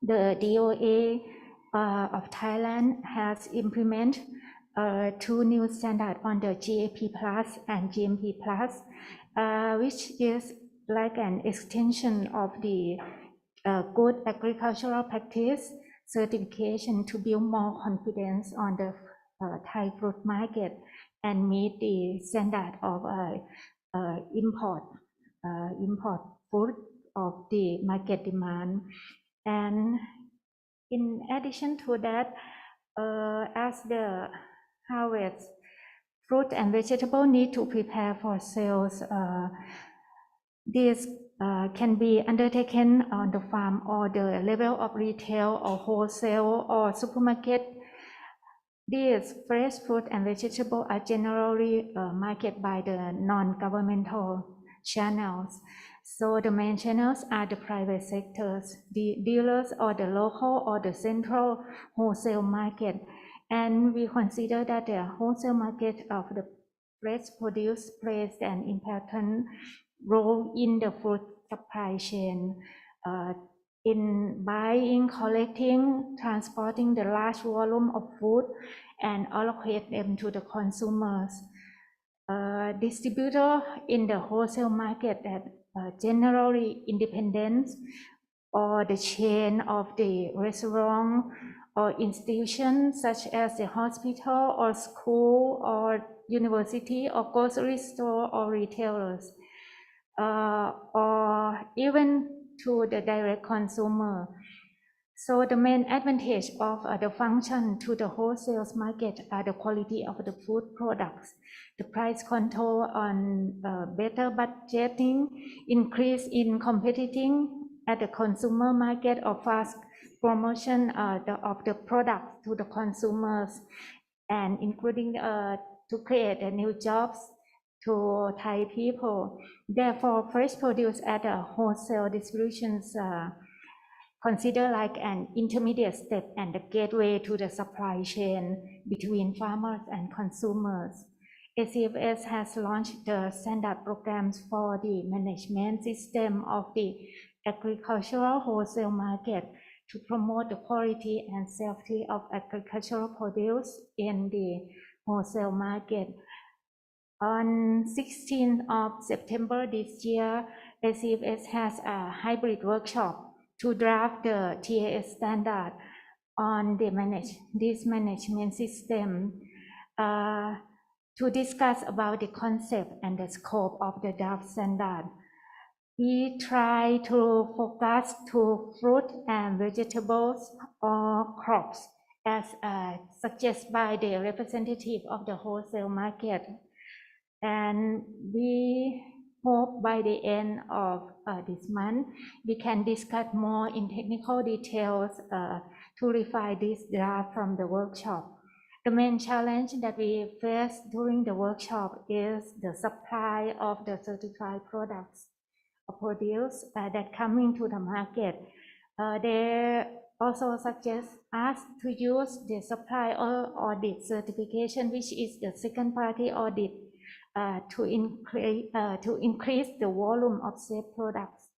The DOA of Thailand has implemented 2 new standards on the GAP Plus and GMP Plus, which is like an extension of the good agricultural practice certification to build more confidence on the Thai fruit market and meet the standard of import food of the market demand. And in addition to that, as the harvest, fruit and vegetable need to prepare for sales. This can be undertaken on the farm or the level of retail or wholesale or supermarket. These fresh fruit and vegetable are generally marketed by the non-governmental channels. So the main channels are the private sectors, the dealers or the local or the central wholesale market. And we consider that the wholesale market of the fresh produce plays an important role in the food supply chain, in buying, collecting, transporting the large volume of food and allocate them to the consumers. Distributor in the wholesale market that generally independent or the chain of the restaurant or institutions such as the hospital or school or university or grocery store or retailers, or even to the direct consumer. So the main advantage of the function to the wholesale market are the quality of the food products, the price control on better budgeting, increase in competing at the consumer market or fast promotion of the product to the consumers, and including to create new jobs to Thai people. Therefore, fresh produce at the wholesale distributions consider like an intermediate step and the gateway to the supply chain between farmers and consumers. ACFS has launched the standard programs for the management system of the agricultural wholesale market to promote the quality and safety of agricultural produce in the wholesale market. On 16th of September this year, ACFS has a hybrid workshop to draft the TAS standard on the this management system to discuss about the concept and the scope of the draft standard. We try to focus to fruit and vegetables or crops as suggested by the representative of the wholesale market. And we hope by the end of this month, we can discuss more in technical details to refine this draft from the workshop. The main challenge that we face during the workshop is the supply of the certified products or produce that coming to the market. They also suggest us to use the supply audit certification, which is the second party audit, to increase the volume of safe products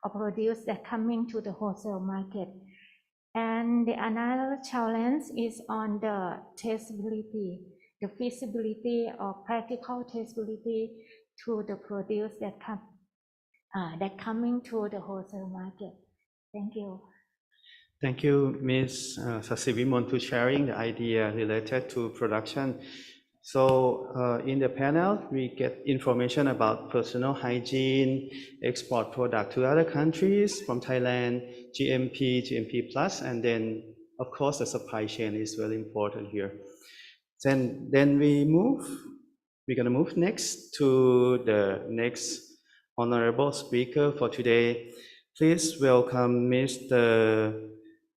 or produce that coming to the wholesale market. And the another challenge is on the testability, the feasibility or practical testability to the produce that coming to the wholesale market. Thank you. Thank you, Ms. Sasivimon, for sharing the idea related to production. So in the panel, we get information about personal hygiene, export product to other countries from Thailand, GMP, GMP plus, and then of course the supply chain is very important here. Then we're gonna move next to the next honorable speaker for today. Please welcome Mr.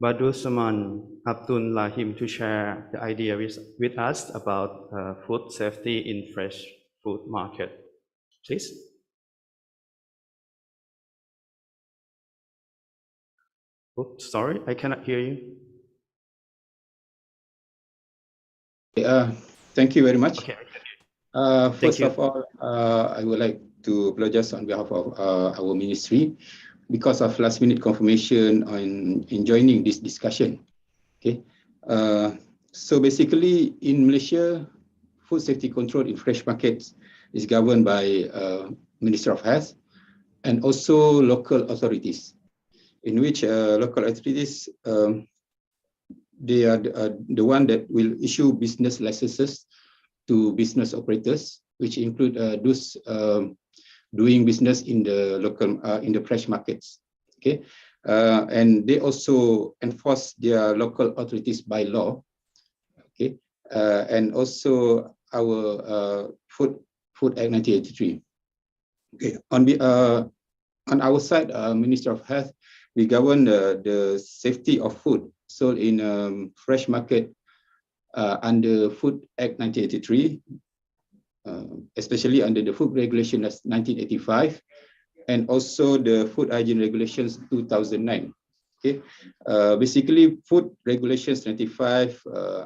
Badussaman Abdul Lahim to share the idea with us about food safety in fresh food market. Please. Oops, sorry, I cannot hear you. Thank you very much. Okay. First of all, I would like to apologize on behalf of our ministry because of last-minute confirmation in joining this discussion. Okay, so basically in Malaysia, food safety control in fresh markets is governed by Ministry of Health and also local authorities, in which local authorities they are the one that will issue business licenses to business operators, which include those doing business in the local in the fresh markets. Okay, and they also enforce their local authorities by law. Okay, and also our Food Act 1983. Okay, on our side, Ministry of Health, we govern the safety of food sold in fresh market under Food Act 1983. Especially under the Food Regulation 1985 and also the Food Hygiene Regulations 2009. Okay, basically Food Regulations 95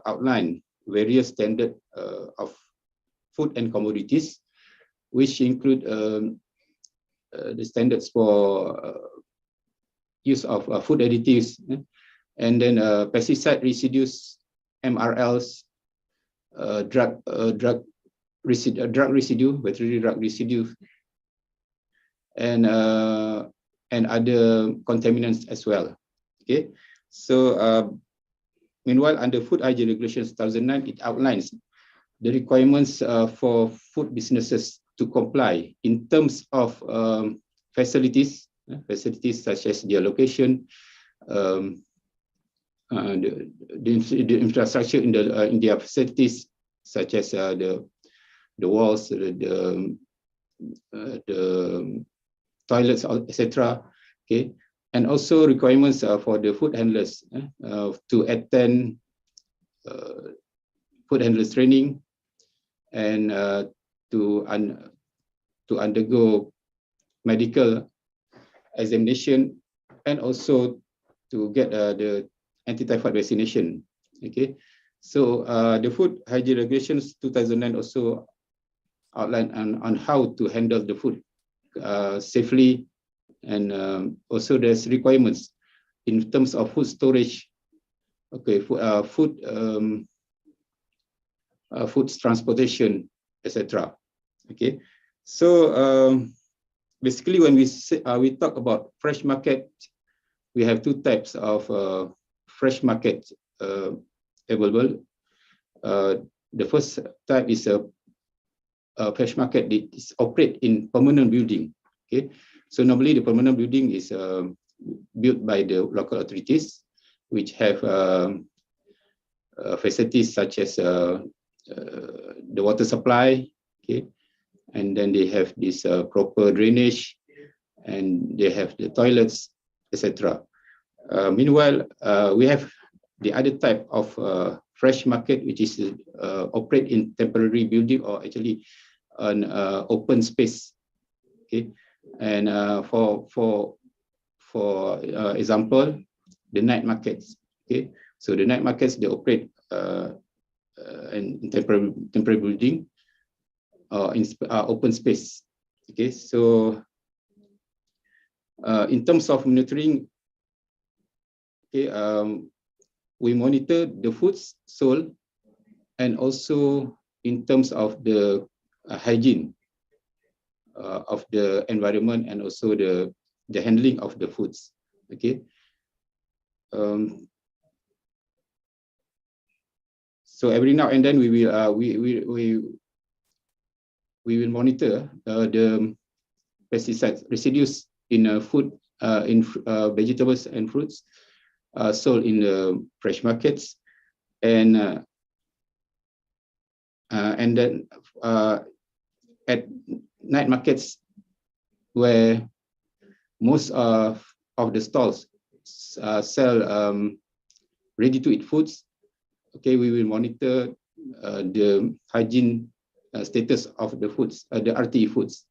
outline various standards of food and commodities, which include the standards for use of food additives, and then pesticide residues, MRLs, drug residue, veterinary drug residue, and other contaminants as well. Okay, so meanwhile under Food Hygiene Regulations 2009, it outlines the requirements for food businesses to comply in terms of facilities such as their location, the infrastructure in their facilities, such as the walls, the toilets, etc. Okay, and also requirements for the food handlers to attend food handlers training and to undergo medical examination, and also to get the anti-typhoid vaccination. Okay, so the Food Hygiene Regulations 2009 also outline on how to handle the food safely, and also there's requirements in terms of food storage, okay, food transportation, etc. Okay, so basically when we talk about fresh market, we have two types of fresh market available. The first type is a fresh market that is operate in permanent building. Okay, so normally the permanent building is built by the local authorities, which have facilities such as the water supply, okay, and then they have this proper drainage, and they have the toilets, etc. Meanwhile, we have the other type of fresh market, which is operate in temporary building, or actually an open space. Okay, and for example, the night markets. Okay, so the night markets, they operate in temporary building or in open space. Okay, so in terms of monitoring, okay, we monitor the foods sold, and also in terms of the hygiene of the environment, and also the handling of the foods. Okay, so every now and then we will monitor the pesticides residues in food, in vegetables and fruits sold in the fresh markets, and then at night markets, where most of the stalls sell ready-to-eat foods. Okay, we will monitor the hygiene status of the foods, the RTE foods,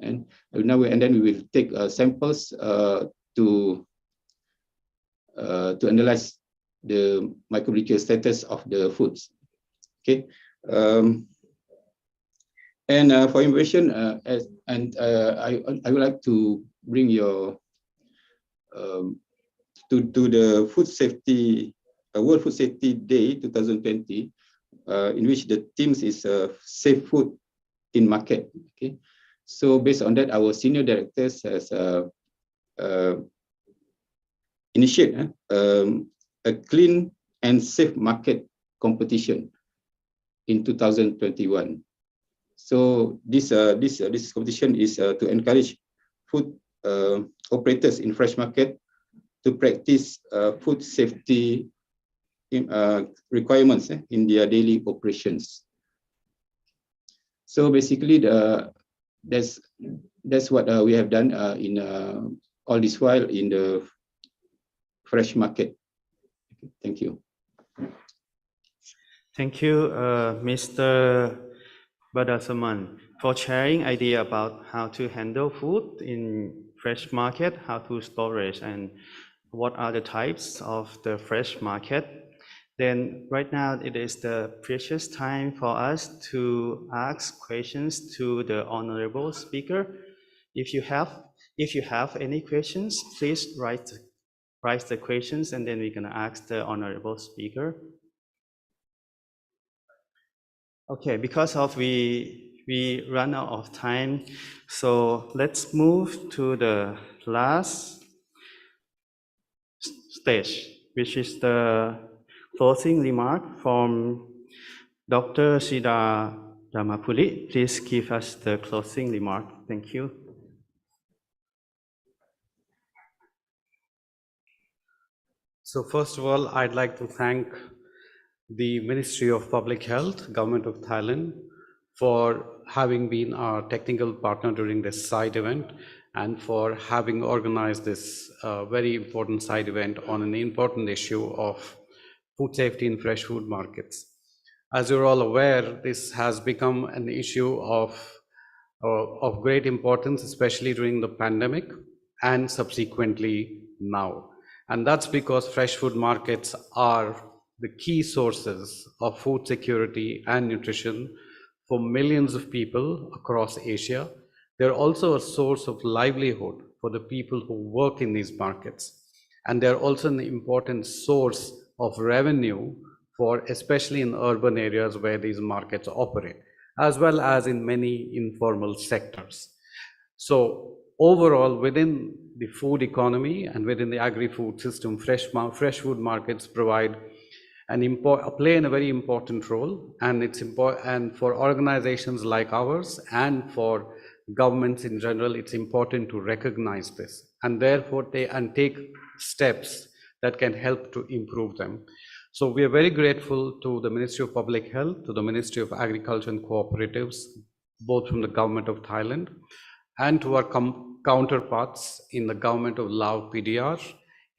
and then we will take samples to analyze the microbial status of the foods. Okay, and for innovation, I would like to bring your to the food safety, World Food Safety Day 2020, in which the themes is safe food in market. Okay, so based on that, our senior directors has initiate a clean and safe market competition in 2021. So this competition is to encourage food operators in fresh market to practice food safety requirements in their daily operations. So basically, that's what we have done in all this while in the fresh market. Thank you. Thank you, Mr. Badasaman, for sharing idea about how to handle food in fresh market, how to storage, and what are the types of the fresh market. Then right now it is the precious time for us to ask questions to the honorable speaker. If you have any questions, please write the questions, and then we're gonna ask the honorable speaker. Okay, because of we run out of time, so let's move to the last stage, which is the closing remark from Dr. Sida Ramapuli. Please give us the closing remark. Thank you. So first of all, I'd like to thank the Ministry of Public Health, Government of Thailand, for having been our technical partner during this side event and for having organized this very important side event on an important issue of food safety in fresh food markets. As you're all aware, this has become an issue of great importance, especially during the pandemic and subsequently now. And that's because fresh food markets are the key sources of food security and nutrition for millions of people across Asia. They're also a source of livelihood for the people who work in these markets. And they're also an important source of revenue for, especially in urban areas where these markets operate, as well as in many informal sectors. So overall, within the food economy and within the agri-food system, fresh food markets provide play a very important role, and it's important. And for organizations like ours and for governments in general, it's important to recognize this and therefore take steps that can help to improve them. So we are very grateful to the Ministry of Public Health, to the Ministry of Agriculture and Cooperatives, both from the Government of Thailand, and to our counterparts in the Government of Lao PDR,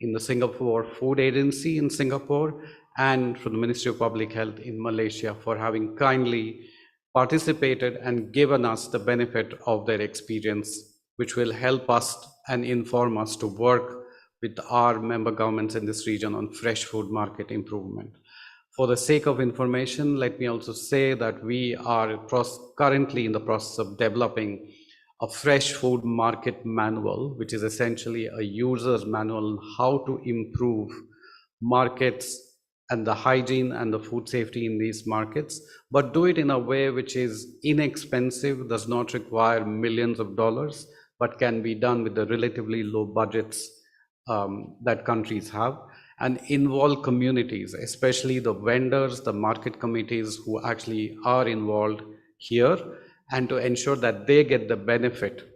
in the Singapore Food Agency in Singapore, and from the Ministry of Public Health in Malaysia for having kindly participated and given us the benefit of their experience, which will help us and inform us to work with our member governments in this region on fresh food market improvement. For the sake of information, let me also say that we are currently in the process of developing a fresh food market manual, which is essentially a user's manual on how to improve markets and the hygiene and the food safety in these markets, but do it in a way which is inexpensive, does not require millions of dollars, but can be done with the relatively low budgets that countries have, and involve communities, especially the vendors, the market committees who actually are involved here, and to ensure that they get the benefit.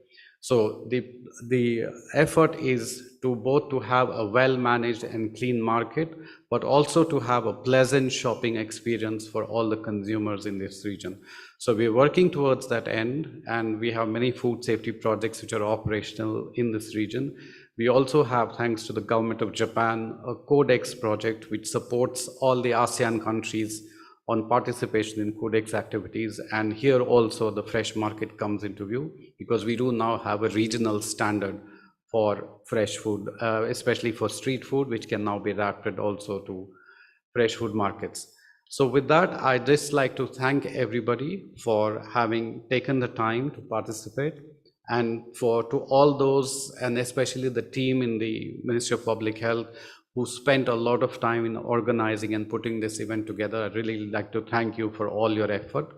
So the effort is to both to have a well-managed and clean market, but also to have a pleasant shopping experience for all the consumers in this region. So we're working towards that end, and we have many food safety projects which are operational in this region. We also have, thanks to the Government of Japan, a Codex project which supports all the ASEAN countries on participation in Codex activities. And here also the fresh market comes into view, because we do now have a regional standard for fresh food, especially for street food, which can now be adapted also to fresh food markets. So with that, I'd just like to thank everybody for having taken the time to participate, and to all those, and especially the team in the Ministry of Public Health who spent a lot of time in organizing and putting this event together. I'd really like to thank you for all your effort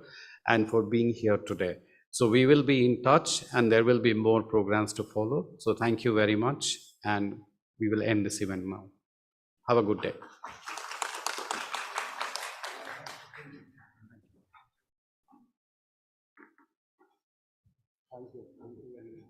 and for being here today. So we will be in touch, and there will be more programs to follow. So thank you very much, and we will end this event now. Have a good day. Thank you. Thank you very much.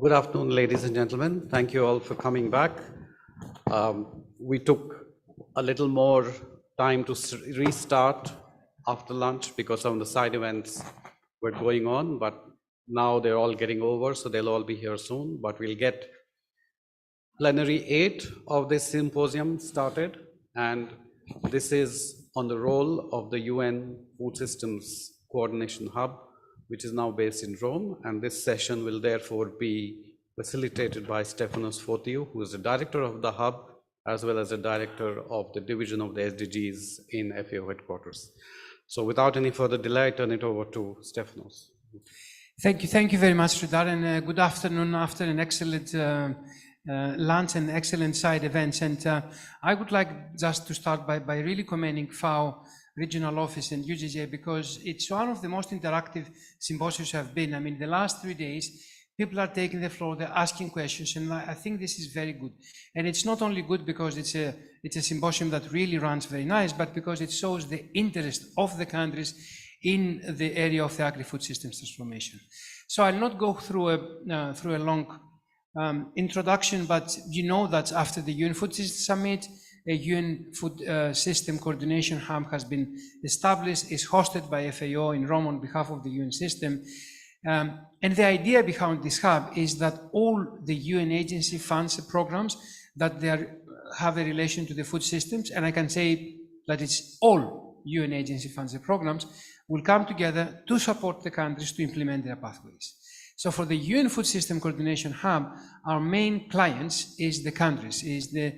Good afternoon, ladies and gentlemen. Thank you all for coming back. We took a little more time to restart after lunch because some of the side events were going on, but now they're all getting over, so they'll all be here soon. But we'll get plenary 8 of this symposium started, and this is on the role of the UN Food Systems Coordination Hub, which is now based in Rome, and this session will therefore be facilitated by Stefanos Fotiou, who is the director of the hub, as well as the director of the division of the SDGs in FAO headquarters. So without any further delay, I turn it over to Stefanos. Thank you very much, Sridhar, and good afternoon after an excellent lunch and excellent side events. And I would like just to start by really commending FAO Regional Office and UGJ, because it's one of the most interactive symposiums have been. I mean, the last 3 days, people are taking the floor, they're asking questions, and I think this is very good. And it's not only good because it's a symposium that really runs very nice, but because it shows the interest of the countries in the area of the agri-food systems transformation. So I'll not go through a long introduction, but you know that after the UN Food Systems Summit, a UN Food System Coordination Hub has been established, is hosted by FAO in Rome on behalf of the UN system. And the idea behind this hub is that all the UN agency funds programs that have a relation to the food systems, and I can say that it's all UN agency funds programs, will come together to support the countries to implement their pathways. So for the UN Food System Coordination Hub, our main clients is the countries, is the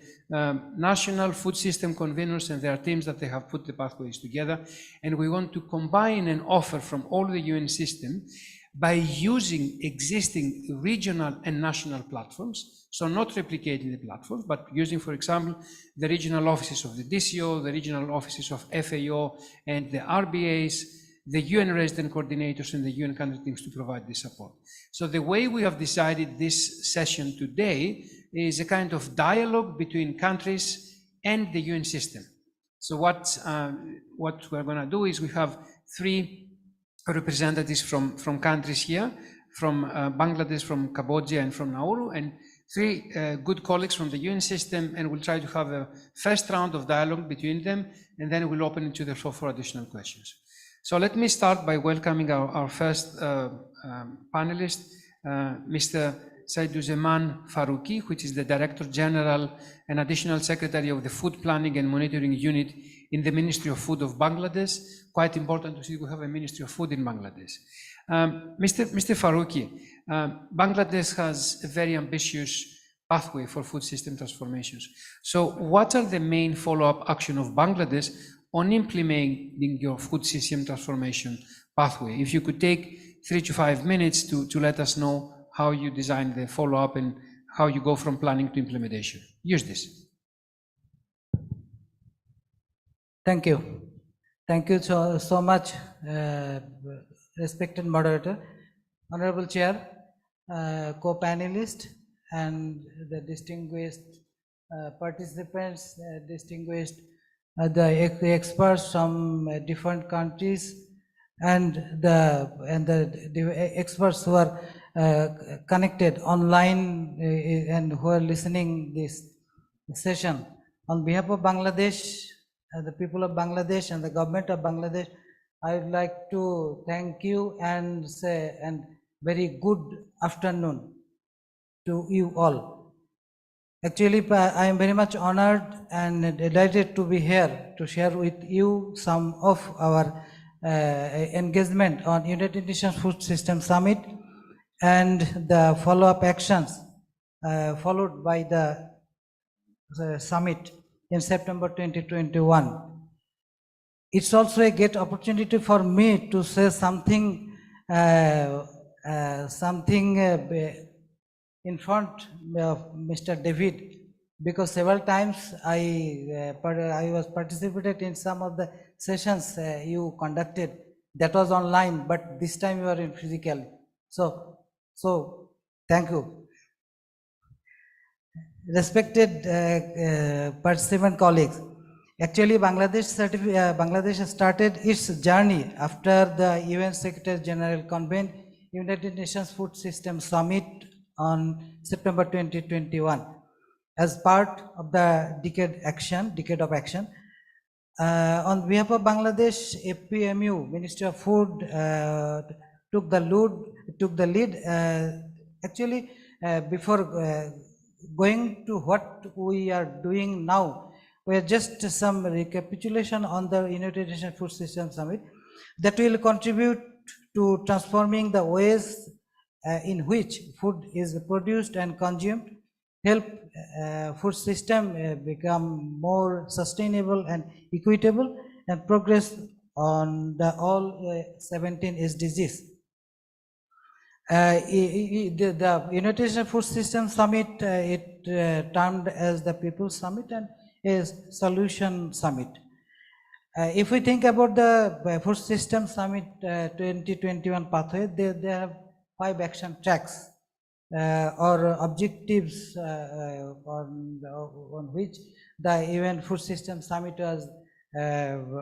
national food system conveners and their teams that they have put the pathways together. And we want to combine an offer from all the UN system by using existing regional and national platforms. So not replicating the platforms, but using, for example, the regional offices of the DCO, the regional offices of FAO and the RBAs, the UN resident coordinators and the UN country teams to provide this support. So the way we have decided this session today is a kind of dialogue between countries and the UN system. So what we're going to do is we have 3 representatives from countries here, from Bangladesh, from Cambodia, and from Nauru, and 3 good colleagues from the UN system, and we'll try to have a first round of dialogue between them, and then we'll open it to the floor for additional questions. So let me start by welcoming our first panelist, Mr. Saiduzzaman Faruqi, which is the Director General and Additional Secretary of the Food Planning and Monitoring Unit in the Ministry of Food of Bangladesh. Quite important to see we have a Ministry of Food in Bangladesh. Mr. Faruqi, Bangladesh has a very ambitious pathway for food system transformations. So what are the main follow-up action of Bangladesh on implementing your food system transformation pathway? If you could take 3 to 5 minutes to let us know how you design the follow-up and how you go from planning to implementation. Use this. Thank you. Thank you so much, respected moderator, Honorable Chair, co-panelist, and the distinguished participants, distinguished the experts from different countries, and the experts who are connected online and who are listening this session. On behalf of Bangladesh, the people of Bangladesh and the government of Bangladesh, I would like to thank you and say very good afternoon to you all. Actually, I am very much honored and delighted to be here to share with you some of our engagement on United Nations Food System Summit and the follow-up actions followed by the summit in September 2021. It's also a great opportunity for me to say something in front of Mr. David, because several times I was participated in some of the sessions you conducted that was online, but this time you are in physical. So thank you. Respected participant colleagues, actually Bangladesh has started its journey after the UN Secretary General convened United Nations Food System Summit on September 2021 as part of the decade of action. On behalf of Bangladesh, FPMU, Ministry of Food, took the lead. Actually, before going to what we are doing now, we are just some recapitulation on the United Nations Food System Summit that will contribute to transforming the ways in which food is produced and consumed, help food system become more sustainable and equitable, and progress on the all 17 SDGs. The United Nations Food System Summit, termed as the People's Summit and is Solution Summit. If we think about the Food System Summit 2021 pathway, they have 5 action tracks or objectives on which the UN Food System Summit was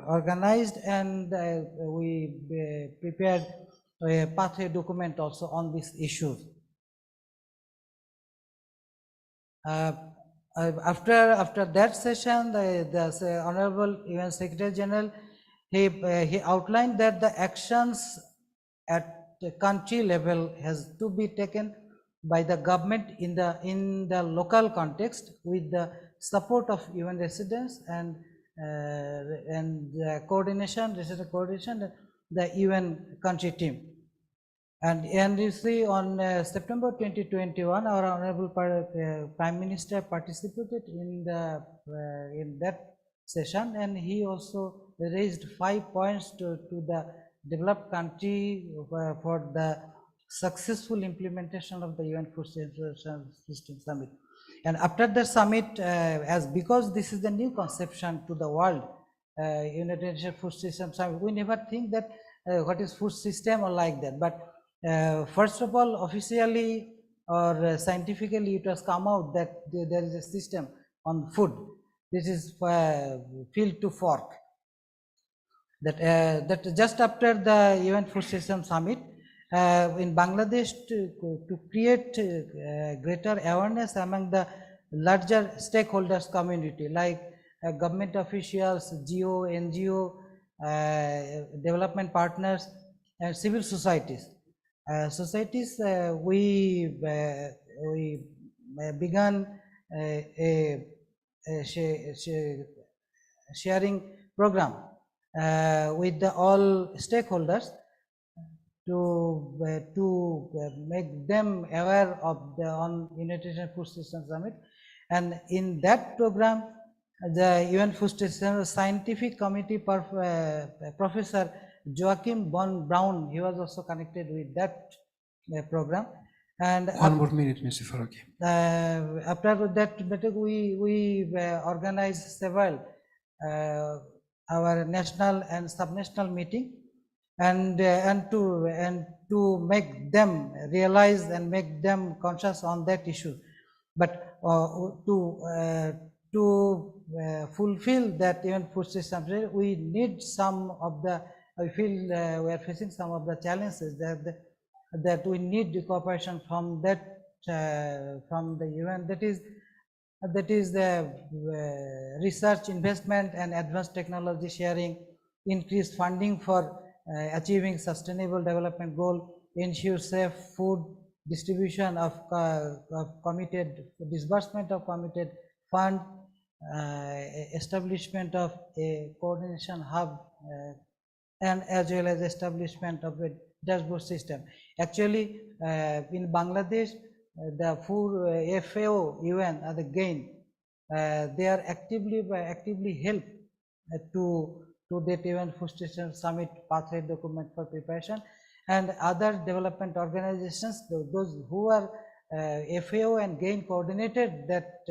organized, and we prepared a pathway document also on these issues. After that session, the Honorable UN Secretary General, he outlined that the actions at the country level has to be taken by the government in the local context with the support of UN residents and coordination, the UN country team. And you see, on September 2021, our Honorable Prime Minister participated in that session, and he also raised 5 points to the developed country for the successful implementation of the UN Food System Summit. And after the summit, because this is the new conception to the world, United Nations Food System Summit, we never think that what is food system or like that, but first of all, officially or scientifically, it has come out that there is a system on food. This is field to fork. That just after the UN Food System Summit in Bangladesh, to create greater awareness among the larger stakeholders community, like government officials, GO, NGO, development partners, and civil societies. We began a sharing program with all stakeholders to make them aware of the United Nations Food System Summit. And in that program, the UN Food System Scientific Committee Professor Joachim von Braun, he was also connected with that program. And one more minute, Mr. Faruqi. After that, we organized several our national and subnational meeting, and to make them realize and make them conscious on that issue. But to fulfill that UN food system, we need some of the. I feel we are facing some of the challenges that we need the cooperation from that from the UN. That is the research, investment, and advanced technology sharing, increased funding for achieving sustainable development goal, ensure safe food distribution of committed disbursement of committed fund, establishment of a coordination hub, and as well as establishment of a dashboard system. Actually, in Bangladesh, the food FAO, UN, and the GAIN, they are actively help to that UN Food System Summit pathway document for preparation, and other development organizations, those who are FAO and GAIN coordinated that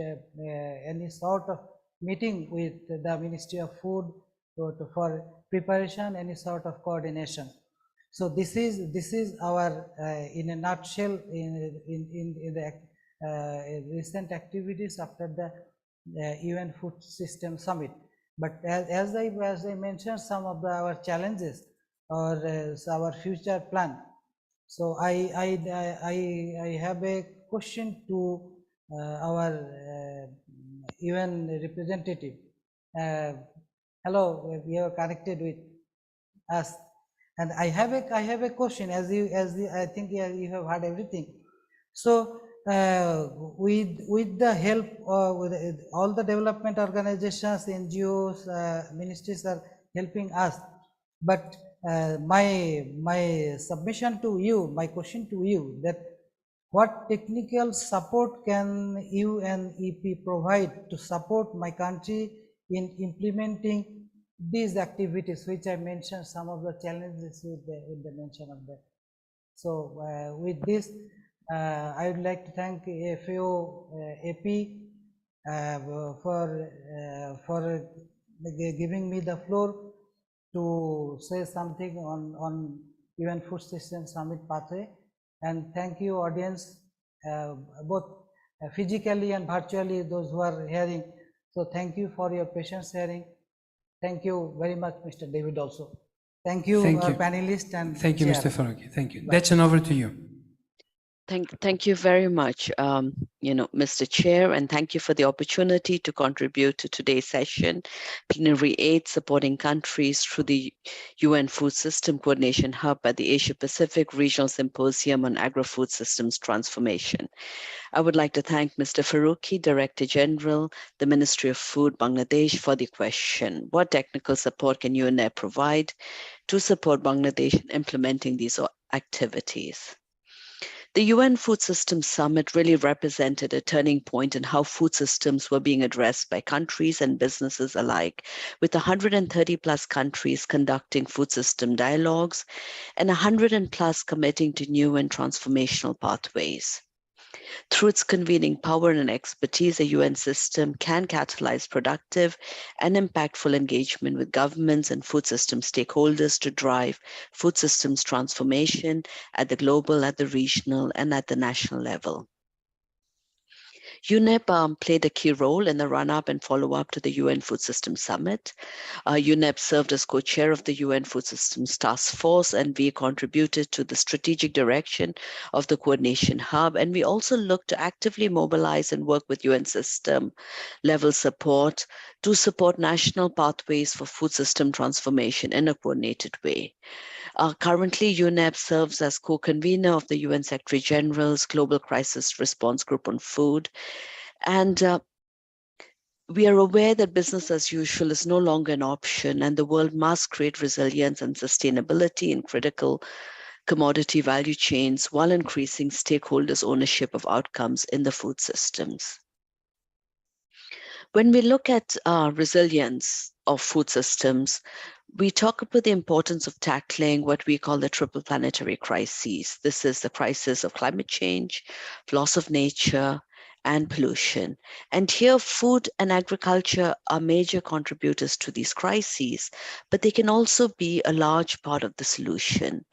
any sort of meeting with the Ministry of Food for preparation, any sort of coordination. So this is our in a nutshell in the recent activities after the UN Food System Summit. But as I mentioned, some of our challenges or our future plan. So I have a question to our UN representative. Hello, you are connected with us, and I have a question. I think you have heard everything. So with the help with all the development organizations, NGOs, ministries are helping us, but my submission to you, my question to you, that what technical support can you and EP provide to support my country in implementing these activities, which I mentioned some of the challenges with the mention of that. So with this, I would like to thank FAO AP for giving me the floor to say something on UN Food System Summit pathway, and thank you audience, both physically and virtually, those who are hearing. So thank you for your patience hearing. Thank you very much, Mr. David, also. Thank you, our panelists and thank you, chair. Mr. Faruqi. Thank you. Bye. That's an over to you. Thank you very much, Mr. Chair, and thank you for the opportunity to contribute to today's session, Plenary 8, supporting countries through the UN Food System Coordination Hub at the Asia Pacific Regional Symposium on Agri-Food Systems Transformation. I would like to thank Mr. Faruqi, Director General, the Ministry of Food, Bangladesh, for the question. What technical support can UNEP provide to support Bangladesh in implementing these activities? The UN Food Systems Summit really represented a turning point in how food systems were being addressed by countries and businesses alike, with 130 plus countries conducting food system dialogues and 100 plus committing to new and transformational pathways. Through its convening power and expertise, the UN system can catalyze productive and impactful engagement with governments and food system stakeholders to drive food systems transformation at the global, at the regional, and at the national level. UNEP played a key role in the run-up and follow-up to the UN Food Systems Summit. UNEP served as co-chair of the UN Food Systems Task Force, and we contributed to the strategic direction of the Coordination Hub. And we also looked to actively mobilize and work with UN system level support to support national pathways for food system transformation in a coordinated way. Currently, UNEP serves as co-convener of the UN Secretary General's Global Crisis Response Group on Food. And we are aware that business as usual is no longer an option, and the world must create resilience and sustainability in critical commodity value chains while increasing stakeholders' ownership of outcomes in the food systems. When we look at resilience of food systems, we talk about the importance of tackling what we call the triple planetary crises. This is the crisis of climate change, loss of nature, and pollution. And here, food and agriculture are major contributors to these crises, but they can also be a large part of the solution.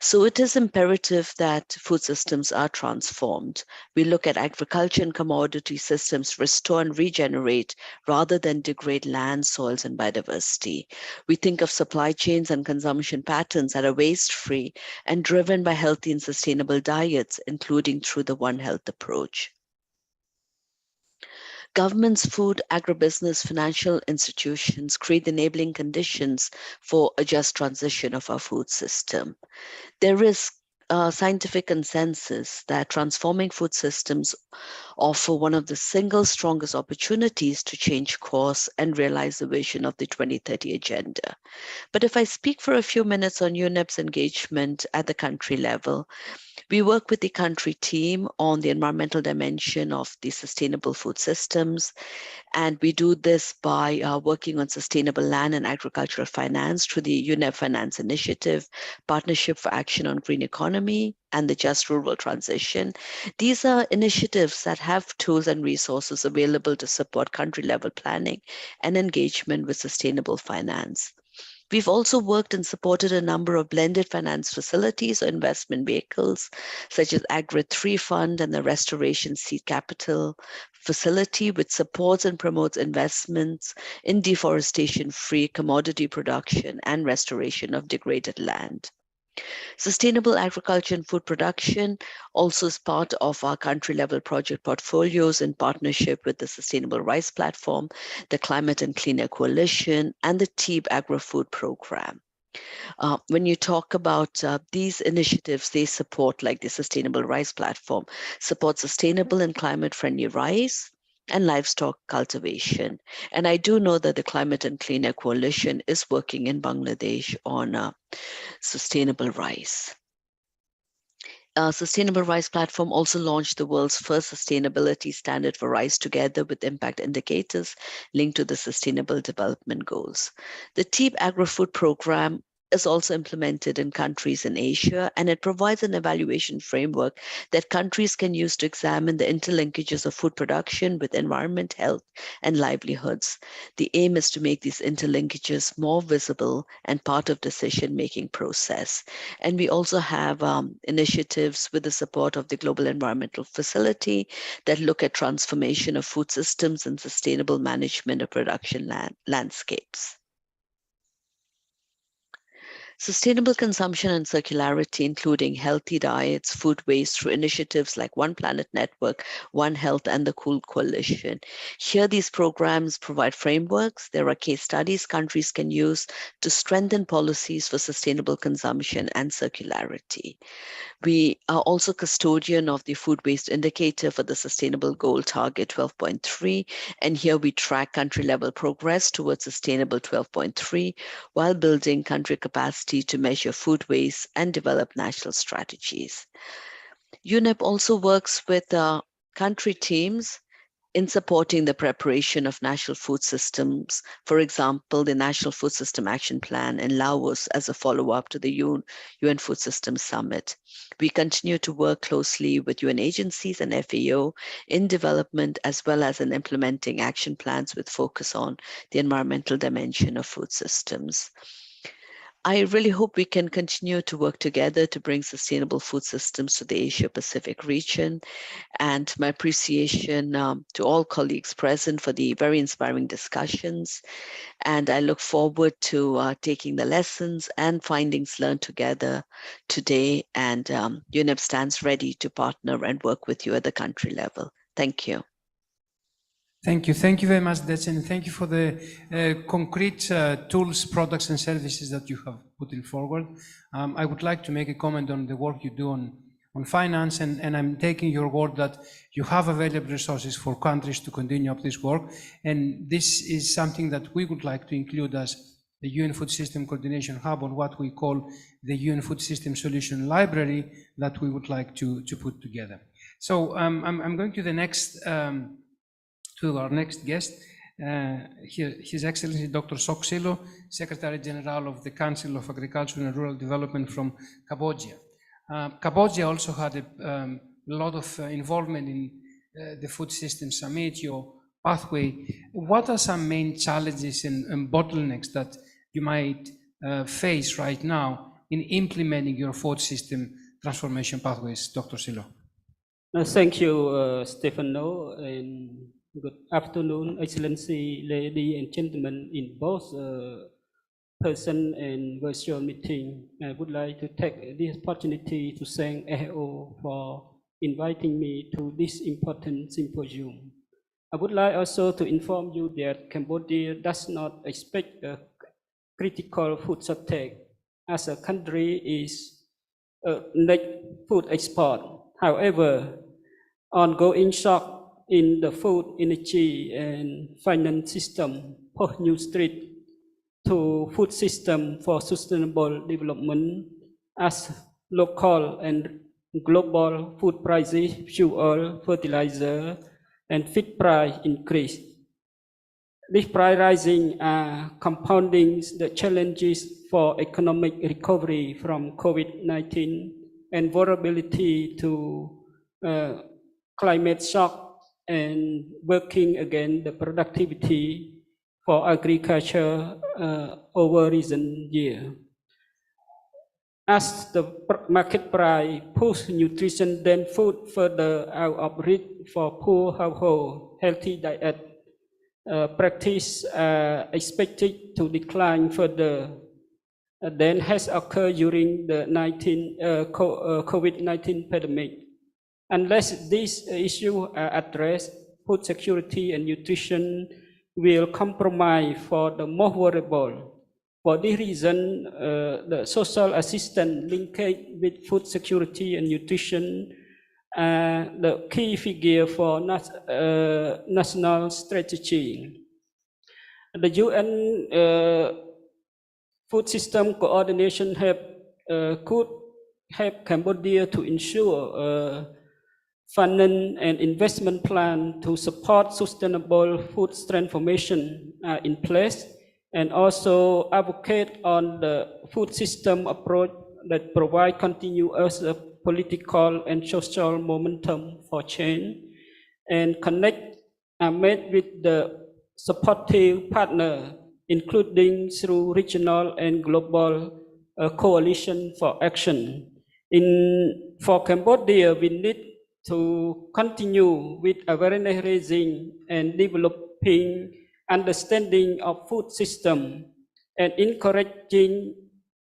So it is imperative that food systems are transformed. We look at agriculture and commodity systems restore and regenerate rather than degrade land, soils, and biodiversity. We think of supply chains and consumption patterns that are waste-free and driven by healthy and sustainable diets, including through the One Health approach. Governments, food, agribusiness, financial institutions create enabling conditions for a just transition of our food system. There is scientific consensus that transforming food systems offer one of the single strongest opportunities to change course and realize the vision of the 2030 Agenda. But if I speak for a few minutes on UNEP's engagement at the country level, we work with the country team on the environmental dimension of the sustainable food systems, and we do this by working on sustainable land and agricultural finance through the UNEP Finance Initiative, Partnership for Action on Green Economy, and the Just Rural Transition. These are initiatives that have tools and resources available to support country-level planning and engagement with sustainable finance. We've also worked and supported a number of blended finance facilities or investment vehicles, such as Agri3 Fund and the Restoration Seed Capital Facility, which supports and promotes investments in deforestation-free commodity production and restoration of degraded land. Sustainable agriculture and food production also is part of our country-level project portfolios in partnership with the Sustainable Rice Platform, the Climate and Clean Air Coalition, and the TEEB Agrifood Program. When you talk about these initiatives, they support, like the Sustainable Rice Platform, support sustainable and climate-friendly rice and livestock cultivation. And I do know that the Climate and Clean Air Coalition is working in Bangladesh on sustainable rice. Sustainable Rice Platform also launched the world's first sustainability standard for rice together with impact indicators linked to the Sustainable Development Goals. The TEEB Agrifood Program is also implemented in countries in Asia, and it provides an evaluation framework that countries can use to examine the interlinkages of food production with environment, health, and livelihoods. The aim is to make these interlinkages more visible and part of decision-making process. And we also have initiatives with the support of the Global Environmental Facility that look at transformation of food systems and sustainable management of production landscapes. Sustainable consumption and circularity, including healthy diets, food waste through initiatives like One Planet Network, One Health, and the Cool Coalition. Here, these programs provide frameworks. There are case studies countries can use to strengthen policies for sustainable consumption and circularity. We are also custodian of the food waste indicator for the Sustainable Goal Target 12.3, and here we track country-level progress towards Sustainable 12.3 while building country capacity to measure food waste and develop national strategies. UNEP also works with country teams in supporting the preparation of national food systems, for example, the National Food System Action Plan in Laos as a follow-up to the UN Food Systems Summit. We continue to work closely with UN agencies and FAO in development as well as in implementing action plans with focus on the environmental dimension of food systems. I really hope we can continue to work together to bring sustainable food systems to the Asia-Pacific region. And my appreciation to all colleagues present for the very inspiring discussions. And I look forward to taking the lessons and findings learned together today. And UNEP stands ready to partner and work with you at the country level. Thank you. Thank you. Thank you very much, Dechen. Thank you for the concrete tools, products, and services that you have put in forward. I would like to make a comment on the work you do on finance, and I'm taking your word that you have available resources for countries to continue up this work. And this is something that we would like to include as the UN Food System Coordination Hub, or what we call the UN Food System Solution Library that we would like to put together. So I'm going to the next to our next guest, His Excellency Dr. Soksilo, Secretary General of the Council of Agriculture and Rural Development from Cambodia. Cambodia also had a lot of involvement in the Food System Summit, your pathway. What are some main challenges and bottlenecks that you might face right now in implementing your food system transformation pathways, Dr. Silo? Thank you, Stefano, and good afternoon, Excellency, ladies and gentlemen, in both person and virtual meeting. I would like to take this opportunity to thank FAO for inviting me to this important symposium. I would like also to inform you that Cambodia does not expect a critical food shortage as a country is a net food export. However, ongoing shock in the food, energy, and finance system pose new threat to food system for sustainable development as local and global food prices, fuel, fertilizer, and feed price increase. This price rising are compounding the challenges for economic recovery from COVID-19 and vulnerability to climate shock and working against the productivity for agriculture over recent year. As the market price push nutrition dense food further out of reach for poor household, healthy diet practice expected to decline further. than has occurred during the COVID-19 pandemic. Unless these issues are addressed, food security and nutrition will compromise for the most vulnerable. For this reason, the social assistance linked with food security and nutrition are the key figure for national strategy. The UN Food System Coordination could help Cambodia to ensure funding and investment plan to support sustainable food transformation in place, and also advocate on the food system approach that provide continuous political and social momentum for change, and connect AMED with the supportive partner, including through regional and global coalition for action. For Cambodia, we need to continue with awareness raising and developing understanding of food system, and encouraging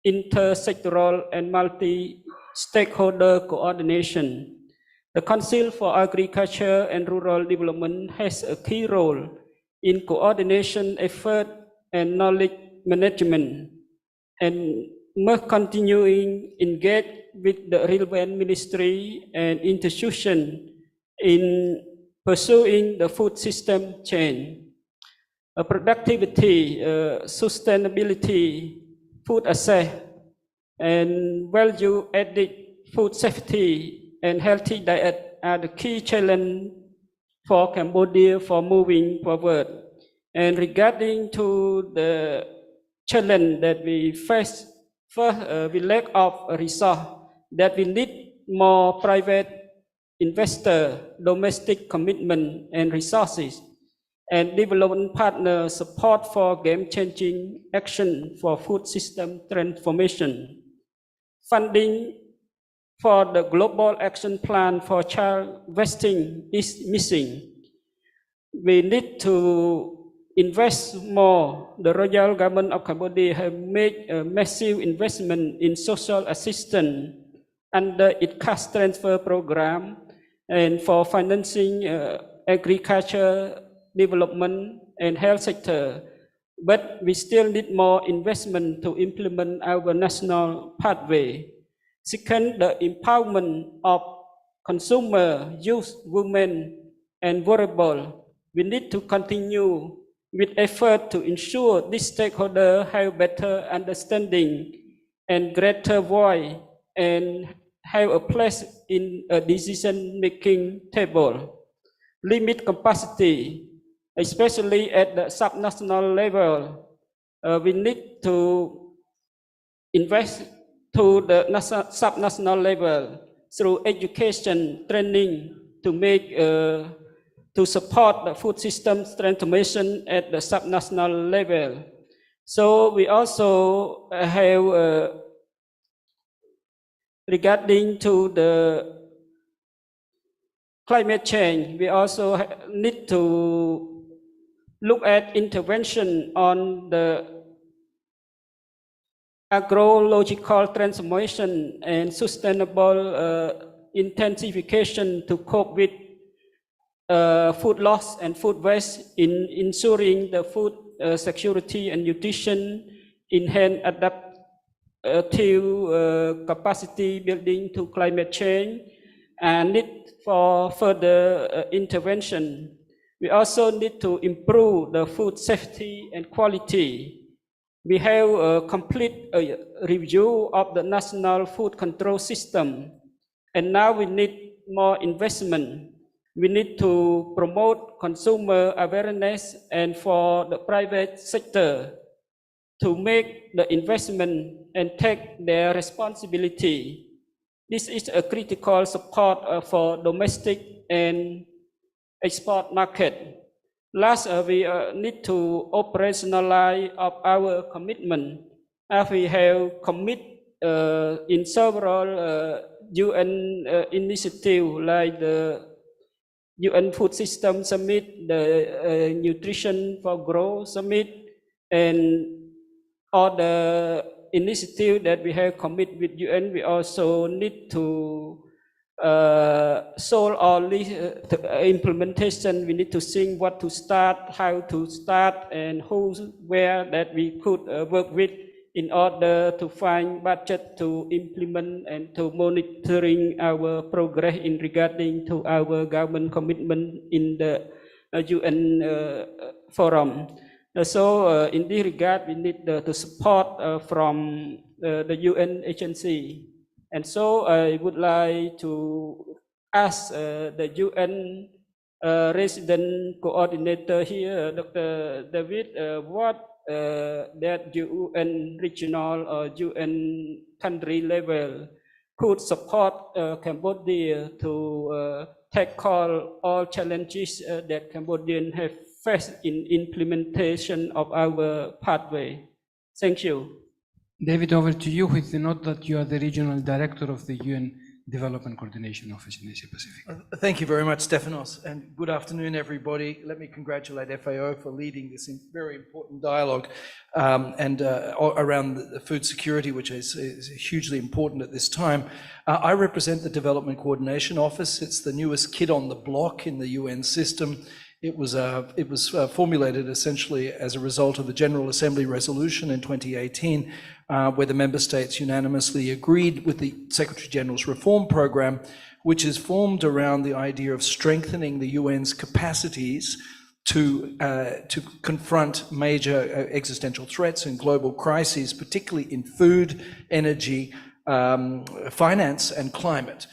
intersectoral and multi-stakeholder coordination. The Council for Agriculture and Rural Development has a key role in coordination effort and knowledge management, and must continuing engage with the relevant ministry and institution in pursuing the food system change. Productivity, sustainability, food access, and value-added food safety and healthy diet are the key challenge for Cambodia for moving forward. And regarding to the challenge that we face, first, we lack of resource, that we need more private investor, domestic commitment and resources, and development partner support for game-changing action for food system transformation. Funding for the Global Action Plan for Child Vesting is missing. We need to invest more. The Royal Government of Cambodia have made a massive investment in social assistance under its cash transfer program and for financing agriculture, development and health sector, but we still need more investment to implement our national pathway. Second, the empowerment of consumer, youth, women and vulnerable. We need to continue with effort to ensure these stakeholders have better understanding and greater voice and have a place in a decision-making table. Limit capacity, especially at the subnational level. We need to invest to the subnational level through education, training to make to support the food system transformation at the subnational level. So we also have regarding to the climate change, we also need to look at intervention on the agrological transformation and sustainable intensification to cope with food loss and food waste in ensuring the food security and nutrition, enhance adaptive capacity building to climate change, and need for further intervention. We also need to improve the food safety and quality. We have a complete review of the national food control system, and now we need more investment. We need to promote consumer awareness and for the private sector to make the investment and take their responsibility. This is a critical support for domestic and export market. Last, we need to operationalize of our commitment, as we have committed in several UN initiatives like the UN Food System Summit, the Nutrition for Growth Summit, and other initiative that we have committed with UN, we also need to solve all this implementation. We need to think what to start, how to start, and who, where that we could work with in order to find budget to implement and to monitoring our progress in regarding to our government commitment in the UN forum. So in this regard, we need the support from the UN agency. And so I would like to ask the UN resident coordinator here, Dr. David, what that UN regional or UN country level could support Cambodia to tackle all challenges that Cambodians have faced in implementation of our pathway. Thank you. David, over to you with the note that you are the regional director of the UN Development Coordination Office in Asia Pacific. Thank you very much, Stefanos, and good afternoon, everybody. Let me congratulate FAO for leading this very important dialogue around the food security, which is hugely important at this time. I represent the Development Coordination Office. It's the newest kid on the block in the UN system. It was formulated essentially as a result of the General Assembly resolution in 2018, where the member states unanimously agreed with the Secretary General's reform program, which is formed around the idea of strengthening the UN's capacities to confront major existential threats and global crises, particularly in food, energy, finance, and climate.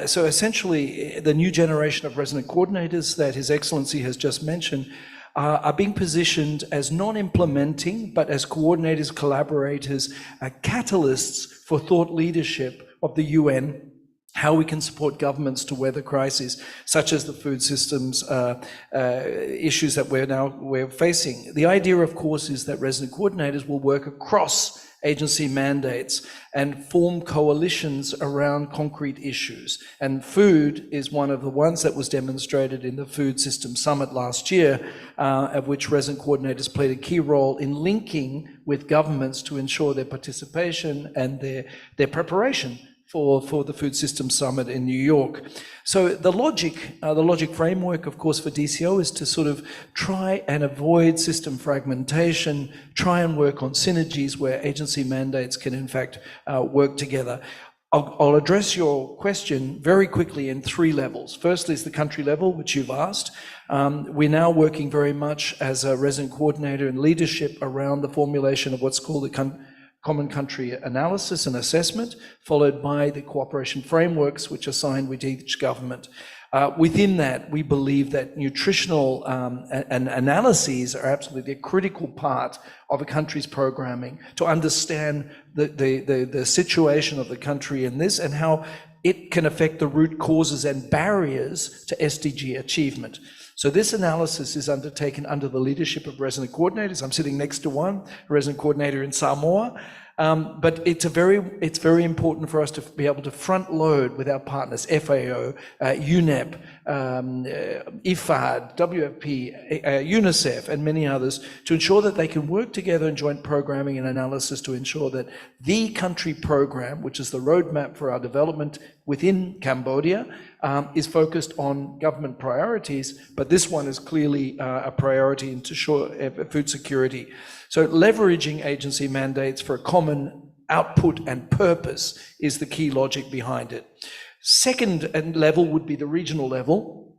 So essentially, the new generation of resident coordinators that His Excellency has just mentioned are being positioned as non-implementing, but as coordinators, collaborators, catalysts for thought leadership of the UN, how we can support governments to weather crises, such as the food systems issues that we're facing. The idea, of course, is that resident coordinators will work across agency mandates and form coalitions around concrete issues. And food is one of the ones that was demonstrated in the Food System Summit last year, of which resident coordinators played a key role in linking with governments to ensure their participation and their preparation for the Food System Summit in New York. So the logic framework, of course, for DCO is to sort of try and avoid system fragmentation, try and work on synergies where agency mandates can in fact work together. I'll address your question very quickly in three levels. Firstly is the country level, which you've asked. We're now working very much as a resident coordinator and leadership around the formulation of what's called the Common Country Analysis and Assessment, followed by the cooperation frameworks which are signed with each government. Within that, we believe that nutritional and analyses are absolutely a critical part of a country's programming to understand the situation of the country in this and how it can affect the root causes and barriers to SDG achievement. So this analysis is undertaken under the leadership of resident coordinators. I'm sitting next to one, a resident coordinator in Samoa. But it's very important for us to be able to front load with our partners, FAO, UNEP, IFAD, WFP, UNICEF, and many others, to ensure that they can work together in joint programming and analysis to ensure that the country program, which is the roadmap for our development within Cambodia, is focused on government priorities, but this one is clearly a priority to ensure food security. So leveraging agency mandates for a common output and purpose is the key logic behind it. Second level would be the regional level.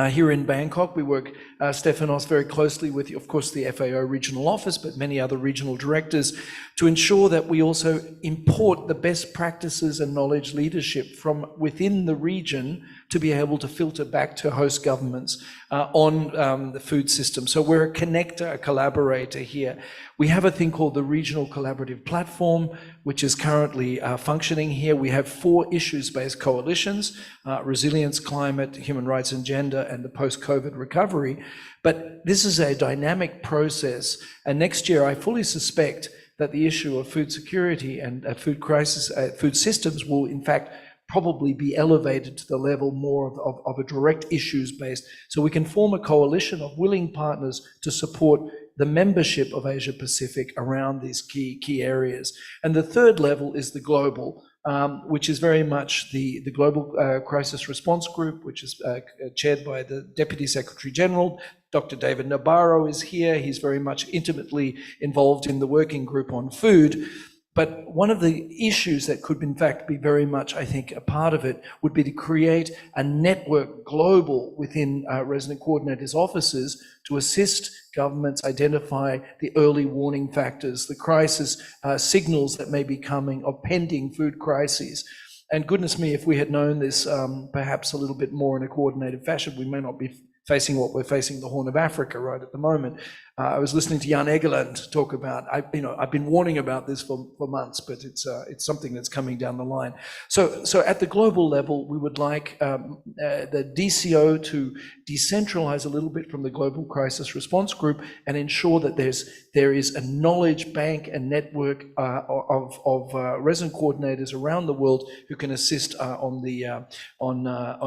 Here in Bangkok, we work, Stefanos, very closely with, of course, the FAO regional office, but many other regional directors to ensure that we also import the best practices and knowledge leadership from within the region to be able to filter back to host governments on the food system. So we're a connector, a collaborator here. We have a thing called the Regional Collaborative Platform, which is currently functioning here. We have 4 issues-based coalitions, resilience, climate, human rights and gender, and the post-COVID recovery. But this is a dynamic process. And next year, I fully suspect that the issue of food security and food crisis, food systems will in fact probably be elevated to the level more of a direct issues based. So we can form a coalition of willing partners to support the membership of Asia Pacific around these key areas. And the third level is the global, which is very much the Global Crisis Response Group, which is chaired by the Deputy Secretary General. Dr. David Nabarro is here. He's very much intimately involved in the working group on food. But one of the issues that could in fact be very much, I think, a part of it would be to create a network global within resident coordinators' offices to assist governments identify the early warning factors, the crisis signals that may be coming of pending food crises. And goodness me, if we had known this perhaps a little bit more in a coordinated fashion, we may not be facing what we're facing the Horn of Africa right at the moment. I was listening to Jan Egeland talk about, I've been warning about this for months, but it's something that's coming down the line. So at the global level, we would like the DCO to decentralize a little bit from the Global Crisis Response Group and ensure that there is a knowledge bank and network of resident coordinators around the world who can assist on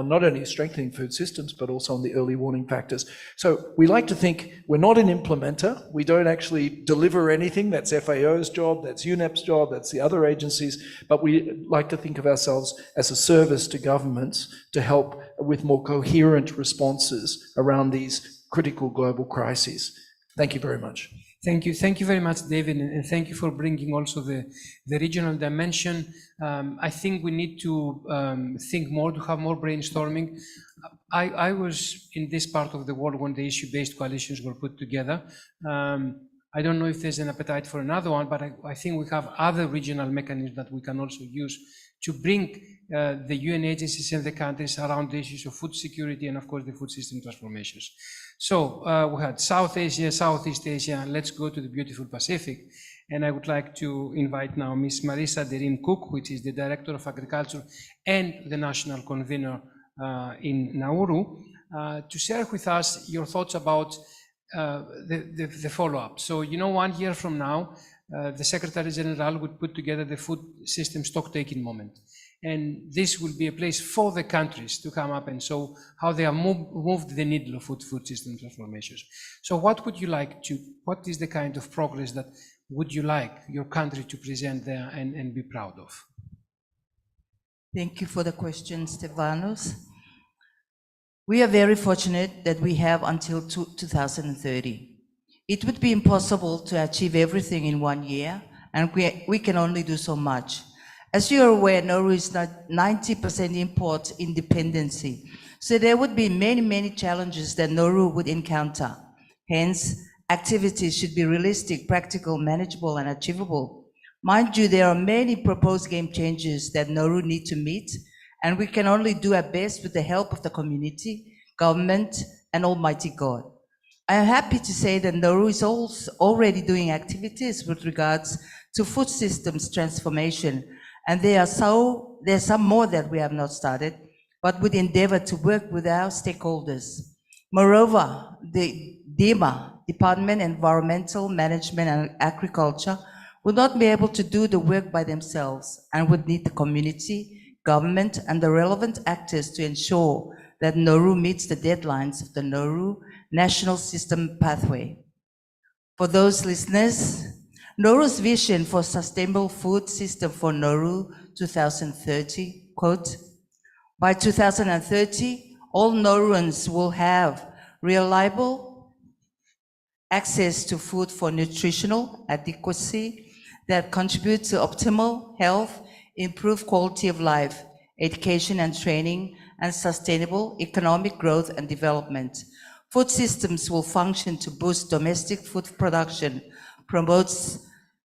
not only strengthening food systems, but also on the early warning factors. So we like to think we're not an implementer. We don't actually deliver anything. That's FAO's job, that's UNEP's job, that's the other agencies. But we like to think of ourselves as a service to governments to help with more coherent responses around these critical global crises. Thank you very much. Thank you very much, David, and thank you for bringing also the regional dimension. I think we need to think more, to have more brainstorming. I was in this part of the world when the issue-based coalitions were put together. I don't know if there's an appetite for another one, but I think we have other regional mechanisms that we can also use to bring the UN agencies and the countries around the issues of food security and, of course, the food system transformations. So we had South Asia, Southeast Asia. Let's go to the beautiful Pacific. And I would like to invite now Ms. Marisa Derin-Cook, which is the Director of Agriculture and the National Convener in Nauru, to share with us your thoughts about the follow-up. So, 1 year from now, the Secretary General would put together the food system stock-taking moment. And this will be a place for the countries to come up and show how they have moved the needle of food system transformations. So what is the kind of progress that would you like your country to present there and be proud of? Thank you for the question, Stefanos. We are very fortunate that we have until 2030. It would be impossible to achieve everything in 1 year, and we can only do so much. As you are aware, Nauru is not 90% import independency, so there would be many challenges that Nauru would encounter. Hence, activities should be realistic, practical, manageable, and achievable. Mind you, there are many proposed game changers that Nauru need to meet, and we can only do our best with the help of the community, government, and Almighty God. I am happy to say that Nauru is also already doing activities with regards to food systems transformation, and there's some more that we have not started, but would endeavor to work with our stakeholders. Moreover, the DEMA, Department of Environmental Management and Agriculture, would not be able to do the work by themselves and would need the community, government, and the relevant actors to ensure that Nauru meets the deadlines of the Nauru National System Pathway. For those listeners, Nauru's vision for sustainable food system for Nauru 2030, quote, by 2030, all Nauruans will have reliable access to food for nutritional adequacy that contribute to optimal health, improved quality of life, education and training, and sustainable economic growth and development. Food systems will function to boost domestic food production, promotes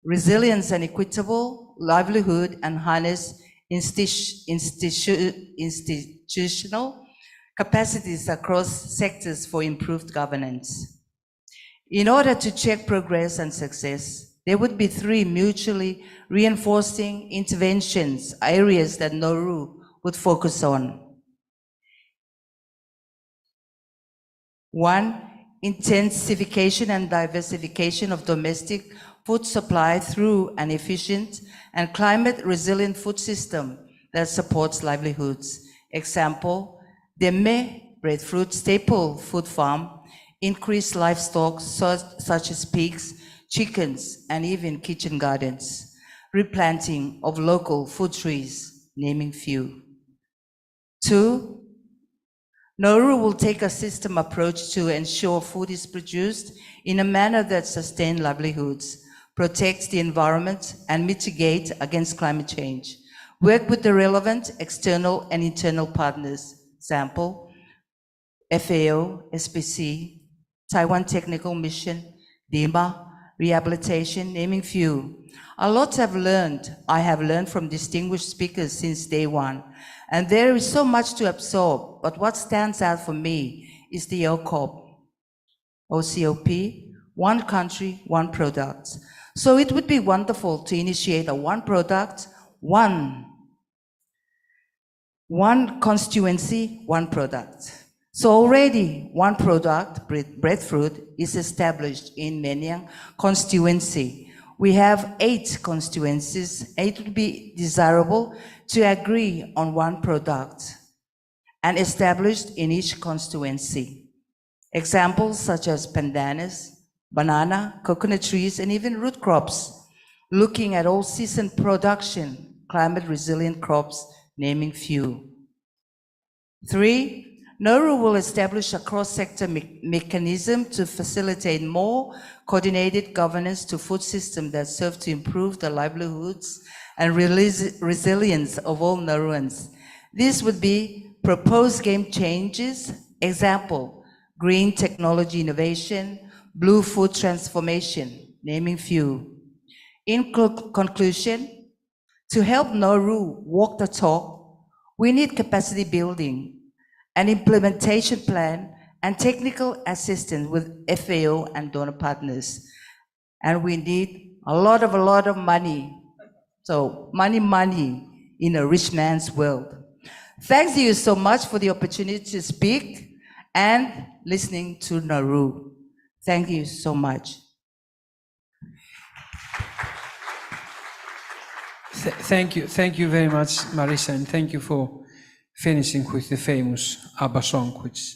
resilience and equitable livelihood, and harness institutional capacities across sectors for improved governance. In order to check progress and success, there would be 3 mutually reinforcing interventions, areas that Nauru would focus on. 1, intensification and diversification of domestic food supply through an efficient and climate-resilient food system that supports livelihoods. Example, Demme breadfruit staple food farm increase livestock such as pigs, chickens, and even kitchen gardens, replanting of local food trees, naming few. 2, Nauru will take a system approach to ensure food is produced in a manner that sustains livelihoods, protects the environment, and mitigate against climate change. Work with the relevant external and internal partners, example, FAO, SPC, Taiwan Technical Mission, DIMA, rehabilitation, naming few. A lot I have learned from distinguished speakers since day one, and there is so much to absorb, but what stands out for me is the OCOP, one country, one product. So it would be wonderful to initiate a one product, one constituency, one product. So already one product, breadfruit, is established in Menyang constituency. We have 8 constituencies. It would be desirable to agree on one product and established in each constituency. Examples such as pandanus, banana, coconut trees, and even root crops, looking at all-season production, climate-resilient crops, naming few. 3, Nauru will establish a cross-sector mechanism to facilitate more coordinated governance to food systems that serve to improve the livelihoods and resilience of all Nauruans. This would be proposed game changes, example, green technology innovation, blue food transformation, naming few. In conclusion, to help Nauru walk the talk, we need capacity building, an implementation plan, and technical assistance with FAO and donor partners. And we need a lot of money. So money in a rich man's world. Thanks to you so much for the opportunity to speak and listening to Nauru. Thank you so much. Thank you very much, Marisa, and thank you for finishing with the famous ABBA song, which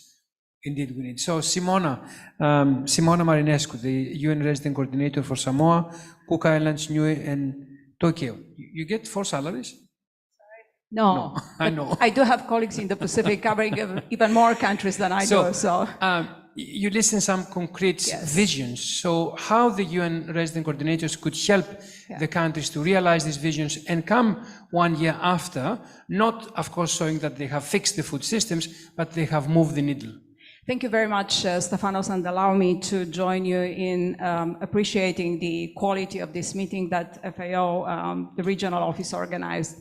indeed we need. So Simona Marinescu, the UN Resident Coordinator for Samoa, Cook Islands, Niue, and Tokyo. You get 4 salaries? No, I know. I do have colleagues in the Pacific covering even more countries than I do. So you listen some concrete visions. So how the UN resident coordinators could help the countries to realize these visions and come 1 year after, not of course showing that they have fixed the food systems, but they have moved the needle. Thank you very much, Stefanos, and allow me to join you in appreciating the quality of this meeting that FAO, the regional office, organized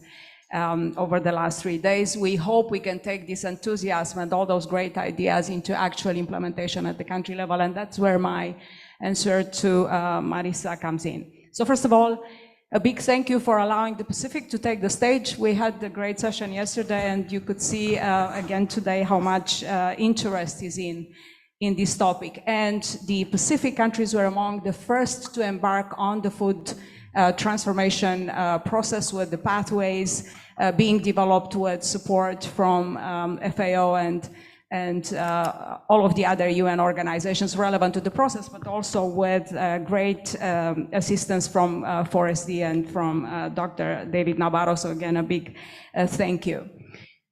over the last 3 days. We hope we can take this enthusiasm and all those great ideas into actual implementation at the country level, and that's where my answer to Marisa comes in. So first of all, a big thank you for allowing the Pacific to take the stage. We had a great session yesterday, and you could see again today how much interest is in this topic. And the Pacific countries were among the first to embark on the food transformation process, with the pathways being developed with support from FAO and all of the other UN organizations relevant to the process, but also with great assistance from 4SD and from Dr. David Navarro. So again, a big thank you.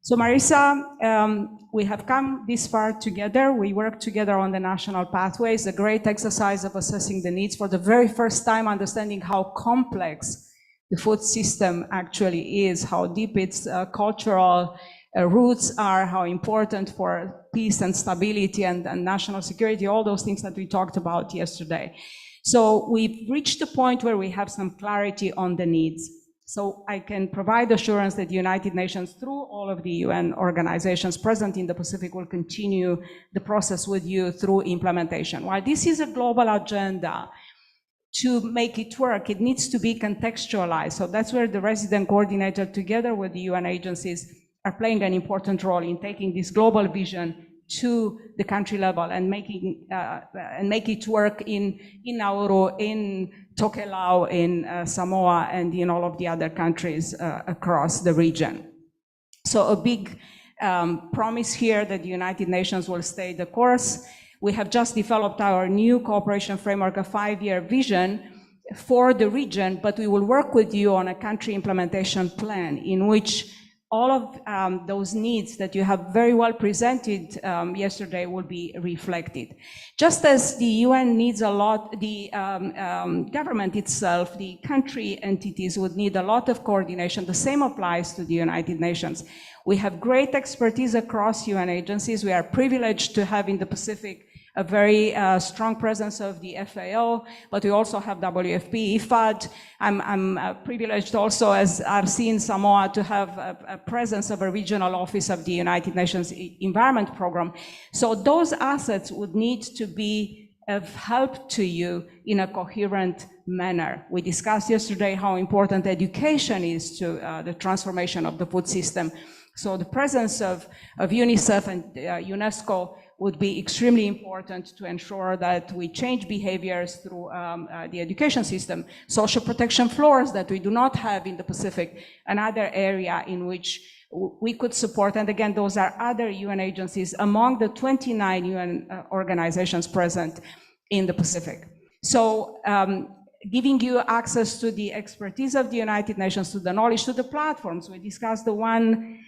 So Marisa, we have come this far together. We work together on the national pathways, a great exercise of assessing the needs for the very first time, understanding how complex the food system actually is, how deep its cultural roots are, how important for peace and stability and national security, all those things that we talked about yesterday. So we've reached a point where we have some clarity on the needs. So I can provide assurance that the United Nations, through all of the UN organizations present in the Pacific, will continue the process with you through implementation. While this is a global agenda, to make it work, it needs to be contextualized. So that's where the resident coordinator, together with the UN agencies, are playing an important role in taking this global vision to the country level and make it work in Nauru, in Tokelau, in Samoa, and in all of the other countries across the region. So a big promise here that the United Nations will stay the course. We have just developed our new cooperation framework, a 5-year vision for the region, but we will work with you on a country implementation plan in which all of those needs that you have very well presented yesterday will be reflected. Just as the UN needs a lot, the government itself, the country entities would need a lot of coordination. The same applies to the United Nations. We have great expertise across UN agencies. We are privileged to have in the Pacific a very strong presence of the FAO, but we also have WFP, IFAD. I'm privileged also as RC in Samoa to have a presence of a regional office of the United Nations Environment Program. So those assets would need to be of help to you in a coherent manner. We discussed yesterday how important education is to the transformation of the food system. So the presence of UNICEF and UNESCO would be extremely important to ensure that we change behaviors through the education system. Social protection floors that we do not have in the Pacific, another area in which we could support, and again, those are other UN agencies among the 29 UN organizations present in the Pacific. So giving you access to the expertise of the United Nations, to the knowledge, to the platforms. We discussed the one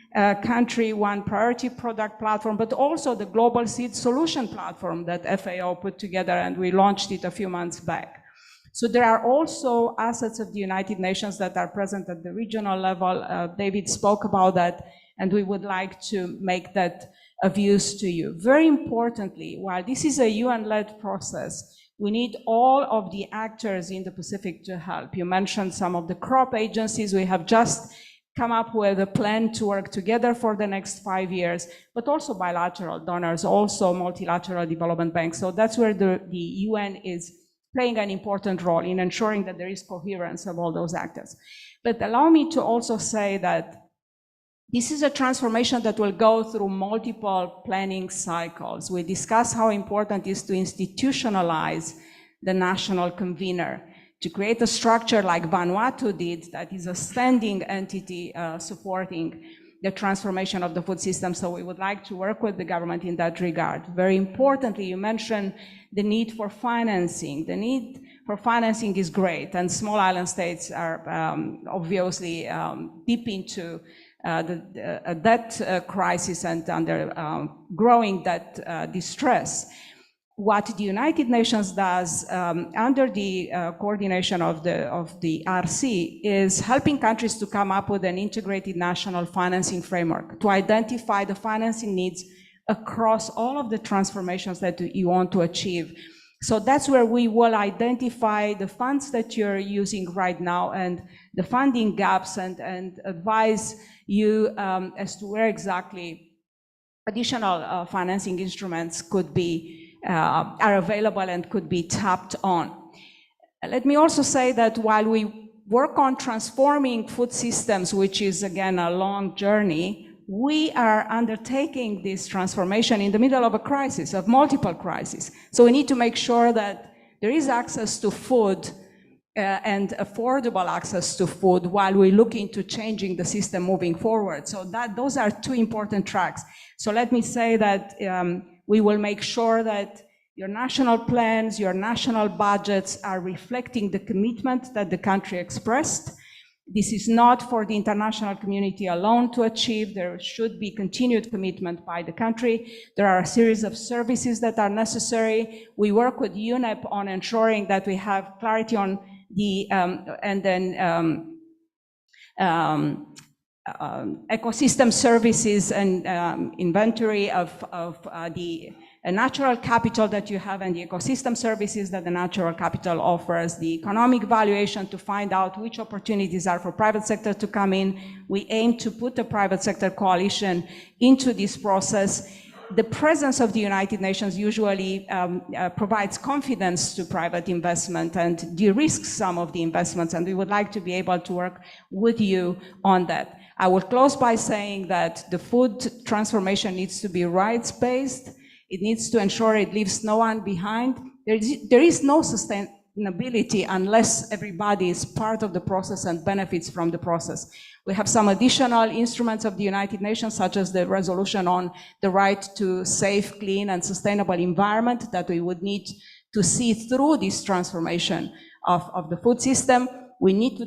country, one priority product platform, but also the Global Seed Solution platform that FAO put together, and we launched it a few months back. So there are also assets of the United Nations that are present at the regional level. David spoke about that, and we would like to make that of use to you. Very importantly, while this is a UN-led process, we need all of the actors in the Pacific to help. You mentioned some of the crop agencies. We have just come up with a plan to work together for the next 5 years, but also bilateral donors, also multilateral development banks. So that's where the UN is playing an important role in ensuring that there is coherence of all those actors. But allow me to also say that this is a transformation that will go through multiple planning cycles. We discussed how important it is to institutionalize the national convener, to create a structure like Vanuatu did that is a standing entity supporting the transformation of the food system. So we would like to work with the government in that regard. Very importantly, you mentioned the need for financing. The need for financing is great, and small island states are obviously deep into the debt crisis and under growing debt distress. What the United Nations does under the coordination of the RC is helping countries to come up with an integrated national financing framework to identify the financing needs across all of the transformations that you want to achieve. So that's where we will identify the funds that you're using right now and the funding gaps and advise you as to where exactly additional financing instruments could be are available and could be tapped on. Let me also say that while we work on transforming food systems, which is again a long journey, we are undertaking this transformation in the middle of a crisis, of multiple crises. So we need to make sure that there is access to food and affordable access to food while we look into changing the system moving forward. So those are two important tracks. So let me say that we will make sure that your national plans, your national budgets are reflecting the commitment that the country expressed. This is not for the international community alone to achieve. There should be continued commitment by the country. There are a series of services that are necessary. We work with UNEP on ensuring that we have clarity on the ecosystem services and inventory of the natural capital that you have and the ecosystem services that the natural capital offers, the economic valuation to find out which opportunities are for private sector to come in. We aim to put the private sector coalition into this process. The presence of the United Nations usually provides confidence to private investment and de-risks some of the investments, and we would like to be able to work with you on that. I will close by saying that the food transformation needs to be rights-based. It needs to ensure it leaves no one behind. There is no sustainability unless everybody is part of the process and benefits from the process. We have some additional instruments of the United Nations, such as the resolution on the right to safe, clean, and sustainable environment that we would need to see through this transformation of the food system. We need to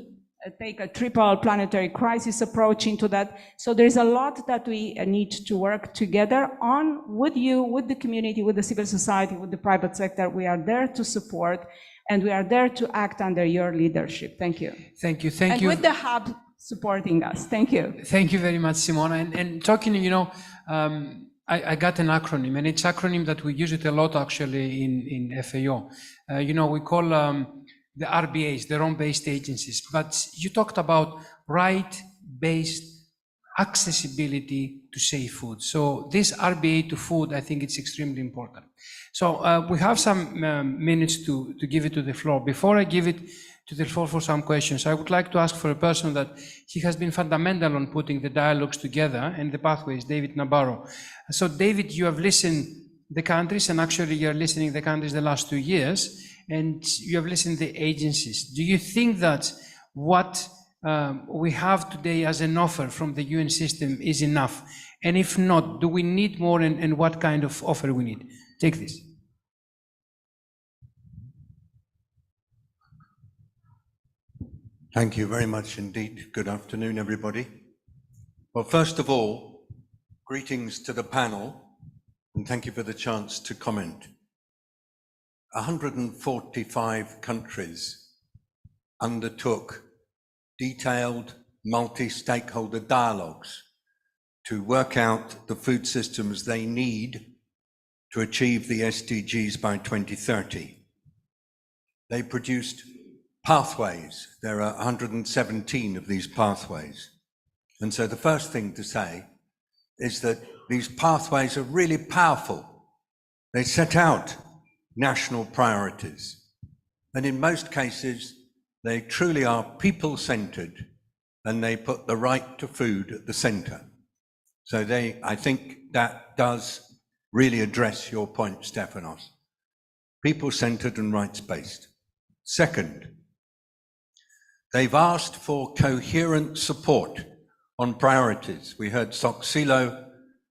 take a triple planetary crisis approach into that. So there's a lot that we need to work together on with you, with the community, with the civil society, with the private sector. We are there to support, and we are there to act under your leadership. Thank you. Thank you. Thank and you. With the hub supporting us. Thank you. Thank you very much, Simona. And talking, you know, I got an acronym, and it's an acronym that we use it a lot actually in FAO. You know, we call the RBAs, the ROM-based agencies, but you talked about right-based accessibility to safe food. So this RBA to food, I think it's extremely important. So we have some minutes to give it to the floor. Before I give it to the floor for some questions, I would like to ask for a person that he has been fundamental on putting the dialogues together and the pathways, David Nabarro. So David, you have listened the countries, and actually you're listening the countries the last 2 years, and you have listened the agencies. Do you think that what we have today as an offer from the UN system is enough? And if not, do we need more, and what kind of offer we need? Take this. Thank you very much indeed. Good afternoon, everybody. Well, first of all, greetings to the panel, and thank you for the chance to comment. 145 countries undertook detailed multi-stakeholder dialogues to work out the food systems they need to achieve the SDGs by 2030. They produced pathways. There are 117 of these pathways. And so the first thing to say is that these pathways are really powerful. They set out national priorities. And in most cases, they truly are people-centered, and they put the right to food at the center. So I think that does really address your point, Stefanos. People-centered and rights-based. Second, they've asked for coherent support on priorities. We heard Soxilo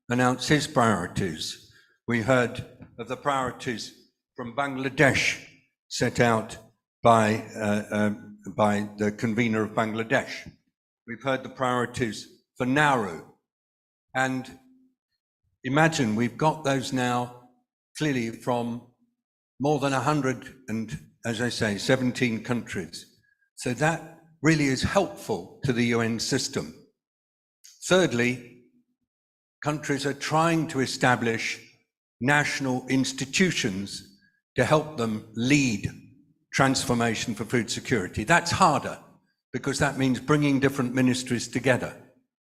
announce his priorities. We heard of the priorities from Bangladesh set out by the convener of Bangladesh. We've heard the priorities for Nauru. And imagine we've got those now clearly from more than 100 and, as I say, 17 countries. So that really is helpful to the UN system. Thirdly, countries are trying to establish national institutions to help them lead transformation for food security. That's harder because that means bringing different ministries together.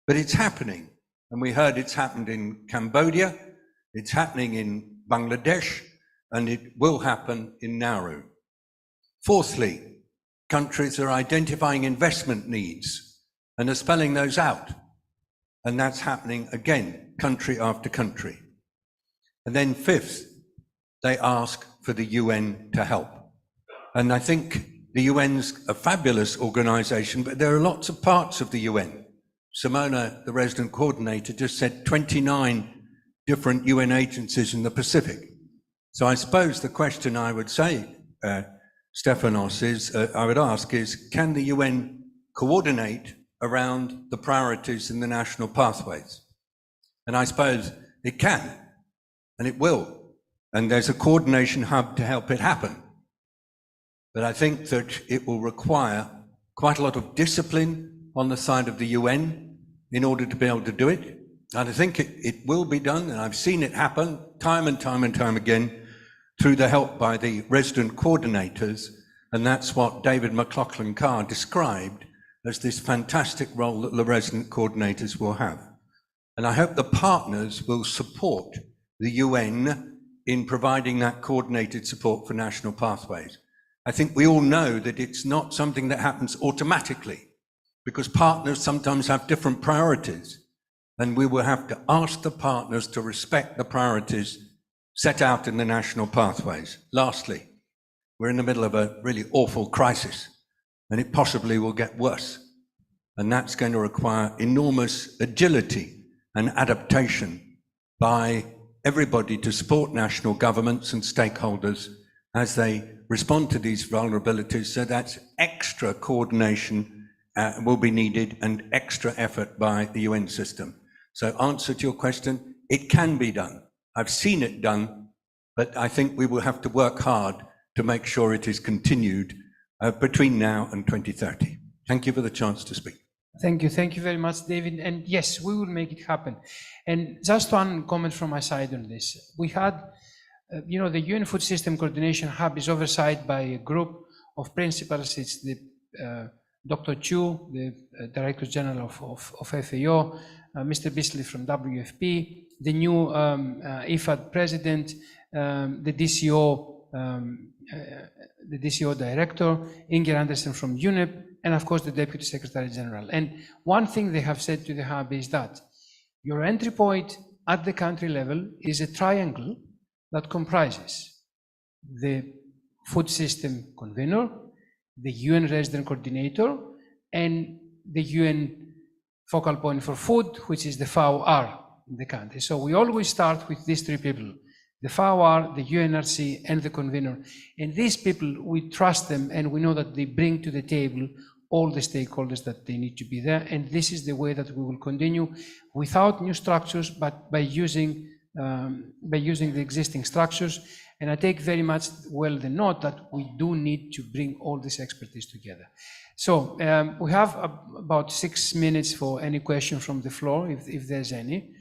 But it's happening. And we heard it's happened in Cambodia, it's happening in Bangladesh, and it will happen in Nauru. Fourthly, countries are identifying investment needs and are spelling those out. And that's happening again, country after country. And then fifth, they ask for the UN to help. And I think the UN's a fabulous organization, but there are lots of parts of the UN. Simona, the resident coordinator, just said 29 different UN agencies in the Pacific. So I suppose the question I would say, Stefanos, I would ask is, can the UN coordinate around the priorities in the national pathways? And I suppose it can, and it will. And there's a coordination hub to help it happen. But I think that it will require quite a lot of discipline on the side of the UN in order to be able to do it. And I think it will be done, and I've seen it happen time and time and time again through the help by the resident coordinators, and that's what David McLaughlin-Carr described as this fantastic role that the resident coordinators will have. And I hope the partners will support the UN in providing that coordinated support for national pathways. I think we all know that it's not something that happens automatically, because partners sometimes have different priorities, and we will have to ask the partners to respect the priorities set out in the national pathways. Lastly, we're in the middle of a really awful crisis, and it possibly will get worse. And that's going to require enormous agility and adaptation by everybody to support national governments and stakeholders as they respond to these vulnerabilities. So that's extra coordination will be needed and extra effort by the UN system. So answer to your question, it can be done. I've seen it done, but I think we will have to work hard to make sure it is continued between now and 2030. Thank you for the chance to speak. Thank you very much, David. And yes, we will make it happen. And just one comment from my side on this. We had, the UN Food System Coordination Hub is oversight by a group of principals. It's the Dr. Chu, the Director General of FAO, Mr. Bisley from WFP, the new IFAD President, the DCO Director, Inger Andersen from UNEP, and of course the Deputy Secretary General. And one thing they have said to the hub is that your entry point at the country level is a triangle that comprises the food system convener, the UN resident coordinator, and the UN focal point for food, which is the FAO-R in the country. So we always start with these three people, the FAO-R, the UNRC, and the convener. And these people, we trust them, and we know that they bring to the table all the stakeholders that they need to be there. And this is the way that we will continue without new structures, but by using the existing structures. And I take very much well the note that we do need to bring all this expertise together. So we have about 6 minutes for any question from the floor, if there's any.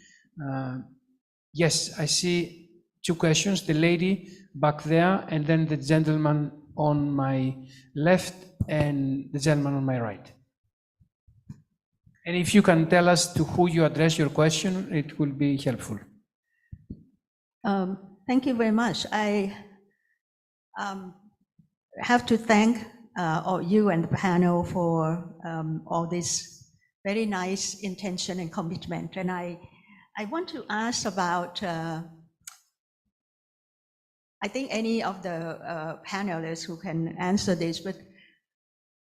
Yes, I see 2 questions, the lady back there, and then the gentleman on my left and the gentleman on my right. And if you can tell us to who you address your question, it will be helpful. Thank you very much. I have to thank all you and the panel for all this very nice intention and commitment. And I want to ask about, I think any of the panelists who can answer this, but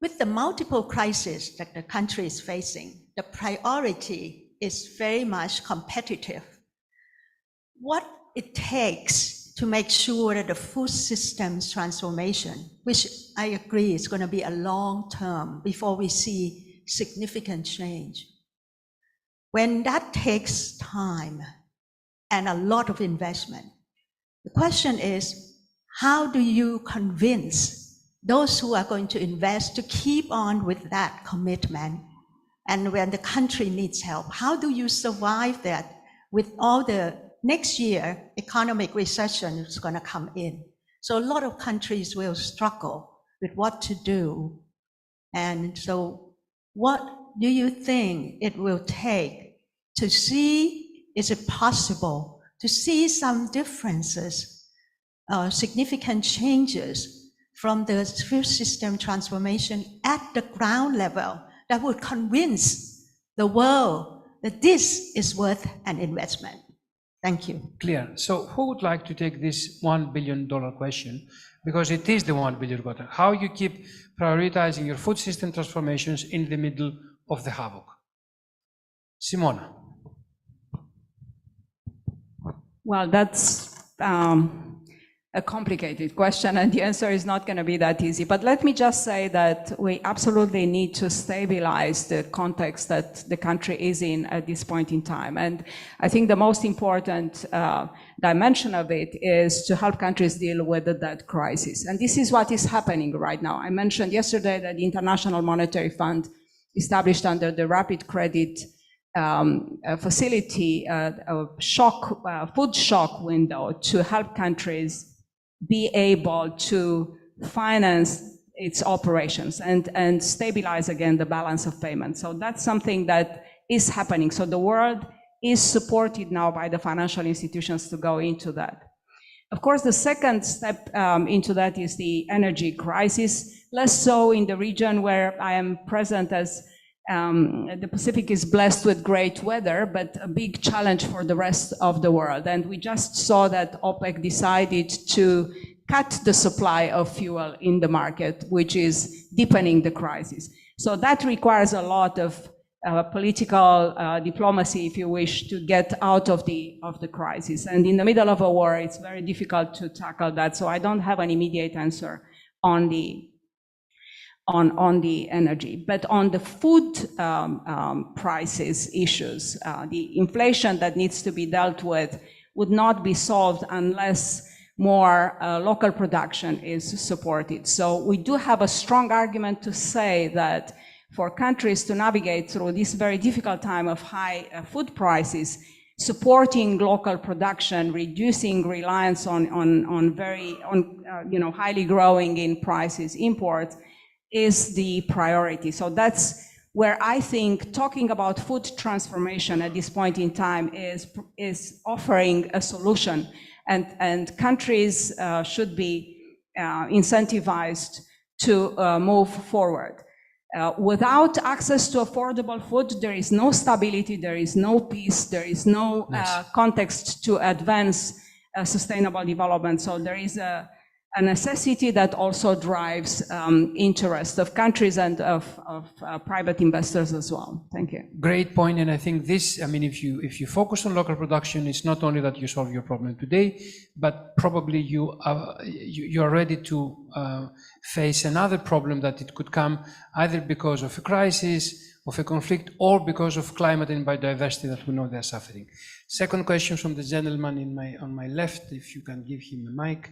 with the multiple crises that the country is facing, the priority is very much competitive. What it takes to make sure that the food systems transformation, which I agree is going to be a long term before we see significant change. When that takes time and a lot of investment, the question is, how do you convince those who are going to invest to keep on with that commitment? And when the country needs help, how do you survive that with all the next year economic recession is going to come in? So a lot of countries will struggle with what to do. And so what do you think it will take to see, is it possible to see some differences, significant changes from the food system transformation at the ground level that would convince the world that this is worth an investment? Thank you. Clear. So who would like to take this $1 billion question? Because it is the $1 billion question. How you keep prioritizing your food system transformations in the middle of the havoc? Simona. Well, that's a complicated question, and the answer is not going to be that easy. But let me just say that we absolutely need to stabilize the context that the country is in at this point in time. And I think the most important dimension of it is to help countries deal with the debt crisis. And this is what is happening right now. I mentioned yesterday that the International Monetary Fund, established under the Rapid Credit Facility, a food shock window to help countries be able to finance its operations and stabilize again the balance of payments. So that's something that is happening. So the world is supported now by the financial institutions to go into that. Of course, the second step into that is the energy crisis, less so in the region where I am present, as the Pacific is blessed with great weather, but a big challenge for the rest of the world. And we just saw that OPEC decided to cut the supply of fuel in the market, which is deepening the crisis. So that requires a lot of political diplomacy, if you wish, to get out of the crisis. And in the middle of a war, it's very difficult to tackle that. So I don't have an immediate answer on the energy. But on the food prices issues, the inflation that needs to be dealt with would not be solved unless more local production is supported. So we do have a strong argument to say that for countries to navigate through this very difficult time of high food prices, supporting local production, reducing reliance on highly growing in prices imports is the priority. So that's where I think talking about food transformation at this point in time is offering a solution, and countries should be incentivized to move forward. Without access to affordable food, there is no stability, there is no peace, there is no context to advance sustainable development. So there is a necessity that also drives interest of countries and of private investors as well. Thank you. Great point, and I think this, I mean, if you focus on local production, it's not only that you solve your problem today, but probably you are ready to face another problem that it could come either because of a crisis, of a conflict, or because of climate and biodiversity that we know they're suffering. Second question from the gentleman on my left, if you can give him a mic.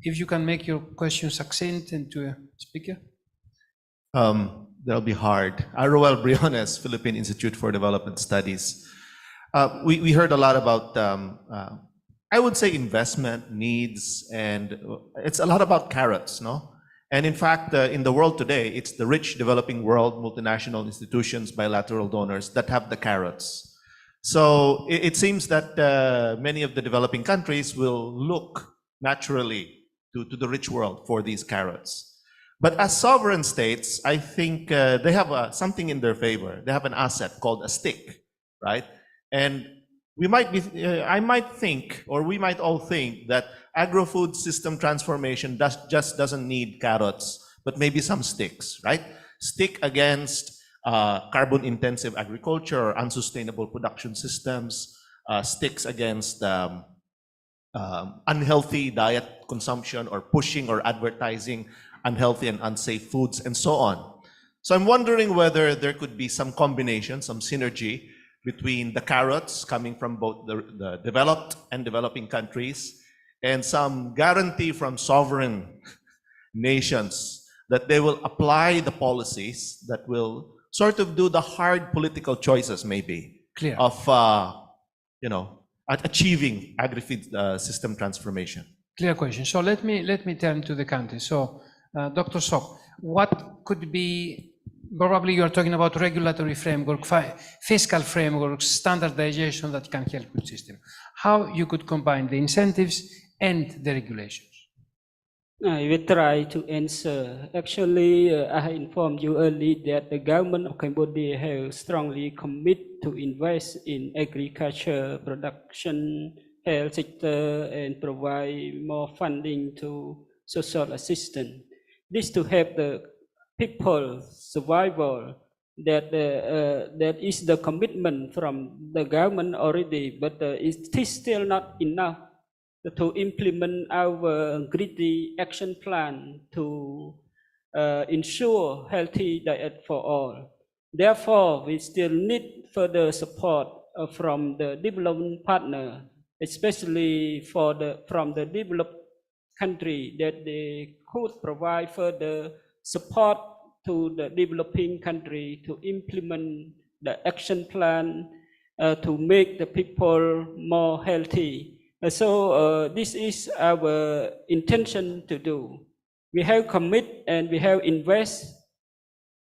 If you can make your question succinct and to a speaker. That'll be hard. Roel Briones, Philippine Institute for Development Studies. We heard a lot about, I would say, investment needs, and it's a lot about carrots, no? And in fact, in the world today, it's the rich developing world, multinational institutions, bilateral donors that have the carrots. So it seems that many of the developing countries will look naturally to the rich world for these carrots. But as sovereign states, I think they have something in their favor. They have an asset called a stick, right? And we might be, I might think, or we might all think that agri-food system transformation just doesn't need carrots, but maybe some sticks, right? Stick against carbon-intensive agriculture or unsustainable production systems, sticks against unhealthy diet consumption or pushing or advertising unhealthy and unsafe foods and so on. So I'm wondering whether there could be some combination, some synergy between the carrots coming from both the developed and developing countries and some guarantee from sovereign nations that they will apply the policies that will sort of do the hard political choices maybe of, at achieving agri-food system transformation. Clear question. So let me turn to the country. So Dr. Sok, what could be, probably you are talking about regulatory framework, fiscal frameworks, standardization that can help with system. How you could combine the incentives and the regulations? I will try to answer. Actually, I informed you earlier that the government of Cambodia has strongly committed to invest in agriculture, production, health sector, and provide more funding to social assistance. This to help the people survival. That is the commitment from the government already, but it is still not enough to implement our greedy action plan to ensure healthy diet for all. Therefore, we still need further support from the development partner, especially from the developed country, that they could provide further support to the developing country to implement the action plan to make the people more healthy. So this is our intention to do. We have commit and we have invest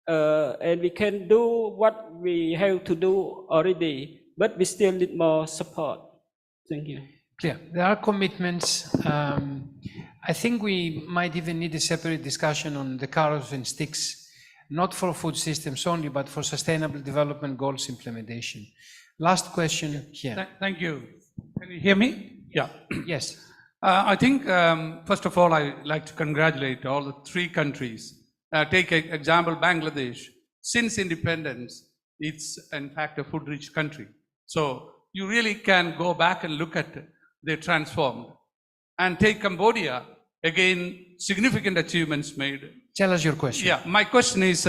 and we can do what we have to do already, but we still need more support. Thank you. Clear. There are commitments. I think we might even need a separate discussion on the carrots and sticks, not for food systems only, but for sustainable development goals implementation. Last question here. Thank you. Can you hear me? Yeah. Yes. I think, first of all, I'd like to congratulate all the three countries. Take an example, Bangladesh. Since independence, it's in fact a food-rich country. So you really can go back and look at they transformed. And take Cambodia, again, significant achievements made. Tell us your question. Yeah, my question is,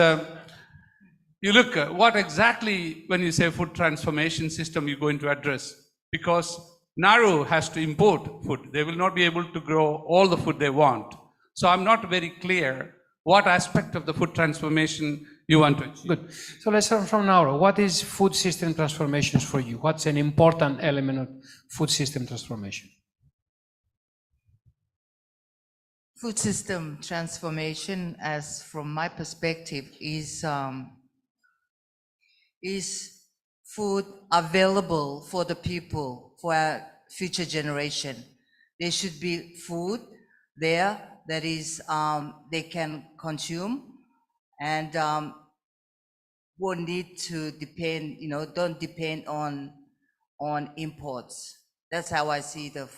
you look, what exactly, when you say food transformation system, you're going to address? Because Nauru has to import food. They will not be able to grow all the food they want. So I'm not very clear what aspect of the food transformation you want to achieve. Good. So let's start from Nauru. What is food system transformations for you? What's an important element of food system transformation? Food system transformation, as from my perspective, is food available for the people, for our future generation. There should be food there that is they can consume and won't need to depend, don't depend on imports. That's how I see the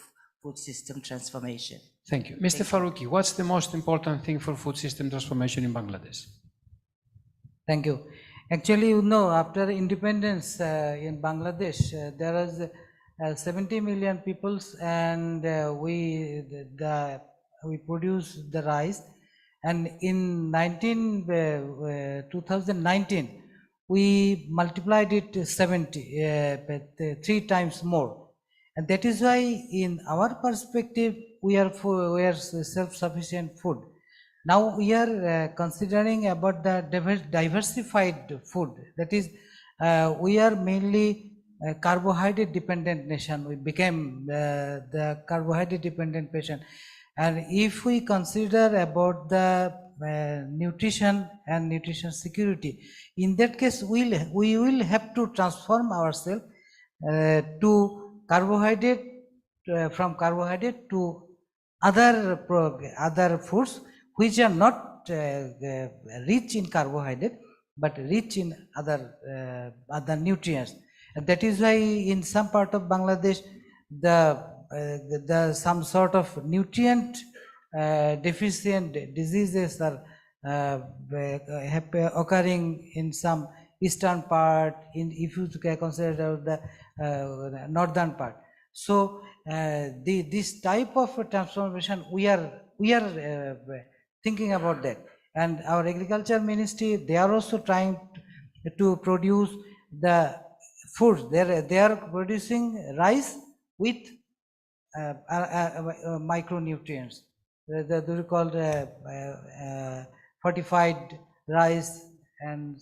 food system transformation. Thank you. Mr. Faruqi, what's the most important thing for food system transformation in Bangladesh? Thank you. Actually, after independence in Bangladesh, there was 70 million peoples, and we produce the rice. And in 2019, we multiplied it to 3 times more. And that is why, in our perspective, we are self-sufficient food. Now we are considering about the diversified food. That is, we are mainly a carbohydrate dependent nation. We became the carbohydrate dependent nation. And if we consider about the nutrition and nutrition security, in that case, we will have to transform ourselves to carbohydrate, from carbohydrate to other foods which are not rich in carbohydrate but rich in other nutrients. And that is why in some part of Bangladesh the some sort of nutrient deficient diseases are occurring in some eastern part, if you consider the northern part. So this type of transformation, we are thinking about that. And our agriculture ministry, they are also trying to produce the foods. They are producing rice with micronutrients. They called fortified rice, and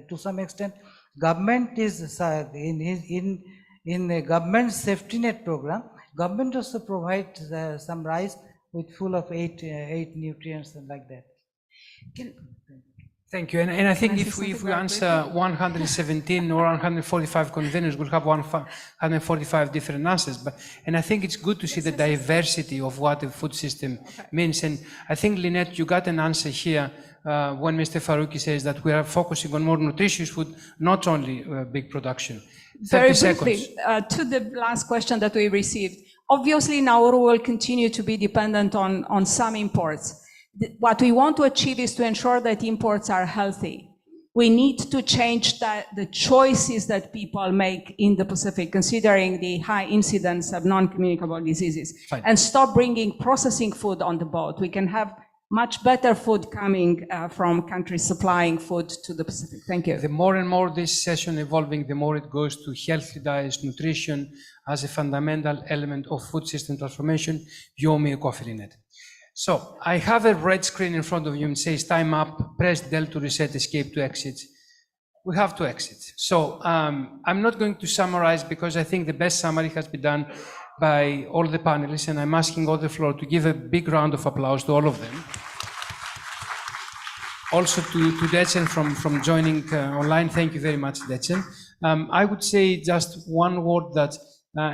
to some extent, government is in a government safety net program. Government also provides some rice with full of 8 nutrients and like that. Thank you. And I think if we answer 117 or 145 conveners, we'll have 145 different answers. And I think it's good to see the diversity of what the food system means. And I think, Lynette, you got an answer here when Mr. Faruqi says that we are focusing on more nutritious food, not only big production. Very briefly, to the last question that we received. Obviously, Nauru will continue to be dependent on some imports. What we want to achieve is to ensure that imports are healthy. We need to change the choices that people make in the Pacific, considering the high incidence of non-communicable diseases. Fine. And stop bringing processing food on the boat. We can have much better food coming from countries supplying food to the Pacific. Thank you. The more and more this session evolving, the more it goes to healthy diets, nutrition as a fundamental element of food system transformation. You owe me a coffee, Lynette. So I have a red screen in front of you and says time up, press del to reset, escape to exit. We have to exit. So I'm not going to summarize because I think the best summary has been done by all the panelists, and I'm asking all the floor to give a big round of applause to all of them. Also to Dechen from joining online. Thank you very much, Dechen. I would say just one word that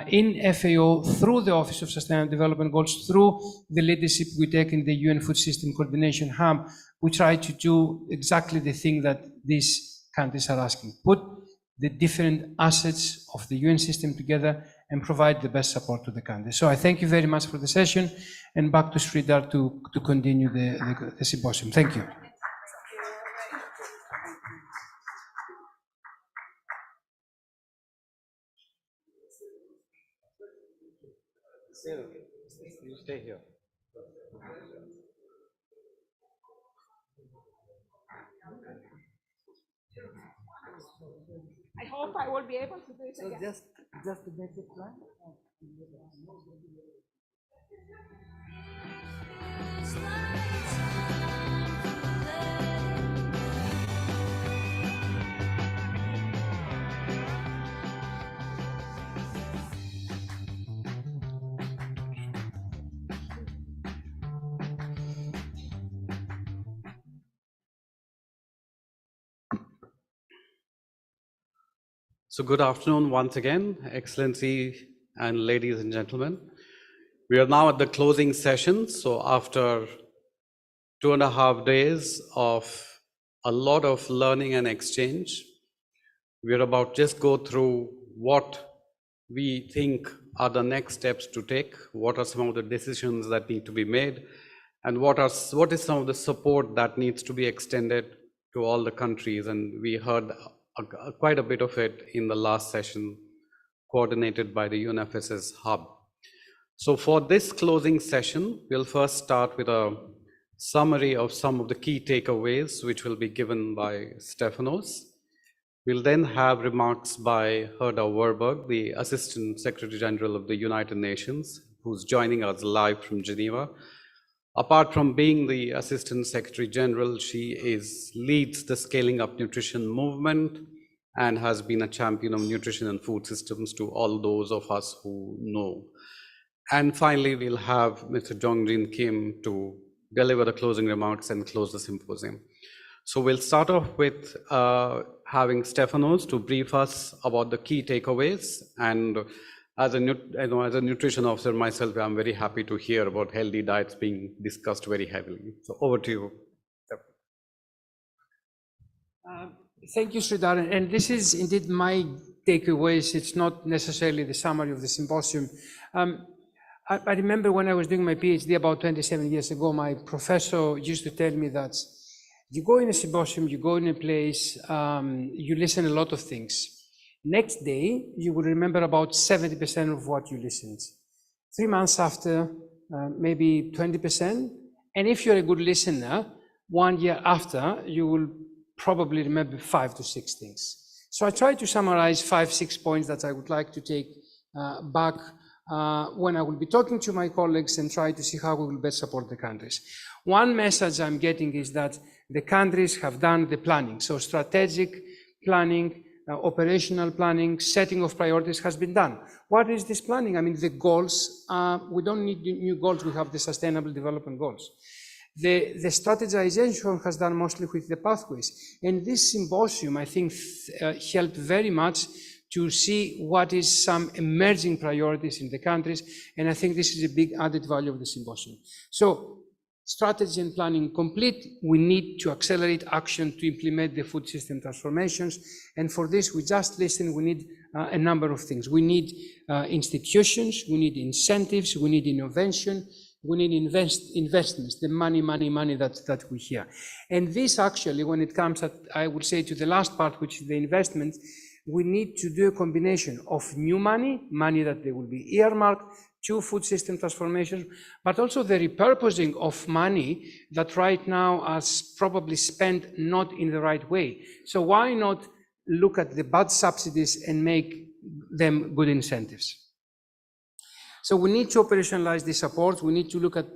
in FAO, through the Office of Sustainable Development Goals, through the leadership we take in the UN Food System Coordination Hub, we try to do exactly the thing that these countries are asking. Put the different assets of the UN system together and provide the best support to the country. So I thank you very much for the session, and back to Sridhar to continue the symposium. Thank you. You stay here. I hope I will be able to do it again. Just the basic plan. So good afternoon once again, Excellency and ladies and gentlemen. We are now at the closing session. So after 2.5 days of a lot of learning and exchange, we are about just go through what we think are the next steps to take, what are some of the decisions that need to be made, and what is some of the support that needs to be extended to all the countries. And we heard quite a bit of it in the last session, coordinated by the UNFSS Hub. So for this closing session, we'll first start with a summary of some of the key takeaways, which will be given by Stefanos. We'll then have remarks by Herda Warburg, the Assistant Secretary General of the United Nations, who's joining us live from Geneva. Apart from being the Assistant Secretary General, she leads the Scaling Up Nutrition movement and has been a champion of nutrition and food systems to all those of us who know. And finally, we'll have Mr. Jongjin Kim to deliver the closing remarks and close the symposium. So we'll start off with having Stefanos to brief us about the key takeaways. And as a nutrition officer myself, I'm very happy to hear about healthy diets being discussed very heavily. So over to you. Thank you, Sridhar. And this is indeed my takeaways. It's not necessarily the summary of the symposium. I remember when I was doing my PhD about 27 years ago, my professor used to tell me that you go in a symposium, you go in a place, you listen a lot of things. Next day, you will remember about 70% of what you listened. 3 months after, maybe 20%. And if you're a good listener, 1 year after, you will probably remember 5 to 6 things. So I try to summarize 5, 6 points that I would like to take back when I will be talking to my colleagues and try to see how we will best support the countries. One message I'm getting is that the countries have done the planning. So strategic planning, operational planning, setting of priorities has been done. What is this planning? I mean, the goals, we don't need new goals, we have the Sustainable Development Goals. The strategization has done mostly with the pathways. And this symposium, I think, helped very much to see what is some emerging priorities in the countries. And I think this is a big added value of the symposium. So, strategy and planning complete, we need to accelerate action to implement the food system transformations. And for this, we just listen, we need a number of things. We need institutions, we need incentives, we need innovation, we need investments, the money that we hear. And this actually, when it comes, I would say, to the last part, which is the investment, we need to do a combination of new money that they will be earmarked to food system transformation, but also the repurposing of money that right now is probably spent not in the right way. So why not look at the bad subsidies and make them good incentives? So we need to operationalize the support. We need to look at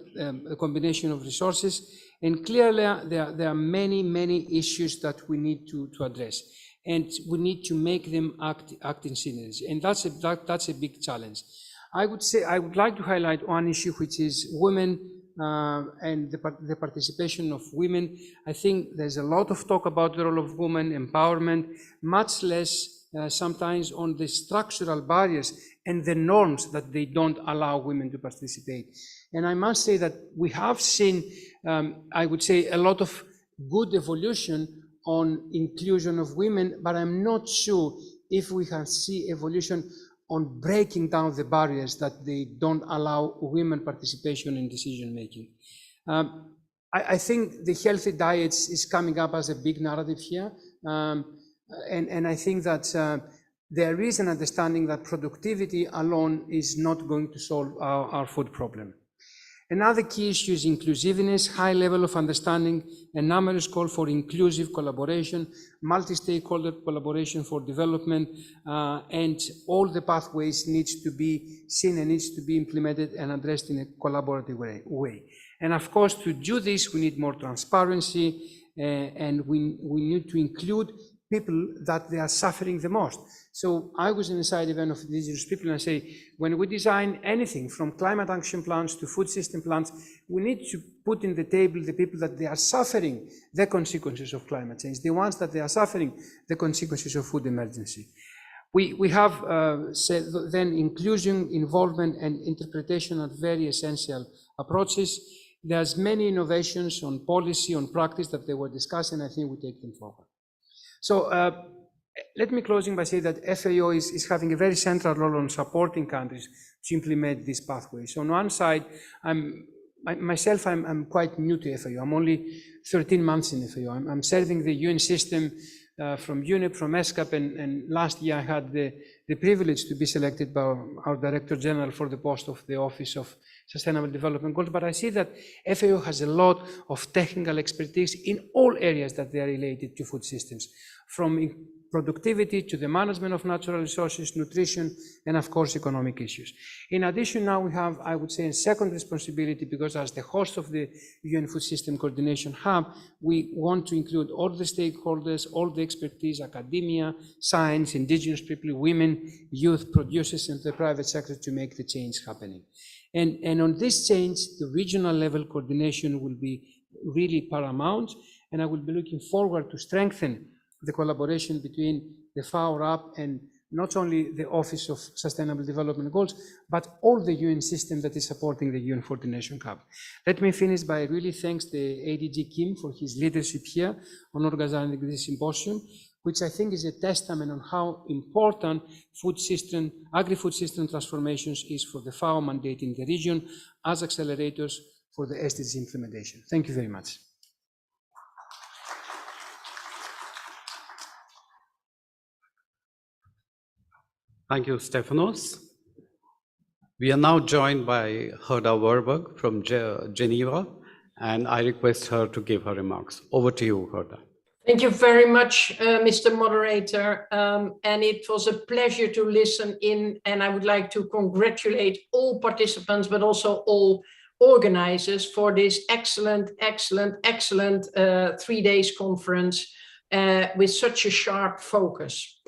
a combination of resources. And clearly, there are many issues that we need to address. And we need to make them act in synergy. And that's a big challenge. I would like to highlight one issue, which is women and the participation of women. I think there's a lot of talk about the role of women, empowerment, much less sometimes on the structural barriers and the norms that they don't allow women to participate. And I must say that we have seen, I would say, a lot of good evolution on inclusion of women, but I'm not sure if we can see evolution on breaking down the barriers that they don't allow women participation in decision making. I think the healthy diets is coming up as a big narrative here. And I think that there is an understanding that productivity alone is not going to solve our food problem. Another key issue is inclusiveness, high level of understanding, and numerous call for inclusive collaboration, multi-stakeholder collaboration for development, and all the pathways needs to be seen and needs to be implemented and addressed in a collaborative way. And of course, to do this, we need more transparency, and we need to include people that they are suffering the most. So I was in a side event of indigenous people, and I say, when we design anything from climate action plans to food system plans, we need to put in the table the people that they are suffering the consequences of climate change, the ones that they are suffering the consequences of food emergency. We have said then inclusion, involvement, and interpretation are very essential approaches. There's many innovations on policy, on practice that they were discussing, and I think we take them forward. So let me closing by saying that FAO is having a very central role on supporting countries to implement these pathways. So on one side, I'm quite new to FAO. I'm only 13 months in FAO. I'm serving the UN system from UNEP, from ESCAP, and last year I had the privilege to be selected by our Director General for the post of the Office of Sustainable Development Goals. But I see that FAO has a lot of technical expertise in all areas that they are related to food systems, from productivity to the management of natural resources, nutrition, and of course economic issues. In addition, now we have, I would say, a second responsibility, because as the host of the UN Food System Coordination Hub, we want to include all the stakeholders, all the expertise, academia, science, indigenous people, women, youth, producers, and the private sector to make the change happening. And on this change, the regional level coordination will be really paramount, and I will be looking forward to strengthen the collaboration between the FAO RAP and not only the Office of Sustainable Development Goals, but all the UN system that is supporting the UN Coordination Hub. Let me finish by really thanks the ADG Kim for his leadership here on organizing this symposium, which I think is a testament on how important food system, agri-food system transformations is for the FAO mandate in the region as accelerators for the SDG implementation. Thank you very much. Thank you, Stefanos. We are now joined by Herda Werberg from Geneva, and I request her to give her remarks. Over to you, Herda. Thank you very much, Mr. Moderator. And it was a pleasure to listen in, and I would like to congratulate all participants, but also all organizers for this excellent 3 days conference with such a sharp focus.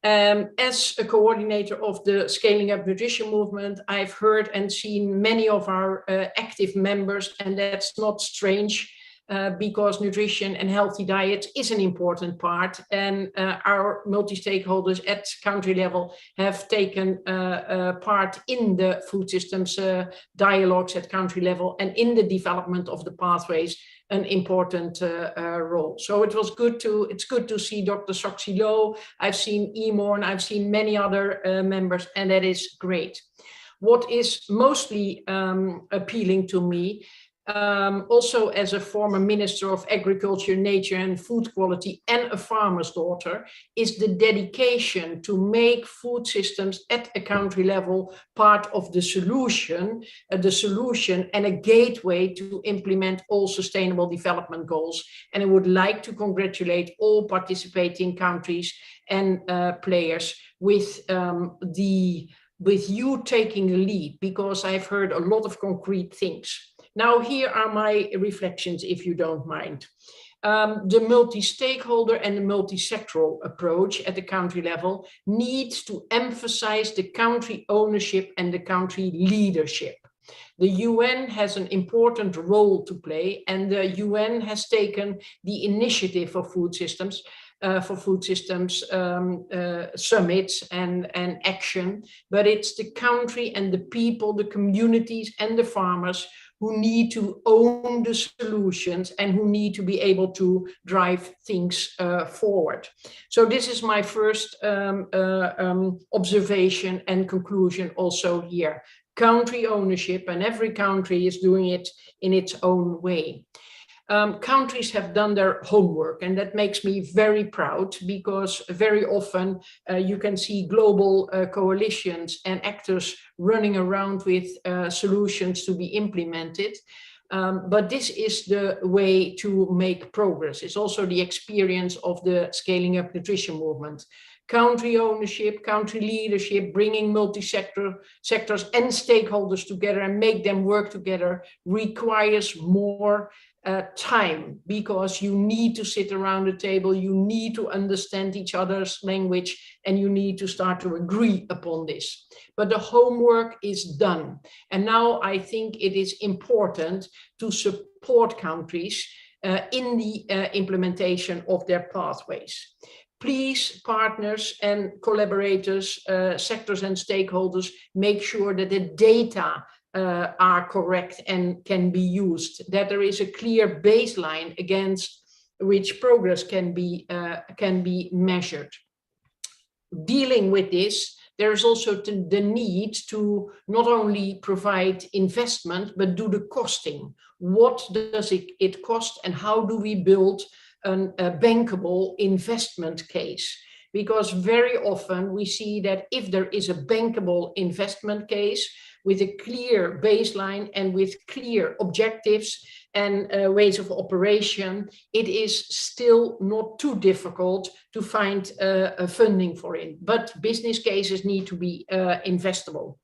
As a coordinator of the Scaling Up Nutrition movement, I've heard and seen many of our active members, and that's not strange because nutrition and healthy diet is an important part, and our multi-stakeholders at country level have taken part in the food systems dialogues at country level and in the development of the pathways, an important role. So it's good to see Dr. Soxy Low. I've seen Emorn, I've seen many other members, and that is great. What is mostly appealing to me, also as a former Minister of Agriculture, Nature and Food Quality and a farmer's daughter, is the dedication to make food systems at a country level part of the solution and a gateway to implement all sustainable development goals. And I would like to congratulate all participating countries and players with you taking the lead, because I've heard a lot of concrete things. Now, here are my reflections, if you don't mind. The multi-stakeholder and the multi-sectoral approach at the country level needs to emphasize the country ownership and the country leadership. The UN has an important role to play, and the UN has taken the initiative of food systems for food systems summits and action, but it's the country and the people, the communities and the farmers who need to own the solutions and who need to be able to drive things forward. So this is my first observation and conclusion also here. Country ownership, and every country is doing it in its own way. Countries have done their homework, and that makes me very proud, because very often you can see global coalitions and actors running around with solutions to be implemented. But this is the way to make progress. It's also the experience of the Scaling Up Nutrition movement. Country ownership, country leadership, bringing sectors and stakeholders together and make them work together requires more time, because you need to sit around the table, you need to understand each other's language, and you need to start to agree upon this. But the homework is done. And now I think it is important to support countries in the implementation of their pathways. Please, partners and collaborators, sectors and stakeholders, make sure that the data are correct and can be used, that there is a clear baseline against which progress can be measured. Dealing with this, there is also the need to not only provide investment, but do the costing. What does it cost, and how do we build a bankable investment case? Because very often we see that if there is a bankable investment case with a clear baseline and with clear objectives and ways of operation, it is still not too difficult to find funding for it. But business cases need to be investable.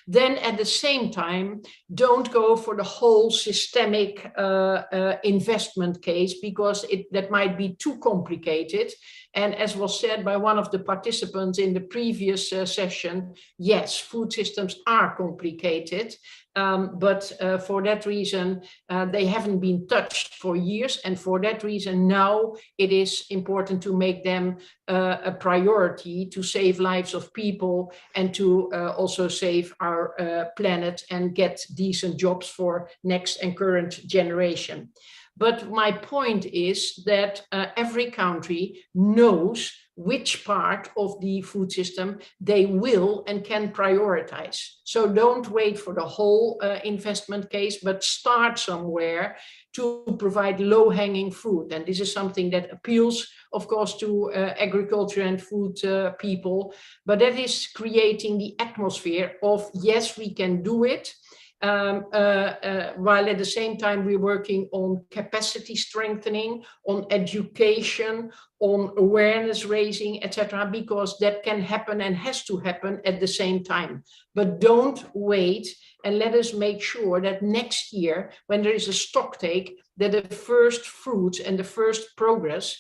Then at the same time, don't go for the whole systemic investment case, because that might be too complicated. And as was said by one of the participants in the previous session, yes, food systems are complicated, but for that reason, they haven't been touched for years. And for that reason, now it is important to make them a priority to save lives of people and to also save our planet and get decent jobs for next and current generation. But my point is that every country knows which part of the food system they will and can prioritize. So don't wait for the whole investment case, but start somewhere to provide low-hanging fruit. And this is something that appeals, of course, to agriculture and food people, but that is creating the atmosphere of, yes, we can do it, while at the same time we're working on capacity strengthening, on education, on awareness raising, etc., because that can happen and has to happen at the same time. But don't wait, and let us make sure that next year, when there is a stocktake, that the first fruits and the first progress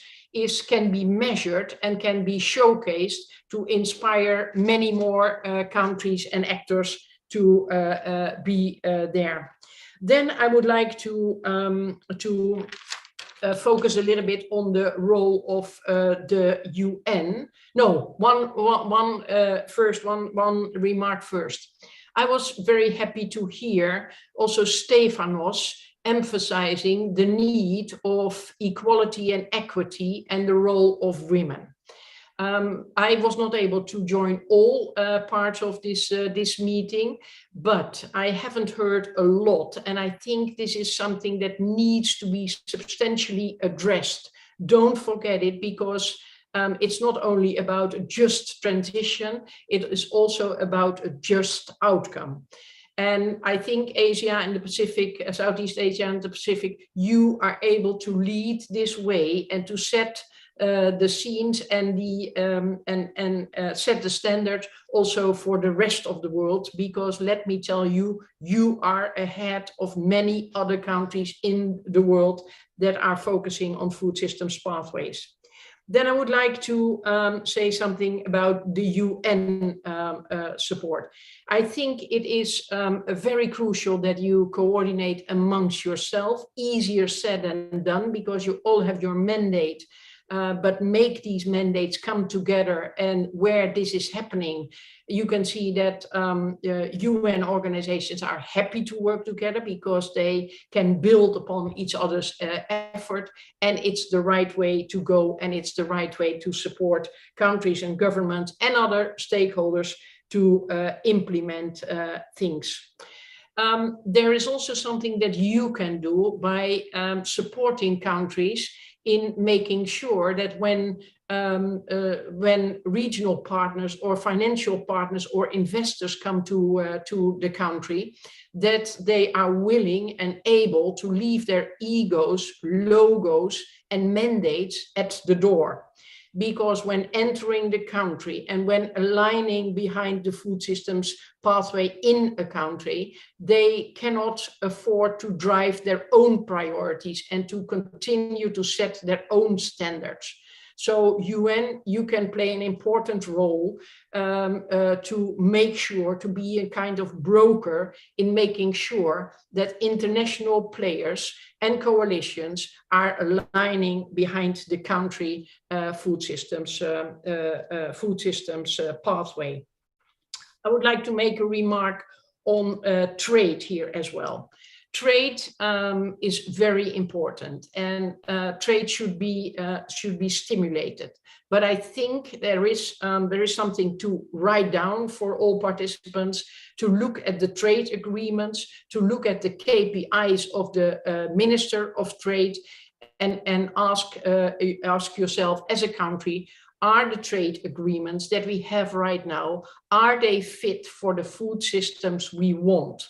can be measured and can be showcased to inspire many more countries and actors to be there. Then I would like to focus a little bit on the role of the UN. No, one remark first. I was very happy to hear also Stefanos emphasizing the need of equality and equity and the role of women. I was not able to join all parts of this meeting, but I haven't heard a lot, and I think this is something that needs to be substantially addressed. Don't forget it, because it's not only about a just transition, it is also about a just outcome. And I think Asia and the Pacific, Southeast Asia and the Pacific, you are able to lead this way and to set the scenes and set the standard also for the rest of the world, because let me tell you, you are ahead of many other countries in the world that are focusing on food systems pathways. Then I would like to say something about the UN support. I think it is very crucial that you coordinate amongst yourself, easier said than done, because you all have your mandate but make these mandates come together. And where this is happening, you can see that UN organizations are happy to work together because they can build upon each other's effort, and it's the right way to go, and it's the right way to support countries and governments and other stakeholders to implement things. There is also something that you can do by supporting countries in making sure that when regional partners or financial partners or investors come to the country, that they are willing and able to leave their egos, logos, and mandates at the door. Because when entering the country and when aligning behind the food systems pathway in a country, they cannot afford to drive their own priorities and to continue to set their own standards. So UN, you can play an important role to make sure, to be a kind of broker in making sure that international players and coalitions are aligning behind the country food systems pathway. I would like to make a remark on trade here as well. Trade is very important, and trade should be stimulated. But I think there is something to write down for all participants, to look at the trade agreements, to look at the KPIs of the Minister of Trade, and ask yourself as a country, are the trade agreements that we have right now, are they fit for the food systems we want?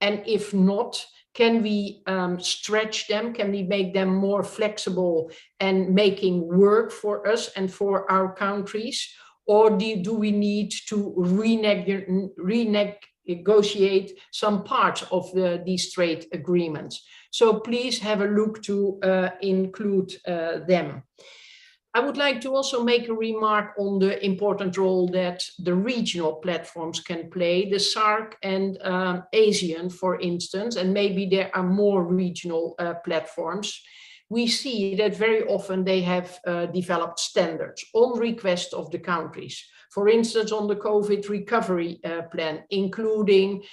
And if not, can we stretch them? Can we make them more flexible and making work for us and for our countries? Or do we need to renegotiate some parts of these trade agreements? So please have a look to include them. I would like to also make a remark on the important role that the regional platforms can play, the SAARC and ASEAN, for instance, and maybe there are more regional platforms. We see that very often they have developed standards on request of the countries. For instance, on the COVID recovery plan, including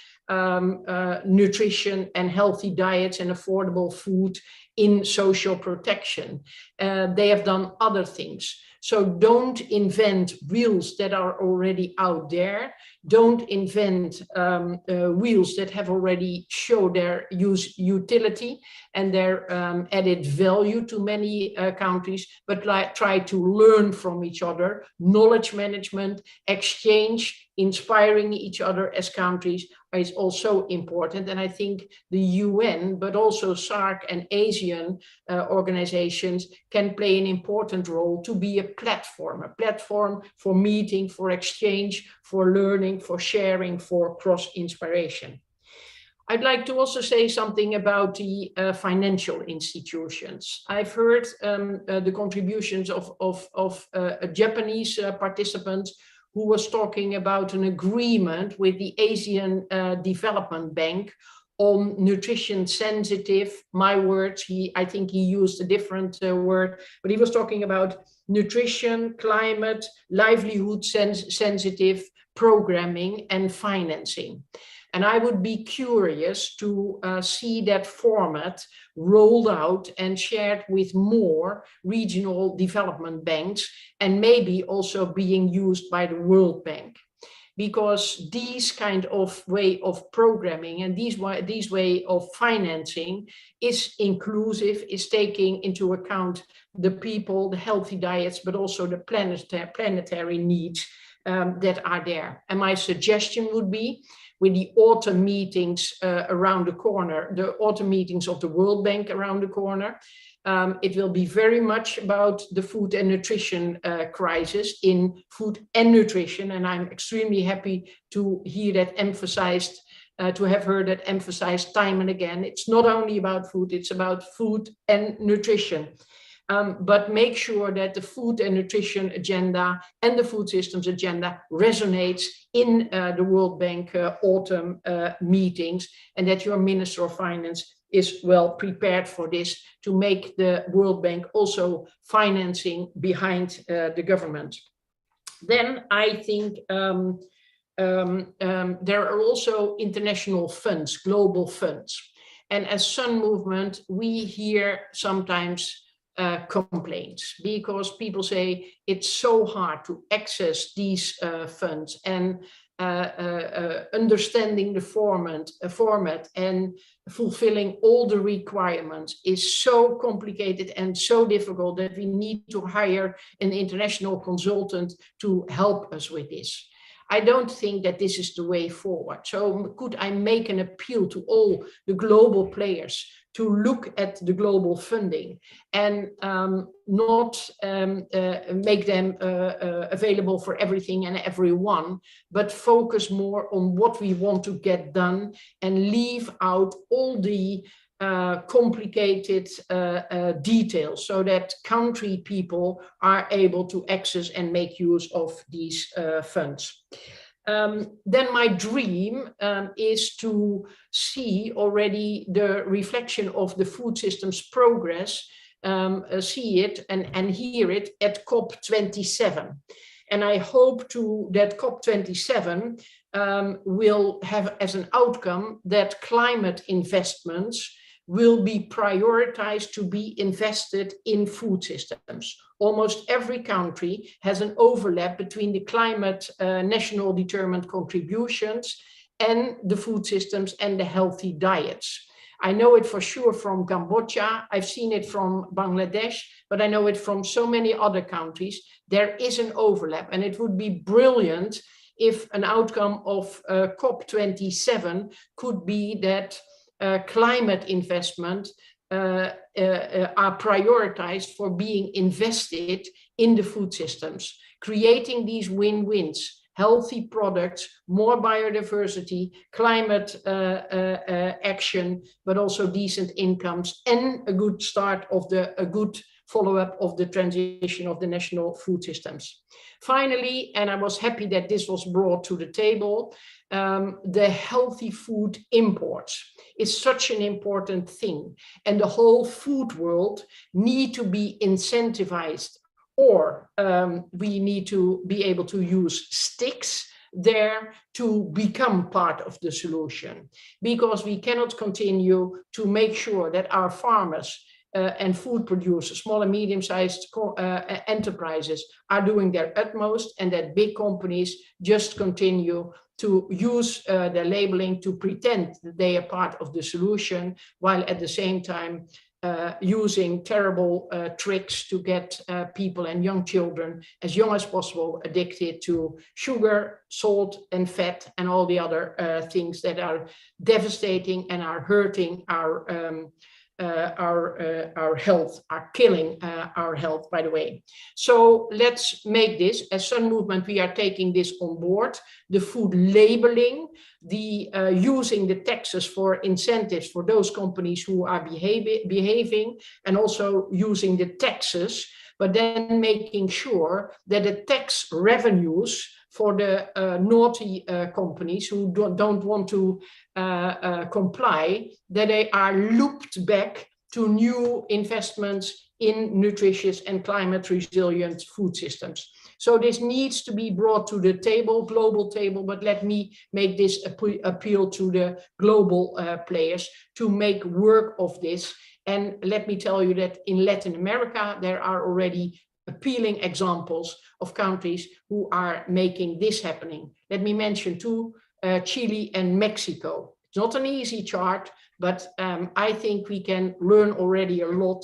nutrition and healthy diets and affordable food in social protection. They have done other things. So don't invent wheels that are already out there. Don't invent wheels that have already shown their utility and their added value to many countries, but try to learn from each other. Knowledge management, exchange, inspiring each other as countries is also important. And I think the UN, but also SAARC and ASEAN organizations can play an important role to be a platform for meeting, for exchange, for learning, for sharing, for cross-inspiration. I'd like to also say something about the financial institutions. I've heard the contributions of a Japanese participant who was talking about an agreement with the Asian Development Bank on nutrition sensitive, my words, I think he used a different word, but he was talking about nutrition, climate, livelihood sensitive programming and financing. And I would be curious to see that format rolled out and shared with more regional development banks, and maybe also being used by the World Bank. Because these kind of way of programming and these way of financing is inclusive, is taking into account the people, the healthy diets, but also the planetary needs that are there. And my suggestion would be, with the autumn meetings around the corner, the autumn meetings of the World Bank around the corner, it will be very much about the food and nutrition crisis in food and nutrition. And I'm extremely happy to hear that emphasized, to have heard that emphasized time and again. It's not only about food, it's about food and nutrition. But make sure that the food and nutrition agenda and the food systems agenda resonates in the World Bank autumn meetings, and that your Minister of Finance is well prepared for this to make the World Bank also financing behind the government. Then I think there are also international funds, global funds. And as Sun Movement, we hear sometimes complaints because people say it's so hard to access these funds, and understanding the format and fulfilling all the requirements is so complicated and so difficult that we need to hire an international consultant to help us with this. I don't think that this is the way forward. So could I make an appeal to all the global players to look at the global funding and not make them available for everything and everyone, but focus more on what we want to get done and leave out all the complicated details so that country people are able to access and make use of these funds. Then my dream is to see already the reflection of the food system's progress, see it and hear it at COP27. And I hope that COP27 will have as an outcome that climate investments will be prioritized to be invested in food systems. Almost every country has an overlap between the climate national determined contributions and the food systems and the healthy diets. I know it for sure from Cambodia, I've seen it from Bangladesh, but I know it from so many other countries. There is an overlap, and it would be brilliant if an outcome of COP27 could be that climate investment are prioritized for being invested in the food systems, creating these win-wins, healthy products, more biodiversity, climate action, but also decent incomes and a good start of a good follow-up of the transition of the national food systems. Finally, and I was happy that this was brought to the table, the healthy food imports is such an important thing, and the whole food world need to be incentivized, or we need to be able to use sticks there to become part of the solution, because we cannot continue to make sure that our farmers and food producers, small and medium-sized enterprises are doing their utmost, and that big companies just continue to use their labeling to pretend that they are part of the solution, while at the same time using terrible tricks to get people and young children as young as possible addicted to sugar, salt and fat and all the other things that are devastating and are hurting our health, are killing our health, by the way. So let's make this, as Sun Movement, we are taking this on board, the food labeling, the using the taxes for incentives for those companies who are behaving, and also using the taxes, but then making sure that the tax revenues for the naughty companies who don't want to comply, that they are looped back to new investments in nutritious and climate resilient food systems. So this needs to be brought to the table, global table, but let me make this appeal to the global players to make work of this. And let me tell you that in Latin America, there are already appealing examples of countries who are making this happening. Let me mention two, Chile and Mexico. It's not an easy chart, but I think we can learn already a lot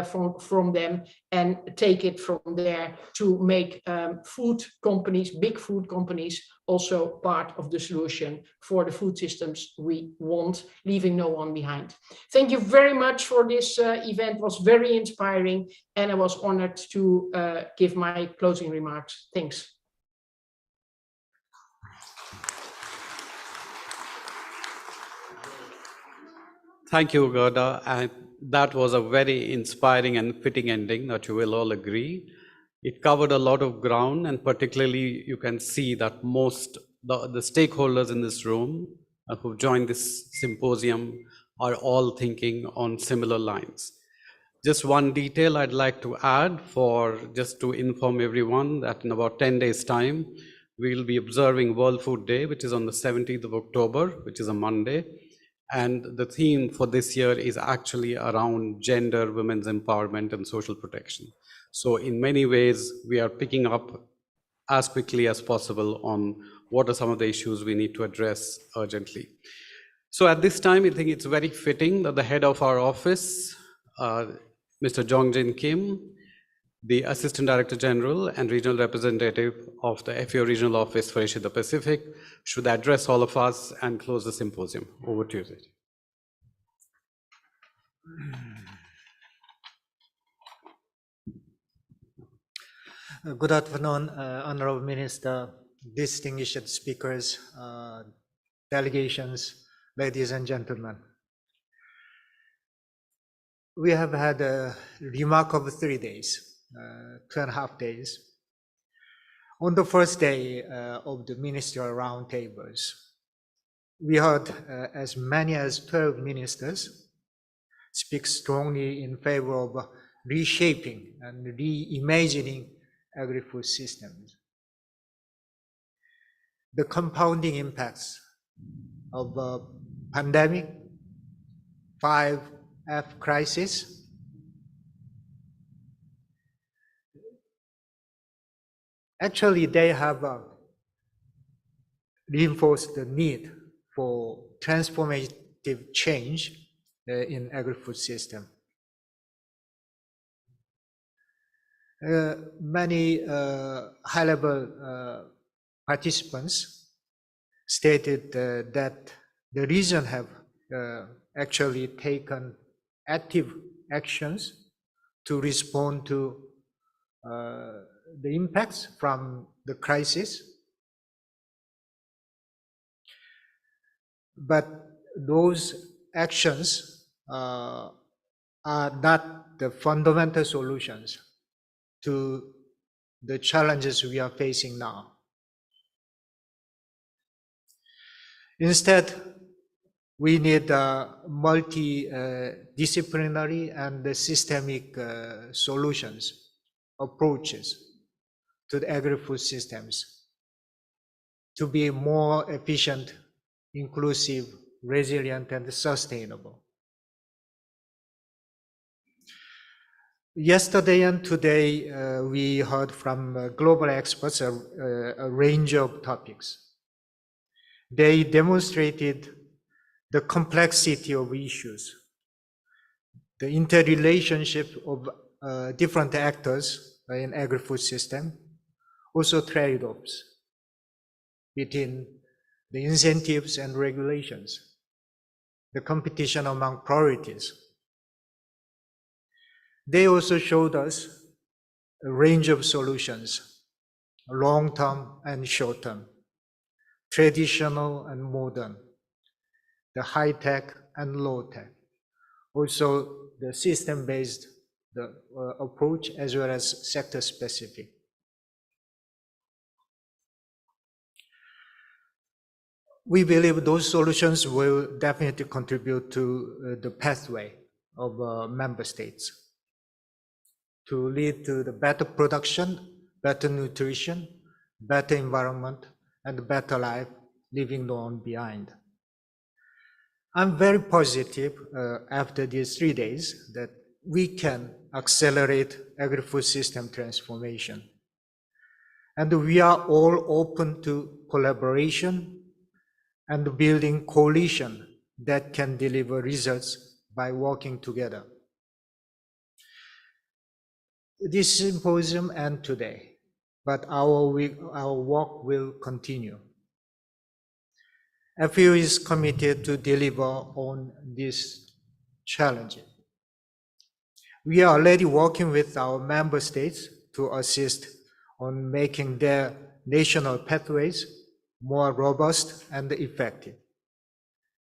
from them and take it from there to make food companies, big food companies, also part of the solution for the food systems we want, leaving no one behind. Thank you very much for this event. It was very inspiring, and I was honored to give my closing remarks. Thanks. Thank you, Gerda. And that was a very inspiring and fitting ending that you will all agree. It covered a lot of ground, and particularly you can see that most the stakeholders in this room who've joined this symposium are all thinking on similar lines. Just one detail I'd like to add just to inform everyone that in about 10 days' time, we'll be observing World Food Day, which is on the 17th of October, which is a Monday. And the theme for this year is actually around gender, women's empowerment, and social protection. So in many ways, we are picking up as quickly as possible on what are some of the issues we need to address urgently. So at this time, I think it's very fitting that the head of our office, Mr. Jongjin Kim, the Assistant Director General and Regional Representative of the FAO Regional Office for Asia Pacific, should address all of us and close the symposium. Over to you, Zed. Good afternoon, Honorable Minister, distinguished speakers, delegations, ladies and gentlemen. We have had a remarkable 3 days, 2.5 days. On the first day of the ministerial roundtables, we heard as many as 12 ministers speak strongly in favor of reshaping and reimagining agri-food systems. The compounding impacts of a pandemic, 5F crisis, actually they have reinforced the need for transformative change in agri-food system. Many high-level participants stated that the region have actually taken active actions to respond to the impacts from the crisis. But those actions are not the fundamental solutions to the challenges we are facing now. Instead, we need multidisciplinary and systemic solutions, approaches to the agri-food systems to be more efficient, inclusive, resilient, and sustainable. Yesterday and today, we heard from global experts a range of topics. They demonstrated the complexity of issues, the interrelationship of different actors in agri-food system, also trade-offs between the incentives and regulations, the competition among priorities. They also showed us a range of solutions, long-term and short-term, traditional and modern, the high-tech and low-tech, also the system-based approach as well as sector-specific. We believe those solutions will definitely contribute to the pathway of member states to lead to the better production, better nutrition, better environment, and better life, leaving no one behind. I'm very positive after these 3 days that we can accelerate agri-food system transformation. And we are all open to collaboration and building coalition that can deliver results by working together. This symposium ends today, but our work will continue. FAO is committed to deliver on this challenge. We are already working with our member states to assist on making their national pathways more robust and effective.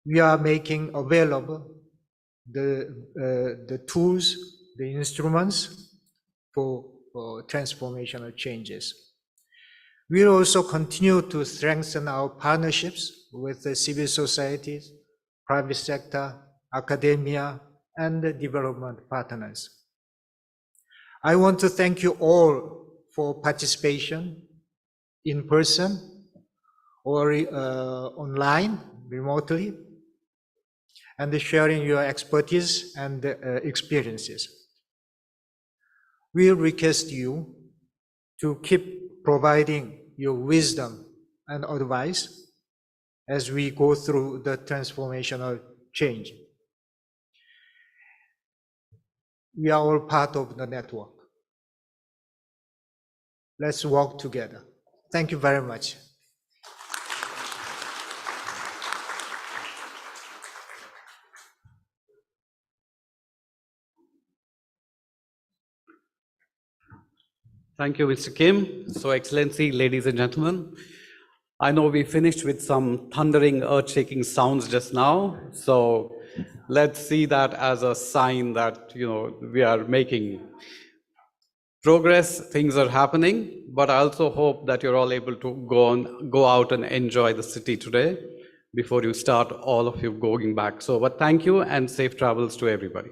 We are making available the tools, the instruments for transformational changes. We will also continue to strengthen our partnerships with the civil societies, private sector, academia, and the development partners. I want to thank you all for participation in person or online, remotely, and sharing your expertise and experiences. We request you to keep providing your wisdom and advice as we go through the transformational change. We are all part of the network. Let's work together. Thank you very much. Thank you, Mr. Kim. So, Excellency, ladies and gentlemen, I know we finished with some thundering, earth-shaking sounds just now. So let's see that as a sign that, we are making progress, things are happening, but I also hope that you're all able to go out and enjoy the city today before you start all of you going back. So, but thank you and safe travels to everybody.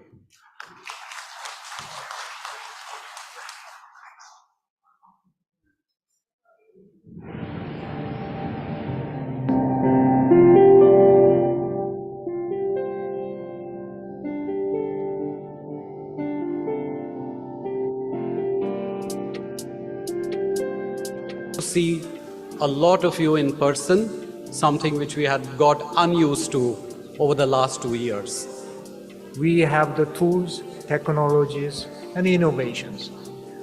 See a lot of you in person, something which we had got unused to over the last 2 years. We have the tools, technologies, and innovations.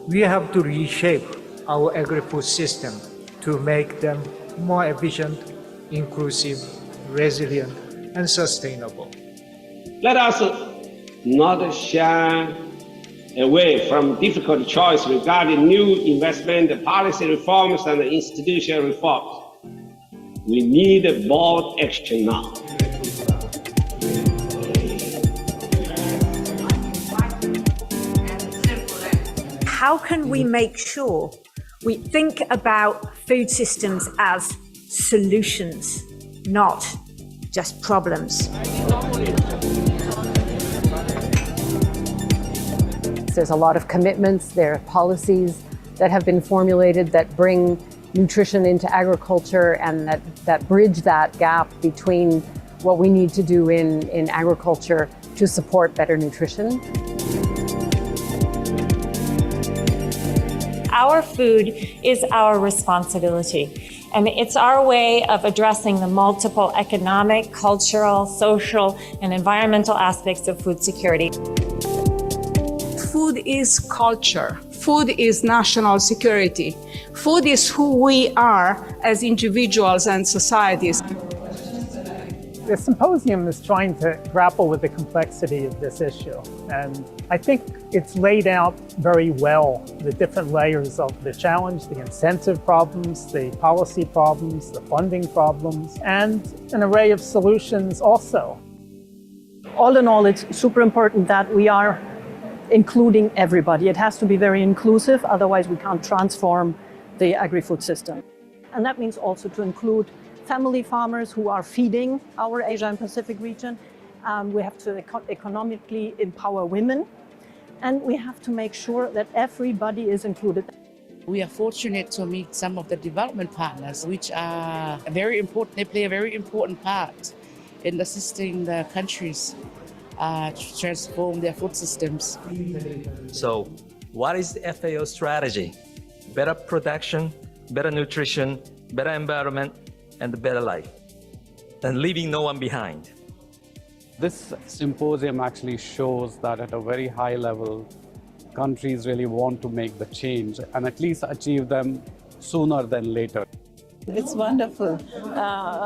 We have to reshape our agri-food system to make them more efficient, inclusive, resilient, and sustainable. Let us not shy away from difficult choice regarding new investment, policy reforms, and institutional reforms. We need bold action now. How can we make sure we think about food systems as solutions, not just problems? There's a lot of commitments, there are policies that have been formulated that bring nutrition into agriculture and that bridge that gap between what we need to do in agriculture to support better nutrition. Our food is our responsibility, and it's our way of addressing the multiple economic, cultural, social, and environmental aspects of food security. Food is culture. Food is national security. Food is who we are as individuals and societies. The symposium is trying to grapple with the complexity of this issue, and I think it's laid out very well the different layers of the challenge, the incentive problems, the policy problems, the funding problems, and an array of solutions also. All in all, it's super important that we are including everybody. It has to be very inclusive, otherwise we can't transform the agri-food system. And that means also to include family farmers who are feeding our Asia and Pacific region. We have to economically empower women, and we have to make sure that everybody is included. We are fortunate to meet some of the development partners, which are very important. They play a very important part in assisting the countries to transform their food systems. So, what is the FAO strategy? Better production, better nutrition, better environment, and a better life, and leaving no one behind. This symposium actually shows that at a very high level, countries really want to make the change and at least achieve them sooner than later. It's wonderful.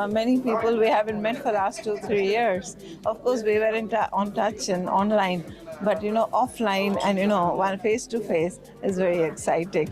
Many people we haven't met for the last 2-3 years. Of course, we were on touch and online, but offline and one face to face is very exciting.